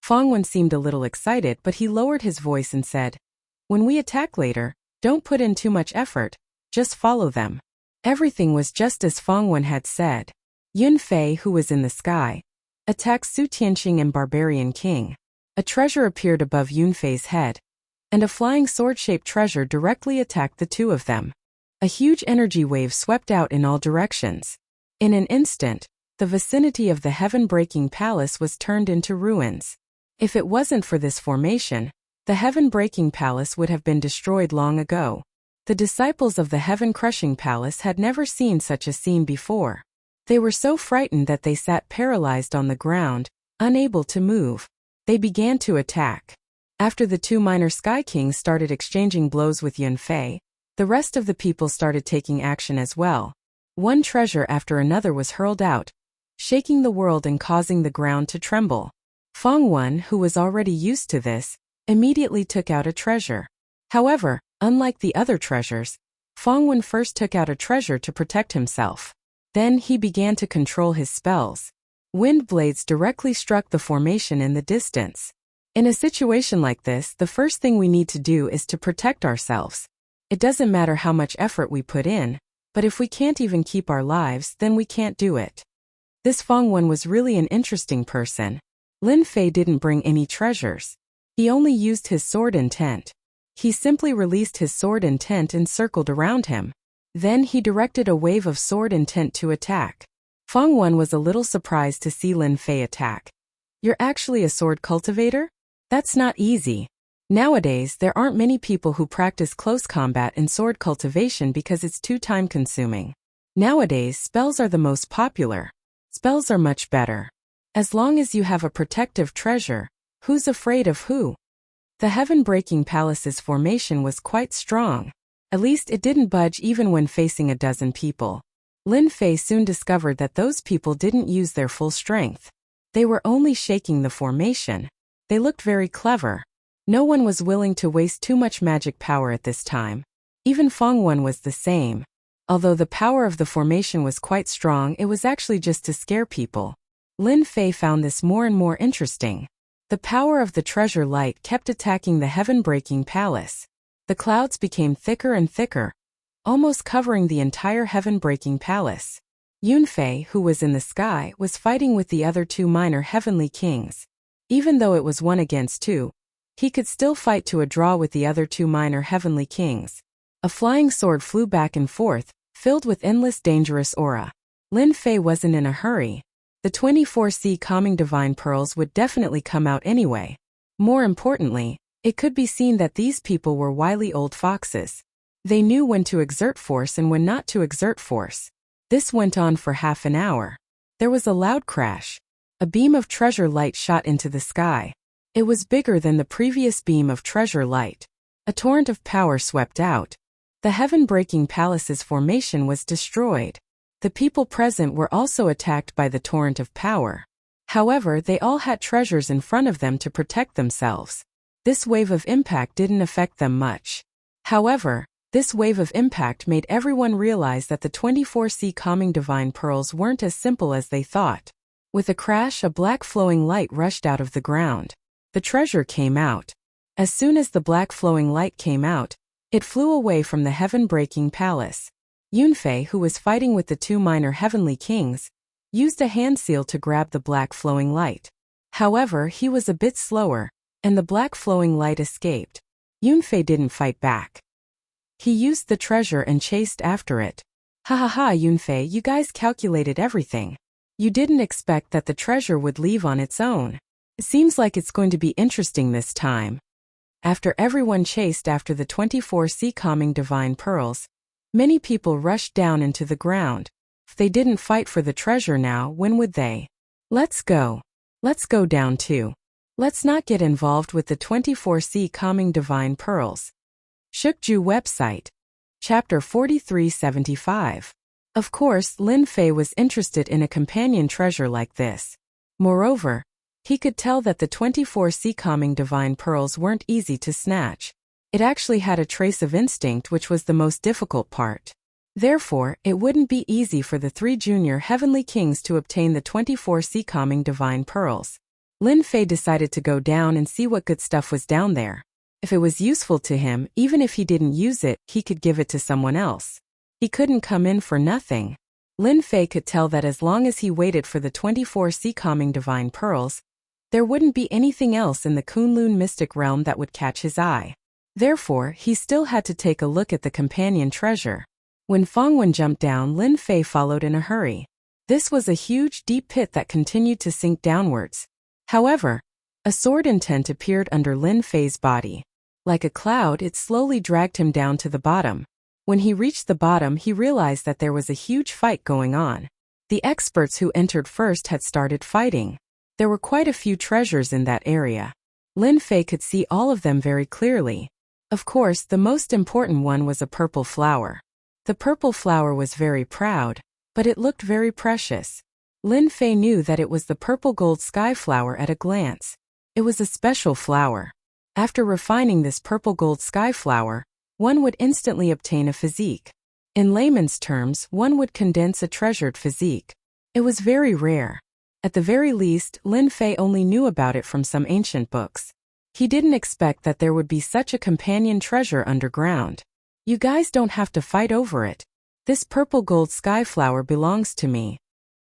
Fong Wen seemed a little excited, but he lowered his voice and said, "When we attack later, don't put in too much effort, just follow them." Everything was just as Fong Wen had said. Yun Fei, who was in the sky, attacked Su Tianqing and Barbarian King. A treasure appeared above Yun Fei's head, and a flying sword-shaped treasure directly attacked the two of them. A huge energy wave swept out in all directions. In an instant, the vicinity of the heaven-breaking palace was turned into ruins. If it wasn't for this formation, the heaven-breaking palace would have been destroyed long ago. The disciples of the heaven-crushing palace had never seen such a scene before. They were so frightened that they sat paralyzed on the ground, unable to move. They began to attack. After the two minor sky kings started exchanging blows with Yun Fei, the rest of the people started taking action as well. One treasure after another was hurled out, shaking the world and causing the ground to tremble. Fong Wen, who was already used to this, immediately took out a treasure. However, unlike the other treasures, Fong Wen first took out a treasure to protect himself. Then he began to control his spells. Wind blades directly struck the formation in the distance. In a situation like this, the first thing we need to do is to protect ourselves. It doesn't matter how much effort we put in, but if we can't even keep our lives, then we can't do it. This Fong Wen was really an interesting person. Lin Fei didn't bring any treasures. He only used his sword intent. He simply released his sword intent and circled around him. Then he directed a wave of sword intent to attack. Fong Wen was a little surprised to see Lin Fei attack. "You're actually a sword cultivator? That's not easy." Nowadays, there aren't many people who practice close combat and sword cultivation because it's too time-consuming. Nowadays, spells are the most popular. Spells are much better. As long as you have a protective treasure, who's afraid of who? The heaven-breaking palace's formation was quite strong. At least it didn't budge even when facing a dozen people. Lin Fei soon discovered that those people didn't use their full strength. They were only shaking the formation. They looked very clever. No one was willing to waste too much magic power at this time. Even Feng Wen was the same. Although the power of the formation was quite strong, it was actually just to scare people. Lin Fei found this more and more interesting. The power of the treasure light kept attacking the heaven-breaking palace. The clouds became thicker and thicker, almost covering the entire heaven-breaking palace. Yunfei, who was in the sky, was fighting with the other two minor heavenly kings. Even though it was 1 against 2, he could still fight to a draw with the other two minor heavenly kings. A flying sword flew back and forth, filled with endless dangerous aura. Lin Fei wasn't in a hurry. The 24C calming divine pearls would definitely come out anyway. More importantly, it could be seen that these people were wily old foxes. They knew when to exert force and when not to exert force. This went on for half an hour. There was a loud crash. A beam of treasure light shot into the sky. It was bigger than the previous beam of treasure light. A torrent of power swept out. The heaven-breaking palace's formation was destroyed. The people present were also attacked by the torrent of power. However, they all had treasures in front of them to protect themselves. This wave of impact didn't affect them much. However, this wave of impact made everyone realize that the 24C calming divine pearls weren't as simple as they thought. With a crash, a black flowing light rushed out of the ground. The treasure came out. As soon as the black flowing light came out, it flew away from the heaven-breaking palace. Yunfei, who was fighting with the two minor heavenly kings, used a hand seal to grab the black flowing light. However, he was a bit slower, and the black flowing light escaped. Yunfei didn't fight back. He used the treasure and chased after it. Ha ha ha, Yunfei, you guys calculated everything. You didn't expect that the treasure would leave on its own. It seems like it's going to be interesting this time. After everyone chased after the 24C calming divine pearls, many people rushed down into the ground. If they didn't fight for the treasure now, when would they? Let's go. Let's go down too. Let's not get involved with the 24C calming divine pearls. Shukju website. Chapter 4375. Of course, Lin Fei was interested in a companion treasure like this. Moreover, he could tell that the 24C calming divine pearls weren't easy to snatch. It actually had a trace of instinct, which was the most difficult part. Therefore, it wouldn't be easy for the 3 junior heavenly kings to obtain the 24C calming divine pearls. Lin Fei decided to go down and see what good stuff was down there. If it was useful to him, even if he didn't use it, he could give it to someone else. He couldn't come in for nothing. Lin Fei could tell that as long as he waited for the 24C calming divine pearls, there wouldn't be anything else in the Kunlun mystic realm that would catch his eye. Therefore, he still had to take a look at the companion treasure. When Feng Wen jumped down, Lin Fei followed in a hurry. This was a huge, deep pit that continued to sink downwards. However, a sword intent appeared under Lin Fei's body. Like a cloud, it slowly dragged him down to the bottom. When he reached the bottom, he realized that there was a huge fight going on. The experts who entered first had started fighting. There were quite a few treasures in that area. Lin Fei could see all of them very clearly. Of course, the most important one was a purple flower. The purple flower was very proud, but it looked very precious. Lin Fei knew that it was the purple gold sky flower at a glance. It was a special flower. After refining this purple gold sky flower, one would instantly obtain a physique. In layman's terms, one would condense a treasured physique. It was very rare. At the very least, Lin Fei only knew about it from some ancient books. He didn't expect that there would be such a companion treasure underground. You guys don't have to fight over it. This purple gold sky flower belongs to me.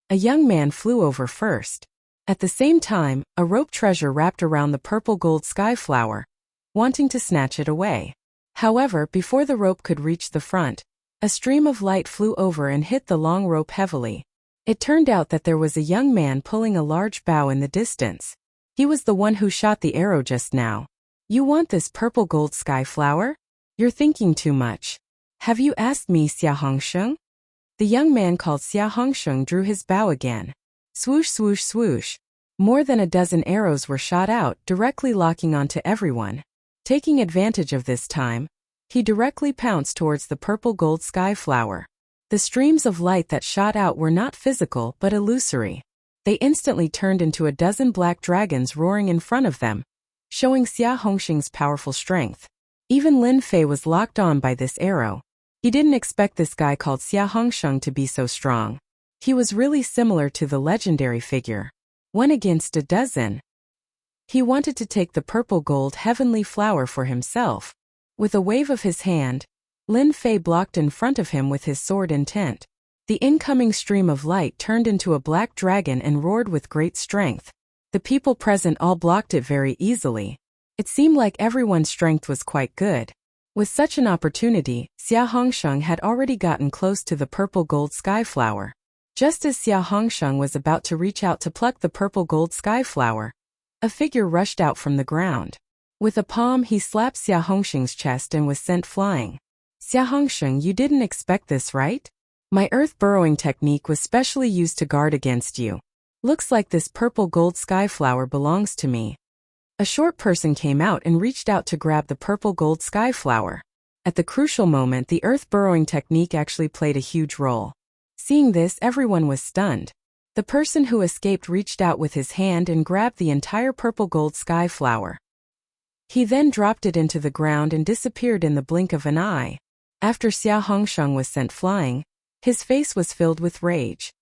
A young man flew over first. At the same time, a rope treasure wrapped around the purple gold sky flower, wanting to snatch it away. However, before the rope could reach the front, a stream of light flew over and hit the long rope heavily. It turned out that there was a young man pulling a large bow in the distance. He was the one who shot the arrow just now. You want this purple gold sky flower? You're thinking too much. Have you asked me, Xia Hongsheng? The young man called Xia Hongsheng drew his bow again. Swoosh, swoosh, swoosh. More than a dozen arrows were shot out, directly locking onto everyone. Taking advantage of this time, he directly pounced towards the purple gold sky flower. The streams of light that shot out were not physical but illusory. They instantly turned into a dozen black dragons roaring in front of them, showing Xia Hongxing's powerful strength. Even Lin Fei was locked on by this arrow. He didn't expect this guy called Xia Hongxing to be so strong. He was really similar to the legendary figure. 1 against a dozen. He wanted to take the purple gold heavenly flower for himself. With a wave of his hand, Lin Fei blocked in front of him with his sword intent. The incoming stream of light turned into a black dragon and roared with great strength. The people present all blocked it very easily. It seemed like everyone's strength was quite good. With such an opportunity, Xia Hongxing had already gotten close to the purple gold sky flower. Just as Xia Hongxing was about to reach out to pluck the purple gold sky flower, a figure rushed out from the ground. With a palm he slapped Xia Hongxing's chest and was sent flying. Xia Hongxing, you didn't expect this, right? My earth burrowing technique was specially used to guard against you. Looks like this purple gold sky flower belongs to me. A short person came out and reached out to grab the purple gold sky flower. At the crucial moment, the earth burrowing technique actually played a huge role. Seeing this, everyone was stunned. The person who escaped reached out with his hand and grabbed the entire purple gold sky flower. He then dropped it into the ground and disappeared in the blink of an eye. After Xia Hongxing was sent flying, his face was filled with rage.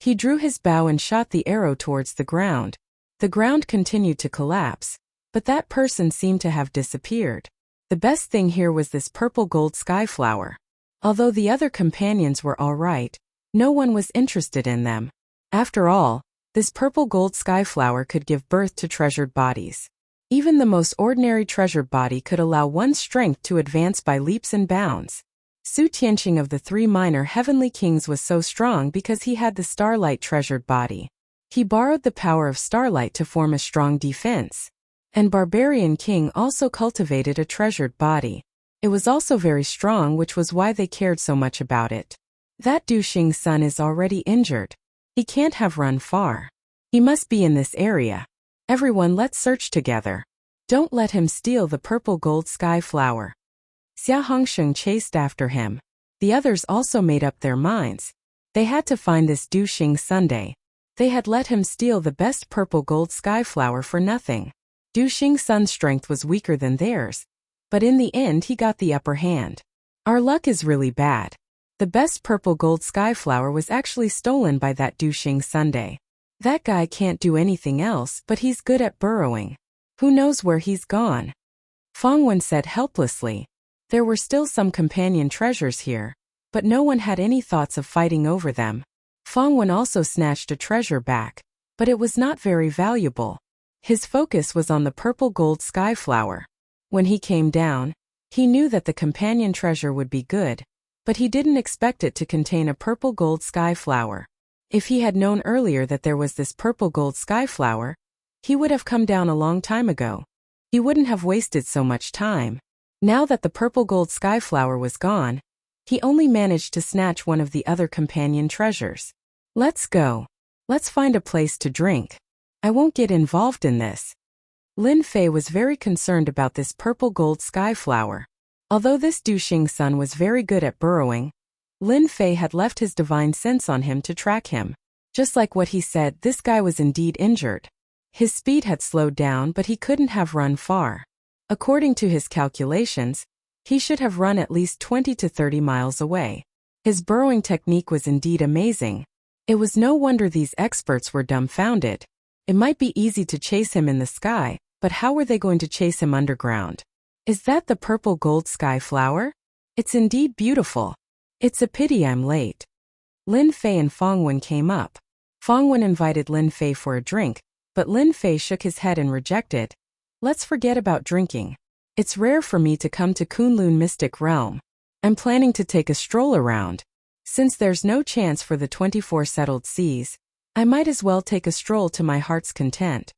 He drew his bow and shot the arrow towards the ground. The ground continued to collapse, but that person seemed to have disappeared. The best thing here was this purple gold sky flower. Although the other companions were all right, no one was interested in them. After all, this purple gold sky flower could give birth to treasured bodies. Even the most ordinary treasured body could allow one's strength to advance by leaps and bounds. Su Tianqing of the 3 minor heavenly kings was so strong because he had the starlight treasured body. He borrowed the power of starlight to form a strong defense. And Barbarian King also cultivated a treasured body. It was also very strong, which was why they cared so much about it. That Du Xing's son is already injured. He can't have run far. He must be in this area. Everyone, let's search together. Don't let him steal the purple gold sky flower. Xia Hongxing chased after him. The others also made up their minds. They had to find this Du Xing Sunday. They had let him steal the best purple gold sky flower for nothing. Du Xing's son's strength was weaker than theirs, but in the end he got the upper hand. Our luck is really bad. The best purple gold sky flower was actually stolen by that Du Xing Sunday. That guy can't do anything else, but he's good at burrowing. Who knows where he's gone? Fang Wen said helplessly. There were still some companion treasures here, but no one had any thoughts of fighting over them. Fang Wen also snatched a treasure back, but it was not very valuable. His focus was on the purple gold sky flower. When he came down, he knew that the companion treasure would be good, but he didn't expect it to contain a purple gold sky flower. If he had known earlier that there was this purple gold sky flower, he would have come down a long time ago. He wouldn't have wasted so much time. Now that the purple gold sky flower was gone, he only managed to snatch one of the other companion treasures. Let's go. Let's find a place to drink. I won't get involved in this. Lin Fei was very concerned about this purple gold sky flower. Although this Du Xing's son was very good at burrowing, Lin Fei had left his divine sense on him to track him. Just like what he said, this guy was indeed injured. His speed had slowed down, but he couldn't have run far. According to his calculations, he should have run at least 20 to 30 miles away. His burrowing technique was indeed amazing. It was no wonder these experts were dumbfounded. It might be easy to chase him in the sky, but how were they going to chase him underground? Is that the purple gold sky flower? It's indeed beautiful. It's a pity I'm late. Lin Fei and Fang Wen came up. Fang Wen invited Lin Fei for a drink, but Lin Fei shook his head and rejected. Let's forget about drinking. It's rare for me to come to Kunlun Mystic Realm. I'm planning to take a stroll around. Since there's no chance for the 24 settled seas, I might as well take a stroll to my heart's content.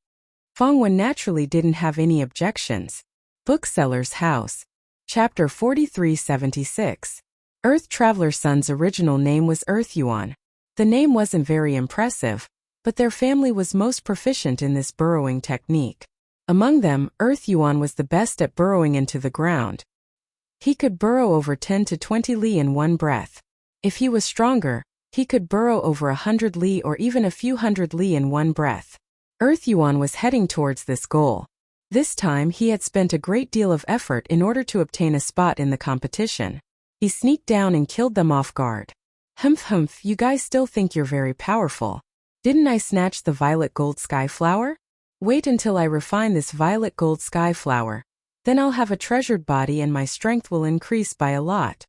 Fang Wen naturally didn't have any objections. Bookseller's House. Chapter 4376. Earth Traveler Sun's original name was Earth Yuan. The name wasn't very impressive, but their family was most proficient in this burrowing technique. Among them, Earth Yuan was the best at burrowing into the ground. He could burrow over 10 to 20 li in one breath. If he was stronger, he could burrow over 100 li or even a few hundred li in one breath. Earth Yuan was heading towards this goal. This time he had spent a great deal of effort in order to obtain a spot in the competition. He sneaked down and killed them off guard. Humph, you guys still think you're very powerful. Didn't I snatch the violet gold sky flower? Wait until I refine this violet gold sky flower. Then I'll have a treasured body and my strength will increase by a lot.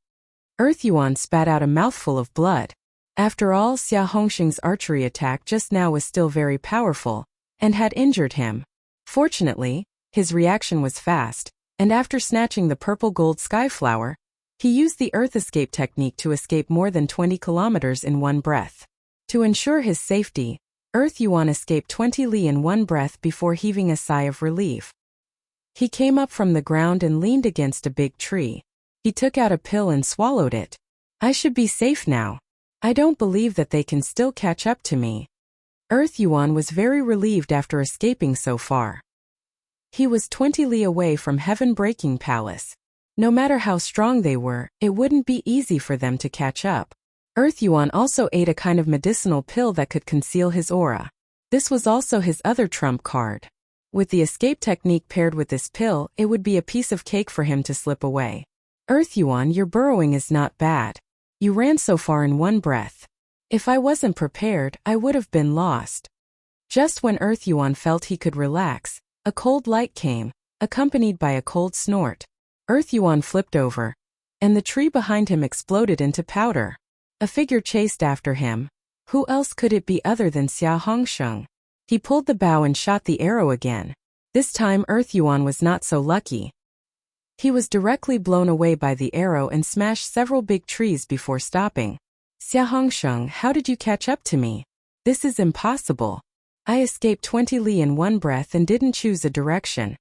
Earth Yuan spat out a mouthful of blood. After all, Xia Hongxing's archery attack just now was still very powerful, and had injured him. Fortunately, his reaction was fast, and after snatching the purple gold sky flower, he used the earth escape technique to escape more than 20 kilometers in one breath. To ensure his safety, Earth Yuan escaped 20 li in one breath before heaving a sigh of relief. He came up from the ground and leaned against a big tree. He took out a pill and swallowed it. I should be safe now. I don't believe that they can still catch up to me. Earth Yuan was very relieved after escaping so far. He was 20 li away from Heaven-Breaking Palace. No matter how strong they were, it wouldn't be easy for them to catch up. Earth Yuan also ate a kind of medicinal pill that could conceal his aura. This was also his other trump card. With the escape technique paired with this pill, it would be a piece of cake for him to slip away. Earth Yuan, your burrowing is not bad. You ran so far in one breath. If I wasn't prepared, I would have been lost. Just when Earth Yuan felt he could relax, a cold light came, accompanied by a cold snort. Earth Yuan flipped over, and the tree behind him exploded into powder. A figure chased after him. Who else could it be other than Xia Hongsheng? He pulled the bow and shot the arrow again. This time Earth Yuan was not so lucky. He was directly blown away by the arrow and smashed several big trees before stopping. Xia Hongsheng, how did you catch up to me? This is impossible. I escaped 20 li in one breath and didn't choose a direction.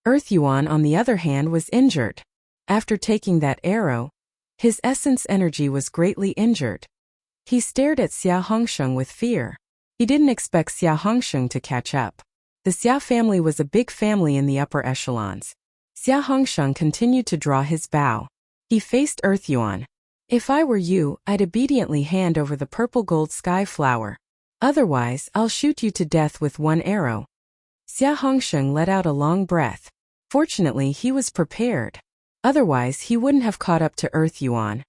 Earth Yuan, on the other hand, was injured. After taking that arrow, his essence energy was greatly injured. He stared at Xia Hongsheng with fear. He didn't expect Xia Hongsheng to catch up. The Xia family was a big family in the upper echelons. Xia Hongsheng continued to draw his bow. He faced Earth Yuan. If I were you, I'd obediently hand over the purple gold sky flower. Otherwise, I'll shoot you to death with one arrow. Xia Hongsheng let out a long breath. Fortunately, he was prepared. Otherwise, he wouldn't have caught up to Earth Yuan.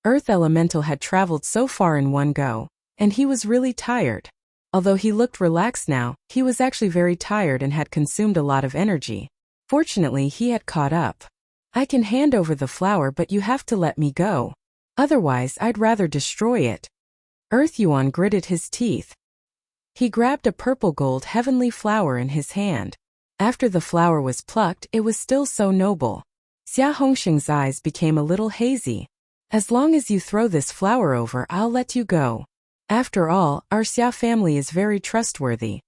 Earth Elemental had traveled so far in one go, and he was really tired. Although he looked relaxed now, he was actually very tired and had consumed a lot of energy. Fortunately, he had caught up. I can hand over the flower, but you have to let me go. Otherwise, I'd rather destroy it. Earth Yuan gritted his teeth. He grabbed a purple gold heavenly flower in his hand. After the flower was plucked, it was still so noble. Xia Hongxing's eyes became a little hazy. As long as you throw this flower over, I'll let you go. After all, our Xia family is very trustworthy.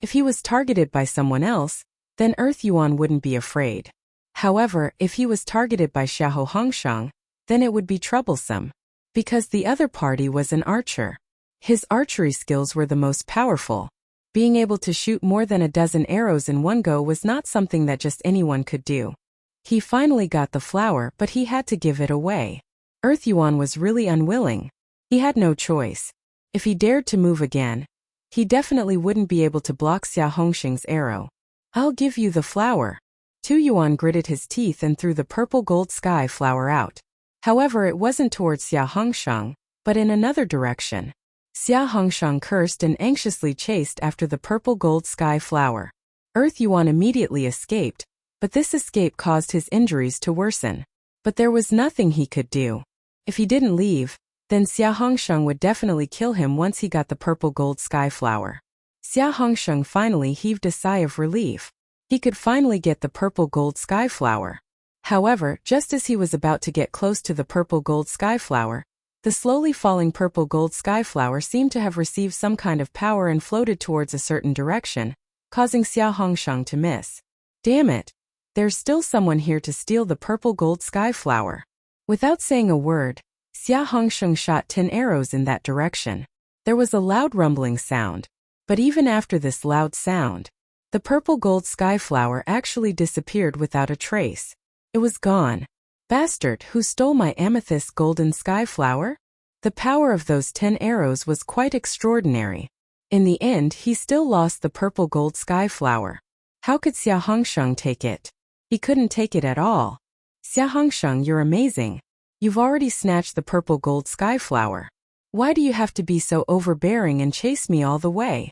If he was targeted by someone else, then Earth Yuan wouldn't be afraid. However, if he was targeted by Xiahou Hongsheng, then it would be troublesome. Because the other party was an archer. His archery skills were the most powerful. Being able to shoot more than a dozen arrows in one go was not something that just anyone could do. He finally got the flower, but he had to give it away. Earth Yuan was really unwilling. He had no choice. If he dared to move again, he definitely wouldn't be able to block Xia Hongxing's arrow. I'll give you the flower. Tu Yuan gritted his teeth and threw the purple gold sky flower out. However, it wasn't towards Xia Hongsheng, but in another direction. Xia Hongsheng cursed and anxiously chased after the purple gold sky flower. Earth Yuan immediately escaped, but this escape caused his injuries to worsen. But there was nothing he could do. If he didn't leave, then Xia Hongsheng would definitely kill him once he got the purple gold sky flower. Xia Hongsheng finally heaved a sigh of relief. He could finally get the purple gold sky flower. However, just as he was about to get close to the purple gold sky flower, the slowly falling purple gold sky flower seemed to have received some kind of power and floated towards a certain direction, causing Xia Hongsheng to miss. Damn it! There's still someone here to steal the purple gold sky flower. Without saying a word, Xia Hongsheng shot 10 arrows in that direction. There was a loud rumbling sound. But even after this loud sound, The purple gold skyflower actually disappeared without a trace. It was gone. Bastard, who stole my amethyst golden skyflower? The power of those 10 arrows was quite extraordinary. In the end, he still lost the purple gold skyflower. How could Xia Hongsheng take it? He couldn't take it at all. Xia Hongsheng, you're amazing. You've already snatched the purple gold skyflower. Why do you have to be so overbearing and chase me all the way?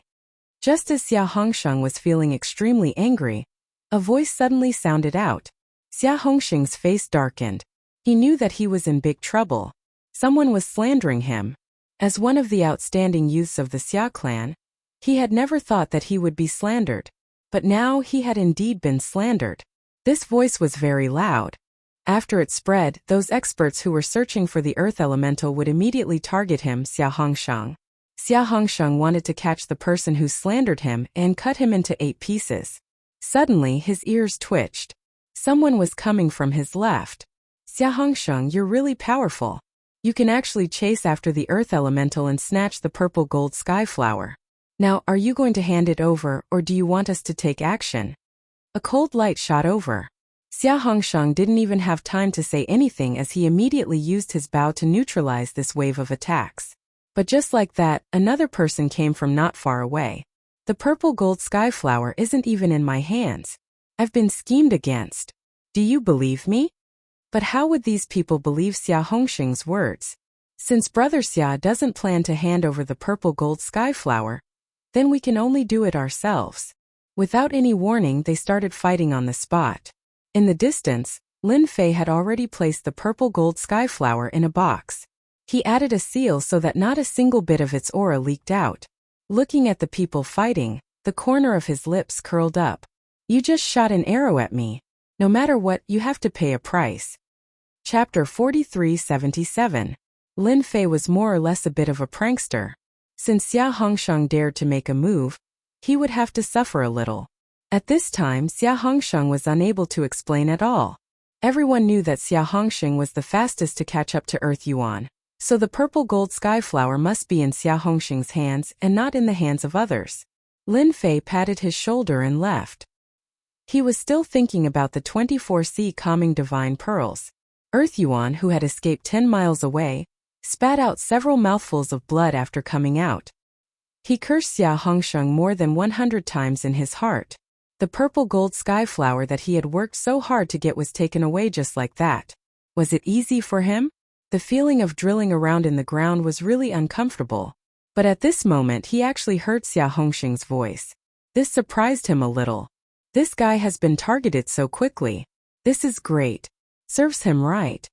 Just as Xia Hongsheng was feeling extremely angry, a voice suddenly sounded out. Xia Hongsheng's face darkened. He knew that he was in big trouble. Someone was slandering him. As one of the outstanding youths of the Xia clan, he had never thought that he would be slandered. But now he had indeed been slandered. This voice was very loud. After it spread, those experts who were searching for the earth elemental would immediately target him, Xia Hongsheng. Xia Hongsheng wanted to catch the person who slandered him and cut him into 8 pieces. Suddenly, his ears twitched. Someone was coming from his left. Xia Hongsheng, you're really powerful. You can actually chase after the earth elemental and snatch the purple gold skyflower. Now, are you going to hand it over, or do you want us to take action? A cold light shot over. Xia Hongsheng didn't even have time to say anything as he immediately used his bow to neutralize this wave of attacks. But just like that, another person came from not far away. The purple gold skyflower isn't even in my hands. I've been schemed against. Do you believe me? But how would these people believe Xia Hongsheng's words? Since Brother Xia doesn't plan to hand over the purple gold skyflower, then we can only do it ourselves. Without any warning, they started fighting on the spot. In the distance, Lin Fei had already placed the purple gold skyflower in a box. He added a seal so that not a single bit of its aura leaked out. Looking at the people fighting, the corner of his lips curled up. You just shot an arrow at me. No matter what, you have to pay a price. Chapter 4377. Lin Fei was more or less a bit of a prankster. Since Xia Hongsheng dared to make a move, he would have to suffer a little. At this time, Xia Hongsheng was unable to explain at all. Everyone knew that Xia Hongsheng was the fastest to catch up to Earth Yuan. So the purple gold skyflower must be in Xia Hongsheng's hands and not in the hands of others. Lin Fei patted his shoulder and left. He was still thinking about the 24C calming divine pearls. Earth Yuan, who had escaped 10 miles away, spat out several mouthfuls of blood after coming out. He cursed Xia Hongsheng more than 100 times in his heart. The purple gold skyflower that he had worked so hard to get was taken away just like that. Was it easy for him? The feeling of drilling around in the ground was really uncomfortable. But at this moment he actually heard Xia Hongsheng's voice. This surprised him a little. This guy has been targeted so quickly. This is great. Serves him right.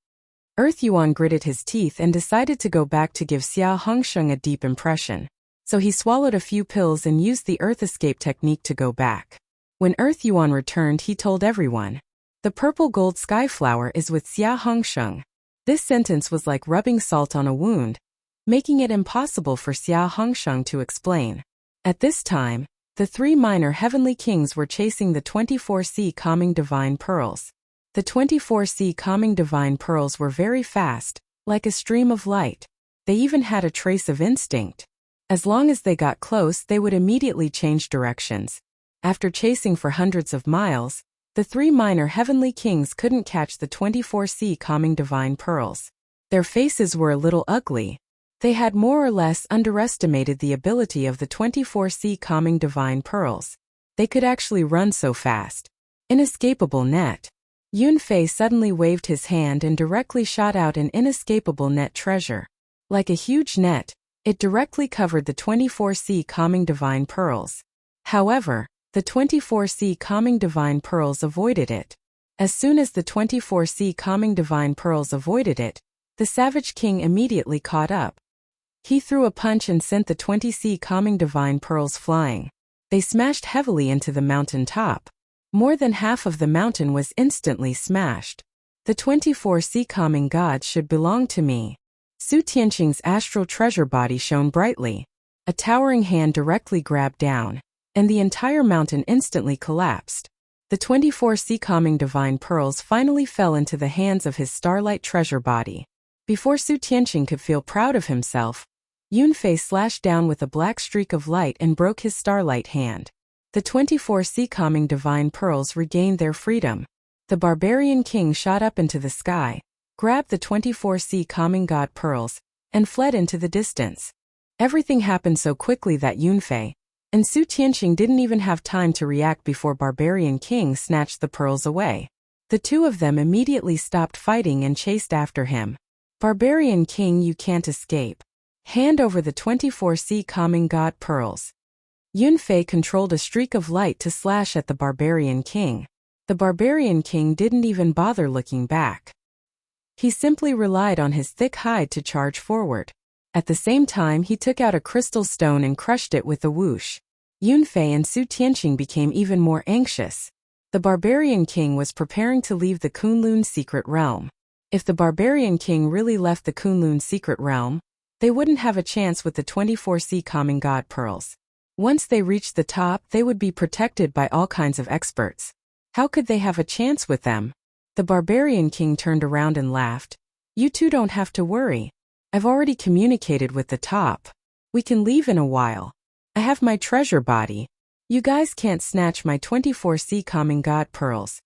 Earth Yuan gritted his teeth and decided to go back to give Xia Hongsheng a deep impression. So he swallowed a few pills and used the Earth Escape technique to go back. When Earth Yuan returned, he told everyone, "The purple gold skyflower is with Xia Hongsheng." This sentence was like rubbing salt on a wound, making it impossible for Xia Hongsheng to explain. At this time, the 3 minor heavenly kings were chasing the 24C calming divine pearls. The 24C calming divine pearls were very fast, like a stream of light. They even had a trace of instinct. As long as they got close, they would immediately change directions. After chasing for hundreds of miles, the 3 minor heavenly kings couldn't catch the 24C calming divine pearls. Their faces were a little ugly. They had more or less underestimated the ability of the 24C calming divine pearls. They could actually run so fast. Inescapable net. Yun Fei suddenly waved his hand and directly shot out an inescapable net treasure. Like a huge net, it directly covered the 24C calming divine pearls. However, the 24C calming divine pearls avoided it. As soon as the 24C calming divine pearls avoided it, the Savage King immediately caught up. He threw a punch and sent the 20C calming divine pearls flying. They smashed heavily into the mountain top. More than half of the mountain was instantly smashed. The 24C calming gods should belong to me. Su Tianqing's astral treasure body shone brightly. A towering hand directly grabbed down, and the entire mountain instantly collapsed. The 24C calming divine pearls finally fell into the hands of his starlight treasure body. Before Su Tianqing could feel proud of himself, Yun Fei slashed down with a black streak of light and broke his starlight hand. The 24 sea calming divine pearls regained their freedom. The barbarian king shot up into the sky, grabbed the 24 sea calming god pearls, and fled into the distance. Everything happened so quickly that Yunfei and Su Tianqing didn't even have time to react before barbarian king snatched the pearls away. The two of them immediately stopped fighting and chased after him. Barbarian king, you can't escape. Hand over the 24 sea calming god pearls. Yunfei controlled a streak of light to slash at the barbarian king. The barbarian king didn't even bother looking back. He simply relied on his thick hide to charge forward. At the same time, he took out a crystal stone and crushed it with a whoosh. Yunfei and Su Tianqing became even more anxious. The barbarian king was preparing to leave the Kunlun secret realm. If the barbarian king really left the Kunlun secret realm, they wouldn't have a chance with the 24 sea calming god pearls. Once they reached the top, they would be protected by all kinds of experts. How could they have a chance with them? The barbarian king turned around and laughed. You two don't have to worry. I've already communicated with the top. We can leave in a while. I have my treasure body. You guys can't snatch my 24 sea calming god pearls.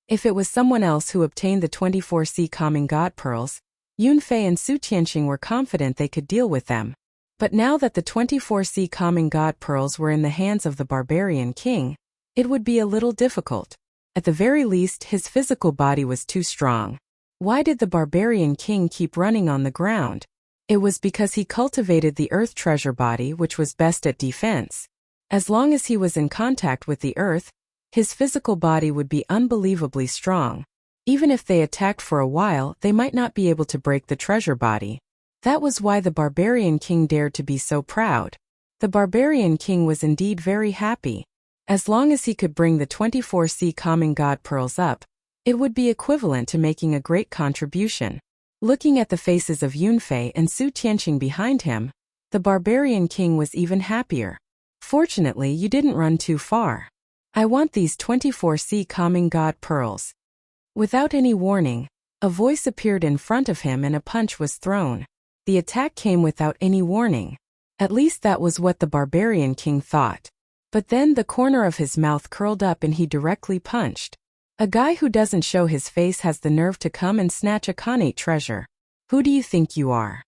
If it was someone else who obtained the 24 sea calming god pearls, Yunfei and Su Tianqing were confident they could deal with them. But now that the 24 sea calming god pearls were in the hands of the barbarian king, it would be a little difficult. At the very least, his physical body was too strong. Why did the barbarian king keep running on the ground? It was because he cultivated the earth treasure body, which was best at defense. As long as he was in contact with the earth, his physical body would be unbelievably strong. Even if they attacked for a while, they might not be able to break the treasure body. That was why the barbarian king dared to be so proud. The barbarian king was indeed very happy. As long as he could bring the 24 sea calming god pearls up, it would be equivalent to making a great contribution. Looking at the faces of Yunfei and Su Tianqing behind him, the barbarian king was even happier. Fortunately, you didn't run too far. I want these 24 sea calming god pearls. Without any warning, a voice appeared in front of him and a punch was thrown. The attack came without any warning. At least that was what the barbarian king thought. But then the corner of his mouth curled up and he directly punched. A guy who doesn't show his face has the nerve to come and snatch a Khanate treasure. Who do you think you are?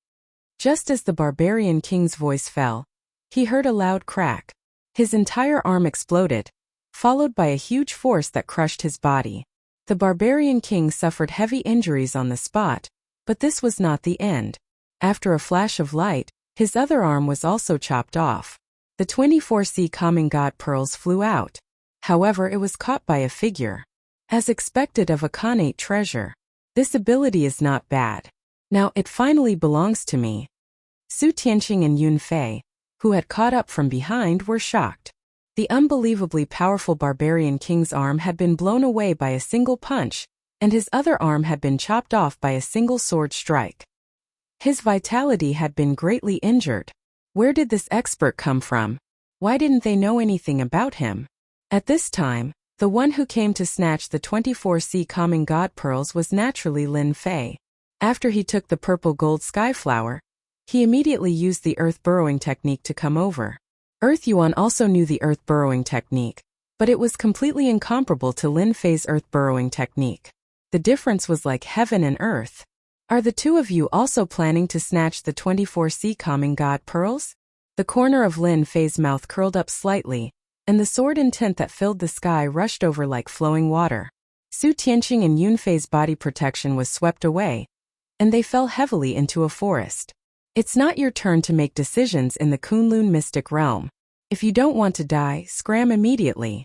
Just as the barbarian king's voice fell, he heard a loud crack. His entire arm exploded, followed by a huge force that crushed his body. The barbarian king suffered heavy injuries on the spot, but this was not the end. After a flash of light, his other arm was also chopped off. The 24 sea calming god pearls flew out. However, it was caught by a figure. As expected of a Khanate treasure, this ability is not bad. Now it finally belongs to me. Su Tianqing and Yunfei, who had caught up from behind, were shocked. The unbelievably powerful barbarian king's arm had been blown away by a single punch, and his other arm had been chopped off by a single sword strike. His vitality had been greatly injured. Where did this expert come from? Why didn't they know anything about him? At this time, the one who came to snatch the 24 sea calming god pearls was naturally Lin Fei. After he took the purple gold skyflower, he immediately used the earth burrowing technique to come over. Earth Yuan also knew the earth burrowing technique, but it was completely incomparable to Lin Fei's earth burrowing technique. The difference was like heaven and earth. Are the two of you also planning to snatch the 24 sea calming god pearls? The corner of Lin Fei's mouth curled up slightly, and the sword intent that filled the sky rushed over like flowing water. Su Tianqing and Yunfei's body protection was swept away, and they fell heavily into a forest. It's not your turn to make decisions in the Kunlun mystic realm. If you don't want to die, scram immediately.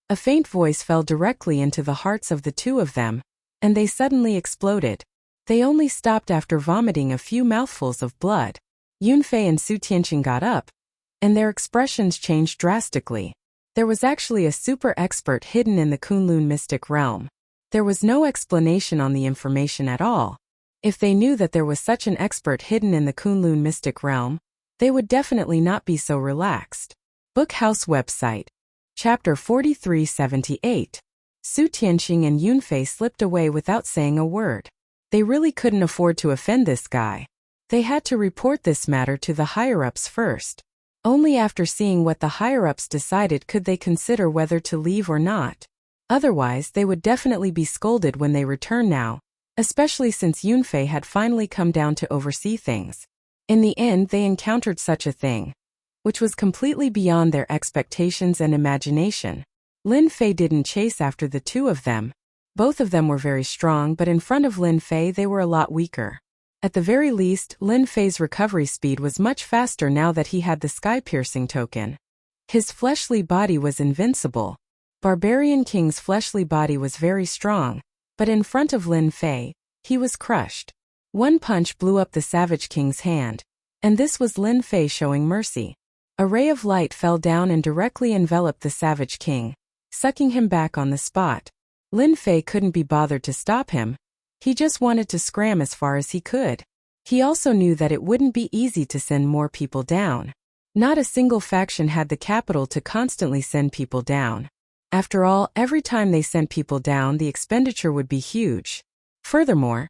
A faint voice fell directly into the hearts of the two of them, and they suddenly exploded. They only stopped after vomiting a few mouthfuls of blood. Yunfei and Su Tianqing got up, and their expressions changed drastically. There was actually a super expert hidden in the Kunlun mystic realm. There was no explanation on the information at all. If they knew that there was such an expert hidden in the Kunlun mystic realm, they would definitely not be so relaxed. Bookhouse website. Chapter 4378. Su Tianqing and Yunfei slipped away without saying a word. They really couldn't afford to offend this guy. They had to report this matter to the higher-ups first. Only after seeing what the higher-ups decided could they consider whether to leave or not. Otherwise, they would definitely be scolded when they return now, especially since Yunfei had finally come down to oversee things. In the end, they encountered such a thing, which was completely beyond their expectations and imagination. Lin Fei didn't chase after the two of them. Both of them were very strong, but in front of Lin Fei they were a lot weaker. At the very least, Lin Fei's recovery speed was much faster now that he had the sky-piercing token. His fleshly body was invincible. Barbarian King's fleshly body was very strong, but in front of Lin Fei, he was crushed. One punch blew up the Savage King's hand, and this was Lin Fei showing mercy. A ray of light fell down and directly enveloped the Savage King, sucking him back on the spot. Lin Fei couldn't be bothered to stop him. He just wanted to scram as far as he could. He also knew that it wouldn't be easy to send more people down. Not a single faction had the capital to constantly send people down. After all, every time they sent people down, the expenditure would be huge. Furthermore,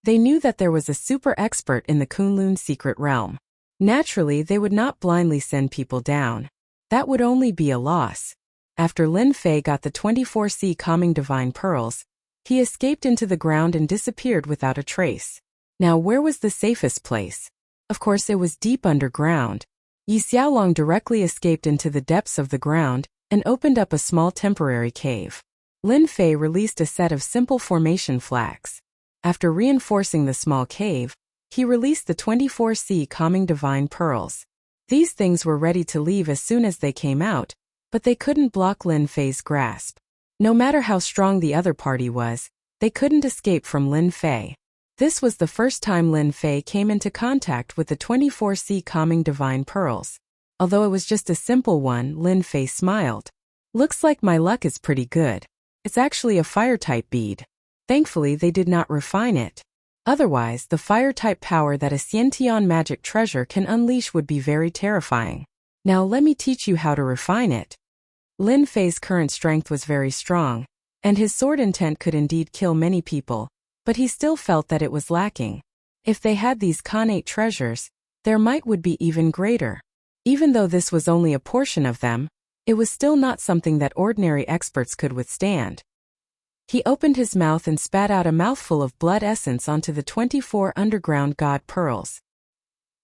they knew that there was a super expert in the Kunlun secret realm. Naturally, they would not blindly send people down. That would only be a loss. After Lin Fei got the 24C calming divine pearls, he escaped into the ground and disappeared without a trace. Now, where was the safest place? Of course, it was deep underground. Yi Xiaolong directly escaped into the depths of the ground and opened up a small temporary cave. Lin Fei released a set of simple formation flags. After reinforcing the small cave, he released the 24C calming divine pearls. These things were ready to leave as soon as they came out, but they couldn't block Lin Fei's grasp. No matter how strong the other party was, they couldn't escape from Lin Fei. This was the first time Lin Fei came into contact with the 24C calming divine pearls. Although it was just a simple one, Lin Fei smiled. Looks like my luck is pretty good. It's actually a fire-type bead. Thankfully, they did not refine it. Otherwise, the fire-type power that a Xiantian magic treasure can unleash would be very terrifying. Now let me teach you how to refine it. Lin Fei's current strength was very strong, and his sword intent could indeed kill many people, but he still felt that it was lacking. If they had these Khanate treasures, their might would be even greater. Even though this was only a portion of them, it was still not something that ordinary experts could withstand. He opened his mouth and spat out a mouthful of blood essence onto the 24 underground god pearls.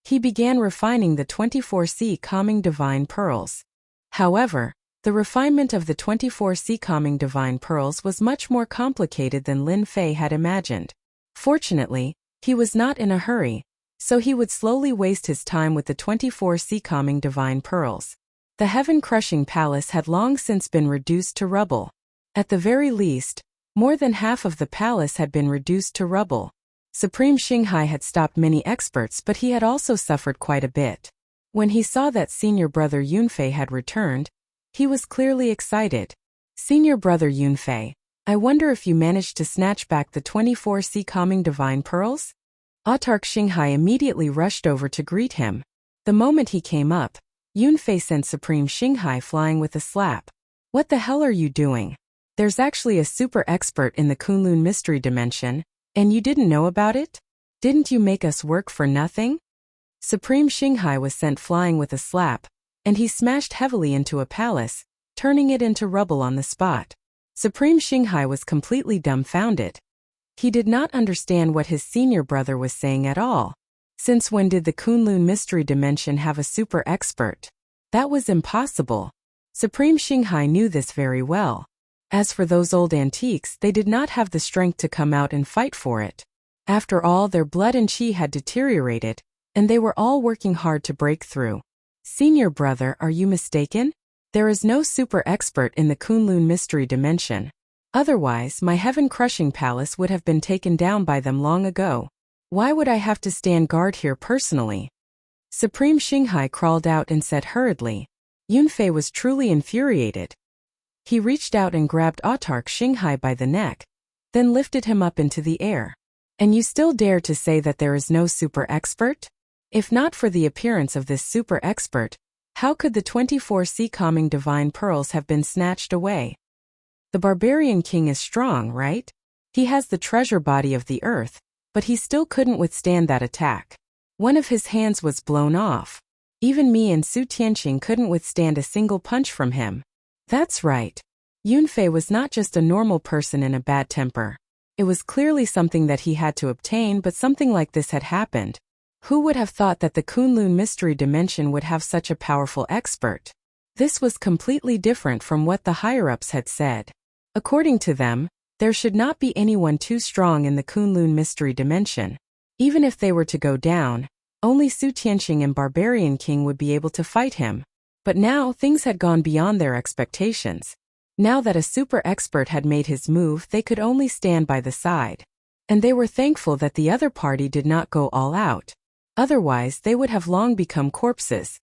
He began refining the 24C calming divine pearls. However, the refinement of the 24C calming divine pearls was much more complicated than Lin Fei had imagined. Fortunately, he was not in a hurry, so he would slowly waste his time with the 24C calming divine pearls. The heaven-crushing palace had long since been reduced to rubble. At the very least, more than half of the palace had been reduced to rubble. Supreme Xinghai had stopped many experts, but he had also suffered quite a bit. When he saw that senior brother Yunfei had returned, he was clearly excited. Senior brother Yunfei, I wonder if you managed to snatch back the 24C calming divine pearls? Autarch Xinghai immediately rushed over to greet him. The moment he came up, Yunfei sent Supreme Xinghai flying with a slap. What the hell are you doing? There's actually a super expert in the Kunlun mystery dimension, and you didn't know about it? Didn't you make us work for nothing? Supreme Xinghai was sent flying with a slap, and he smashed heavily into a palace, turning it into rubble on the spot. Supreme Xinghai was completely dumbfounded. He did not understand what his senior brother was saying at all. Since when did the Kunlun mystery dimension have a super expert? That was impossible. Supreme Xinghai knew this very well. As for those old antiques, they did not have the strength to come out and fight for it. After all, their blood and chi had deteriorated, and they were all working hard to break through. Senior brother, are you mistaken? There is no super expert in the Kunlun mystery dimension. Otherwise, my heaven-crushing palace would have been taken down by them long ago. Why would I have to stand guard here personally? Supreme Xinghai crawled out and said hurriedly. Yunfei was truly infuriated. He reached out and grabbed Autarch Xinghai by the neck, then lifted him up into the air. And you still dare to say that there is no super expert? If not for the appearance of this super expert, how could the 24C calming divine pearls have been snatched away? The barbarian king is strong, right? He has the treasure body of the earth, but he still couldn't withstand that attack. One of his hands was blown off. Even me and Su Tianqing couldn't withstand a single punch from him. That's right. Yunfei was not just a normal person in a bad temper. It was clearly something that he had to obtain, but something like this had happened. Who would have thought that the Kunlun Mystery Dimension would have such a powerful expert? This was completely different from what the higher-ups had said. According to them, there should not be anyone too strong in the Kunlun Mystery Dimension. Even if they were to go down, only Su Tianqing and Barbarian King would be able to fight him. But now things had gone beyond their expectations. Now that a super expert had made his move, they could only stand by the side. And they were thankful that the other party did not go all out. Otherwise, they would have long become corpses.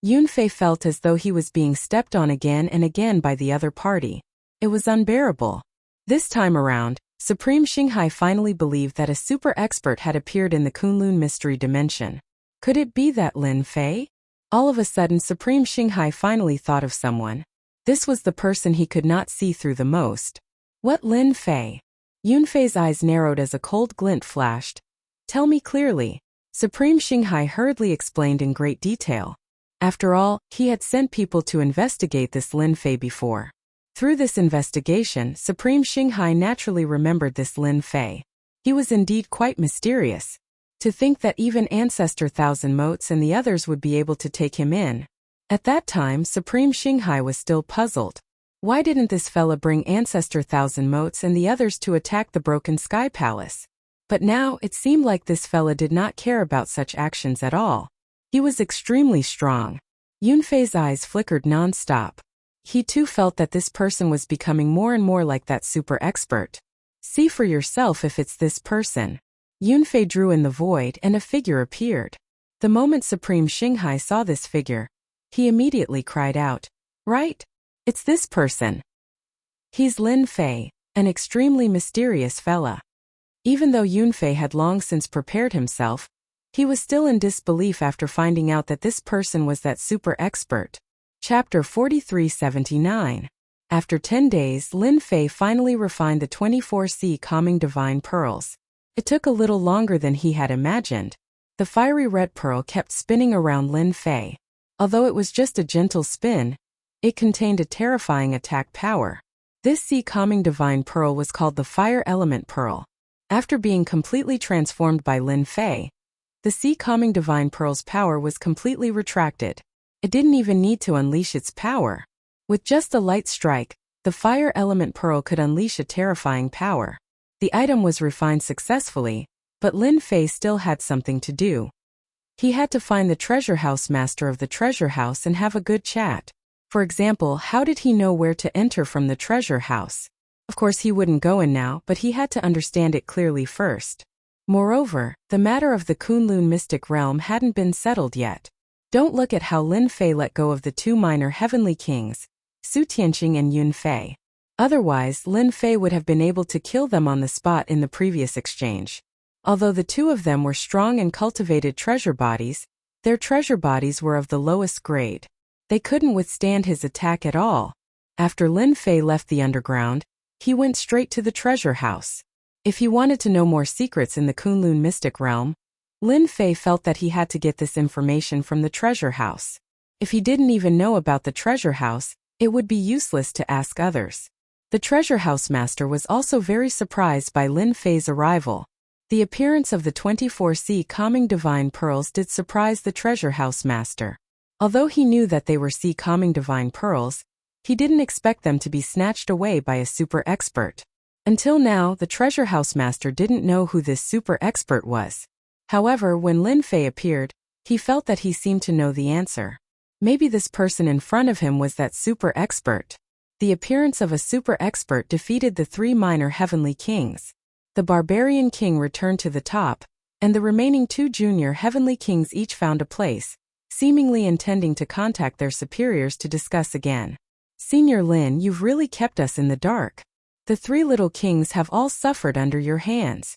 Yunfei felt as though he was being stepped on again and again by the other party. It was unbearable. This time around, Supreme Xinghai finally believed that a super expert had appeared in the Kunlun Mystery Dimension. Could it be that Lin Fei? All of a sudden, Supreme Xinghai finally thought of someone. This was the person he could not see through the most. What Lin Fei? Yunfei's eyes narrowed as a cold glint flashed. Tell me clearly. Supreme Xinghai hurriedly explained in great detail. After all, he had sent people to investigate this Lin Fei before. Through this investigation, Supreme Xinghai naturally remembered this Lin Fei. He was indeed quite mysterious. To think that even Ancestor Thousand Motes and the others would be able to take him in. At that time, Supreme Xinghai was still puzzled. Why didn't this fella bring Ancestor Thousand Motes and the others to attack the Broken Sky Palace? But now, it seemed like this fella did not care about such actions at all. He was extremely strong. Yunfei's eyes flickered non-stop. He too felt that this person was becoming more and more like that super expert. See for yourself if it's this person. Yunfei drew in the void and a figure appeared. The moment Supreme Xinghai saw this figure, he immediately cried out, "Right? It's this person. He's Lin Fei, an extremely mysterious fella." Even though Yunfei had long since prepared himself, he was still in disbelief after finding out that this person was that super expert. Chapter 4379. After 10 days, Lin Fei finally refined the 24C calming divine pearls. It took a little longer than he had imagined. The fiery red pearl kept spinning around Lin Fei. Although it was just a gentle spin, it contained a terrifying attack power. This sea calming divine pearl was called the Fire Element Pearl. After being completely transformed by Lin Fei, the sea calming divine pearl's power was completely retracted. It didn't even need to unleash its power. With just a light strike, the Fire Element Pearl could unleash a terrifying power. The item was refined successfully, but Lin Fei still had something to do. He had to find the treasure house master of the treasure house and have a good chat. For example, how did he know where to enter from the treasure house? Of course he wouldn't go in now, but he had to understand it clearly first. Moreover, the matter of the Kunlun mystic realm hadn't been settled yet. Don't look at how Lin Fei let go of the two minor heavenly kings, Su Tianqing and Yunfei. Otherwise, Lin Fei would have been able to kill them on the spot in the previous exchange. Although the two of them were strong and cultivated treasure bodies, their treasure bodies were of the lowest grade. They couldn't withstand his attack at all. After Lin Fei left the underground, he went straight to the treasure house. If he wanted to know more secrets in the Kunlun mystic realm, Lin Fei felt that he had to get this information from the treasure house. If he didn't even know about the treasure house, it would be useless to ask others. The treasure house master was also very surprised by Lin Fei's arrival. The appearance of the 24C calming divine pearls did surprise the treasure house master. Although he knew that they were sea calming divine pearls, he didn't expect them to be snatched away by a super expert. Until now, the treasure house master didn't know who this super expert was. However, when Lin Fei appeared, he felt that he seemed to know the answer. Maybe this person in front of him was that super expert. The appearance of a super expert defeated the three minor heavenly kings. The barbarian king returned to the top, and the remaining two junior heavenly kings each found a place, seemingly intending to contact their superiors to discuss again. Senior Lin, you've really kept us in the dark. The three little kings have all suffered under your hands.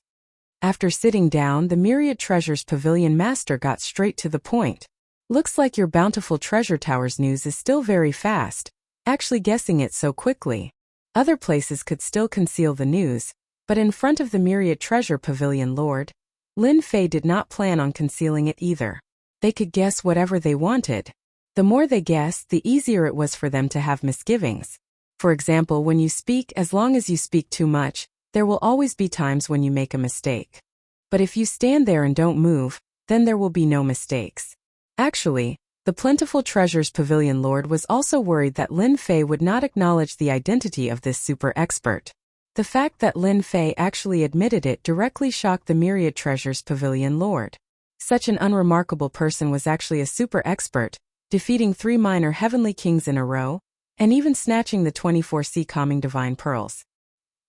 After sitting down, the Myriad Treasures Pavilion master got straight to the point. Looks like your bountiful treasure towers news is still very fast, actually guessing it so quickly. Other places could still conceal the news, but in front of the Myriad Treasure Pavilion Lord, Lin Fei did not plan on concealing it either. They could guess whatever they wanted. The more they guessed, the easier it was for them to have misgivings. For example, when you speak, as long as you speak too much, there will always be times when you make a mistake. But if you stand there and don't move, then there will be no mistakes. Actually, the Plentiful Treasures Pavilion Lord was also worried that Lin Fei would not acknowledge the identity of this super expert. The fact that Lin Fei actually admitted it directly shocked the Myriad Treasures Pavilion Lord. Such an unremarkable person was actually a super expert, defeating 3 minor heavenly kings in a row, and even snatching the 24C calming divine pearls.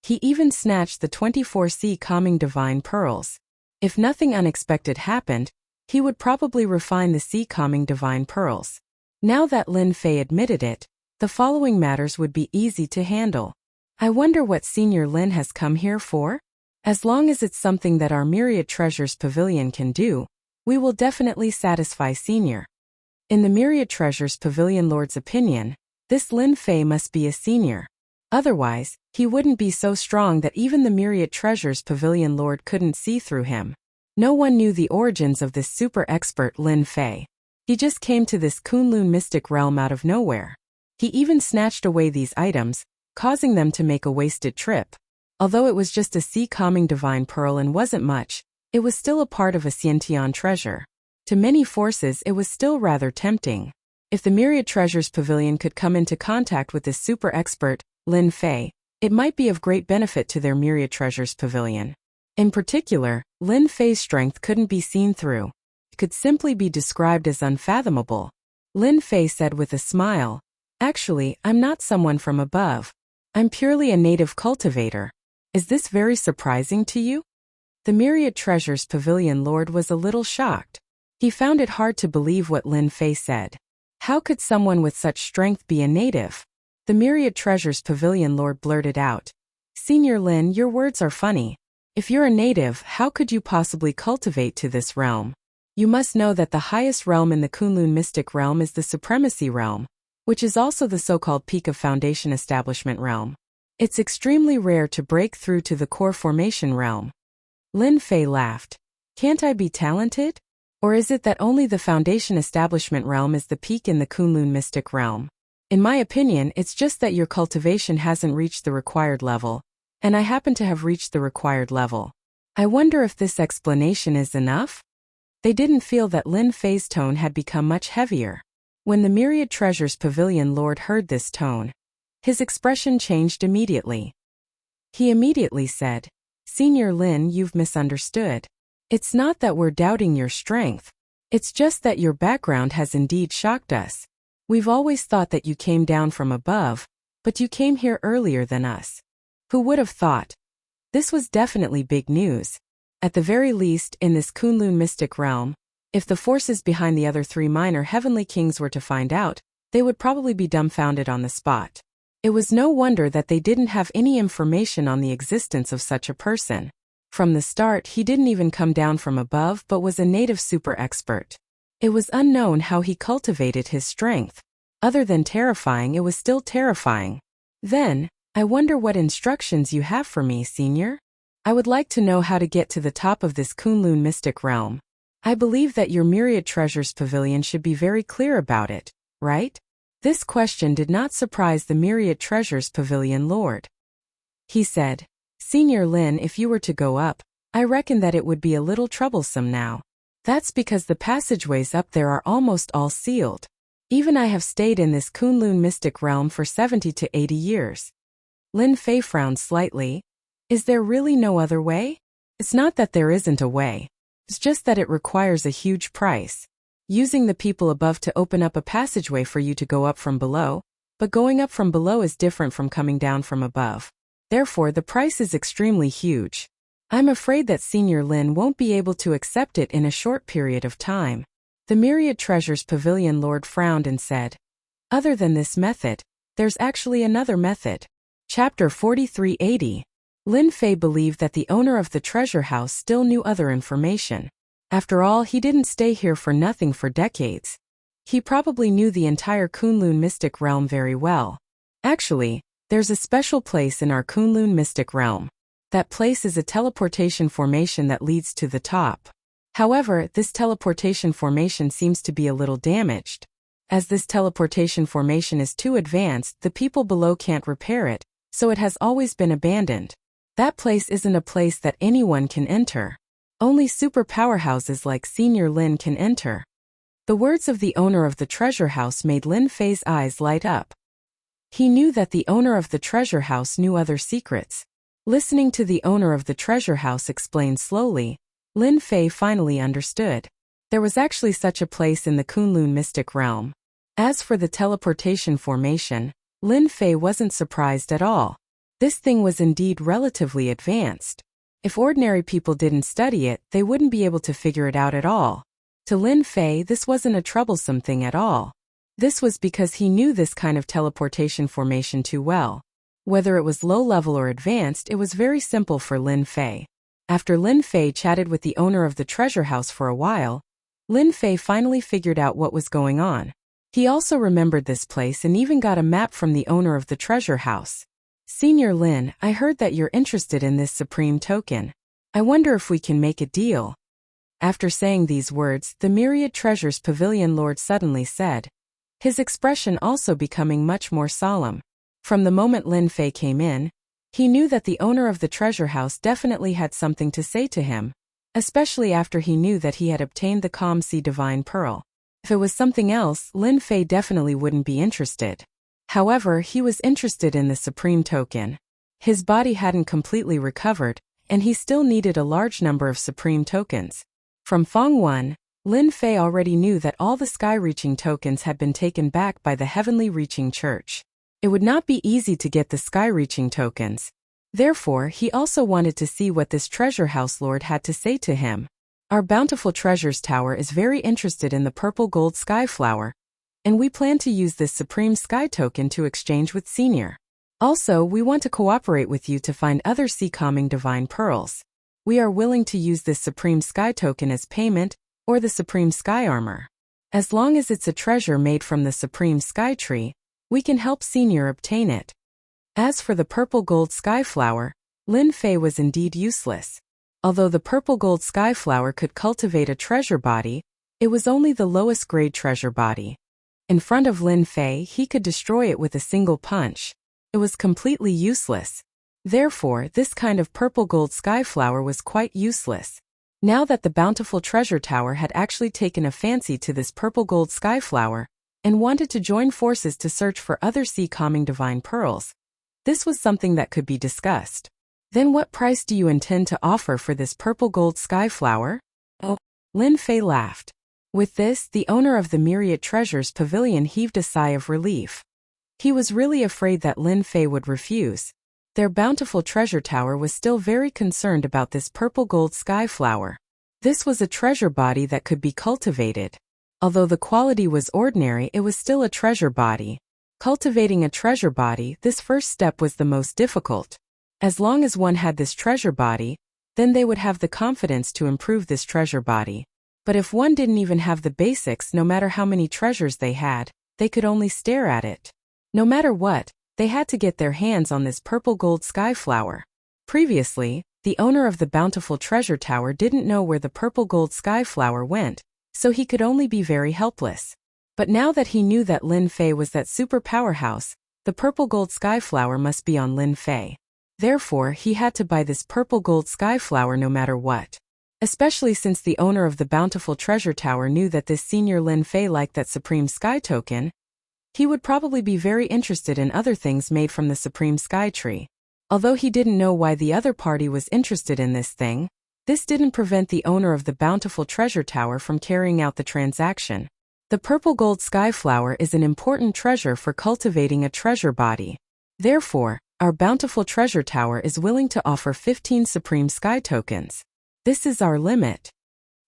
He even snatched the 24C calming divine pearls. If nothing unexpected happened, he would probably refine the C calming divine pearls. Now that Lin Fei admitted it, the following matters would be easy to handle. I wonder what Senior Lin has come here for? As long as it's something that our Myriad Treasures Pavilion can do, we will definitely satisfy Senior. In the Myriad Treasures Pavilion Lord's opinion, this Lin Fei must be a senior. Otherwise, he wouldn't be so strong that even the Myriad Treasures Pavilion Lord couldn't see through him. No one knew the origins of this super expert Lin Fei. He just came to this Kunlun mystic realm out of nowhere. He even snatched away these items, causing them to make a wasted trip. Although it was just a sea calming divine pearl and wasn't much, it was still a part of a Xiantian treasure. To many forces it was still rather tempting. If the Myriad Treasures Pavilion could come into contact with this super expert, Lin Fei, it might be of great benefit to their Myriad Treasures Pavilion. In particular, Lin Fei's strength couldn't be seen through. It could simply be described as unfathomable. Lin Fei said with a smile, "Actually, I'm not someone from above. I'm purely a native cultivator. Is this very surprising to you?" The Myriad Treasures Pavilion Lord was a little shocked. He found it hard to believe what Lin Fei said. How could someone with such strength be a native? The Myriad Treasures Pavilion Lord blurted out, "Senior Lin, your words are funny. If you're a native, how could you possibly cultivate to this realm? You must know that the highest realm in the Kunlun mystic realm is the Supremacy realm, which is also the so-called peak of Foundation Establishment realm. It's extremely rare to break through to the core formation realm." Lin Fei laughed. "Can't I be talented? Or is it that only the Foundation Establishment realm is the peak in the Kunlun mystic realm? In my opinion, it's just that your cultivation hasn't reached the required level, and I happen to have reached the required level. I wonder if this explanation is enough?" They didn't feel that Lin Fei's tone had become much heavier. When the Myriad Treasures Pavilion Lord heard this tone, his expression changed immediately. He immediately said, "Senior Lin, you've misunderstood. It's not that we're doubting your strength. It's just that your background has indeed shocked us. We've always thought that you came down from above, but you came here earlier than us. Who would have thought?" This was definitely big news. At the very least, in this Kunlun mystic realm, if the forces behind the other 3 minor heavenly kings were to find out, they would probably be dumbfounded on the spot. It was no wonder that they didn't have any information on the existence of such a person. From the start, he didn't even come down from above but was a native super expert. It was unknown how he cultivated his strength. Other than terrifying, it was still terrifying. Then, "I wonder what instructions you have for me, Senior? I would like to know how to get to the top of this Kunlun mystic realm. I believe that your Myriad Treasures Pavilion should be very clear about it, right?" This question did not surprise the Myriad Treasures Pavilion Lord. He said, "Senior Lin, if you were to go up, I reckon that it would be a little troublesome now. That's because the passageways up there are almost all sealed. Even I have stayed in this Kunlun mystic realm for 70 to 80 years. Lin Fei frowned slightly. "Is there really no other way?" "It's not that there isn't a way. It's just that it requires a huge price. Using the people above to open up a passageway for you to go up from below, but going up from below is different from coming down from above. Therefore, the price is extremely huge. I'm afraid that Senior Lin won't be able to accept it in a short period of time." The Myriad Treasures Pavilion Lord frowned and said, "Other than this method, there's actually another method." Chapter 4380. Lin Fei believed that the owner of the treasure house still knew other information. After all, he didn't stay here for nothing for decades. He probably knew the entire Kunlun mystic realm very well. Actually, there's a special place in our Kunlun mystic realm. That place is a teleportation formation that leads to the top. However, this teleportation formation seems to be a little damaged. As this teleportation formation is too advanced, the people below can't repair it, so it has always been abandoned. That place isn't a place that anyone can enter. Only super powerhouses like Senior Lin can enter. The words of the owner of the treasure house made Lin Fei's eyes light up. He knew that the owner of the treasure house knew other secrets. Listening to the owner of the treasure house explain slowly, Lin Fei finally understood. There was actually such a place in the Kunlun mystic realm. As for the teleportation formation, Lin Fei wasn't surprised at all. This thing was indeed relatively advanced. If ordinary people didn't study it, they wouldn't be able to figure it out at all. To Lin Fei, this wasn't a troublesome thing at all. This was because he knew this kind of teleportation formation too well. Whether it was low level or advanced, it was very simple for Lin Fei. After Lin Fei chatted with the owner of the treasure house for a while, Lin Fei finally figured out what was going on. He also remembered this place and even got a map from the owner of the treasure house. Senior Lin, I heard that you're interested in this supreme token. I wonder if we can make a deal. After saying these words, the Myriad Treasures Pavilion Lord suddenly said, his expression also becoming much more solemn. From the moment Lin Fei came in, he knew that the owner of the treasure house definitely had something to say to him, especially after he knew that he had obtained the Calm Sea Divine Pearl. If it was something else, Lin Fei definitely wouldn't be interested. However, he was interested in the supreme token. His body hadn't completely recovered, and he still needed a large number of supreme tokens. From Feng-Wan, Lin Fei already knew that all the sky-reaching tokens had been taken back by the Heavenly Reaching Church. It would not be easy to get the sky-reaching tokens. Therefore, he also wanted to see what this treasure house lord had to say to him. Our Bountiful Treasures Tower is very interested in the purple gold sky flower, and we plan to use this supreme sky token to exchange with Senior. Also, we want to cooperate with you to find other sea-calming divine pearls. We are willing to use this supreme sky token as payment, or the supreme sky armor. As long as it's a treasure made from the supreme sky tree, we can help Senior obtain it. As for the purple gold sky flower, Lin Fei was indeed useless. Although the purple gold sky flower could cultivate a treasure body, it was only the lowest grade treasure body. In front of Lin Fei, he could destroy it with a single punch. It was completely useless. Therefore, this kind of purple gold sky flower was quite useless. Now that the Bountiful Treasure Tower had actually taken a fancy to this purple gold sky flower, and wanted to join forces to search for other sea-calming divine pearls, this was something that could be discussed. Then what price do you intend to offer for this purple gold sky flower? Oh, Lin Fei laughed. With this, the owner of the Myriad Treasures Pavilion heaved a sigh of relief. He was really afraid that Lin Fei would refuse. Their Bountiful Treasure Tower was still very concerned about this purple gold sky flower. This was a treasure body that could be cultivated. Although the quality was ordinary, it was still a treasure body. Cultivating a treasure body, this first step was the most difficult. As long as one had this treasure body, then they would have the confidence to improve this treasure body. But if one didn't even have the basics, no matter how many treasures they had, they could only stare at it. No matter what, they had to get their hands on this purple gold sky flower. Previously, the owner of the Bountiful Treasure Tower didn't know where the purple gold sky flower went, so he could only be very helpless. But now that he knew that Lin Fei was that super powerhouse, the purple gold sky flower must be on Lin Fei. Therefore, he had to buy this purple gold sky flower no matter what. Especially since the owner of the Bountiful Treasure Tower knew that this Senior Lin Fei liked that Supreme Sky token, he would probably be very interested in other things made from the Supreme Sky Tree. Although he didn't know why the other party was interested in this thing, this didn't prevent the owner of the Bountiful Treasure Tower from carrying out the transaction. The purple gold sky flower is an important treasure for cultivating a treasure body. Therefore, our Bountiful Treasure Tower is willing to offer 15 Supreme Sky tokens. This is our limit.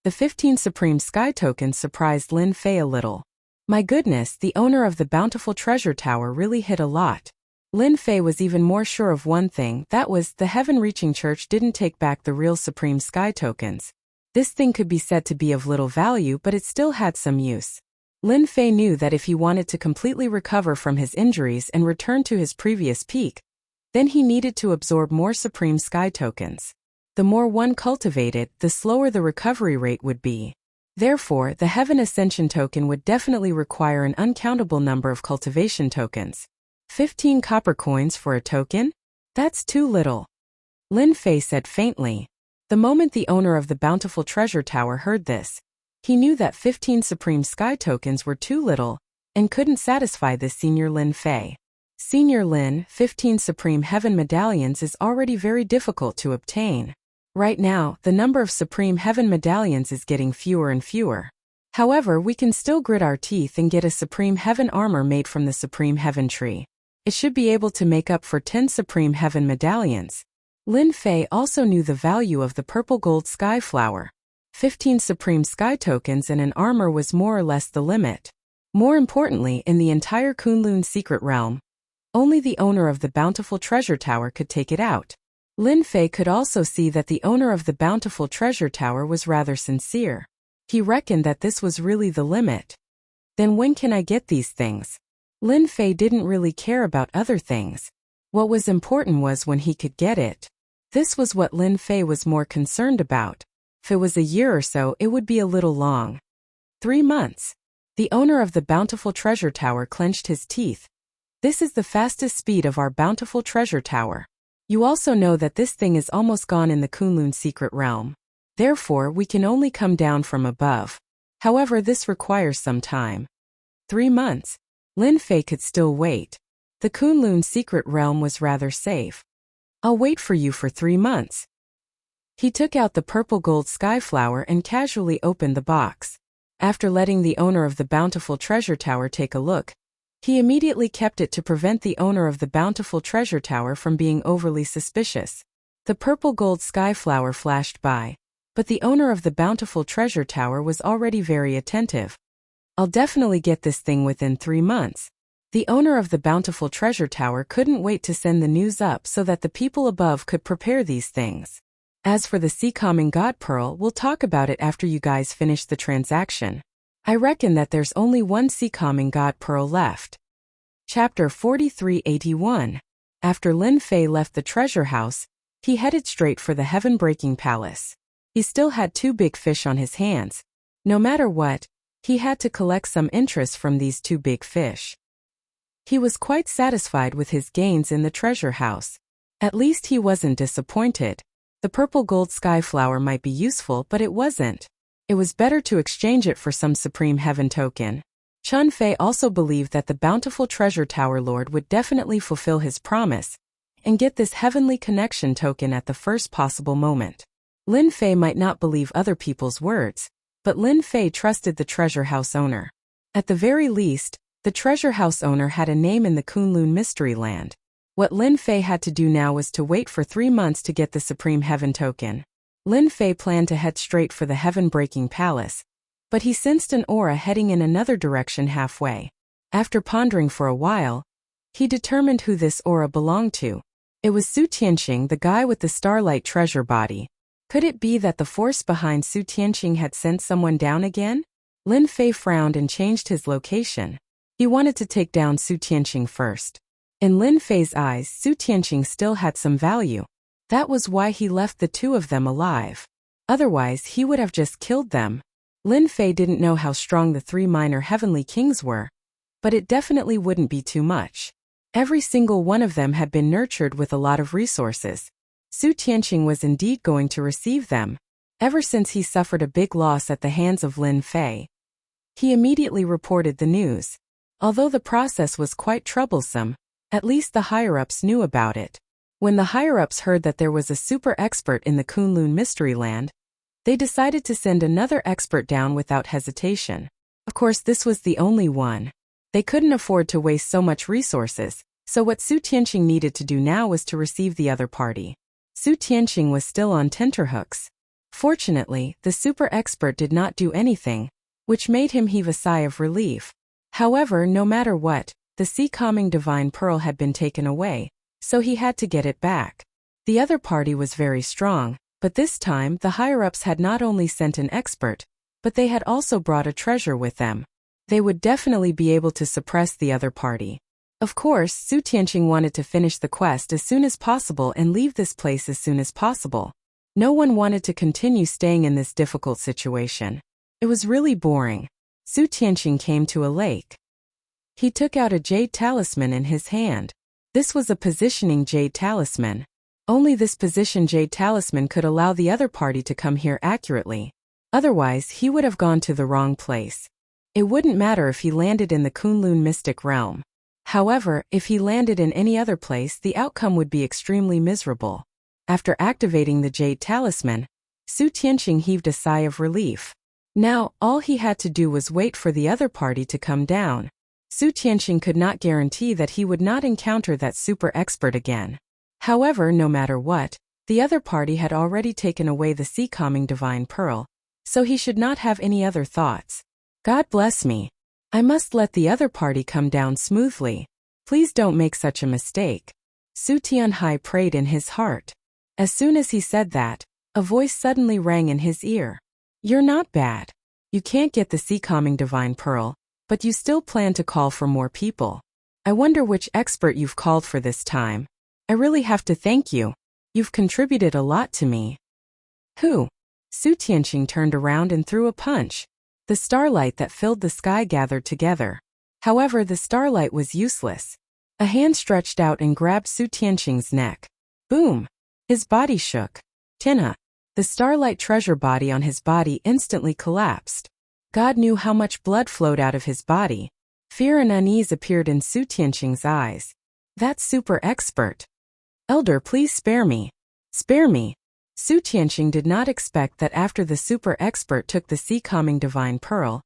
The 15 Supreme Sky tokens surprised Lin Fei a little. My goodness, the owner of the Bountiful Treasure Tower really hit a lot. Lin Fei was even more sure of one thing, that was, the Heaven-Reaching Church didn't take back the real Supreme Sky tokens. This thing could be said to be of little value, but it still had some use. Lin Fei knew that if he wanted to completely recover from his injuries and return to his previous peak, then he needed to absorb more Supreme Sky tokens. The more one cultivated, the slower the recovery rate would be. Therefore, the Heaven Ascension token would definitely require an uncountable number of cultivation tokens. 15 copper coins for a token? That's too little. Lin Fei said faintly. The moment the owner of the bountiful treasure tower heard this, he knew that 15 supreme sky tokens were too little and couldn't satisfy this Senior Lin Fei. Senior Lin, 15 supreme heaven medallions is already very difficult to obtain. Right now, the number of supreme heaven medallions is getting fewer and fewer. However, we can still grit our teeth and get a supreme heaven armor made from the supreme heaven tree. It should be able to make up for 10 supreme heaven medallions. Lin Fei also knew the value of the purple gold sky flower. 15 supreme sky tokens and an armor was more or less the limit. More importantly, in the entire Kunlun secret realm, only the owner of the bountiful treasure tower could take it out. Lin Fei could also see that the owner of the bountiful treasure tower was rather sincere. He reckoned that this was really the limit. Then when can I get these things? Lin Fei didn't really care about other things. What was important was when he could get it. This was what Lin Fei was more concerned about. If it was a year or so, it would be a little long. 3 months. The owner of the bountiful treasure tower clenched his teeth. This is the fastest speed of our bountiful treasure tower. You also know that this thing is almost gone in the Kunlun secret realm. Therefore, we can only come down from above. However, this requires some time. 3 months. Lin Fei could still wait. The Kunlun secret realm was rather safe. I'll wait for you for 3 months. He took out the purple gold sky flower and casually opened the box. After letting the owner of the bountiful treasure tower take a look, he immediately kept it to prevent the owner of the bountiful treasure tower from being overly suspicious. The purple gold sky flower flashed by, but the owner of the bountiful treasure tower was already very attentive. I'll definitely get this thing within 3 months. The owner of the bountiful treasure tower couldn't wait to send the news up so that the people above could prepare these things. As for the Sea Calming God Pearl, we'll talk about it after you guys finish the transaction. I reckon that there's only one Sea Calming God Pearl left. Chapter 4381. After Lin Fei left the treasure house, he headed straight for the heaven-breaking palace. He still had 2 big fish on his hands. No matter what, he had to collect some interest from these 2 big fish. He was quite satisfied with his gains in the treasure house. At least he wasn't disappointed. The purple gold sky flower might be useful, but it wasn't. It was better to exchange it for some supreme heaven token. Chun Fei also believed that the bountiful treasure tower lord would definitely fulfill his promise and get this heavenly connection token at the first possible moment. Lin Fei might not believe other people's words, but Lin Fei trusted the treasure house owner. At the very least, the treasure house owner had a name in the Kunlun mystery land. What Lin Fei had to do now was to wait for 3 months to get the supreme heaven token. Lin Fei planned to head straight for the heaven-breaking palace, but he sensed an aura heading in another direction halfway. After pondering for a while, he determined who this aura belonged to. It was Su Tianqing, the guy with the starlight treasure body. Could it be that the force behind Su Tianqing had sent someone down again? Lin Fei frowned and changed his location. He wanted to take down Su Tianqing first. In Lin Fei's eyes, Su Tianqing still had some value. That was why he left the 2 of them alive. Otherwise, he would have just killed them. Lin Fei didn't know how strong the 3 minor heavenly kings were, but it definitely wouldn't be too much. Every single one of them had been nurtured with a lot of resources. Su Tianqing was indeed going to receive them. Ever since he suffered a big loss at the hands of Lin Fei, he immediately reported the news. Although the process was quite troublesome, at least the higher-ups knew about it. When the higher-ups heard that there was a super expert in the Kunlun mystery land, they decided to send another expert down without hesitation. Of course, this was the only one. They couldn't afford to waste so much resources, so what Su Tianqing needed to do now was to receive the other party. Su Tianqing was still on tenterhooks. Fortunately, the super expert did not do anything, which made him heave a sigh of relief. However, no matter what, the Sea Calming Divine Pearl had been taken away, so he had to get it back. The other party was very strong, but this time the higher-ups had not only sent an expert, but they had also brought a treasure with them. They would definitely be able to suppress the other party. Of course, Su Tianqing wanted to finish the quest as soon as possible and leave this place as soon as possible. No one wanted to continue staying in this difficult situation. It was really boring. Su Tianqing came to a lake. He took out a jade talisman in his hand. This was a positioning jade talisman. Only this position jade talisman could allow the other party to come here accurately. Otherwise, he would have gone to the wrong place. It wouldn't matter if he landed in the Kunlun mystic realm. However, if he landed in any other place, the outcome would be extremely miserable. After activating the jade talisman, Su Tianqing heaved a sigh of relief. Now, all he had to do was wait for the other party to come down. Su Tianqing could not guarantee that he would not encounter that super expert again. However, no matter what, the other party had already taken away the sea-calming divine pearl, so he should not have any other thoughts. God bless me. I must let the other party come down smoothly. Please don't make such a mistake. Su Tianhai prayed in his heart. As soon as he said that, a voice suddenly rang in his ear. You're not bad. You can't get the sea-calming divine pearl, but you still plan to call for more people. I wonder which expert you've called for this time. I really have to thank you. You've contributed a lot to me. Who? Su Tianqing turned around and threw a punch. The starlight that filled the sky gathered together. However, the starlight was useless. A hand stretched out and grabbed Su Tianqing's neck. Boom! His body shook. Tina! The starlight treasure body on his body instantly collapsed. God knew how much blood flowed out of his body. Fear and unease appeared in Su Tianqing's eyes. That's super expert. Elder, please spare me. Spare me. Su Tianqing did not expect that after the super expert took the sea-calming divine pearl,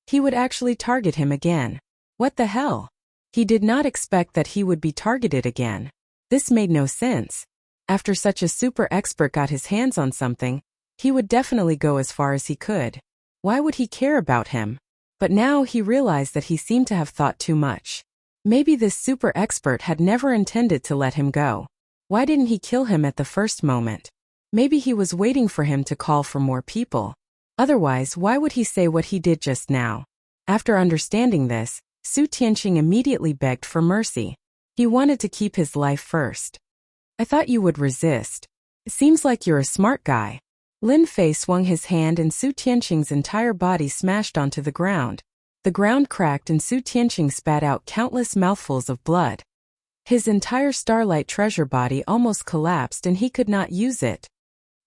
he would actually target him again. What the hell? He did not expect that he would be targeted again. This made no sense. After such a super expert got his hands on something, he would definitely go as far as he could. Why would he care about him? But now he realized that he seemed to have thought too much. Maybe this super expert had never intended to let him go. Why didn't he kill him at the first moment? Maybe he was waiting for him to call for more people. Otherwise, why would he say what he did just now? After understanding this, Su Tianqing immediately begged for mercy. He wanted to keep his life first. I thought you would resist. It seems like you're a smart guy. Lin Fei swung his hand and Su Tianqing's entire body smashed onto the ground. The ground cracked and Su Tianqing spat out countless mouthfuls of blood. His entire starlight treasure body almost collapsed and he could not use it.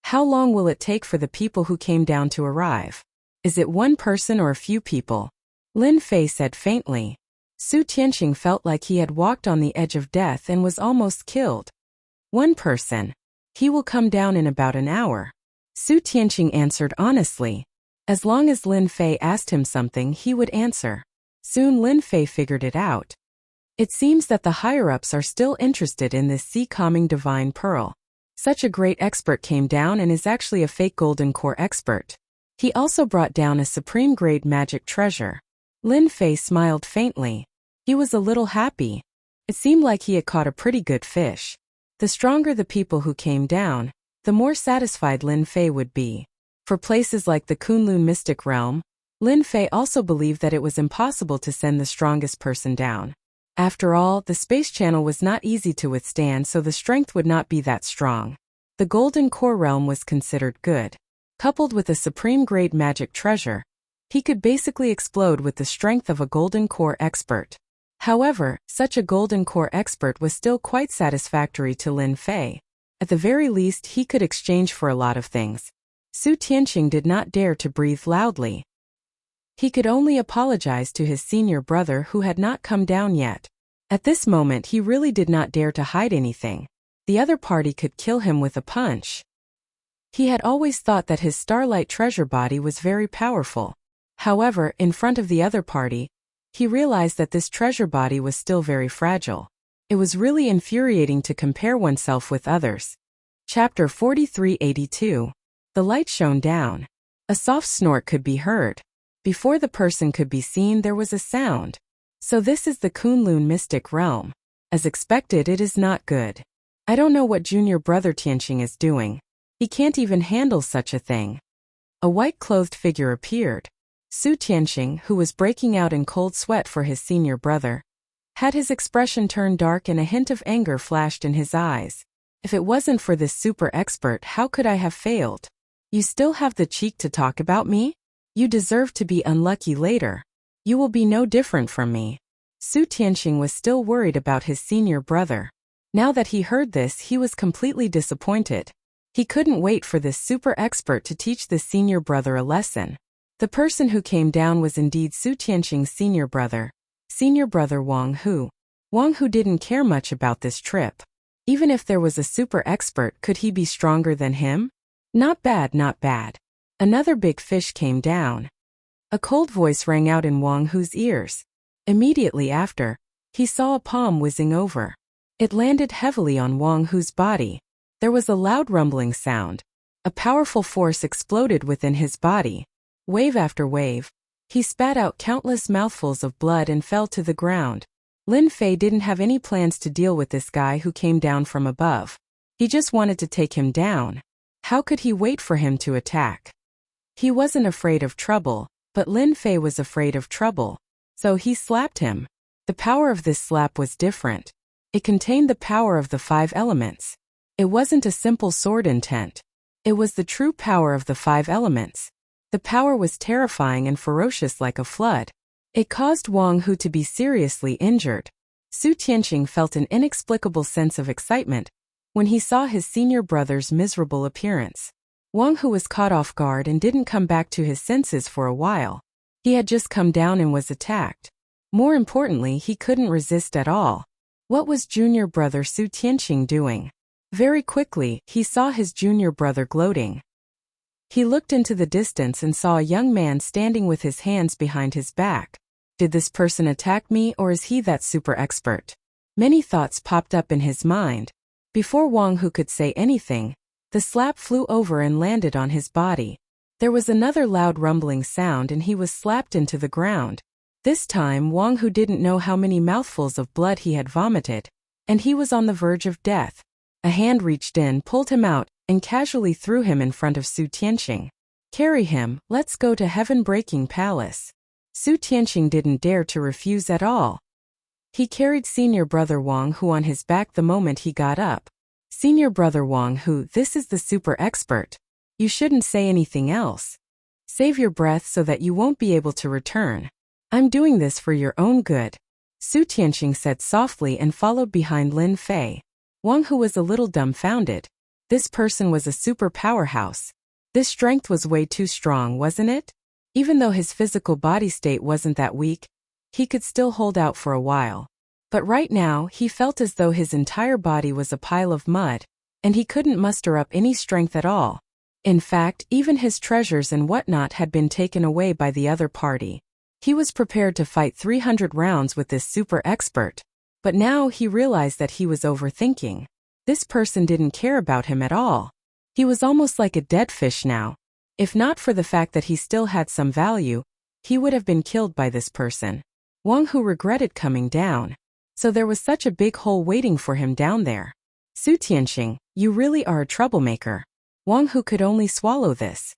How long will it take for the people who came down to arrive? Is it one person or a few people? Lin Fei said faintly. Su Tianqing felt like he had walked on the edge of death and was almost killed. One person. He will come down in about an hour. Su Tianqing answered honestly. As long as Lin Fei asked him something, he would answer. Soon Lin Fei figured it out. It seems that the higher-ups are still interested in this sea-calming divine pearl. Such a great expert came down and is actually a fake golden core expert. He also brought down a supreme-grade magic treasure. Lin Fei smiled faintly. He was a little happy. It seemed like he had caught a pretty good fish. The stronger the people who came down, the more satisfied Lin Fei would be. For places like the Kunlun mystic realm, Lin Fei also believed that it was impossible to send the strongest person down. After all, the space channel was not easy to withstand, so the strength would not be that strong. The golden core realm was considered good. Coupled with a supreme-grade magic treasure, he could basically explode with the strength of a golden core expert. However, such a golden core expert was still quite satisfactory to Lin Fei. At the very least, he could exchange for a lot of things. Su Tianqing did not dare to breathe loudly. He could only apologize to his senior brother who had not come down yet. At this moment he really did not dare to hide anything. The other party could kill him with a punch. He had always thought that his starlight treasure body was very powerful. However, in front of the other party, he realized that this treasure body was still very fragile. It was really infuriating to compare oneself with others. Chapter 4382. The light shone down. A soft snort could be heard. Before the person could be seen, there was a sound. So this is the Kunlun mystic realm. As expected, it is not good. I don't know what junior brother Tianqing is doing. He can't even handle such a thing. A white-clothed figure appeared. Su Tianqing, who was breaking out in cold sweat for his senior brother, had his expression turn dark and a hint of anger flashed in his eyes. If it wasn't for this super expert, how could I have failed? You still have the cheek to talk about me? You deserve to be unlucky later. You will be no different from me. Su Tianqing was still worried about his senior brother. Now that he heard this, he was completely disappointed. He couldn't wait for this super expert to teach this senior brother a lesson. The person who came down was indeed Su Tianqing's senior brother Wang Hu. Wang Hu didn't care much about this trip. Even if there was a super expert, could he be stronger than him? Not bad, not bad. Another big fish came down. A cold voice rang out in Wang Hu's ears. Immediately after, he saw a palm whizzing over. It landed heavily on Wang Hu's body. There was a loud rumbling sound. A powerful force exploded within his body. Wave after wave, he spat out countless mouthfuls of blood and fell to the ground. Lin Fei didn't have any plans to deal with this guy who came down from above. He just wanted to take him down. How could he wait for him to attack? He wasn't afraid of trouble, but Lin Fei was afraid of trouble. So he slapped him. The power of this slap was different. It contained the power of the 5 elements. It wasn't a simple sword intent. It was the true power of the 5 elements. The power was terrifying and ferocious like a flood. It caused Wang Hu to be seriously injured. Su Tianqing felt an inexplicable sense of excitement when he saw his senior brother's miserable appearance. Wang Hu was caught off guard and didn't come back to his senses for a while. He had just come down and was attacked. More importantly, he couldn't resist at all. What was junior brother Su Tianqing doing? Very quickly, he saw his junior brother gloating. He looked into the distance and saw a young man standing with his hands behind his back. Did this person attack me, or is he that super expert? Many thoughts popped up in his mind. Before Wang Hu could say anything, the slap flew over and landed on his body. There was another loud rumbling sound and he was slapped into the ground. This time Wang Hu didn't know how many mouthfuls of blood he had vomited, and he was on the verge of death. A hand reached in, pulled him out, and casually threw him in front of Su Tianqing. Carry him, let's go to Heaven-Breaking Palace. Su Tianqing didn't dare to refuse at all. He carried senior brother Wang Hu on his back the moment he got up. Senior brother Wang Hu, this is the super expert. You shouldn't say anything else. Save your breath so that you won't be able to return. I'm doing this for your own good. Su Tianqing said softly and followed behind Lin Fei. Wang Hu was a little dumbfounded. This person was a super powerhouse. This strength was way too strong, wasn't it? Even though his physical body state wasn't that weak, he could still hold out for a while. But right now, he felt as though his entire body was a pile of mud, and he couldn't muster up any strength at all. In fact, even his treasures and whatnot had been taken away by the other party. He was prepared to fight 300 rounds with this super expert. But now he realized that he was overthinking. This person didn't care about him at all. He was almost like a dead fish now. If not for the fact that he still had some value, he would have been killed by this person. Wang Hu regretted coming down. So there was such a big hole waiting for him down there. Su Tianqing, you really are a troublemaker. Wang Hu could only swallow this.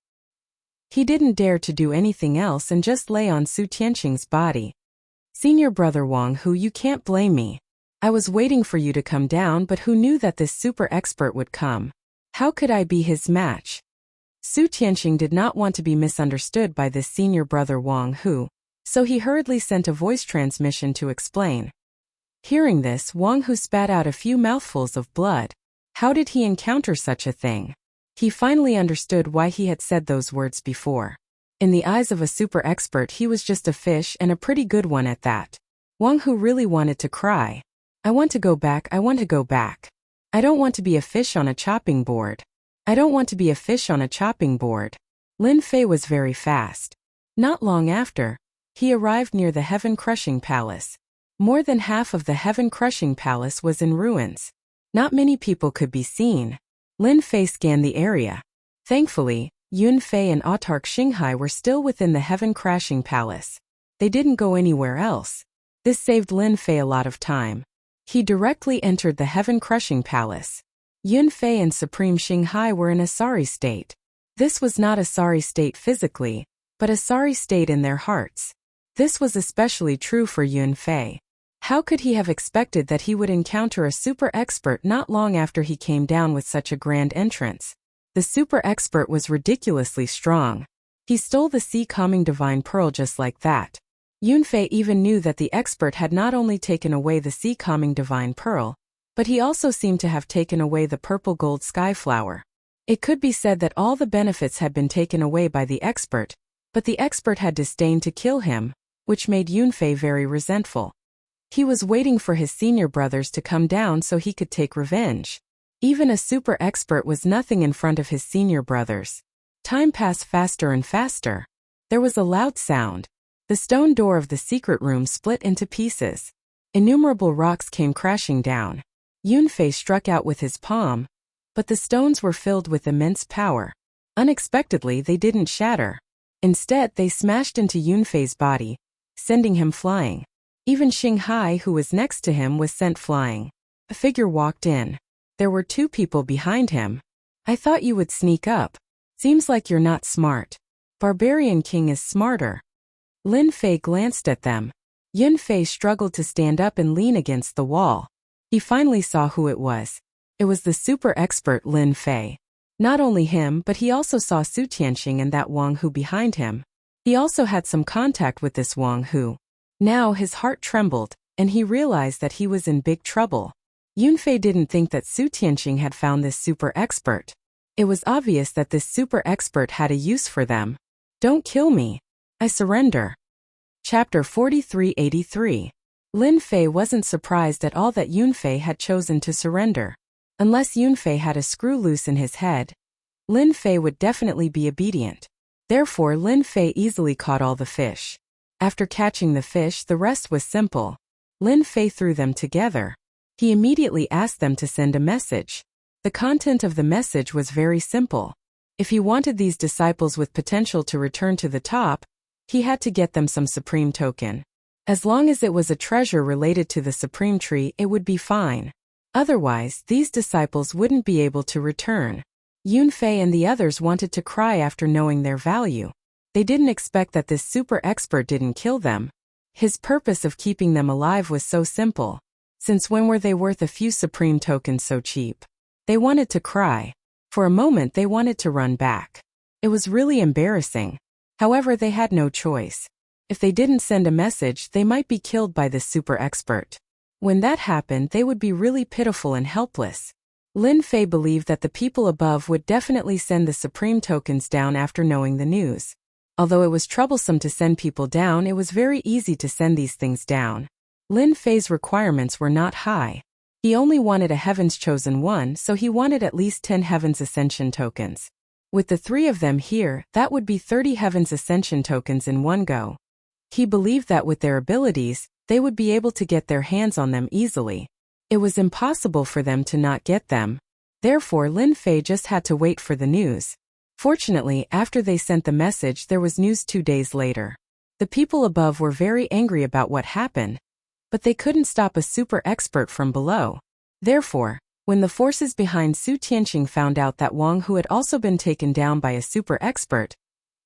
He didn't dare to do anything else and just lay on Su Tianqing's body. Senior brother Wang Hu, you can't blame me. I was waiting for you to come down, but who knew that this super expert would come? How could I be his match? Su Tianqing did not want to be misunderstood by this senior brother Wang Hu, so he hurriedly sent a voice transmission to explain. Hearing this, Wang Hu spat out a few mouthfuls of blood. How did he encounter such a thing? He finally understood why he had said those words before. In the eyes of a super expert, he was just a fish, and a pretty good one at that. Wang Hu really wanted to cry. I want to go back, I want to go back. I don't want to be a fish on a chopping board. I don't want to be a fish on a chopping board. Lin Fei was very fast. Not long after, he arrived near the Heaven-Crushing Palace. More than half of the Heaven-Crushing Palace was in ruins. Not many people could be seen. Lin Fei scanned the area. Thankfully, Yun Fei and Autarch Xinghai were still within the Heaven-Crashing Palace. They didn't go anywhere else. This saved Lin Fei a lot of time. He directly entered the Heaven-Crushing Palace. Yun Fei and Supreme Xinghai were in a sorry state. This was not a sorry state physically, but a sorry state in their hearts. This was especially true for Yun Fei. How could he have expected that he would encounter a super expert not long after he came down with such a grand entrance? The super expert was ridiculously strong. He stole the sea-calming divine pearl just like that. Yunfei even knew that the expert had not only taken away the sea-calming divine pearl, but he also seemed to have taken away the purple gold sky flower. It could be said that all the benefits had been taken away by the expert, but the expert had disdained to kill him, which made Yunfei very resentful. He was waiting for his senior brothers to come down so he could take revenge. Even a super expert was nothing in front of his senior brothers. Time passed faster and faster. There was a loud sound. The stone door of the secret room split into pieces. Innumerable rocks came crashing down. Yunfei struck out with his palm, but the stones were filled with immense power. Unexpectedly, they didn't shatter. Instead, they smashed into Yunfei's body, sending him flying. Even Xinghai, who was next to him, was sent flying. A figure walked in. There were 2 people behind him. I thought you would sneak up. Seems like you're not smart. Barbarian King is smarter. Lin Fei glanced at them. Yunfei struggled to stand up and lean against the wall. He finally saw who it was. It was the super expert Lin Fei. Not only him, but he also saw Su Tianxing and that Wang Hu behind him. He also had some contact with this Wang Hu. Now his heart trembled, and he realized that he was in big trouble. Yunfei didn't think that Su Tianxing had found this super expert. It was obvious that this super expert had a use for them. Don't kill me. I surrender. Chapter 4383. Lin Fei wasn't surprised at all that Yunfei had chosen to surrender. Unless Yunfei had a screw loose in his head, Lin Fei would definitely be obedient. Therefore, Lin Fei easily caught all the fish. After catching the fish, the rest was simple. Lin Fei threw them together. He immediately asked them to send a message. The content of the message was very simple. If he wanted these disciples with potential to return to the top, he had to get them some supreme token. As long as it was a treasure related to the supreme tree, it would be fine. Otherwise, these disciples wouldn't be able to return. Yunfei and the others wanted to cry after knowing their value. They didn't expect that this super expert didn't kill them. His purpose of keeping them alive was so simple. Since when were they worth a few supreme tokens so cheap? They wanted to cry. For a moment they wanted to run back. It was really embarrassing. However, they had no choice. If they didn't send a message, they might be killed by this super expert. When that happened, they would be really pitiful and helpless. Lin Fei believed that the people above would definitely send the supreme tokens down after knowing the news. Although it was troublesome to send people down, it was very easy to send these things down. Lin Fei's requirements were not high. He only wanted a Heaven's Chosen One, so he wanted at least 10 Heaven's Ascension tokens. With the 3 of them here, that would be 30 Heaven's Ascension tokens in one go. He believed that with their abilities, they would be able to get their hands on them easily. It was impossible for them to not get them. Therefore, Lin Fei just had to wait for the news. Fortunately, after they sent the message, there was news 2 days later. The people above were very angry about what happened, but they couldn't stop a super expert from below. Therefore, when the forces behind Su Tianxing found out that Wang Hu had also been taken down by a super expert,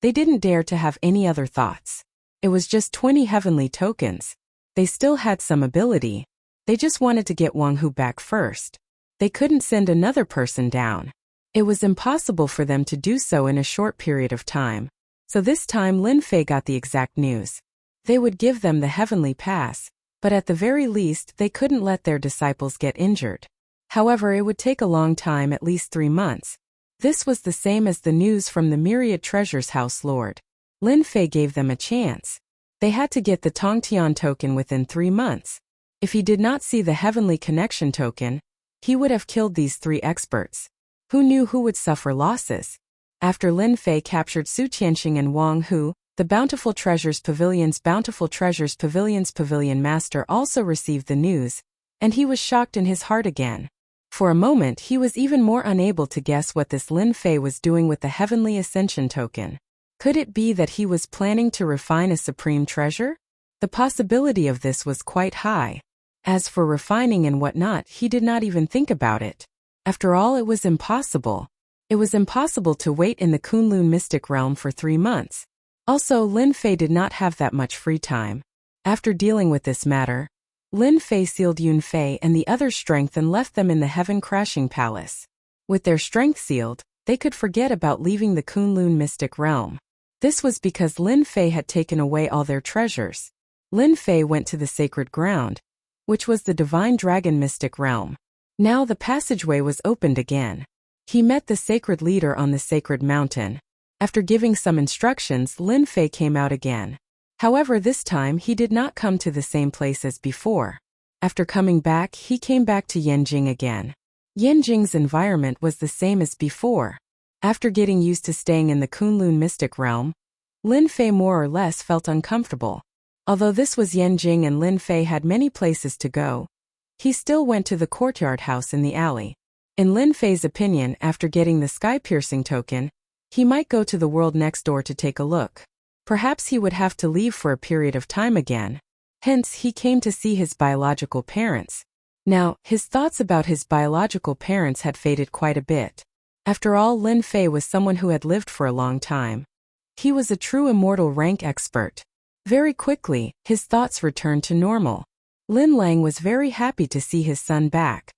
they didn't dare to have any other thoughts. It was just 20 heavenly tokens. They still had some ability. They just wanted to get Wang Hu back first. They couldn't send another person down. It was impossible for them to do so in a short period of time. So this time Lin Fei got the exact news. They would give them the heavenly pass, but at the very least they couldn't let their disciples get injured. However, it would take a long time, at least 3 months. This was the same as the news from the Myriad Treasures House Lord. Lin Fei gave them a chance. They had to get the Tongtian token within 3 months. If he did not see the Heavenly Connection token, he would have killed these 3 experts. Who knew who would suffer losses? After Lin Fei captured Su Tianxing and Wang Hu, the Bountiful Treasures Pavilion's Pavilion Master also received the news, and he was shocked in his heart again. For a moment he was even more unable to guess what this Lin Fei was doing with the Heavenly Ascension token. Could it be that he was planning to refine a supreme treasure? The possibility of this was quite high. As for refining and whatnot, he did not even think about it. After all, it was impossible. It was impossible to wait in the Kunlun mystic realm for 3 months. Also, Lin Fei did not have that much free time. After dealing with this matter, Lin Fei sealed Yun Fei and the others' strength and left them in the heaven-crashing palace. With their strength sealed, they could forget about leaving the Kunlun mystic realm. This was because Lin Fei had taken away all their treasures. Lin Fei went to the sacred ground, which was the divine dragon mystic realm. Now the passageway was opened again. He met the sacred leader on the sacred mountain. After giving some instructions, Lin Fei came out again. However, this time he did not come to the same place as before. After coming back, he came back to Yanjing again. Yanjing's environment was the same as before. After getting used to staying in the Kunlun mystic realm, Lin Fei more or less felt uncomfortable. Although this was Yanjing and Lin Fei had many places to go, he still went to the courtyard house in the alley. In Lin Fei's opinion, after getting the sky-piercing token, he might go to the world next door to take a look. Perhaps he would have to leave for a period of time again. Hence, he came to see his biological parents. Now, his thoughts about his biological parents had faded quite a bit. After all, Lin Fei was someone who had lived for a long time. He was a true immortal rank expert. Very quickly, his thoughts returned to normal. Lin Lang was very happy to see his son back.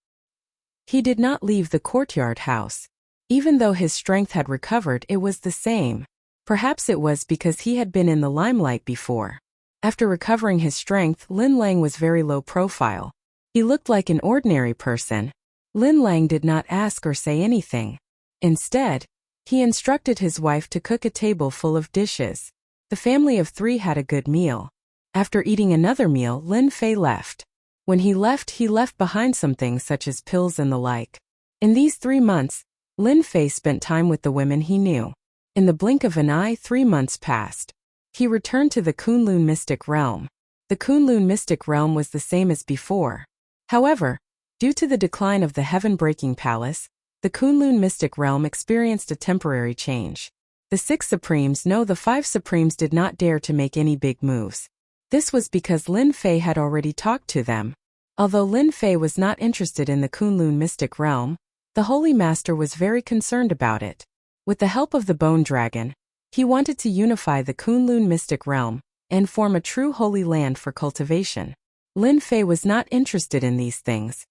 He did not leave the courtyard house. Even though his strength had recovered, it was the same. Perhaps it was because he had been in the limelight before. After recovering his strength, Lin Lang was very low profile. He looked like an ordinary person. Lin Lang did not ask or say anything. Instead, he instructed his wife to cook a table full of dishes. The family of 3 had a good meal. After eating another meal, Lin Fei left. When he left behind some things such as pills and the like. In these 3 months, Lin Fei spent time with the women he knew. In the blink of an eye, 3 months passed. He returned to the Kunlun mystic realm. The Kunlun mystic realm was the same as before. However, due to the decline of the heaven-breaking palace, the Kunlun mystic realm experienced a temporary change. The 6 supremes, no, the 5 supremes did not dare to make any big moves. This was because Lin Fei had already talked to them. Although Lin Fei was not interested in the Kunlun mystic realm, the Holy Master was very concerned about it. With the help of the Bone Dragon, he wanted to unify the Kunlun mystic realm and form a true holy land for cultivation. Lin Fei was not interested in these things.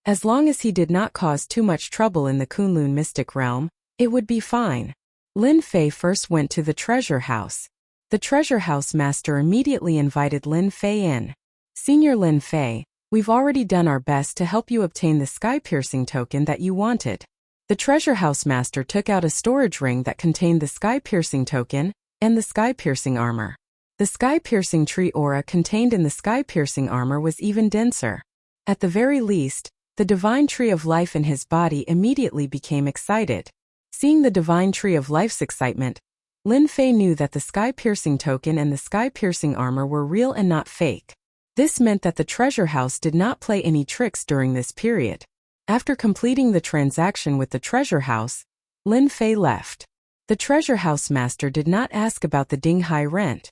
As long as he did not cause too much trouble in the Kunlun mystic realm, it would be fine. Lin Fei first went to the treasure house. The treasure house master immediately invited Lin Fei in. Senior Lin Fei, we've already done our best to help you obtain the sky-piercing token that you wanted. The treasure house master took out a storage ring that contained the sky-piercing token and the sky-piercing armor. The sky-piercing tree aura contained in the sky-piercing armor was even denser. At the very least, the divine tree of life in his body immediately became excited. Seeing the divine tree of life's excitement, Lin Fei knew that the sky-piercing token and the sky-piercing armor were real and not fake. This meant that the treasure house did not play any tricks during this period. After completing the transaction with the treasure house, Lin Fei left. The treasure house master did not ask about the Dinghai rent.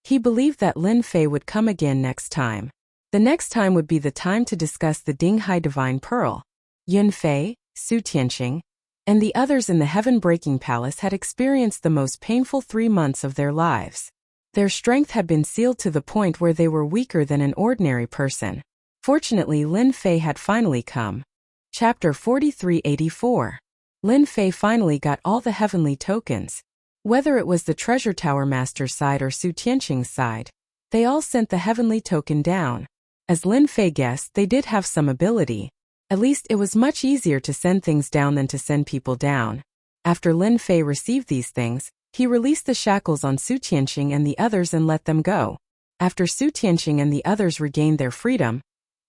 He believed that Lin Fei would come again next time. The next time would be the time to discuss the Dinghai Divine Pearl. Yun Fei, Su Tianqing, and the others in the heaven-breaking palace had experienced the most painful 3 months of their lives. Their strength had been sealed to the point where they were weaker than an ordinary person. Fortunately, Lin Fei had finally come. Chapter 4384. Lin Fei finally got all the heavenly tokens. Whether it was the treasure tower master's side or Su Tianqing's side, they all sent the heavenly token down. As Lin Fei guessed, they did have some ability. At least it was much easier to send things down than to send people down. After Lin Fei received these things, he released the shackles on Su Tianqing and the others and let them go. After Su Tianqing and the others regained their freedom,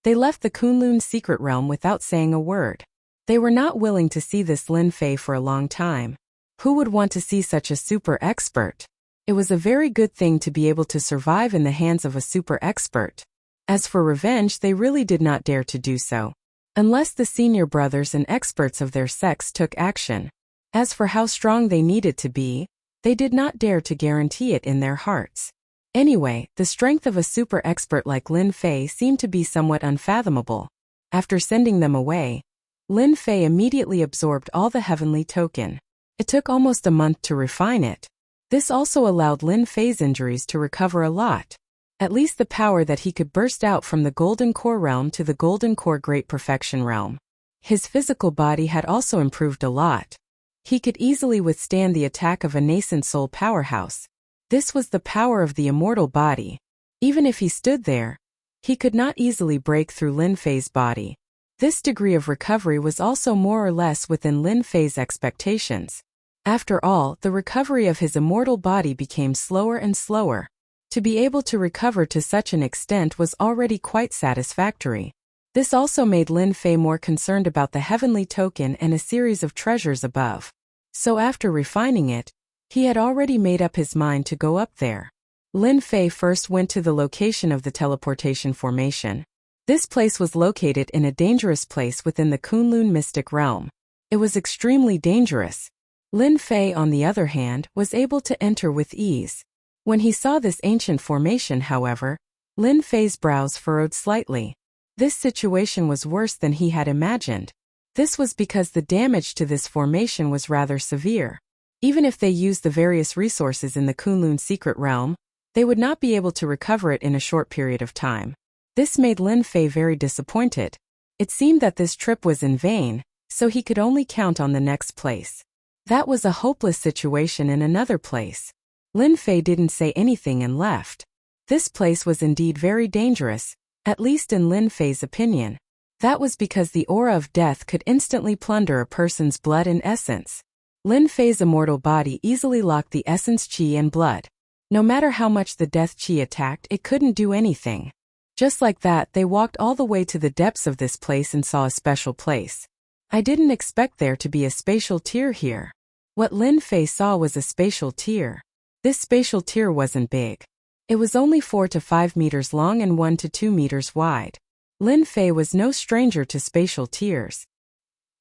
they left the Kunlun secret realm without saying a word. They were not willing to see this Lin Fei for a long time. Who would want to see such a super expert? It was a very good thing to be able to survive in the hands of a super expert. As for revenge, they really did not dare to do so, unless the senior brothers and experts of their sex took action. As for how strong they needed to be, they did not dare to guarantee it in their hearts. Anyway, the strength of a super expert like Lin Fei seemed to be somewhat unfathomable. After sending them away, Lin Fei immediately absorbed all the heavenly token. It took almost a month to refine it. This also allowed Lin Fei's injuries to recover a lot. At least the power that he could burst out from the Golden Core realm to the Golden Core Great Perfection realm. His physical body had also improved a lot. He could easily withstand the attack of a nascent soul powerhouse. This was the power of the immortal body. Even if he stood there, he could not easily break through Lin Fei's body. This degree of recovery was also more or less within Lin Fei's expectations. After all, the recovery of his immortal body became slower and slower. To be able to recover to such an extent was already quite satisfactory. This also made Lin Fei more concerned about the heavenly token and a series of treasures above. So after refining it, he had already made up his mind to go up there. Lin Fei first went to the location of the teleportation formation. This place was located in a dangerous place within the Kunlun mystic realm. It was extremely dangerous. Lin Fei, on the other hand, was able to enter with ease. When he saw this ancient formation, however, Lin Fei's brows furrowed slightly. This situation was worse than he had imagined. This was because the damage to this formation was rather severe. Even if they used the various resources in the Kunlun secret realm, they would not be able to recover it in a short period of time. This made Lin Fei very disappointed. It seemed that this trip was in vain, so he could only count on the next place. That was a hopeless situation in another place. Lin Fei didn't say anything and left. This place was indeed very dangerous, at least in Lin Fei's opinion. That was because the aura of death could instantly plunder a person's blood and essence. Lin Fei's immortal body easily locked the essence qi and blood. No matter how much the death qi attacked, it couldn't do anything. Just like that, they walked all the way to the depths of this place and saw a special place. I didn't expect there to be a spatial tier here. What Lin Fei saw was a spatial tier. This spatial tier wasn't big. It was only 4 to 5 meters long and 1 to 2 meters wide. Lin Fei was no stranger to spatial tiers.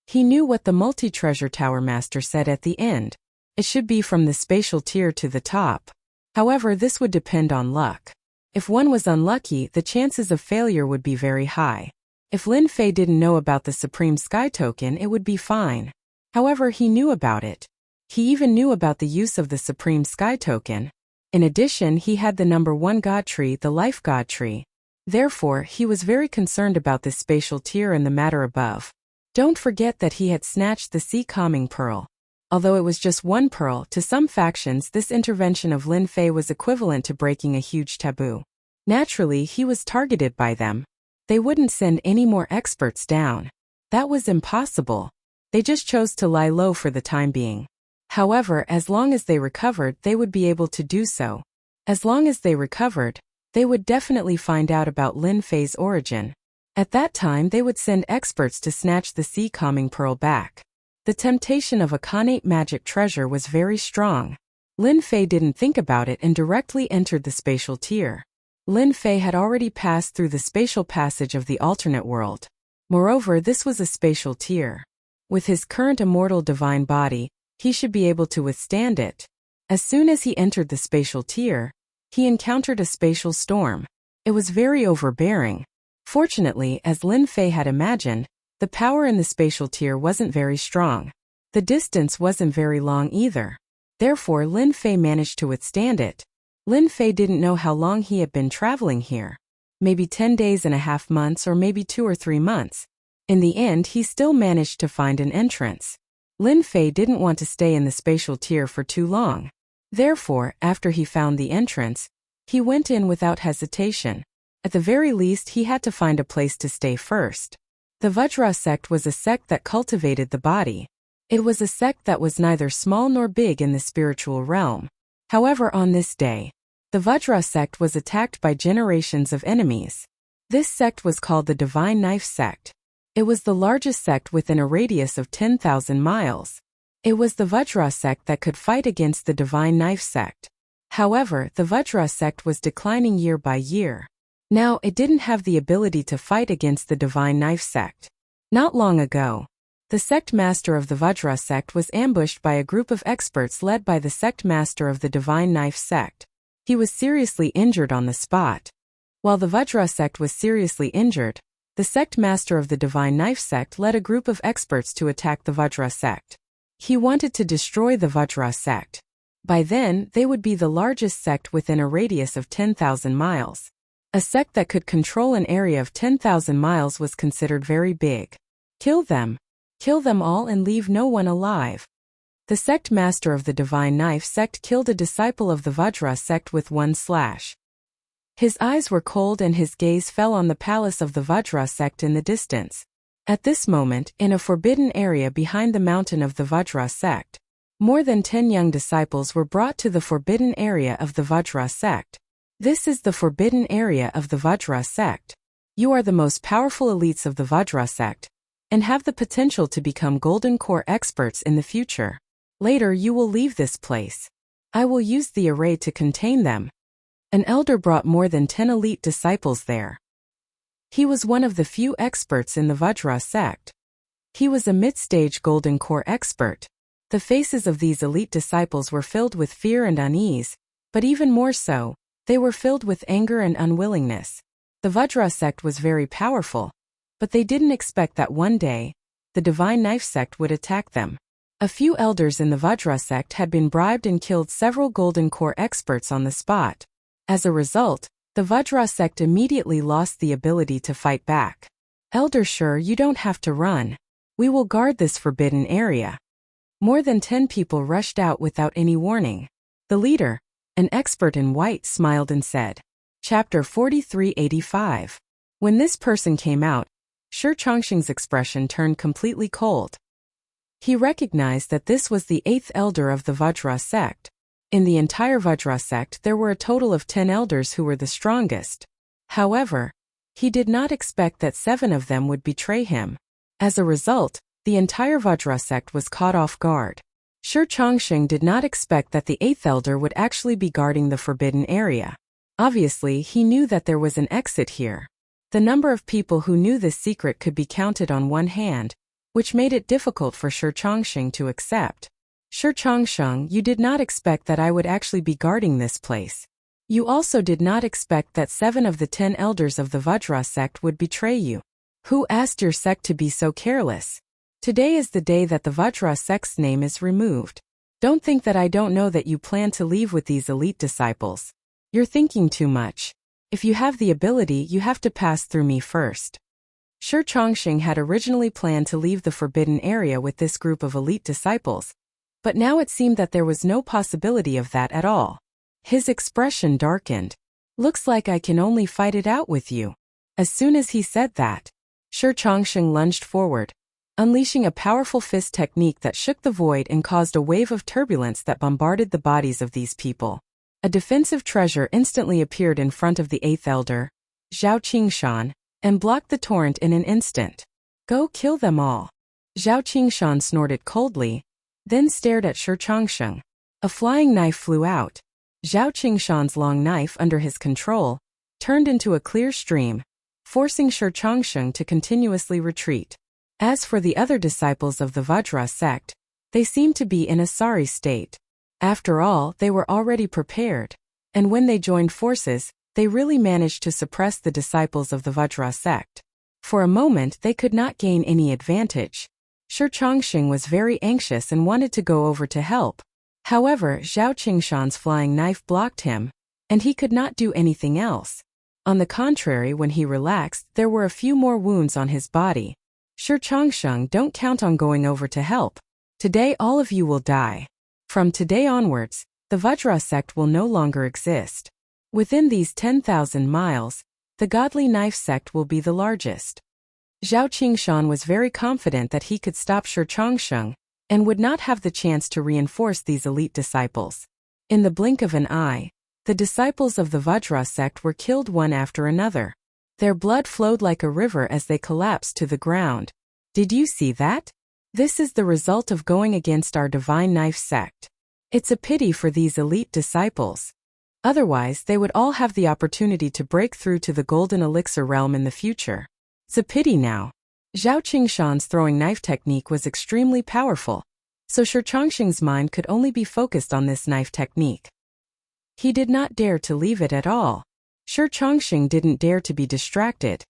He knew what the multi-treasure tower master said at the end. It should be from the spatial tier to the top. However, this would depend on luck. If one was unlucky, the chances of failure would be very high. If Lin Fei didn't know about the Supreme Sky Token, it would be fine. However, he knew about it. He even knew about the use of the Supreme Sky Token. In addition, he had the number 1 God Tree, the Life God Tree. Therefore, he was very concerned about this spatial tier and the matter above. Don't forget that he had snatched the Sea Calming Pearl. Although it was just 1 pearl, to some factions this intervention of Lin Fei was equivalent to breaking a huge taboo. Naturally, he was targeted by them. They wouldn't send any more experts down. That was impossible. They just chose to lie low for the time being. However, as long as they recovered, they would be able to do so. As long as they recovered, they would definitely find out about Lin Fei's origin. At that time, they would send experts to snatch the Sea Calming Pearl back. The temptation of a Khanate magic treasure was very strong. Lin Fei didn't think about it and directly entered the spatial tier. Lin Fei had already passed through the spatial passage of the alternate world. Moreover, this was a spatial tier. With his current immortal divine body, he should be able to withstand it. As soon as he entered the spatial tier, he encountered a spatial storm. It was very overbearing. Fortunately, as Lin Fei had imagined, the power in the spatial tier wasn't very strong. The distance wasn't very long either. Therefore, Lin Fei managed to withstand it. Lin Fei didn't know how long he had been traveling here. Maybe 10 days and a half months or maybe 2 or 3 months. In the end, he still managed to find an entrance. Lin Fei didn't want to stay in the spatial tier for too long. Therefore, after he found the entrance, he went in without hesitation. At the very least, he had to find a place to stay first. The Vajra sect was a sect that cultivated the body. It was a sect that was neither small nor big in the spiritual realm. However, on this day, the Vajra sect was attacked by generations of enemies. This sect was called the Divine Knife sect. It was the largest sect within a radius of 10,000 miles. It was the Vajra sect that could fight against the Divine Knife sect. However, the Vajra sect was declining year by year. Now, it didn't have the ability to fight against the Divine Knife sect. Not long ago, the sect master of the Vajra sect was ambushed by a group of experts led by the sect master of the Divine Knife sect. He was seriously injured on the spot. While the Vajra sect was seriously injured, the sect master of the Divine Knife sect led a group of experts to attack the Vajra sect. He wanted to destroy the Vajra sect. By then, they would be the largest sect within a radius of 10,000 miles. A sect that could control an area of 10,000 miles was considered very big. Kill them. Kill them all and leave no one alive. The sect master of the Divine Knife sect killed a disciple of the Vajra sect with one slash. His eyes were cold and his gaze fell on the palace of the Vajra sect in the distance. At this moment, in a forbidden area behind the mountain of the Vajra sect, more than 10 young disciples were brought to the forbidden area of the Vajra sect. This is the forbidden area of the Vajra sect. You are the most powerful elites of the Vajra sect, and have the potential to become Golden Core experts in the future. Later you will leave this place. I will use the array to contain them. An elder brought more than 10 elite disciples there. He was one of the few experts in the Vajra sect. He was a mid-stage Golden Core expert. The faces of these elite disciples were filled with fear and unease, but even more so, they were filled with anger and unwillingness. The Vajra sect was very powerful, but they didn't expect that one day, the Divine Knife sect would attack them. A few elders in the Vajra sect had been bribed and killed several Golden Core experts on the spot. As a result, the Vajra sect immediately lost the ability to fight back. Elder, sure, you don't have to run. We will guard this forbidden area. More than 10 people rushed out without any warning. The leader, an expert in white, smiled and said, Chapter 4385. When this person came out, Shi Chongqing's expression turned completely cold. He recognized that this was the 8th elder of the Vajra sect. In the entire Vajra sect there were a total of 10 elders who were the strongest. However, he did not expect that 7 of them would betray him. As a result, the entire Vajra sect was caught off guard. Shi Chongqing did not expect that the 8th elder would actually be guarding the forbidden area. Obviously, he knew that there was an exit here. The number of people who knew this secret could be counted on one hand, which made it difficult for Shi Chongqing to accept. Shi Chongqing, you did not expect that I would actually be guarding this place. You also did not expect that 7 of the 10 elders of the Vajra sect would betray you. Who asked your sect to be so careless? Today is the day that the Vajra sect's name is removed. Don't think that I don't know that you plan to leave with these elite disciples. You're thinking too much. If you have the ability, you have to pass through me first. Shi Chongqing had originally planned to leave the forbidden area with this group of elite disciples, but now it seemed that there was no possibility of that at all. His expression darkened. Looks like I can only fight it out with you. As soon as he said that, Shi Chongqing lunged forward, unleashing a powerful fist technique that shook the void and caused a wave of turbulence that bombarded the bodies of these people. A defensive treasure instantly appeared in front of the 8th elder, Zhao Qingshan, and blocked the torrent in an instant. Go kill them all. Zhao Qingshan snorted coldly, then stared at Shi Chongqing. A flying knife flew out. Zhao Qingshan's long knife under his control turned into a clear stream, forcing Shi Chongqing to continuously retreat. As for the other disciples of the Vajra sect, they seemed to be in a sorry state. After all, they were already prepared, and when they joined forces, they really managed to suppress the disciples of the Vajra sect. For a moment they could not gain any advantage. Shi Chongqing was very anxious and wanted to go over to help. However, Zhao Qingshan's flying knife blocked him, and he could not do anything else. On the contrary, when he relaxed, there were a few more wounds on his body. Shi Chongqing, don't count on going over to help. Today all of you will die. From today onwards, the Vajra sect will no longer exist. Within these 10,000 miles, the Godly Knife sect will be the largest. Zhao Qingshan was very confident that he could stop Shi Chongqing, and would not have the chance to reinforce these elite disciples. In the blink of an eye, the disciples of the Vajra sect were killed one after another. Their blood flowed like a river as they collapsed to the ground. Did you see that? This is the result of going against our Divine Knife sect. It's a pity for these elite disciples. Otherwise, they would all have the opportunity to break through to the Golden Elixir realm in the future. It's a pity now. Zhao Qingshan's throwing knife technique was extremely powerful, so Shi Chongqing's mind could only be focused on this knife technique. He did not dare to leave it at all. Shi Chongqing didn't dare to be distracted.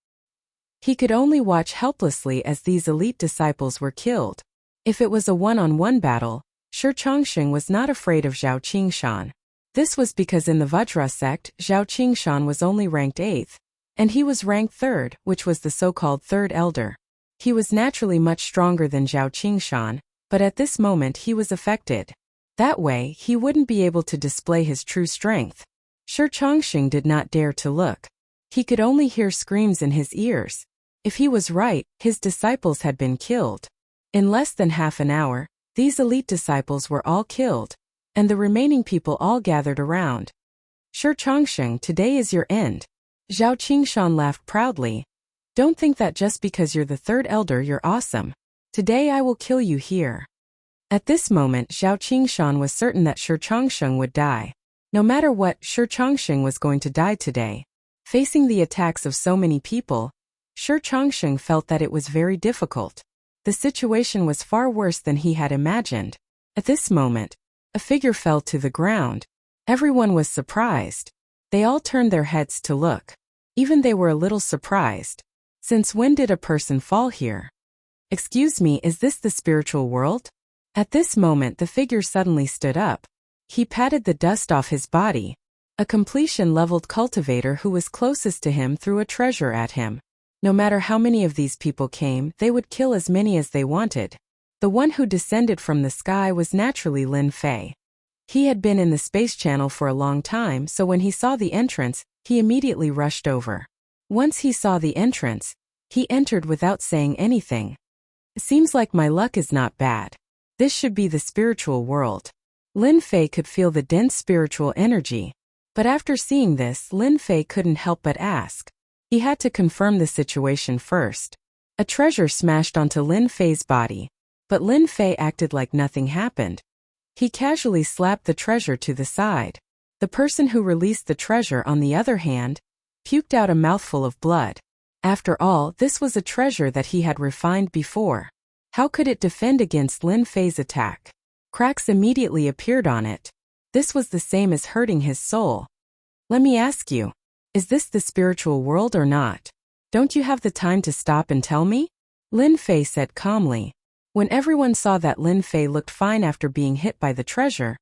He could only watch helplessly as these elite disciples were killed. If it was a one-on-one battle, Shi Chongsheng was not afraid of Zhao Qingshan. This was because in the Vajra sect, Zhao Qingshan was only ranked 8th, and he was ranked 3rd, which was the so-called 3rd elder. He was naturally much stronger than Zhao Qingshan, but at this moment he was affected. That way, he wouldn't be able to display his true strength. Shi Chongsheng did not dare to look. He could only hear screams in his ears. If he was right, his disciples had been killed. In less than half an hour, these elite disciples were all killed, and the remaining people all gathered around. Shi Chongsheng, today is your end. Zhao Qingshan laughed proudly. Don't think that just because you're the 3rd elder you're awesome. Today I will kill you here. At this moment Zhao Qingshan was certain that Shi Chongsheng would die. No matter what, Shi Chongsheng was going to die today. Facing the attacks of so many people, Shi Chongsheng felt that it was very difficult. The situation was far worse than he had imagined. At this moment, a figure fell to the ground. Everyone was surprised. They all turned their heads to look. Even they were a little surprised. Since when did a person fall here? Excuse me, is this the spiritual world? At this moment the figure suddenly stood up. He patted the dust off his body. A completion-leveled cultivator who was closest to him threw a treasure at him. No matter how many of these people came, they would kill as many as they wanted. The one who descended from the sky was naturally Lin Fei. He had been in the space channel for a long time, so when he saw the entrance, he immediately rushed over. Once he saw the entrance, he entered without saying anything. Seems like my luck is not bad. This should be the spiritual world. Lin Fei could feel the dense spiritual energy. But after seeing this, Lin Fei couldn't help but ask. He had to confirm the situation first. A treasure smashed onto Lin Fei's body. But Lin Fei acted like nothing happened. He casually slapped the treasure to the side. The person who released the treasure, on the other hand, puked out a mouthful of blood. After all, this was a treasure that he had refined before. How could it defend against Lin Fei's attack? Cracks immediately appeared on it. This was the same as hurting his soul. Let me ask you, is this the spiritual world or not? Don't you have the time to stop and tell me? Lin Fei said calmly. When everyone saw that Lin Fei looked fine after being hit by the treasure,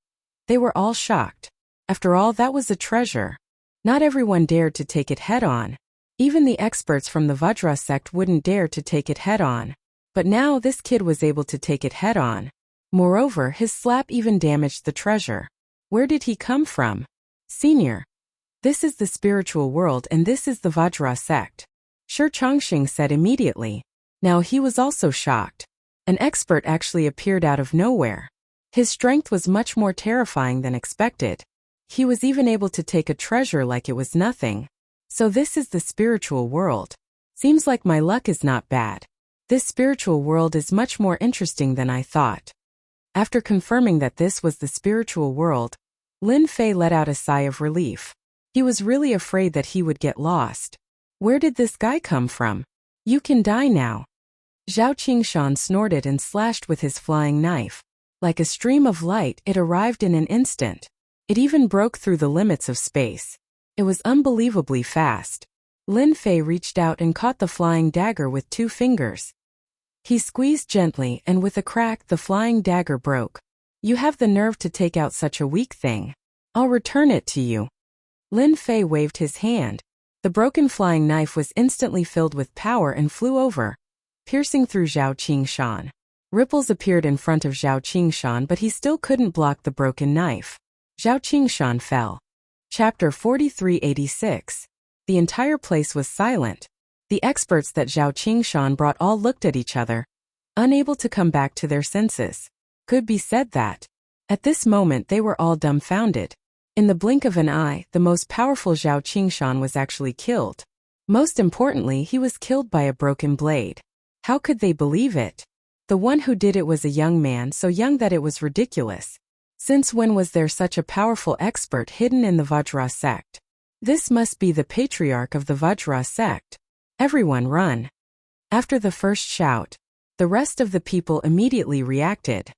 they were all shocked. After all, that was a treasure. Not everyone dared to take it head-on. Even the experts from the Vajra sect wouldn't dare to take it head-on. But now this kid was able to take it head-on. Moreover, his slap even damaged the treasure. Where did he come from? Senior. This is the spiritual world and this is the Vajra sect. Shi Chongsheng said immediately. Now he was also shocked. An expert actually appeared out of nowhere. His strength was much more terrifying than expected. He was even able to take a treasure like it was nothing. So this is the spiritual world. Seems like my luck is not bad. This spiritual world is much more interesting than I thought. After confirming that this was the spiritual world, Lin Fei let out a sigh of relief. He was really afraid that he would get lost. Where did this guy come from? You can die now. Zhao Qingshan snorted and slashed with his flying knife. Like a stream of light, it arrived in an instant. It even broke through the limits of space. It was unbelievably fast. Lin Fei reached out and caught the flying dagger with 2 fingers. He squeezed gently and with a crack the flying dagger broke. You have the nerve to take out such a weak thing. I'll return it to you. Lin Fei waved his hand. The broken flying knife was instantly filled with power and flew over, piercing through Zhao Qingshan. Ripples appeared in front of Zhao Qingshan, but he still couldn't block the broken knife. Zhao Qingshan fell. Chapter 4386. The entire place was silent. The experts that Zhao Qingshan brought all looked at each other, unable to come back to their senses. Could be said that, at this moment they were all dumbfounded. In the blink of an eye, the most powerful Zhao Qingshan was actually killed. Most importantly, he was killed by a broken blade. How could they believe it? The one who did it was a young man, so young that it was ridiculous. Since when was there such a powerful expert hidden in the Vajra sect? This must be the patriarch of the Vajra sect. Everyone run. After the first shout, the rest of the people immediately reacted.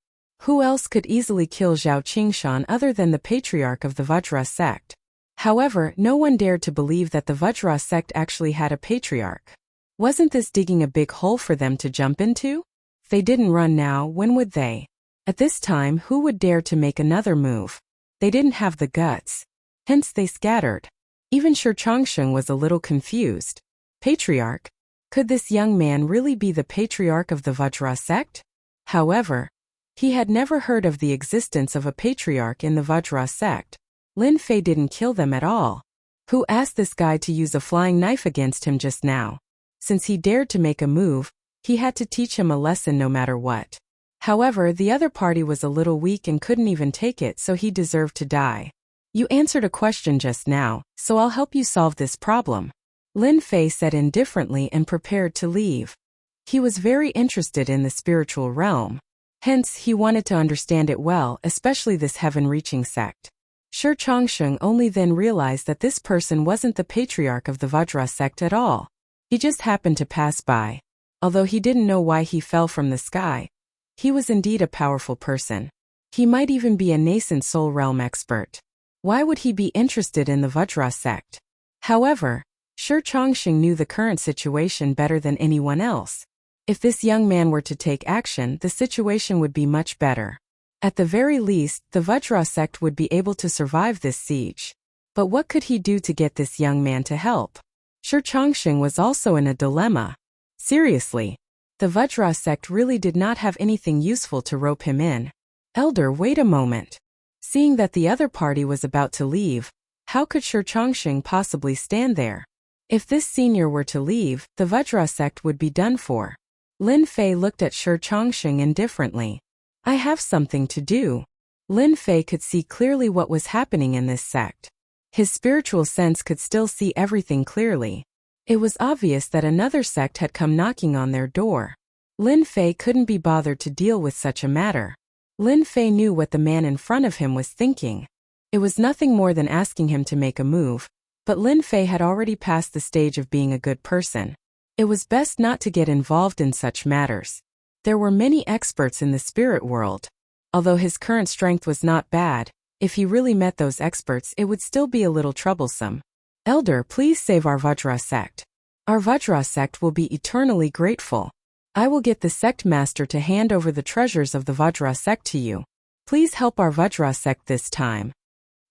Who else could easily kill Zhao Qingshan other than the patriarch of the Vajra sect? However, no one dared to believe that the Vajra sect actually had a patriarch. Wasn't this digging a big hole for them to jump into? If they didn't run now, when would they? At this time, who would dare to make another move? They didn't have the guts. Hence they scattered. Even Shi Changsheng was a little confused. Patriarch? Could this young man really be the patriarch of the Vajra sect? However, he had never heard of the existence of a patriarch in the Vajra sect. Lin Fei didn't kill them at all. Who asked this guy to use a flying knife against him just now? Since he dared to make a move, he had to teach him a lesson no matter what. However, the other party was a little weak and couldn't even take it, so he deserved to die. You answered a question just now, so I'll help you solve this problem. Lin Fei said indifferently and prepared to leave. He was very interested in the spiritual realm. Hence, he wanted to understand it well, especially this heaven-reaching sect. Shi Changsheng only then realized that this person wasn't the patriarch of the Vajra sect at all. He just happened to pass by. Although he didn't know why he fell from the sky, he was indeed a powerful person. He might even be a nascent soul realm expert. Why would he be interested in the Vajra sect? However, Shi Changsheng knew the current situation better than anyone else. If this young man were to take action, the situation would be much better. At the very least, the Vajra sect would be able to survive this siege. But what could he do to get this young man to help? Shi Changsheng was also in a dilemma. Seriously, the Vajra sect really did not have anything useful to rope him in. Elder, wait a moment. Seeing that the other party was about to leave, how could Shi Changsheng possibly stand there? If this senior were to leave, the Vajra sect would be done for. Lin Fei looked at Shi Changsheng indifferently. I have something to do. Lin Fei could see clearly what was happening in this sect. His spiritual sense could still see everything clearly. It was obvious that another sect had come knocking on their door. Lin Fei couldn't be bothered to deal with such a matter. Lin Fei knew what the man in front of him was thinking. It was nothing more than asking him to make a move, but Lin Fei had already passed the stage of being a good person. It was best not to get involved in such matters. There were many experts in the spirit world. Although his current strength was not bad, if he really met those experts it would still be a little troublesome. Elder, please save our Vajra sect. Our Vajra sect will be eternally grateful. I will get the sect master to hand over the treasures of the Vajra sect to you. Please help our Vajra sect this time.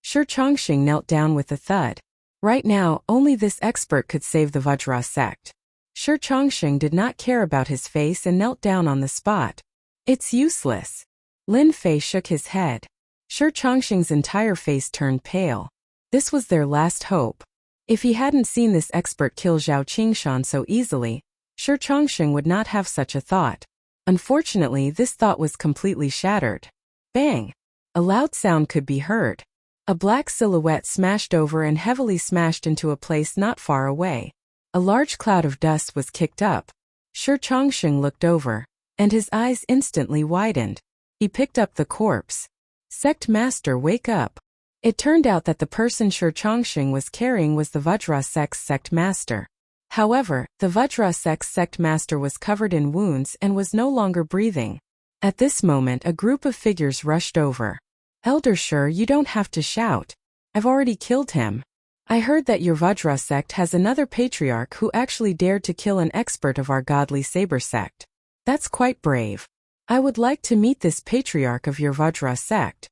Shi Changsheng knelt down with a thud. Right now, only this expert could save the Vajra sect. Shi Changsheng did not care about his face and knelt down on the spot. It's useless. Lin Fei shook his head. Shi Changsheng's entire face turned pale. This was their last hope. If he hadn't seen this expert kill Zhao Qingshan so easily, Shi Changsheng would not have such a thought. Unfortunately, this thought was completely shattered. Bang! A loud sound could be heard. A black silhouette smashed over and heavily smashed into a place not far away. A large cloud of dust was kicked up. Shi Changsheng looked over, and his eyes instantly widened. He picked up the corpse. Sect Master, wake up. It turned out that the person Shi Changsheng was carrying was the Vajra sect's Sect Master. However, the Vajra sect's Sect Master was covered in wounds and was no longer breathing. At this moment a group of figures rushed over. Elder Shi, you don't have to shout. I've already killed him. I heard that your Vajra sect has another patriarch who actually dared to kill an expert of our godly saber sect. That's quite brave. I would like to meet this patriarch of your Vajra sect.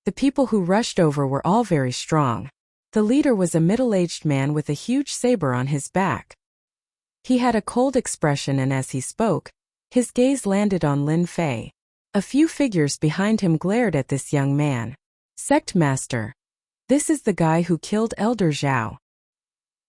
The people who rushed over were all very strong. The leader was a middle-aged man with a huge saber on his back. He had a cold expression and as he spoke, his gaze landed on Lin Fei. A few figures behind him glared at this young man. Sect Master. This is the guy who killed Elder Zhao.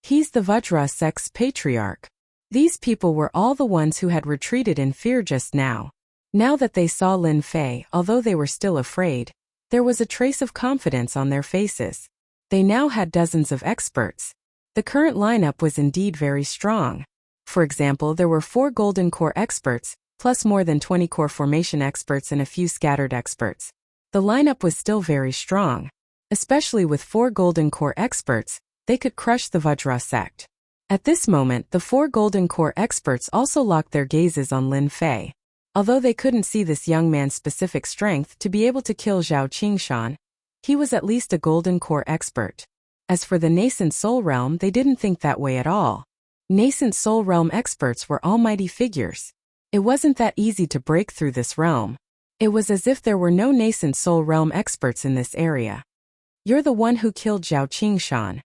He's the Vajra sect's patriarch. These people were all the ones who had retreated in fear just now. Now that they saw Lin Fei, although they were still afraid, there was a trace of confidence on their faces. They now had dozens of experts. The current lineup was indeed very strong. For example, there were 4 Golden Core experts, plus more than 20 Core Formation experts and a few scattered experts. The lineup was still very strong. Especially with 4 Golden Core experts, they could crush the Vajra sect. At this moment, the 4 Golden Core experts also locked their gazes on Lin Fei. Although they couldn't see this young man's specific strength to be able to kill Zhao Qingshan, he was at least a Golden Core expert. As for the Nascent Soul Realm, they didn't think that way at all. Nascent Soul Realm experts were almighty figures. It wasn't that easy to break through this realm. It was as if there were no nascent soul realm experts in this area. You're the one who killed Zhao Qingshan.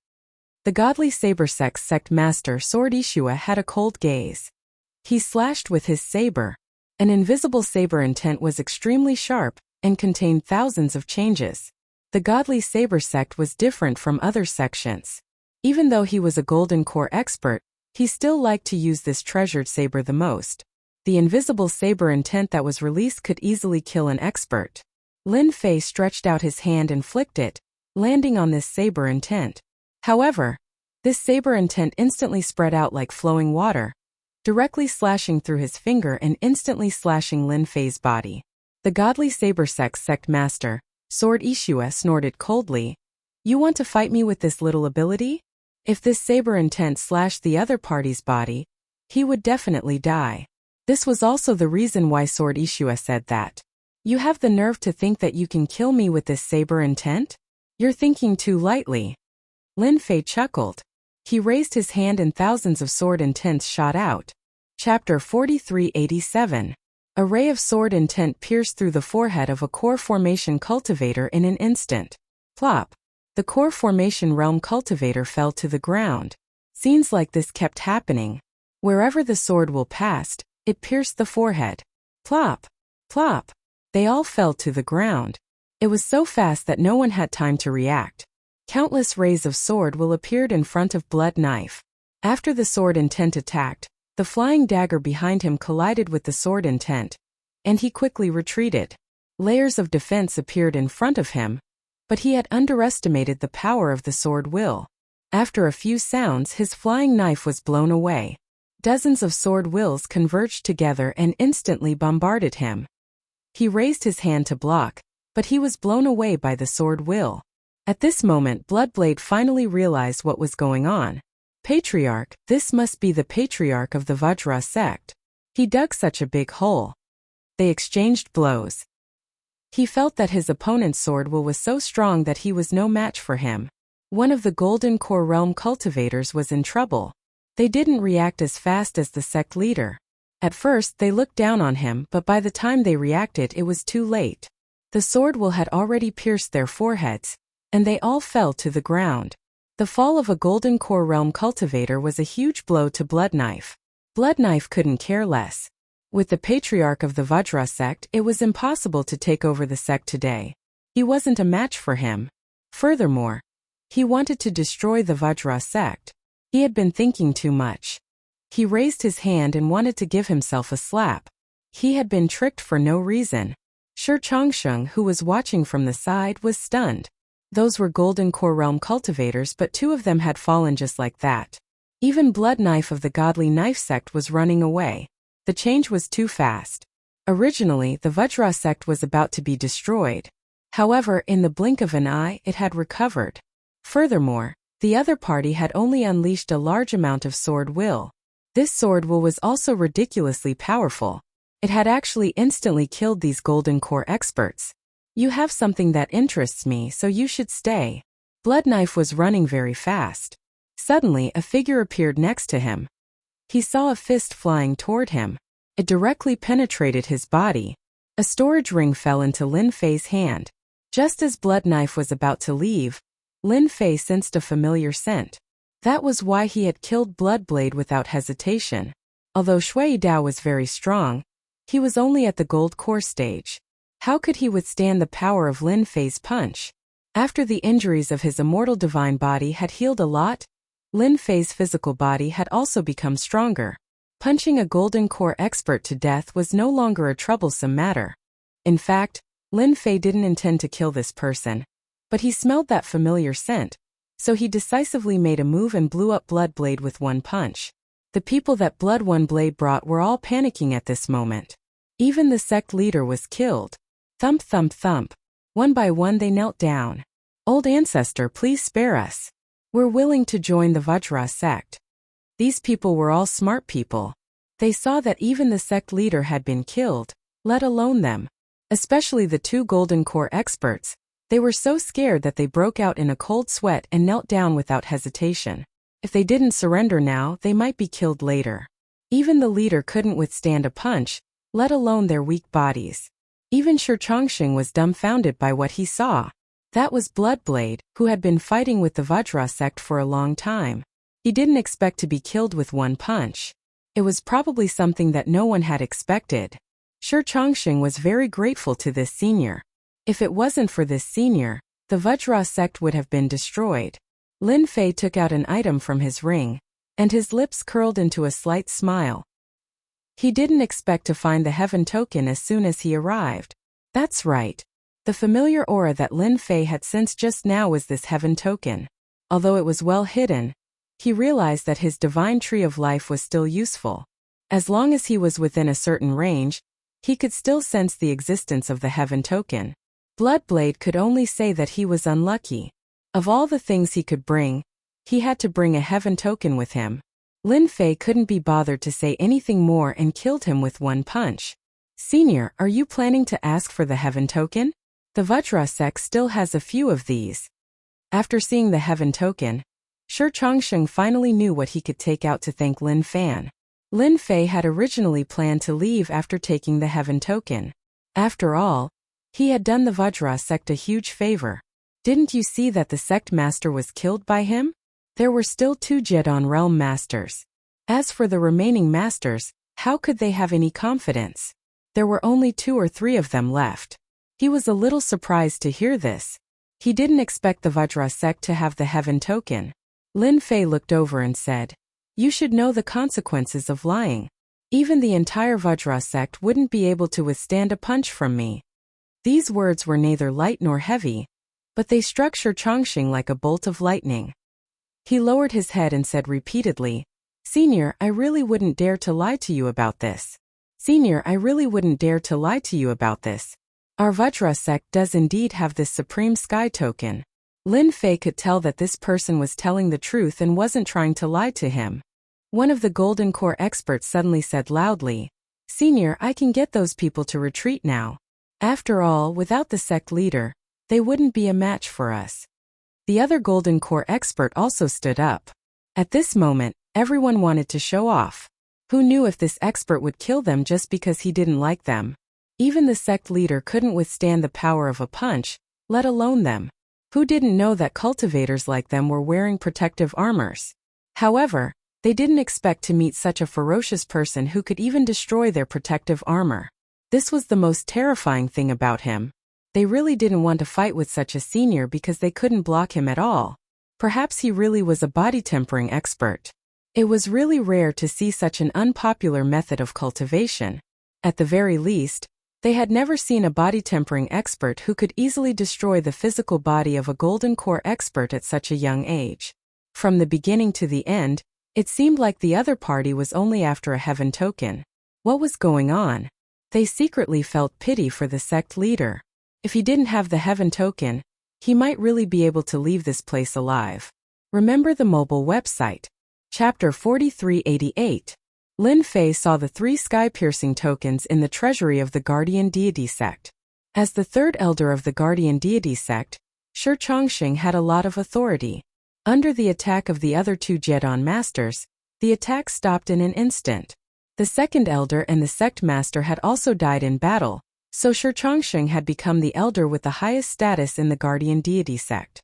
The godly saber sect master Sword Ishua had a cold gaze. He slashed with his saber. An invisible saber intent was extremely sharp and contained thousands of changes. The godly saber sect was different from other sections. Even though he was a golden core expert, he still liked to use this treasured saber the most. The invisible saber intent that was released could easily kill an expert. Lin Fei stretched out his hand and flicked it, landing on this saber intent. However, this saber intent instantly spread out like flowing water, directly slashing through his finger and instantly slashing Lin Fei's body. The godly saber sect master, Sword Ishua, snorted coldly. You want to fight me with this little ability? If this saber intent slashed the other party's body, he would definitely die. This was also the reason why Sword Ishua said that. You have the nerve to think that you can kill me with this saber intent? You're thinking too lightly. Lin Fei chuckled. He raised his hand and thousands of sword intents shot out. Chapter 4387. A ray of sword intent pierced through the forehead of a core formation cultivator in an instant. Plop. The core formation realm cultivator fell to the ground. Scenes like this kept happening. Wherever the sword will passed, it pierced the forehead. Plop. Plop. They all fell to the ground. It was so fast that no one had time to react. Countless rays of sword will appeared in front of Blood Knife. After the sword intent attacked, the flying dagger behind him collided with the sword intent, and he quickly retreated. Layers of defense appeared in front of him, but he had underestimated the power of the sword will. After a few sounds, his flying knife was blown away. Dozens of sword wills converged together and instantly bombarded him. He raised his hand to block, but he was blown away by the sword will. At this moment, Bloodblade finally realized what was going on. Patriarch, this must be the patriarch of the Vajra sect. He dug such a big hole. They exchanged blows. He felt that his opponent's sword will was so strong that he was no match for him. One of the Golden Core Realm cultivators was in trouble. They didn't react as fast as the sect leader. At first, they looked down on him, but by the time they reacted, it was too late. The sword will had already pierced their foreheads, and they all fell to the ground. The fall of a Golden Core Realm cultivator was a huge blow to Blood Knife. Blood Knife couldn't care less. With the patriarch of the Vajra sect, it was impossible to take over the sect today. He wasn't a match for him. Furthermore, he wanted to destroy the Vajra sect. He had been thinking too much. He raised his hand and wanted to give himself a slap. He had been tricked for no reason. Shi Changsheng, who was watching from the side, was stunned. Those were Golden Core Realm cultivators, but two of them had fallen just like that. Even Blood Knife of the Godly Knife sect was running away. The change was too fast. Originally, the Vajra sect was about to be destroyed. However, in the blink of an eye, it had recovered. Furthermore, the other party had only unleashed a large amount of sword will. This sword will was also ridiculously powerful. It had actually instantly killed these Golden Core experts. You have something that interests me, so you should stay. Blood Knife was running very fast. Suddenly, a figure appeared next to him. He saw a fist flying toward him. It directly penetrated his body. A storage ring fell into Lin Fei's hand. Just as Blood Knife was about to leave, Lin Fei sensed a familiar scent. That was why he had killed Bloodblade without hesitation. Although Shui Dao was very strong, he was only at the gold core stage. How could he withstand the power of Lin Fei's punch? After the injuries of his immortal divine body had healed a lot, Lin Fei's physical body had also become stronger. Punching a Golden Core expert to death was no longer a troublesome matter. In fact, Lin Fei didn't intend to kill this person. But he smelled that familiar scent, so he decisively made a move and blew up Bloodblade with one punch. The people that Blood One Blade brought were all panicking at this moment. Even the sect leader was killed. Thump thump thump. One by one they knelt down. Old ancestor, please spare us. We're willing to join the Vajra sect. These people were all smart people. They saw that even the sect leader had been killed, let alone them. Especially the two Golden Core experts. They were so scared that they broke out in a cold sweat and knelt down without hesitation. If they didn't surrender now, they might be killed later. Even the leader couldn't withstand a punch, let alone their weak bodies. Even Shi Chongqing was dumbfounded by what he saw. That was Bloodblade, who had been fighting with the Vajra sect for a long time. He didn't expect to be killed with one punch. It was probably something that no one had expected. Shi Chongqing was very grateful to this senior. If it wasn't for this senior, the Vajra sect would have been destroyed. Lin Fei took out an item from his ring, and his lips curled into a slight smile. He didn't expect to find the heaven token as soon as he arrived. That's right. The familiar aura that Lin Fei had sensed just now was this heaven token. Although it was well hidden, he realized that his divine tree of life was still useful. As long as he was within a certain range, he could still sense the existence of the heaven token. Bloodblade could only say that he was unlucky. Of all the things he could bring, he had to bring a heaven token with him. Lin Fei couldn't be bothered to say anything more and killed him with one punch. Senior, are you planning to ask for the heaven token? The Vajra sect still has a few of these. After seeing the heaven token, Shi Chongqing finally knew what he could take out to thank Lin Fan. Lin Fei had originally planned to leave after taking the heaven token. After all, he had done the Vajra sect a huge favor. Didn't you see that the sect master was killed by him? There were still 2 Jedon realm masters. As for the remaining masters, how could they have any confidence? There were only 2 or 3 of them left. He was a little surprised to hear this. He didn't expect the Vajra sect to have the heaven token. Lin Fei looked over and said, "You should know the consequences of lying. Even the entire Vajra sect wouldn't be able to withstand a punch from me." These words were neither light nor heavy, but they struck Shi Chongqing like a bolt of lightning. He lowered his head and said repeatedly, "Senior, I really wouldn't dare to lie to you about this. Senior, I really wouldn't dare to lie to you about this. Our Vajra sect does indeed have this supreme sky token." Lin Fei could tell that this person was telling the truth and wasn't trying to lie to him. One of the Golden Core experts suddenly said loudly, "Senior, I can get those people to retreat now. After all, without the sect leader, they wouldn't be a match for us." The other Golden Core expert also stood up. At this moment, everyone wanted to show off. Who knew if this expert would kill them just because he didn't like them? Even the sect leader couldn't withstand the power of a punch, let alone them. Who didn't know that cultivators like them were wearing protective armors? However, they didn't expect to meet such a ferocious person who could even destroy their protective armor. This was the most terrifying thing about him. They really didn't want to fight with such a senior because they couldn't block him at all. Perhaps he really was a body tempering expert. It was really rare to see such an unpopular method of cultivation. At the very least, they had never seen a body tempering expert who could easily destroy the physical body of a Golden Core expert at such a young age. From the beginning to the end, it seemed like the other party was only after a heaven token. What was going on? They secretly felt pity for the sect leader. If he didn't have the heaven token, he might really be able to leave this place alive. Remember the mobile website. Chapter 4388. Lin Fei saw the 3 sky-piercing tokens in the treasury of the Guardian Deity sect. As the 3rd elder of the Guardian Deity sect, Shi Chongqing had a lot of authority. Under the attack of the other 2 Jedon masters, the attack stopped in an instant. The 2nd elder and the sect master had also died in battle, so Shi Chongqing had become the elder with the highest status in the Guardian Deity sect.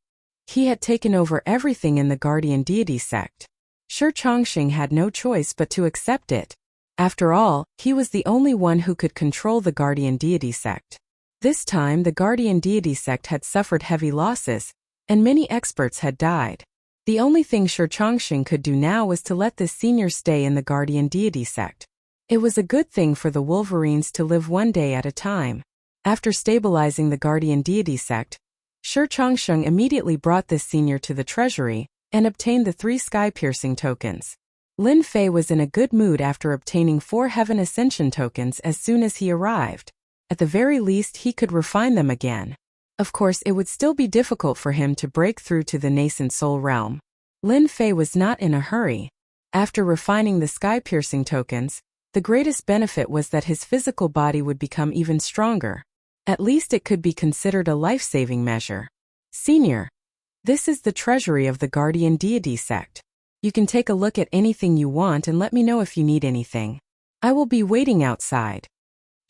He had taken over everything in the Guardian Deity sect. Shi Chongqing had no choice but to accept it. After all, he was the only one who could control the Guardian Deity sect. This time the Guardian Deity sect had suffered heavy losses, and many experts had died. The only thing Shi Chongqing could do now was to let this senior stay in the Guardian Deity sect. It was a good thing for the Wolverines to live one day at a time. After stabilizing the Guardian Deity sect, Shi Chongqing immediately brought this senior to the treasury and obtained the 3 sky-piercing tokens. Lin Fei was in a good mood after obtaining 4 Heaven Ascension tokens as soon as he arrived. At the very least, he could refine them again. Of course, it would still be difficult for him to break through to the nascent soul realm. Lin Fei was not in a hurry. After refining the sky-piercing tokens, the greatest benefit was that his physical body would become even stronger. At least it could be considered a life-saving measure. Senior, this is the treasury of the Guardian Deity sect. You can take a look at anything you want and let me know if you need anything. I will be waiting outside.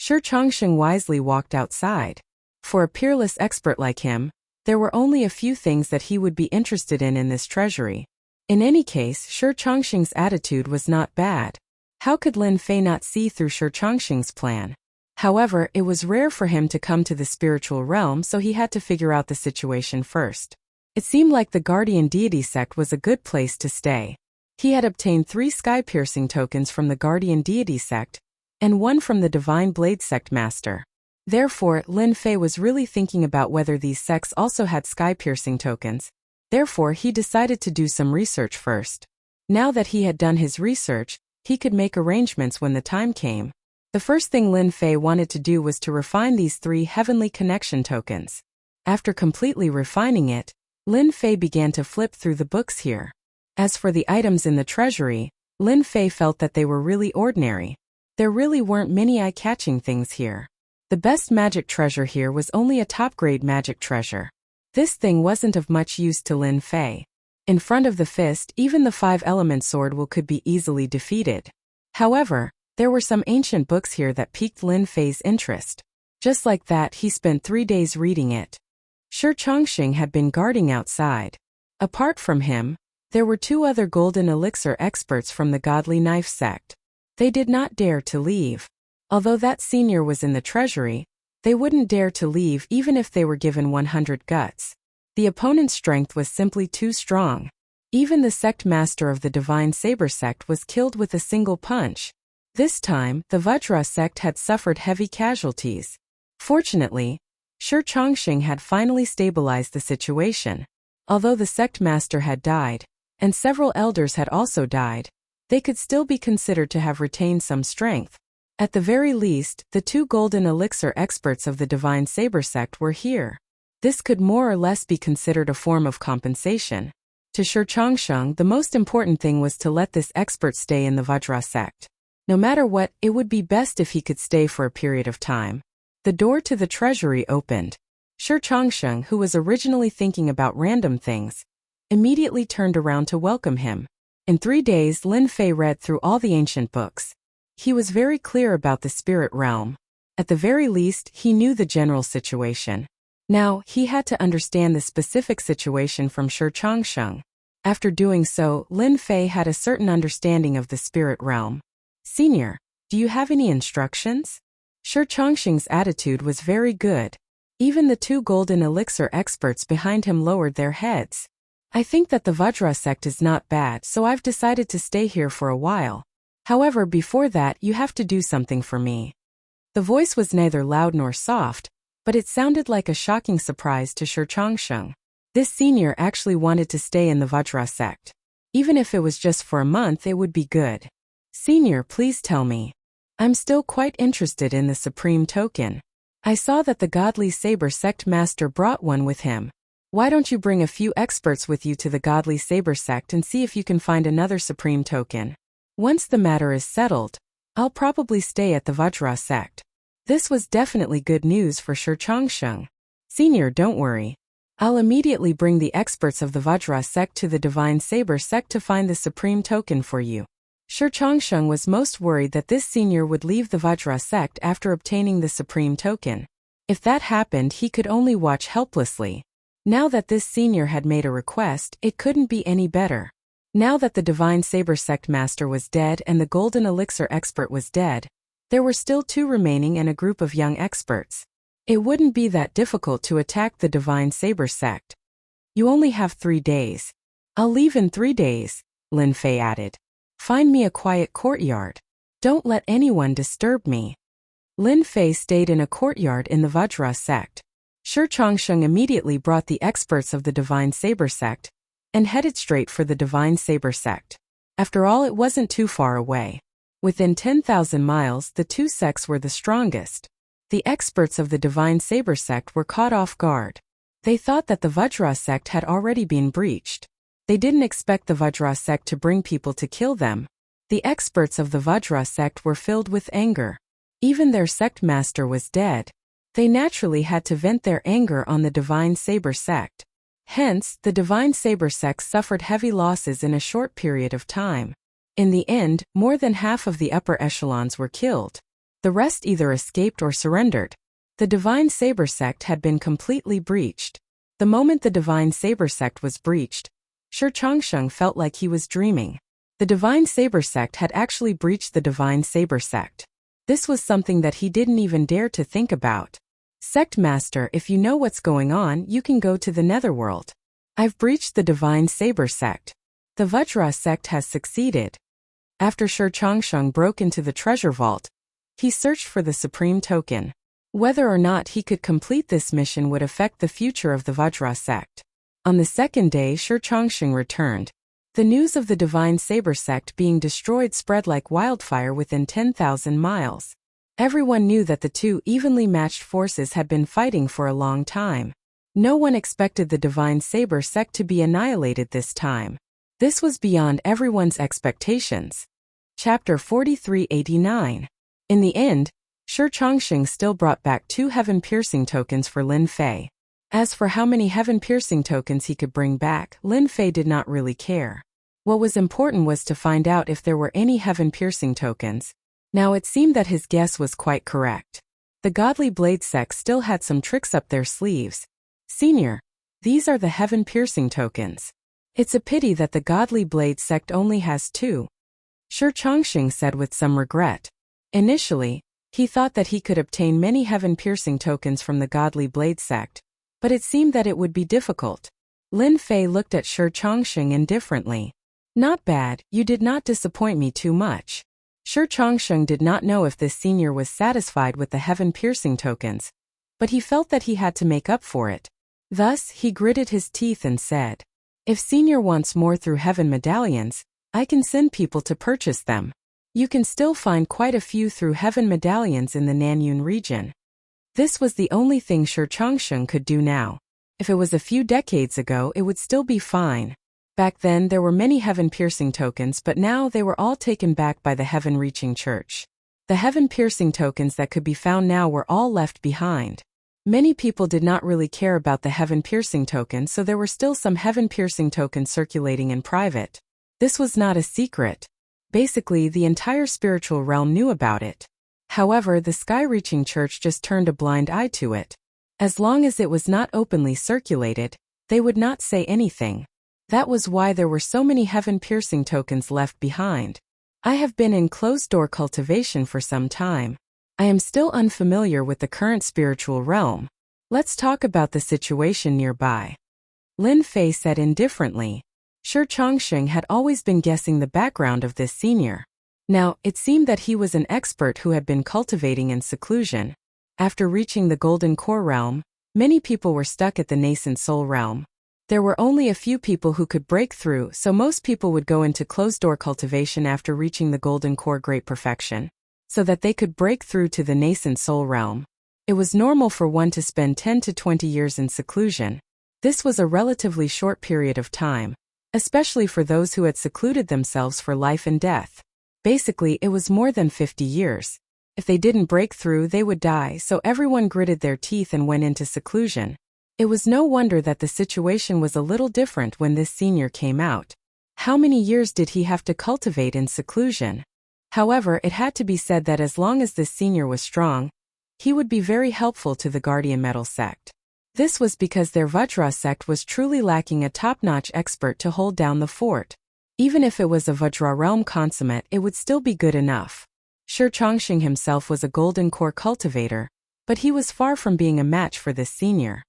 Shi Chongsheng wisely walked outside. For a peerless expert like him, there were only a few things that he would be interested in this treasury. In any case, Shi Chongsheng's attitude was not bad. How could Lin Fei not see through Shi Chongsheng's plan? However, it was rare for him to come to the spiritual realm, so he had to figure out the situation first. It seemed like the Guardian Deity sect was a good place to stay. He had obtained 3 sky-piercing tokens from the Guardian Deity sect, and 1 from the Divine Blade sect master. Therefore, Lin Fei was really thinking about whether these sects also had sky-piercing tokens. Therefore, he decided to do some research first. Now that he had done his research, he could make arrangements when the time came. The first thing Lin Fei wanted to do was to refine these 3 heavenly connection tokens. After completely refining it, Lin Fei began to flip through the books here. As for the items in the treasury, Lin Fei felt that they were really ordinary. There really weren't many eye-catching things here. The best magic treasure here was only a top-grade magic treasure. This thing wasn't of much use to Lin Fei. In front of the fist, even the 5-element sword could be easily defeated. However, there were some ancient books here that piqued Lin Fei's interest. Just like that, he spent 3 days reading it. Shi Chongsheng had been guarding outside. Apart from him, there were 2 other golden elixir experts from the Godly Knife sect. They did not dare to leave. Although that senior was in the treasury, they wouldn't dare to leave even if they were given 100 guts. The opponent's strength was simply too strong. Even the sect master of the Divine Saber sect was killed with a single punch. This time, the Vajra sect had suffered heavy casualties. Fortunately, Shi Chongsheng had finally stabilized the situation. Although the sect master had died, and several elders had also died, they could still be considered to have retained some strength. At the very least, the 2 golden elixir experts of the Divine Saber sect were here. This could more or less be considered a form of compensation. To Shi Chongsheng, the most important thing was to let this expert stay in the Vajra sect. No matter what, it would be best if he could stay for a period of time. The door to the treasury opened. Shi Chongsheng, who was originally thinking about random things, immediately turned around to welcome him. In 3 days, Lin Fei read through all the ancient books. He was very clear about the spirit realm. At the very least, he knew the general situation. Now, he had to understand the specific situation from Shi Chongsheng. After doing so, Lin Fei had a certain understanding of the spirit realm. Senior, do you have any instructions? Shi Chongsheng's attitude was very good. Even the 2 golden elixir experts behind him lowered their heads. I think that the Vajra sect is not bad, so I've decided to stay here for a while. However, before that, you have to do something for me. The voice was neither loud nor soft, but it sounded like a shocking surprise to Shi Chongsheng. This senior actually wanted to stay in the Vajra sect. Even if it was just for a month, it would be good. Senior, please tell me. I'm still quite interested in the Supreme Token. I saw that the Godly Saber sect master brought one with him. Why don't you bring a few experts with you to the Godly Saber sect and see if you can find another Supreme Token? Once the matter is settled, I'll probably stay at the Vajra sect. This was definitely good news for Shi Chongsheng. Senior, don't worry. I'll immediately bring the experts of the Vajra sect to the Divine Saber sect to find the Supreme Token for you. Shi Chongsheng was most worried that this senior would leave the Vajra sect after obtaining the Supreme Token. If that happened, he could only watch helplessly. Now that this senior had made a request, it couldn't be any better. Now that the Divine Saber sect master was dead and the Golden Elixir expert was dead, there were still 2 remaining and a group of young experts. It wouldn't be that difficult to attack the Divine Saber sect. You only have 3 days. I'll leave in 3 days, Lin Fei added. Find me a quiet courtyard. Don't let anyone disturb me. Lin Fei stayed in a courtyard in the Vajra sect. Shi Chongsheng immediately brought the experts of the Divine Saber sect and headed straight for the Divine Saber sect. After all, it wasn't too far away. Within 10,000 miles, the 2 sects were the strongest. The experts of the Divine Saber sect were caught off guard. They thought that the Vajra sect had already been breached. They didn't expect the Vajra sect to bring people to kill them. The experts of the Vajra sect were filled with anger. Even their sect master was dead. They naturally had to vent their anger on the Divine Saber sect. Hence, the Divine Saber sect suffered heavy losses in a short period of time. In the end, more than half of the upper echelons were killed. The rest either escaped or surrendered. The Divine Saber sect had been completely breached. The moment the Divine Saber sect was breached, Shi Changsheng felt like he was dreaming. The Divine Saber sect had actually breached the Divine Saber sect. This was something that he didn't even dare to think about. Sect Master, if you know what's going on, you can go to the Netherworld. I've breached the Divine Saber sect. The Vajra sect has succeeded. After Shi Changsheng broke into the treasure vault, he searched for the supreme token. Whether or not he could complete this mission would affect the future of the Vajra sect. On the second day, Shi Changsheng returned. The news of the Divine Saber sect being destroyed spread like wildfire within 10,000 miles. Everyone knew that the two evenly matched forces had been fighting for a long time. No one expected the Divine Saber sect to be annihilated this time. This was beyond everyone's expectations. Chapter 4389. In the end, Shi Changsheng still brought back 2 heaven-piercing tokens for Lin Fei. As for how many heaven-piercing tokens he could bring back, Lin Fei did not really care. What was important was to find out if there were any heaven-piercing tokens. Now it seemed that his guess was quite correct. The Godly Blade sect still had some tricks up their sleeves. Senior, these are the heaven-piercing tokens. It's a pity that the Godly Blade sect only has 2. Shi Changsheng said with some regret. Initially, he thought that he could obtain many heaven-piercing tokens from the Godly Blade sect, but it seemed that it would be difficult. Lin Fei looked at Shi Changsheng indifferently. Not bad, you did not disappoint me too much. Shi Changsheng did not know if this senior was satisfied with the heaven-piercing tokens, but he felt that he had to make up for it. Thus, he gritted his teeth and said, if senior wants more through heaven medallions, I can send people to purchase them. You can still find quite a few through heaven medallions in the Nanyun region. This was the only thing Shi Changsheng could do now. If it was a few decades ago, it would still be fine. Back then there were many heaven-piercing tokens, but now they were all taken back by the heaven-reaching church. The heaven-piercing tokens that could be found now were all left behind. Many people did not really care about the heaven-piercing token, so there were still some heaven-piercing tokens circulating in private. This was not a secret. Basically, the entire spiritual realm knew about it. However, the sky-reaching church just turned a blind eye to it. As long as it was not openly circulated, they would not say anything. That was why there were so many heaven-piercing tokens left behind. I have been in closed-door cultivation for some time. I am still unfamiliar with the current spiritual realm. Let's talk about the situation nearby. Lin Fei said indifferently. Shi Changsheng had always been guessing the background of this senior. Now, it seemed that he was an expert who had been cultivating in seclusion. After reaching the Golden Core realm, many people were stuck at the nascent soul realm. There were only a few people who could break through, so most people would go into closed-door cultivation after reaching the Golden Core Great Perfection, so that they could break through to the nascent soul realm. It was normal for one to spend 10 to 20 years in seclusion. This was a relatively short period of time, especially for those who had secluded themselves for life and death. Basically, it was more than 50 years. If they didn't break through, they would die, so everyone gritted their teeth and went into seclusion. It was no wonder that the situation was a little different when this senior came out. How many years did he have to cultivate in seclusion? However, it had to be said that as long as this senior was strong, he would be very helpful to the Guardian Metal sect. This was because their Vajra sect was truly lacking a top-notch expert to hold down the fort. Even if it was a Vajra realm consummate, it would still be good enough. Shi Changsheng himself was a Golden Core cultivator, but he was far from being a match for this senior.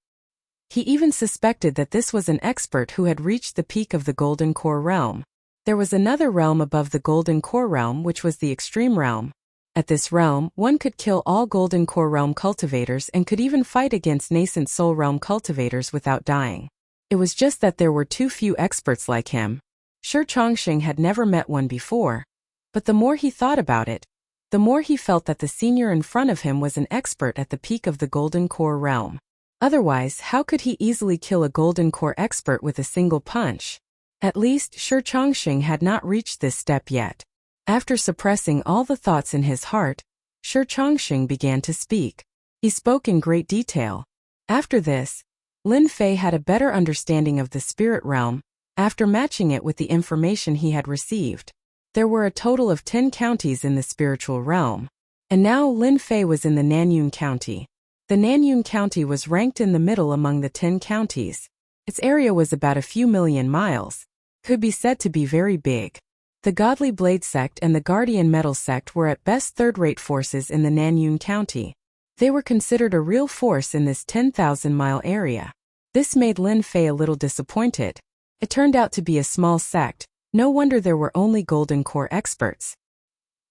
He even suspected that this was an expert who had reached the peak of the Golden Core realm. There was another realm above the Golden Core realm, which was the Extreme realm. At this realm, one could kill all Golden Core realm cultivators and could even fight against nascent soul realm cultivators without dying. It was just that there were too few experts like him. Shi Changsheng had never met one before, but the more he thought about it, the more he felt that the senior in front of him was an expert at the peak of the Golden Core realm. Otherwise, how could he easily kill a Golden Core expert with a single punch? At least, Shi Changsheng had not reached this step yet. After suppressing all the thoughts in his heart, Shi Changsheng began to speak. He spoke in great detail. After this, Lin Fei had a better understanding of the spirit realm, after matching it with the information he had received. There were a total of 10 counties in the spiritual realm. And now Lin Fei was in the Nanyun County. The Nanyun County was ranked in the middle among the 10 counties. Its area was about a few million miles. Could be said to be very big. The Godly Blade sect and the Guardian Metal sect were at best third-rate forces in the Nanyun County. They were considered a real force in this 10,000-mile area. This made Lin Fei a little disappointed. It turned out to be a small sect. No wonder there were only Golden Core experts.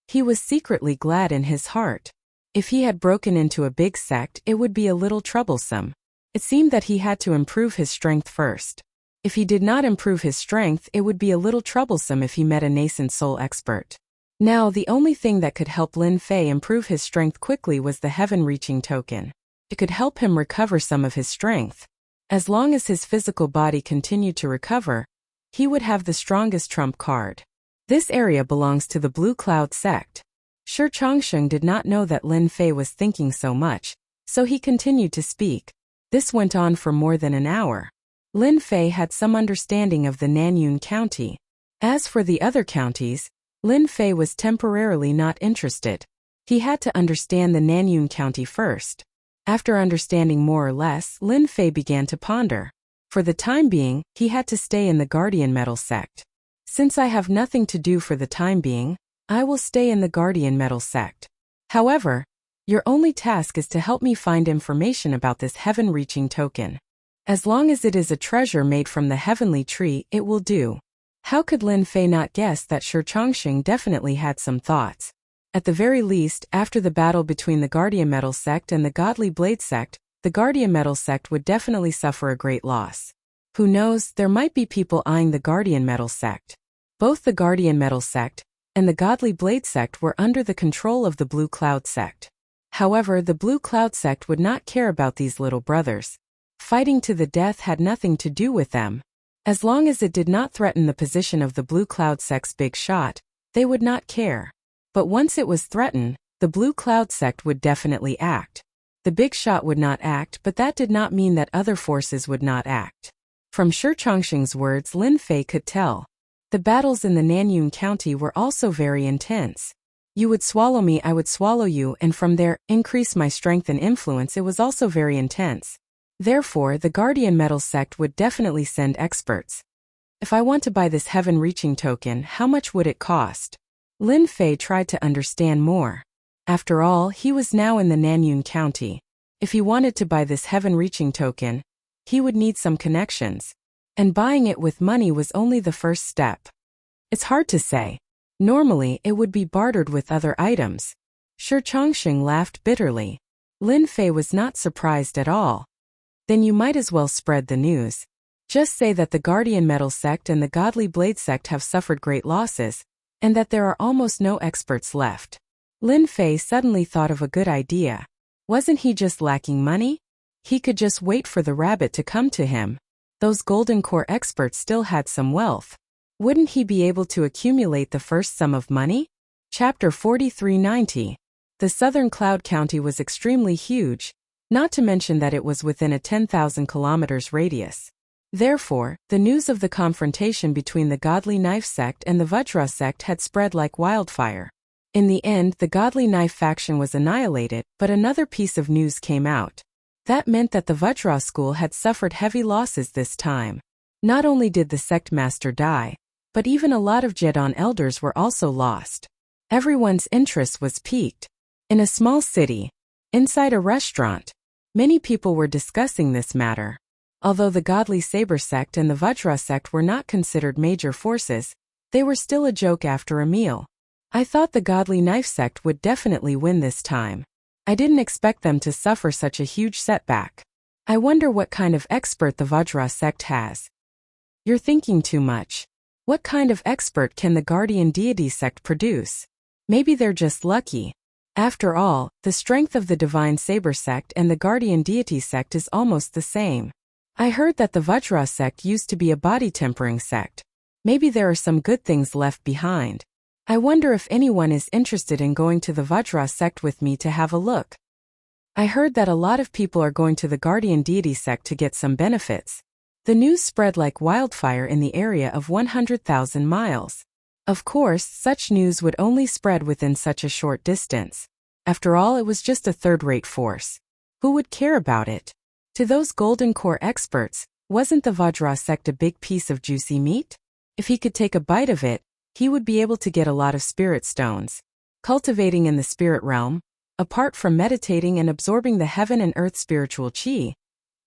He was secretly glad in his heart. If he had broken into a big sect, it would be a little troublesome. It seemed that he had to improve his strength first. If he did not improve his strength, it would be a little troublesome if he met a nascent soul expert. Now, the only thing that could help Lin Fei improve his strength quickly was the heaven-reaching token. It could help him recover some of his strength. As long as his physical body continued to recover, he would have the strongest trump card. This area belongs to the Blue Cloud sect. Shi Changsheng did not know that Lin Fei was thinking so much, so he continued to speak. This went on for more than an hour. Lin Fei had some understanding of the Nanyun County. As for the other counties, Lin Fei was temporarily not interested. He had to understand the Nanyun County first. After understanding more or less, Lin Fei began to ponder. For the time being, he had to stay in the Guardian Metal sect. Since I have nothing to do for the time being, I will stay in the Guardian Metal sect. However, your only task is to help me find information about this heaven-reaching token. As long as it is a treasure made from the heavenly tree, it will do. How could Lin Fei not guess that Shi Changsheng definitely had some thoughts? At the very least, after the battle between the Guardian Metal sect and the Godly Blade sect, the Guardian Metal sect would definitely suffer a great loss. Who knows, there might be people eyeing the Guardian Metal sect. Both the Guardian Metal sect and the Godly Blade sect were under the control of the Blue Cloud sect. However, the Blue Cloud sect would not care about these little brothers. Fighting to the death had nothing to do with them. As long as it did not threaten the position of the Blue Cloud sect's big shot, they would not care. But once it was threatened, the Blue Cloud sect would definitely act. The big shot would not act, but that did not mean that other forces would not act. From Shi Changsheng's words, Lin Fei could tell. The battles in the Nanyun County were also very intense. You would swallow me, I would swallow you, and from there, increase my strength and influence. It was also very intense. Therefore, the Guardian Metal sect would definitely send experts. If I want to buy this heaven-reaching token, how much would it cost? Lin Fei tried to understand more. After all, he was now in the Nanyun County. If he wanted to buy this heaven-reaching token, he would need some connections. And buying it with money was only the first step. It's hard to say. Normally, it would be bartered with other items. Shi Changsheng laughed bitterly. Lin Fei was not surprised at all. Then you might as well spread the news. Just say that the Guardian Metal sect and the Godly Blade sect have suffered great losses, and that there are almost no experts left. Lin Fei suddenly thought of a good idea. Wasn't he just lacking money? He could just wait for the rabbit to come to him. Those Golden Core experts still had some wealth. Wouldn't he be able to accumulate the first sum of money? Chapter 4390. The Southern Cloud County was extremely huge, not to mention that it was within a 10,000 kilometers radius. Therefore, the news of the confrontation between the Godly Knife sect and the Vajra sect had spread like wildfire. In the end, the Godly Knife faction was annihilated, but another piece of news came out. That meant that the Vajra school had suffered heavy losses this time. Not only did the sect master die, but even a lot of Jedon elders were also lost. Everyone's interest was piqued. In a small city, inside a restaurant, many people were discussing this matter. Although the Godly Saber sect and the Vajra sect were not considered major forces, they were still a joke after a meal. I thought the Godly Knife sect would definitely win this time. I didn't expect them to suffer such a huge setback. I wonder what kind of expert the Vajra sect has. You're thinking too much. What kind of expert can the Guardian Deity sect produce? Maybe they're just lucky. After all, the strength of the Divine Saber sect and the Guardian Deity sect is almost the same. I heard that the Vajra sect used to be a body-tempering sect. Maybe there are some good things left behind. I wonder if anyone is interested in going to the Vajra sect with me to have a look. I heard that a lot of people are going to the Guardian Deity sect to get some benefits. The news spread like wildfire in the area of 100,000 miles. Of course, such news would only spread within such a short distance. After all, it was just a third-rate force. Who would care about it? To those golden core experts, wasn't the Vajra sect a big piece of juicy meat? If he could take a bite of it, he would be able to get a lot of spirit stones. Cultivating in the spirit realm, apart from meditating and absorbing the heaven and earth spiritual chi,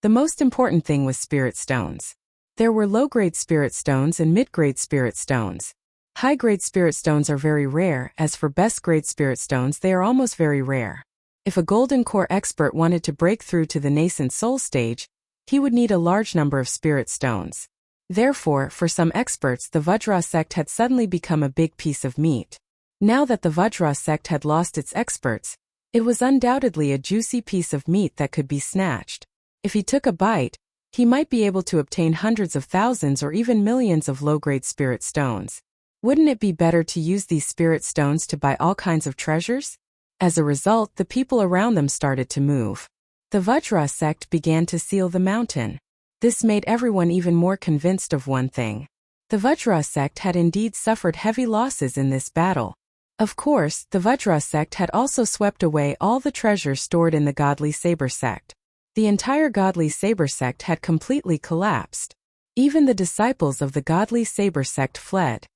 the most important thing was spirit stones. There were low-grade spirit stones and mid-grade spirit stones. High-grade spirit stones are very rare, as for best-grade spirit stones they are almost very rare. If a golden core expert wanted to break through to the nascent soul stage, he would need a large number of spirit stones. Therefore, for some experts the Vajra sect had suddenly become a big piece of meat. Now that the Vajra sect had lost its experts, it was undoubtedly a juicy piece of meat that could be snatched. If he took a bite, he might be able to obtain hundreds of thousands or even millions of low-grade spirit stones. Wouldn't it be better to use these spirit stones to buy all kinds of treasures? As a result, the people around them started to move. The Vajra sect began to seal the mountain. This made everyone even more convinced of one thing. The Vajra sect had indeed suffered heavy losses in this battle. Of course, the Vajra sect had also swept away all the treasures stored in the Godly Saber sect. The entire Godly Saber sect had completely collapsed. Even the disciples of the Godly Saber sect fled.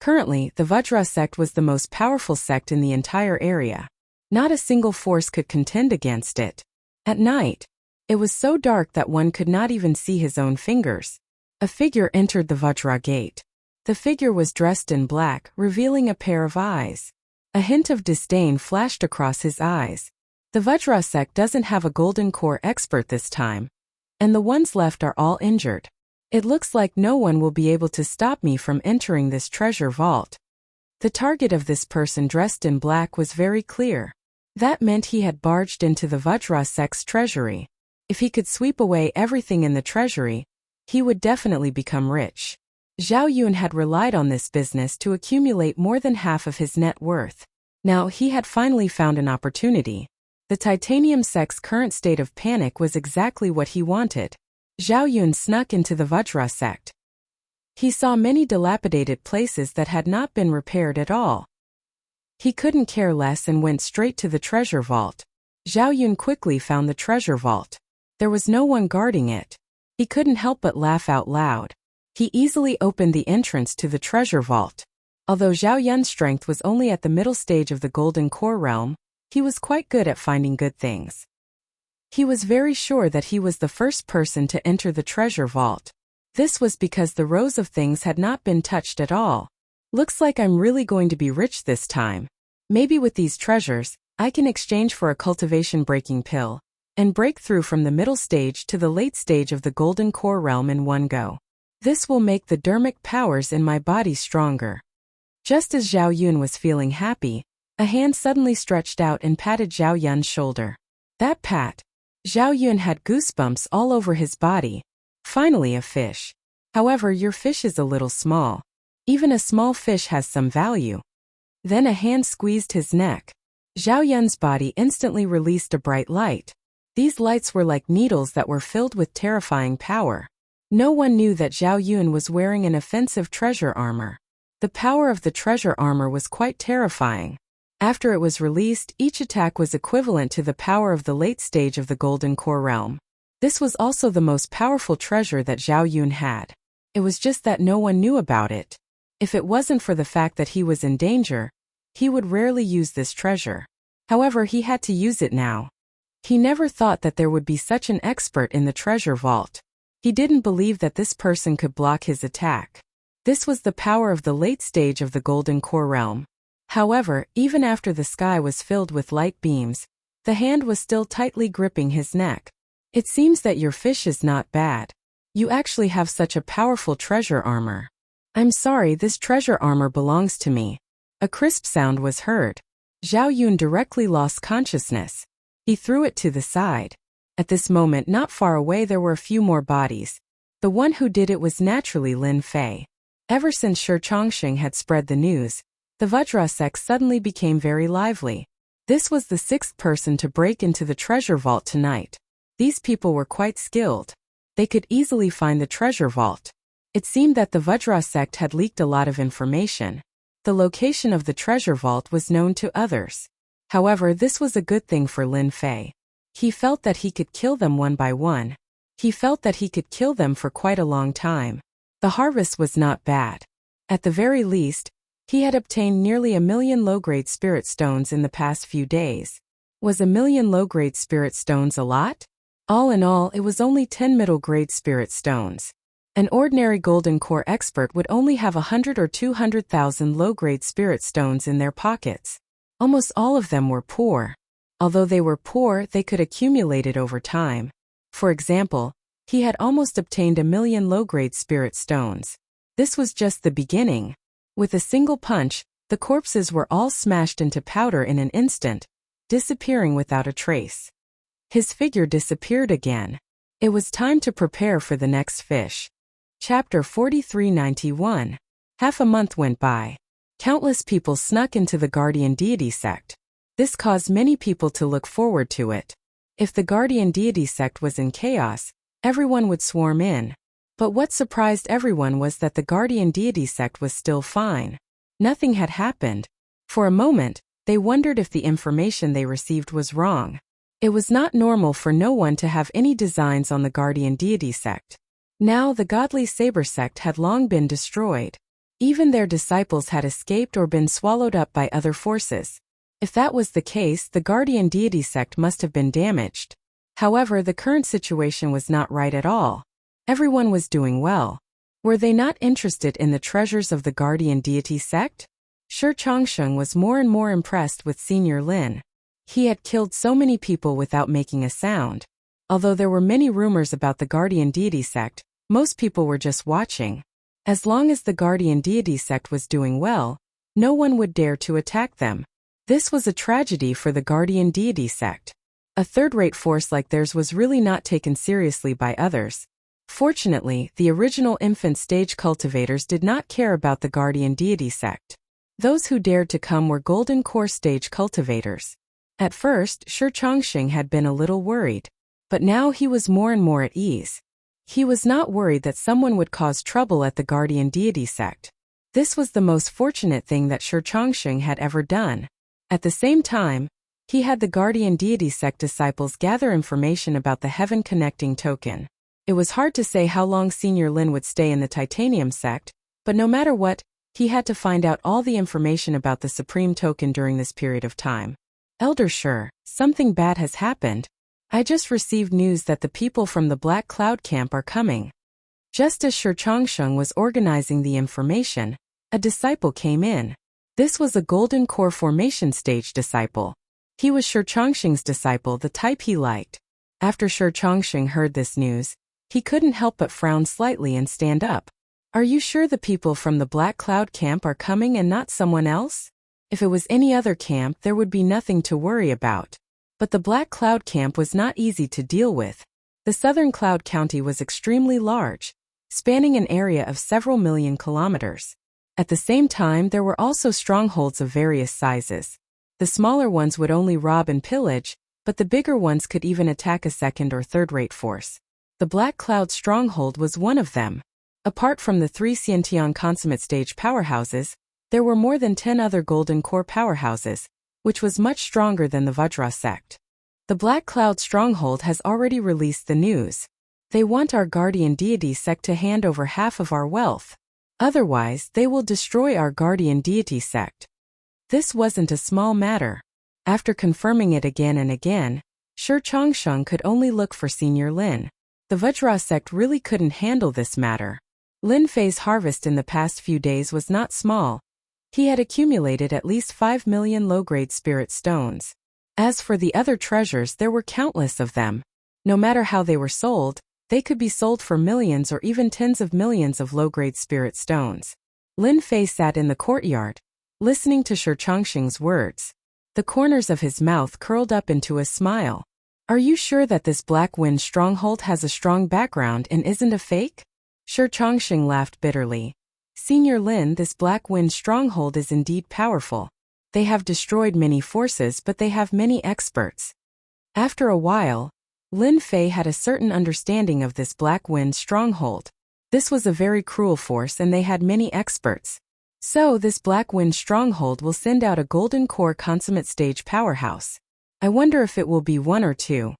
Currently, the Vajra sect was the most powerful sect in the entire area. Not a single force could contend against it. At night, it was so dark that one could not even see his own fingers. A figure entered the Vajra gate. The figure was dressed in black, revealing a pair of eyes. A hint of disdain flashed across his eyes. The Vajra sect doesn't have a golden core expert this time, and the ones left are all injured. It looks like no one will be able to stop me from entering this treasure vault. The target of this person dressed in black was very clear. That meant he had barged into the Vajra sect's treasury. If he could sweep away everything in the treasury, he would definitely become rich. Zhao Yun had relied on this business to accumulate more than half of his net worth. Now he had finally found an opportunity. The titanium sect's current state of panic was exactly what he wanted. Zhao Yun snuck into the Vajra sect. He saw many dilapidated places that had not been repaired at all. He couldn't care less and went straight to the treasure vault. Zhao Yun quickly found the treasure vault. There was no one guarding it. He couldn't help but laugh out loud. He easily opened the entrance to the treasure vault. Although Zhao Yun's strength was only at the middle stage of the golden core realm, he was quite good at finding good things. He was very sure that he was the first person to enter the treasure vault. This was because the rows of things had not been touched at all. Looks like I'm really going to be rich this time. Maybe with these treasures, I can exchange for a cultivation breaking pill, and break through from the middle stage to the late stage of the golden core realm in one go. This will make the dermic powers in my body stronger. Just as Zhao Yun was feeling happy, a hand suddenly stretched out and patted Zhao Yun's shoulder. That pat. Zhao Yun had goosebumps all over his body. Finally a fish. However, your fish is a little small. Even a small fish has some value. Then a hand squeezed his neck. Zhao Yun's body instantly released a bright light. These lights were like needles that were filled with terrifying power. No one knew that Zhao Yun was wearing an offensive treasure armor. The power of the treasure armor was quite terrifying. After it was released, each attack was equivalent to the power of the late stage of the golden core realm. This was also the most powerful treasure that Zhao Yun had. It was just that no one knew about it. If it wasn't for the fact that he was in danger, he would rarely use this treasure. However, he had to use it now. He never thought that there would be such an expert in the treasure vault. He didn't believe that this person could block his attack. This was the power of the late stage of the golden core realm. However, even after the sky was filled with light beams, the hand was still tightly gripping his neck. It seems that your fish is not bad. You actually have such a powerful treasure armor. I'm sorry, this treasure armor belongs to me. A crisp sound was heard. Zhao Yun directly lost consciousness. He threw it to the side. At this moment, not far away, there were a few more bodies. The one who did it was naturally Lin Fei. Ever since Shi Chongqing had spread the news, the Vajra sect suddenly became very lively. This was the sixth person to break into the treasure vault tonight. These people were quite skilled. They could easily find the treasure vault. It seemed that the Vajra sect had leaked a lot of information. The location of the treasure vault was known to others. However, this was a good thing for Lin Fei. He felt that he could kill them one by one. He felt that he could kill them for quite a long time. The harvest was not bad. At the very least, he had obtained nearly 1,000,000 low-grade spirit stones in the past few days. Was 1,000,000 low-grade spirit stones a lot? All in all, it was only 10 middle-grade spirit stones. An ordinary golden core expert would only have 100 or 200,000 low-grade spirit stones in their pockets. Almost all of them were poor. Although they were poor, they could accumulate it over time. For example, he had almost obtained 1,000,000 low-grade spirit stones. This was just the beginning. With a single punch, the corpses were all smashed into powder in an instant, disappearing without a trace. His figure disappeared again. It was time to prepare for the next fish. Chapter 4391. Half a month went by. Countless people snuck into the Guardian Deity sect. This caused many people to look forward to it. If the Guardian Deity sect was in chaos, everyone would swarm in. But what surprised everyone was that the Guardian Deity sect was still fine. Nothing had happened. For a moment, they wondered if the information they received was wrong. It was not normal for no one to have any designs on the Guardian Deity sect. Now the Godly Saber sect had long been destroyed. Even their disciples had escaped or been swallowed up by other forces. If that was the case, the Guardian Deity sect must have been damaged. However, the current situation was not right at all. Everyone was doing well. Were they not interested in the treasures of the Guardian Deity sect? Shi Changsheng was more and more impressed with Senior Lin. He had killed so many people without making a sound. Although there were many rumors about the Guardian Deity sect, most people were just watching. As long as the Guardian Deity sect was doing well, no one would dare to attack them. This was a tragedy for the Guardian Deity sect. A third-rate force like theirs was really not taken seriously by others. Fortunately, the original infant stage cultivators did not care about the Guardian Deity sect. Those who dared to come were golden core stage cultivators. At first, Shi Changsheng had been a little worried, but now he was more and more at ease. He was not worried that someone would cause trouble at the Guardian Deity sect. This was the most fortunate thing that Shi Changsheng had ever done. At the same time, he had the Guardian Deity sect disciples gather information about the Heaven Connecting Token. It was hard to say how long Senior Lin would stay in the Titanium sect, but no matter what, he had to find out all the information about the Supreme Token during this period of time. Elder Shi, something bad has happened. I just received news that the people from the Black Cloud camp are coming. Just as Shi Changsheng was organizing the information, a disciple came in. This was a Golden Core Formation Stage disciple. He was Shi Changsheng's disciple, the type he liked. After Shi Changsheng heard this news, he couldn't help but frown slightly and stand up. Are you sure the people from the Black Cloud camp are coming and not someone else? If it was any other camp, there would be nothing to worry about. But the Black Cloud camp was not easy to deal with. The southern Cloud County was extremely large, spanning an area of several million kilometers. At the same time, there were also strongholds of various sizes. The smaller ones would only rob and pillage, but the bigger ones could even attack a second or third-rate force. The Black Cloud stronghold was one of them. Apart from the 3 Xiantian consummate stage powerhouses, there were more than 10 other golden core powerhouses, which was much stronger than the Vajra sect. The Black Cloud stronghold has already released the news. They want our Guardian Deity sect to hand over half of our wealth. Otherwise, they will destroy our Guardian Deity sect. This wasn't a small matter. After confirming it again and again, Shi Changsheng could only look for Senior Lin. The Vajra sect really couldn't handle this matter. Lin Fei's harvest in the past few days was not small. He had accumulated at least 5,000,000 low-grade spirit stones. As for the other treasures, there were countless of them. No matter how they were sold, they could be sold for millions or even tens of millions of low-grade spirit stones. Lin Fei sat in the courtyard, listening to Shi Changsheng's words. The corners of his mouth curled up into a smile. Are you sure that this Black Wind stronghold has a strong background and isn't a fake? Shi Changsheng laughed bitterly. Senior Lin, this Black Wind stronghold is indeed powerful. They have destroyed many forces, but they have many experts. After a while, Lin Fei had a certain understanding of this Black Wind stronghold. This was a very cruel force and they had many experts. So this Black Wind stronghold will send out a golden core consummate stage powerhouse. I wonder if it will be one or two.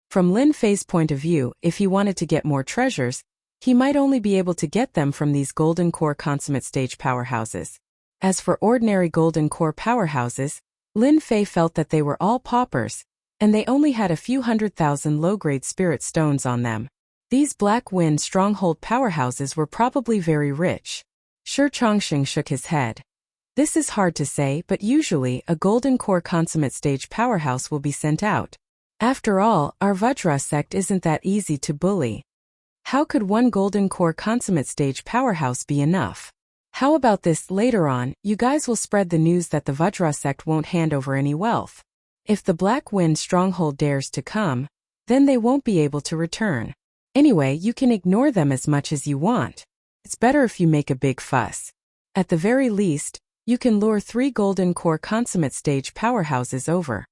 From Lin Fei's point of view, if he wanted to get more treasures, he might only be able to get them from these golden core consummate stage powerhouses. As for ordinary golden core powerhouses, Lin Fei felt that they were all paupers, and they only had a few 100,000 low-grade spirit stones on them. These Black Wind stronghold powerhouses were probably very rich. Shi Chongqing shook his head. This is hard to say, but usually a golden core consummate stage powerhouse will be sent out. After all, our Vajra sect isn't that easy to bully. How could one golden core consummate stage powerhouse be enough? How about this: later on, you guys will spread the news that the Vajra sect won't hand over any wealth. If the Black Wind stronghold dares to come, then they won't be able to return. Anyway, you can ignore them as much as you want. It's better if you make a big fuss. At the very least, you can lure 3 golden core consummate stage powerhouses over.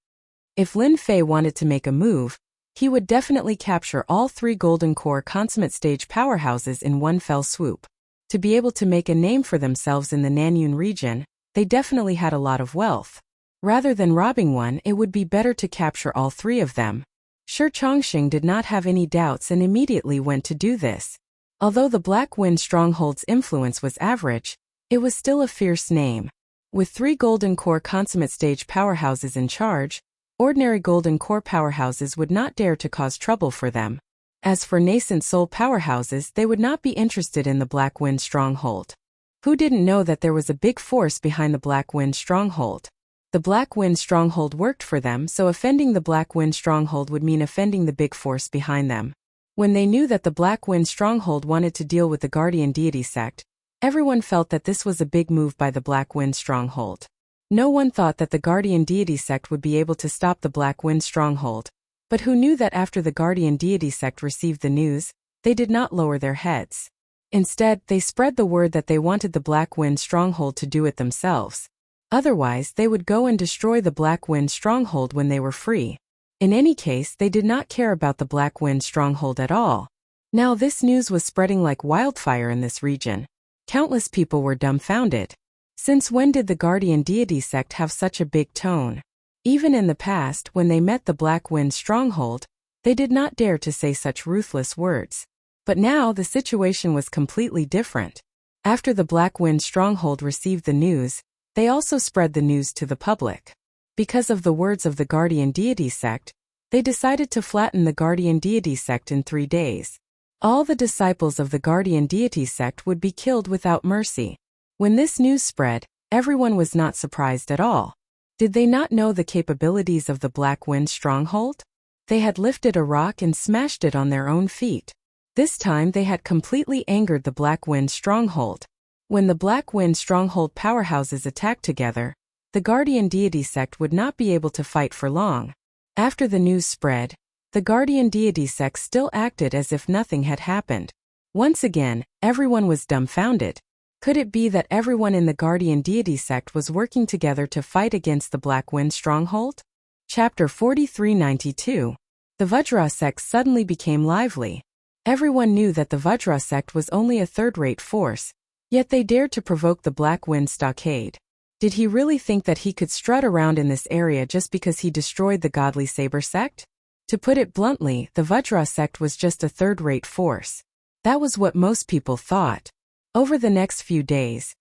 If Lin Fei wanted to make a move, he would definitely capture all 3 golden core consummate stage powerhouses in one fell swoop. To be able to make a name for themselves in the Nanyun region, they definitely had a lot of wealth. Rather than robbing one, it would be better to capture all 3 of them. Shi Chongqing did not have any doubts and immediately went to do this. Although the Black Wind stronghold's influence was average, it was still a fierce name. With 3 golden core consummate stage powerhouses in charge, ordinary golden core powerhouses would not dare to cause trouble for them. As for nascent soul powerhouses, they would not be interested in the Black Wind stronghold. Who didn't know that there was a big force behind the Black Wind stronghold? The Black Wind stronghold worked for them, so offending the Black Wind stronghold would mean offending the big force behind them. When they knew that the Black Wind stronghold wanted to deal with the Guardian Deity sect, everyone felt that this was a big move by the Black Wind stronghold. No one thought that the Guardian Deity sect would be able to stop the Black Wind stronghold, but who knew that after the Guardian Deity sect received the news, they did not lower their heads. Instead, they spread the word that they wanted the Black Wind stronghold to do it themselves. Otherwise, they would go and destroy the Black Wind stronghold when they were free. In any case, they did not care about the Black Wind stronghold at all. Now this news was spreading like wildfire in this region. Countless people were dumbfounded. Since when did the Guardian Deity sect have such a big tone? Even in the past, when they met the Black Wind stronghold, they did not dare to say such ruthless words. But now the situation was completely different. After the Black Wind stronghold received the news, they also spread the news to the public. Because of the words of the Guardian Deity sect, they decided to flatten the Guardian Deity sect in 3 days. All the disciples of the Guardian Deity sect would be killed without mercy. When this news spread, everyone was not surprised at all. Did they not know the capabilities of the Black Wind stronghold? They had lifted a rock and smashed it on their own feet. This time they had completely angered the Black Wind stronghold. When the Black Wind stronghold powerhouses attacked together, the Guardian Deity sect would not be able to fight for long. After the news spread, the Guardian Deity sect still acted as if nothing had happened. Once again, everyone was dumbfounded. Could it be that everyone in the Guardian Deity sect was working together to fight against the Black Wind stronghold? Chapter 4392. The Vajra sect suddenly became lively. Everyone knew that the Vajra sect was only a third-rate force, yet they dared to provoke the Black Wind stockade. Did he really think that he could strut around in this area just because he destroyed the Godly Saber sect? To put it bluntly, the Vajra sect was just a third-rate force. That was what most people thought. Over the next few days,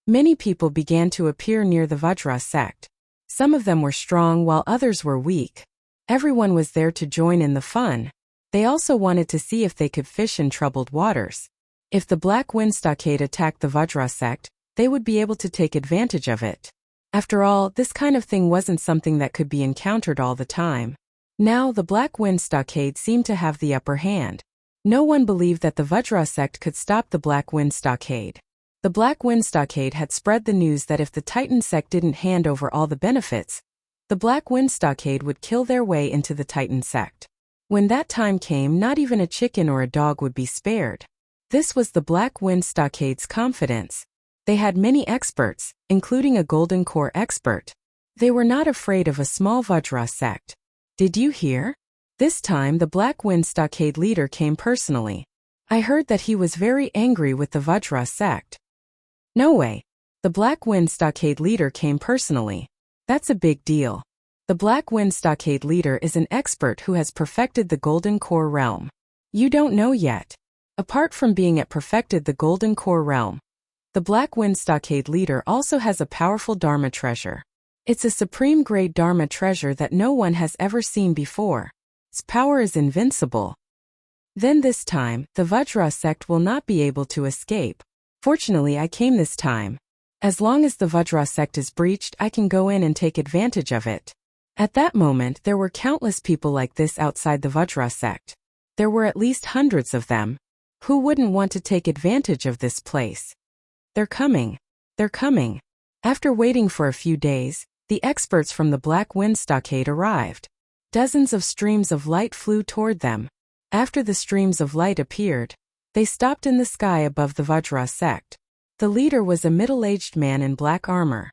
many people began to appear near the Vajra sect. Some of them were strong while others were weak. Everyone was there to join in the fun. They also wanted to see if they could fish in troubled waters. If the Black Wind stockade attacked the Vajra sect, they would be able to take advantage of it. After all, this kind of thing wasn't something that could be encountered all the time. Now the Black Wind stockade seemed to have the upper hand. No one believed that the Vajra sect could stop the Black Wind stockade. The Black Wind stockade had spread the news that if the Titan sect didn't hand over all the benefits, the Black Wind stockade would kill their way into the Titan sect. When that time came, not even a chicken or a dog would be spared. This was the Black Wind stockade's confidence. They had many experts, including a Golden Core expert. They were not afraid of a small Vajra sect. Did you hear? This time the Black Wind stockade leader came personally. I heard that he was very angry with the Vajra sect. No way. The The Black Wind Stockade leader came personally. That's a big deal. The Black Wind Stockade leader is an expert who has perfected the Golden Core realm. You don't know yet. Apart from being at perfected the Golden Core realm, the Black Wind Stockade leader also has a powerful Dharma treasure. It's a supreme grade Dharma treasure that no one has ever seen before. Its power is invincible. Then this time, the Vajra sect will not be able to escape. Fortunately, I came this time. As long as the Vajra sect is breached, I can go in and take advantage of it. At that moment, there were countless people like this outside the Vajra sect. There were at least hundreds of them. Who wouldn't want to take advantage of this place? They're coming. They're coming. After waiting for a few days, the experts from the Black Wind Stockade arrived. Dozens of streams of light flew toward them. After the streams of light appeared, they stopped in the sky above the Vajra sect. The leader was a middle-aged man in black armor.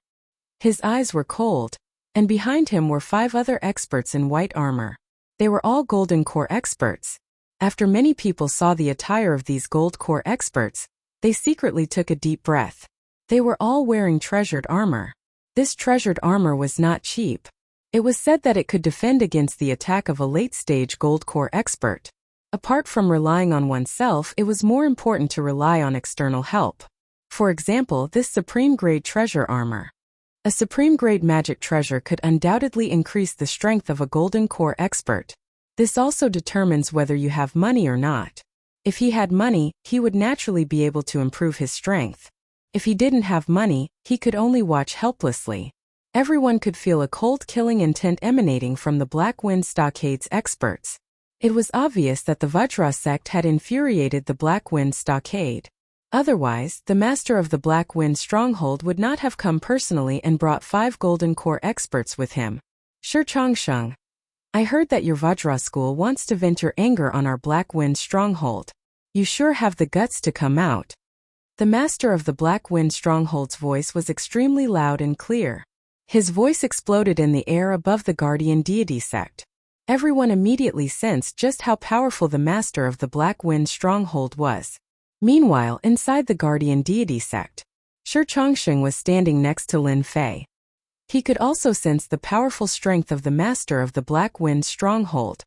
His eyes were cold, and behind him were 5 other experts in white armor. They were all Golden Core experts. After many people saw the attire of these Gold Core experts, they secretly took a deep breath. They were all wearing treasured armor. This treasured armor was not cheap. It was said that it could defend against the attack of a late-stage Gold Core expert. Apart from relying on oneself, it was more important to rely on external help. For example, this supreme-grade treasure armor. A supreme-grade magic treasure could undoubtedly increase the strength of a Golden Core expert. This also determines whether you have money or not. If he had money, he would naturally be able to improve his strength. If he didn't have money, he could only watch helplessly. Everyone could feel a cold killing intent emanating from the Black Wind Stockade's experts. It was obvious that the Vajra sect had infuriated the Black Wind Stockade. Otherwise, the master of the Black Wind stronghold would not have come personally and brought 5 Golden Core experts with him. Shang, I heard that your Vajra school wants to vent your anger on our Black Wind stronghold. You sure have the guts to come out. The master of the Black Wind stronghold's voice was extremely loud and clear. His voice exploded in the air above the guardian deity sect. Everyone immediately sensed just how powerful the master of the Black Wind stronghold was. Meanwhile, inside the guardian deity sect, Shang was standing next to Lin Fei. He could also sense the powerful strength of the master of the Black Wind stronghold.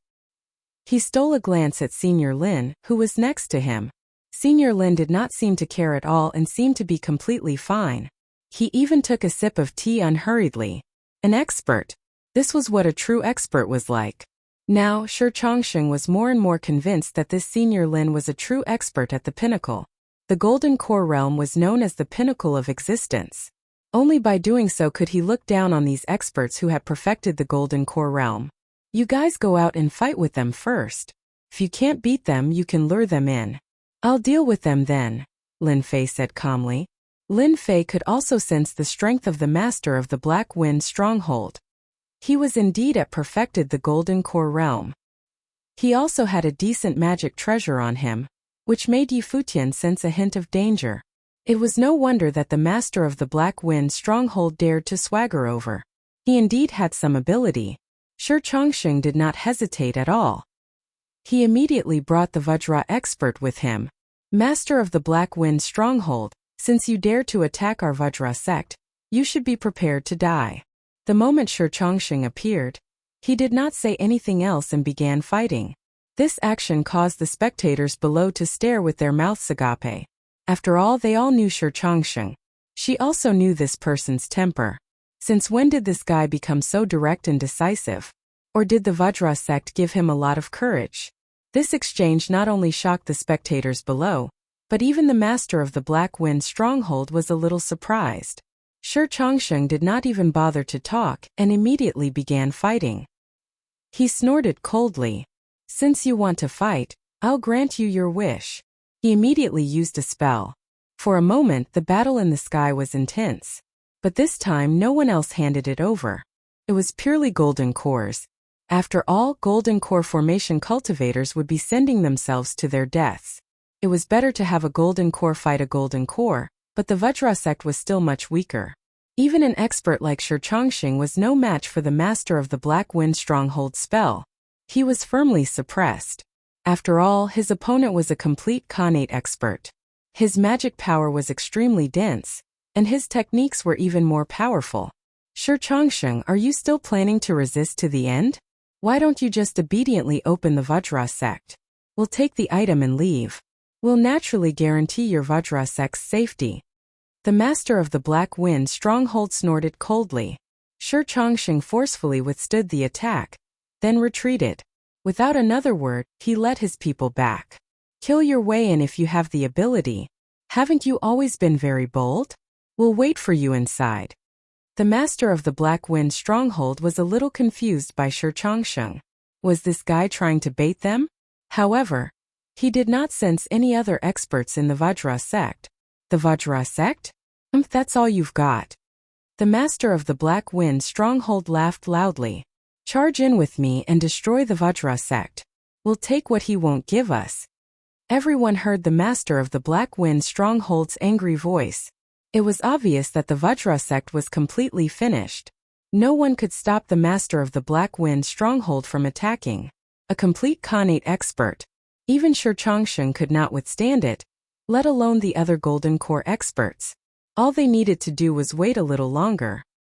He stole a glance at Senior Lin, who was next to him. Senior Lin did not seem to care at all and seemed to be completely fine. He even took a sip of tea unhurriedly. An expert. This was what a true expert was like. Now, Shang was more and more convinced that this Senior Lin was a true expert at the pinnacle. The Golden Core realm was known as the pinnacle of existence. Only by doing so could he look down on these experts who had perfected the Golden Core realm. You guys go out and fight with them first. If you can't beat them, you can lure them in. I'll deal with them then, Lin Fei said calmly. Lin Fei could also sense the strength of the master of the Black Wind stronghold. He was indeed at perfected the Golden Core realm. He also had a decent magic treasure on him, which made Yi Futian sense a hint of danger. It was no wonder that the master of the Black Wind stronghold dared to swagger over. He indeed had some ability. Shang did not hesitate at all. He immediately brought the Vajra expert with him. Master of the Black Wind stronghold, since you dare to attack our Vajra sect, you should be prepared to die. The moment Shang appeared, he did not say anything else and began fighting. This action caused the spectators below to stare with their mouths agape. After all, they all knew Shang. She also knew this person's temper. Since when did this guy become so direct and decisive? Or did the Vajra sect give him a lot of courage? This exchange not only shocked the spectators below, but even the master of the Black Wind stronghold was a little surprised. Shang did not even bother to talk and immediately began fighting. He snorted coldly. Since you want to fight, I'll grant you your wish. He immediately used a spell. For a moment, the battle in the sky was intense. But this time, no one else handed it over. It was purely Golden Cores. After all, Golden Core formation cultivators would be sending themselves to their deaths. It was better to have a Golden Core fight a Golden Core, but the Vajra sect was still much weaker. Even an expert like Shang was no match for the master of the Black Wind stronghold spell. He was firmly suppressed. After all, his opponent was a complete Khanate expert. His magic power was extremely dense, and his techniques were even more powerful. Shi Changsheng, are you still planning to resist to the end? Why don't you just obediently open the Vajra sect? We'll take the item and leave. We'll naturally guarantee your Vajra sect's safety. The master of the Black Wind stronghold snorted coldly. Shi Changsheng forcefully withstood the attack, then retreated. Without another word, he led his people back. Kill your way in if you have the ability. Haven't you always been very bold? We'll wait for you inside. The master of the Black Wind stronghold was a little confused by Shi Changsheng. Was this guy trying to bait them? However, he did not sense any other experts in the Vajra sect. The Vajra sect? That's all you've got. The master of the Black Wind stronghold laughed loudly. Charge in with me and destroy the Vajra sect. We'll take what he won't give us. Everyone heard the master of the Black Wind stronghold's angry voice. It was obvious that the Vajra sect was completely finished. No one could stop the master of the Black Wind stronghold from attacking. A complete Khanate expert. Even Shi Changsheng could not withstand it, let alone the other Golden Core experts. All they needed to do was wait a little longer.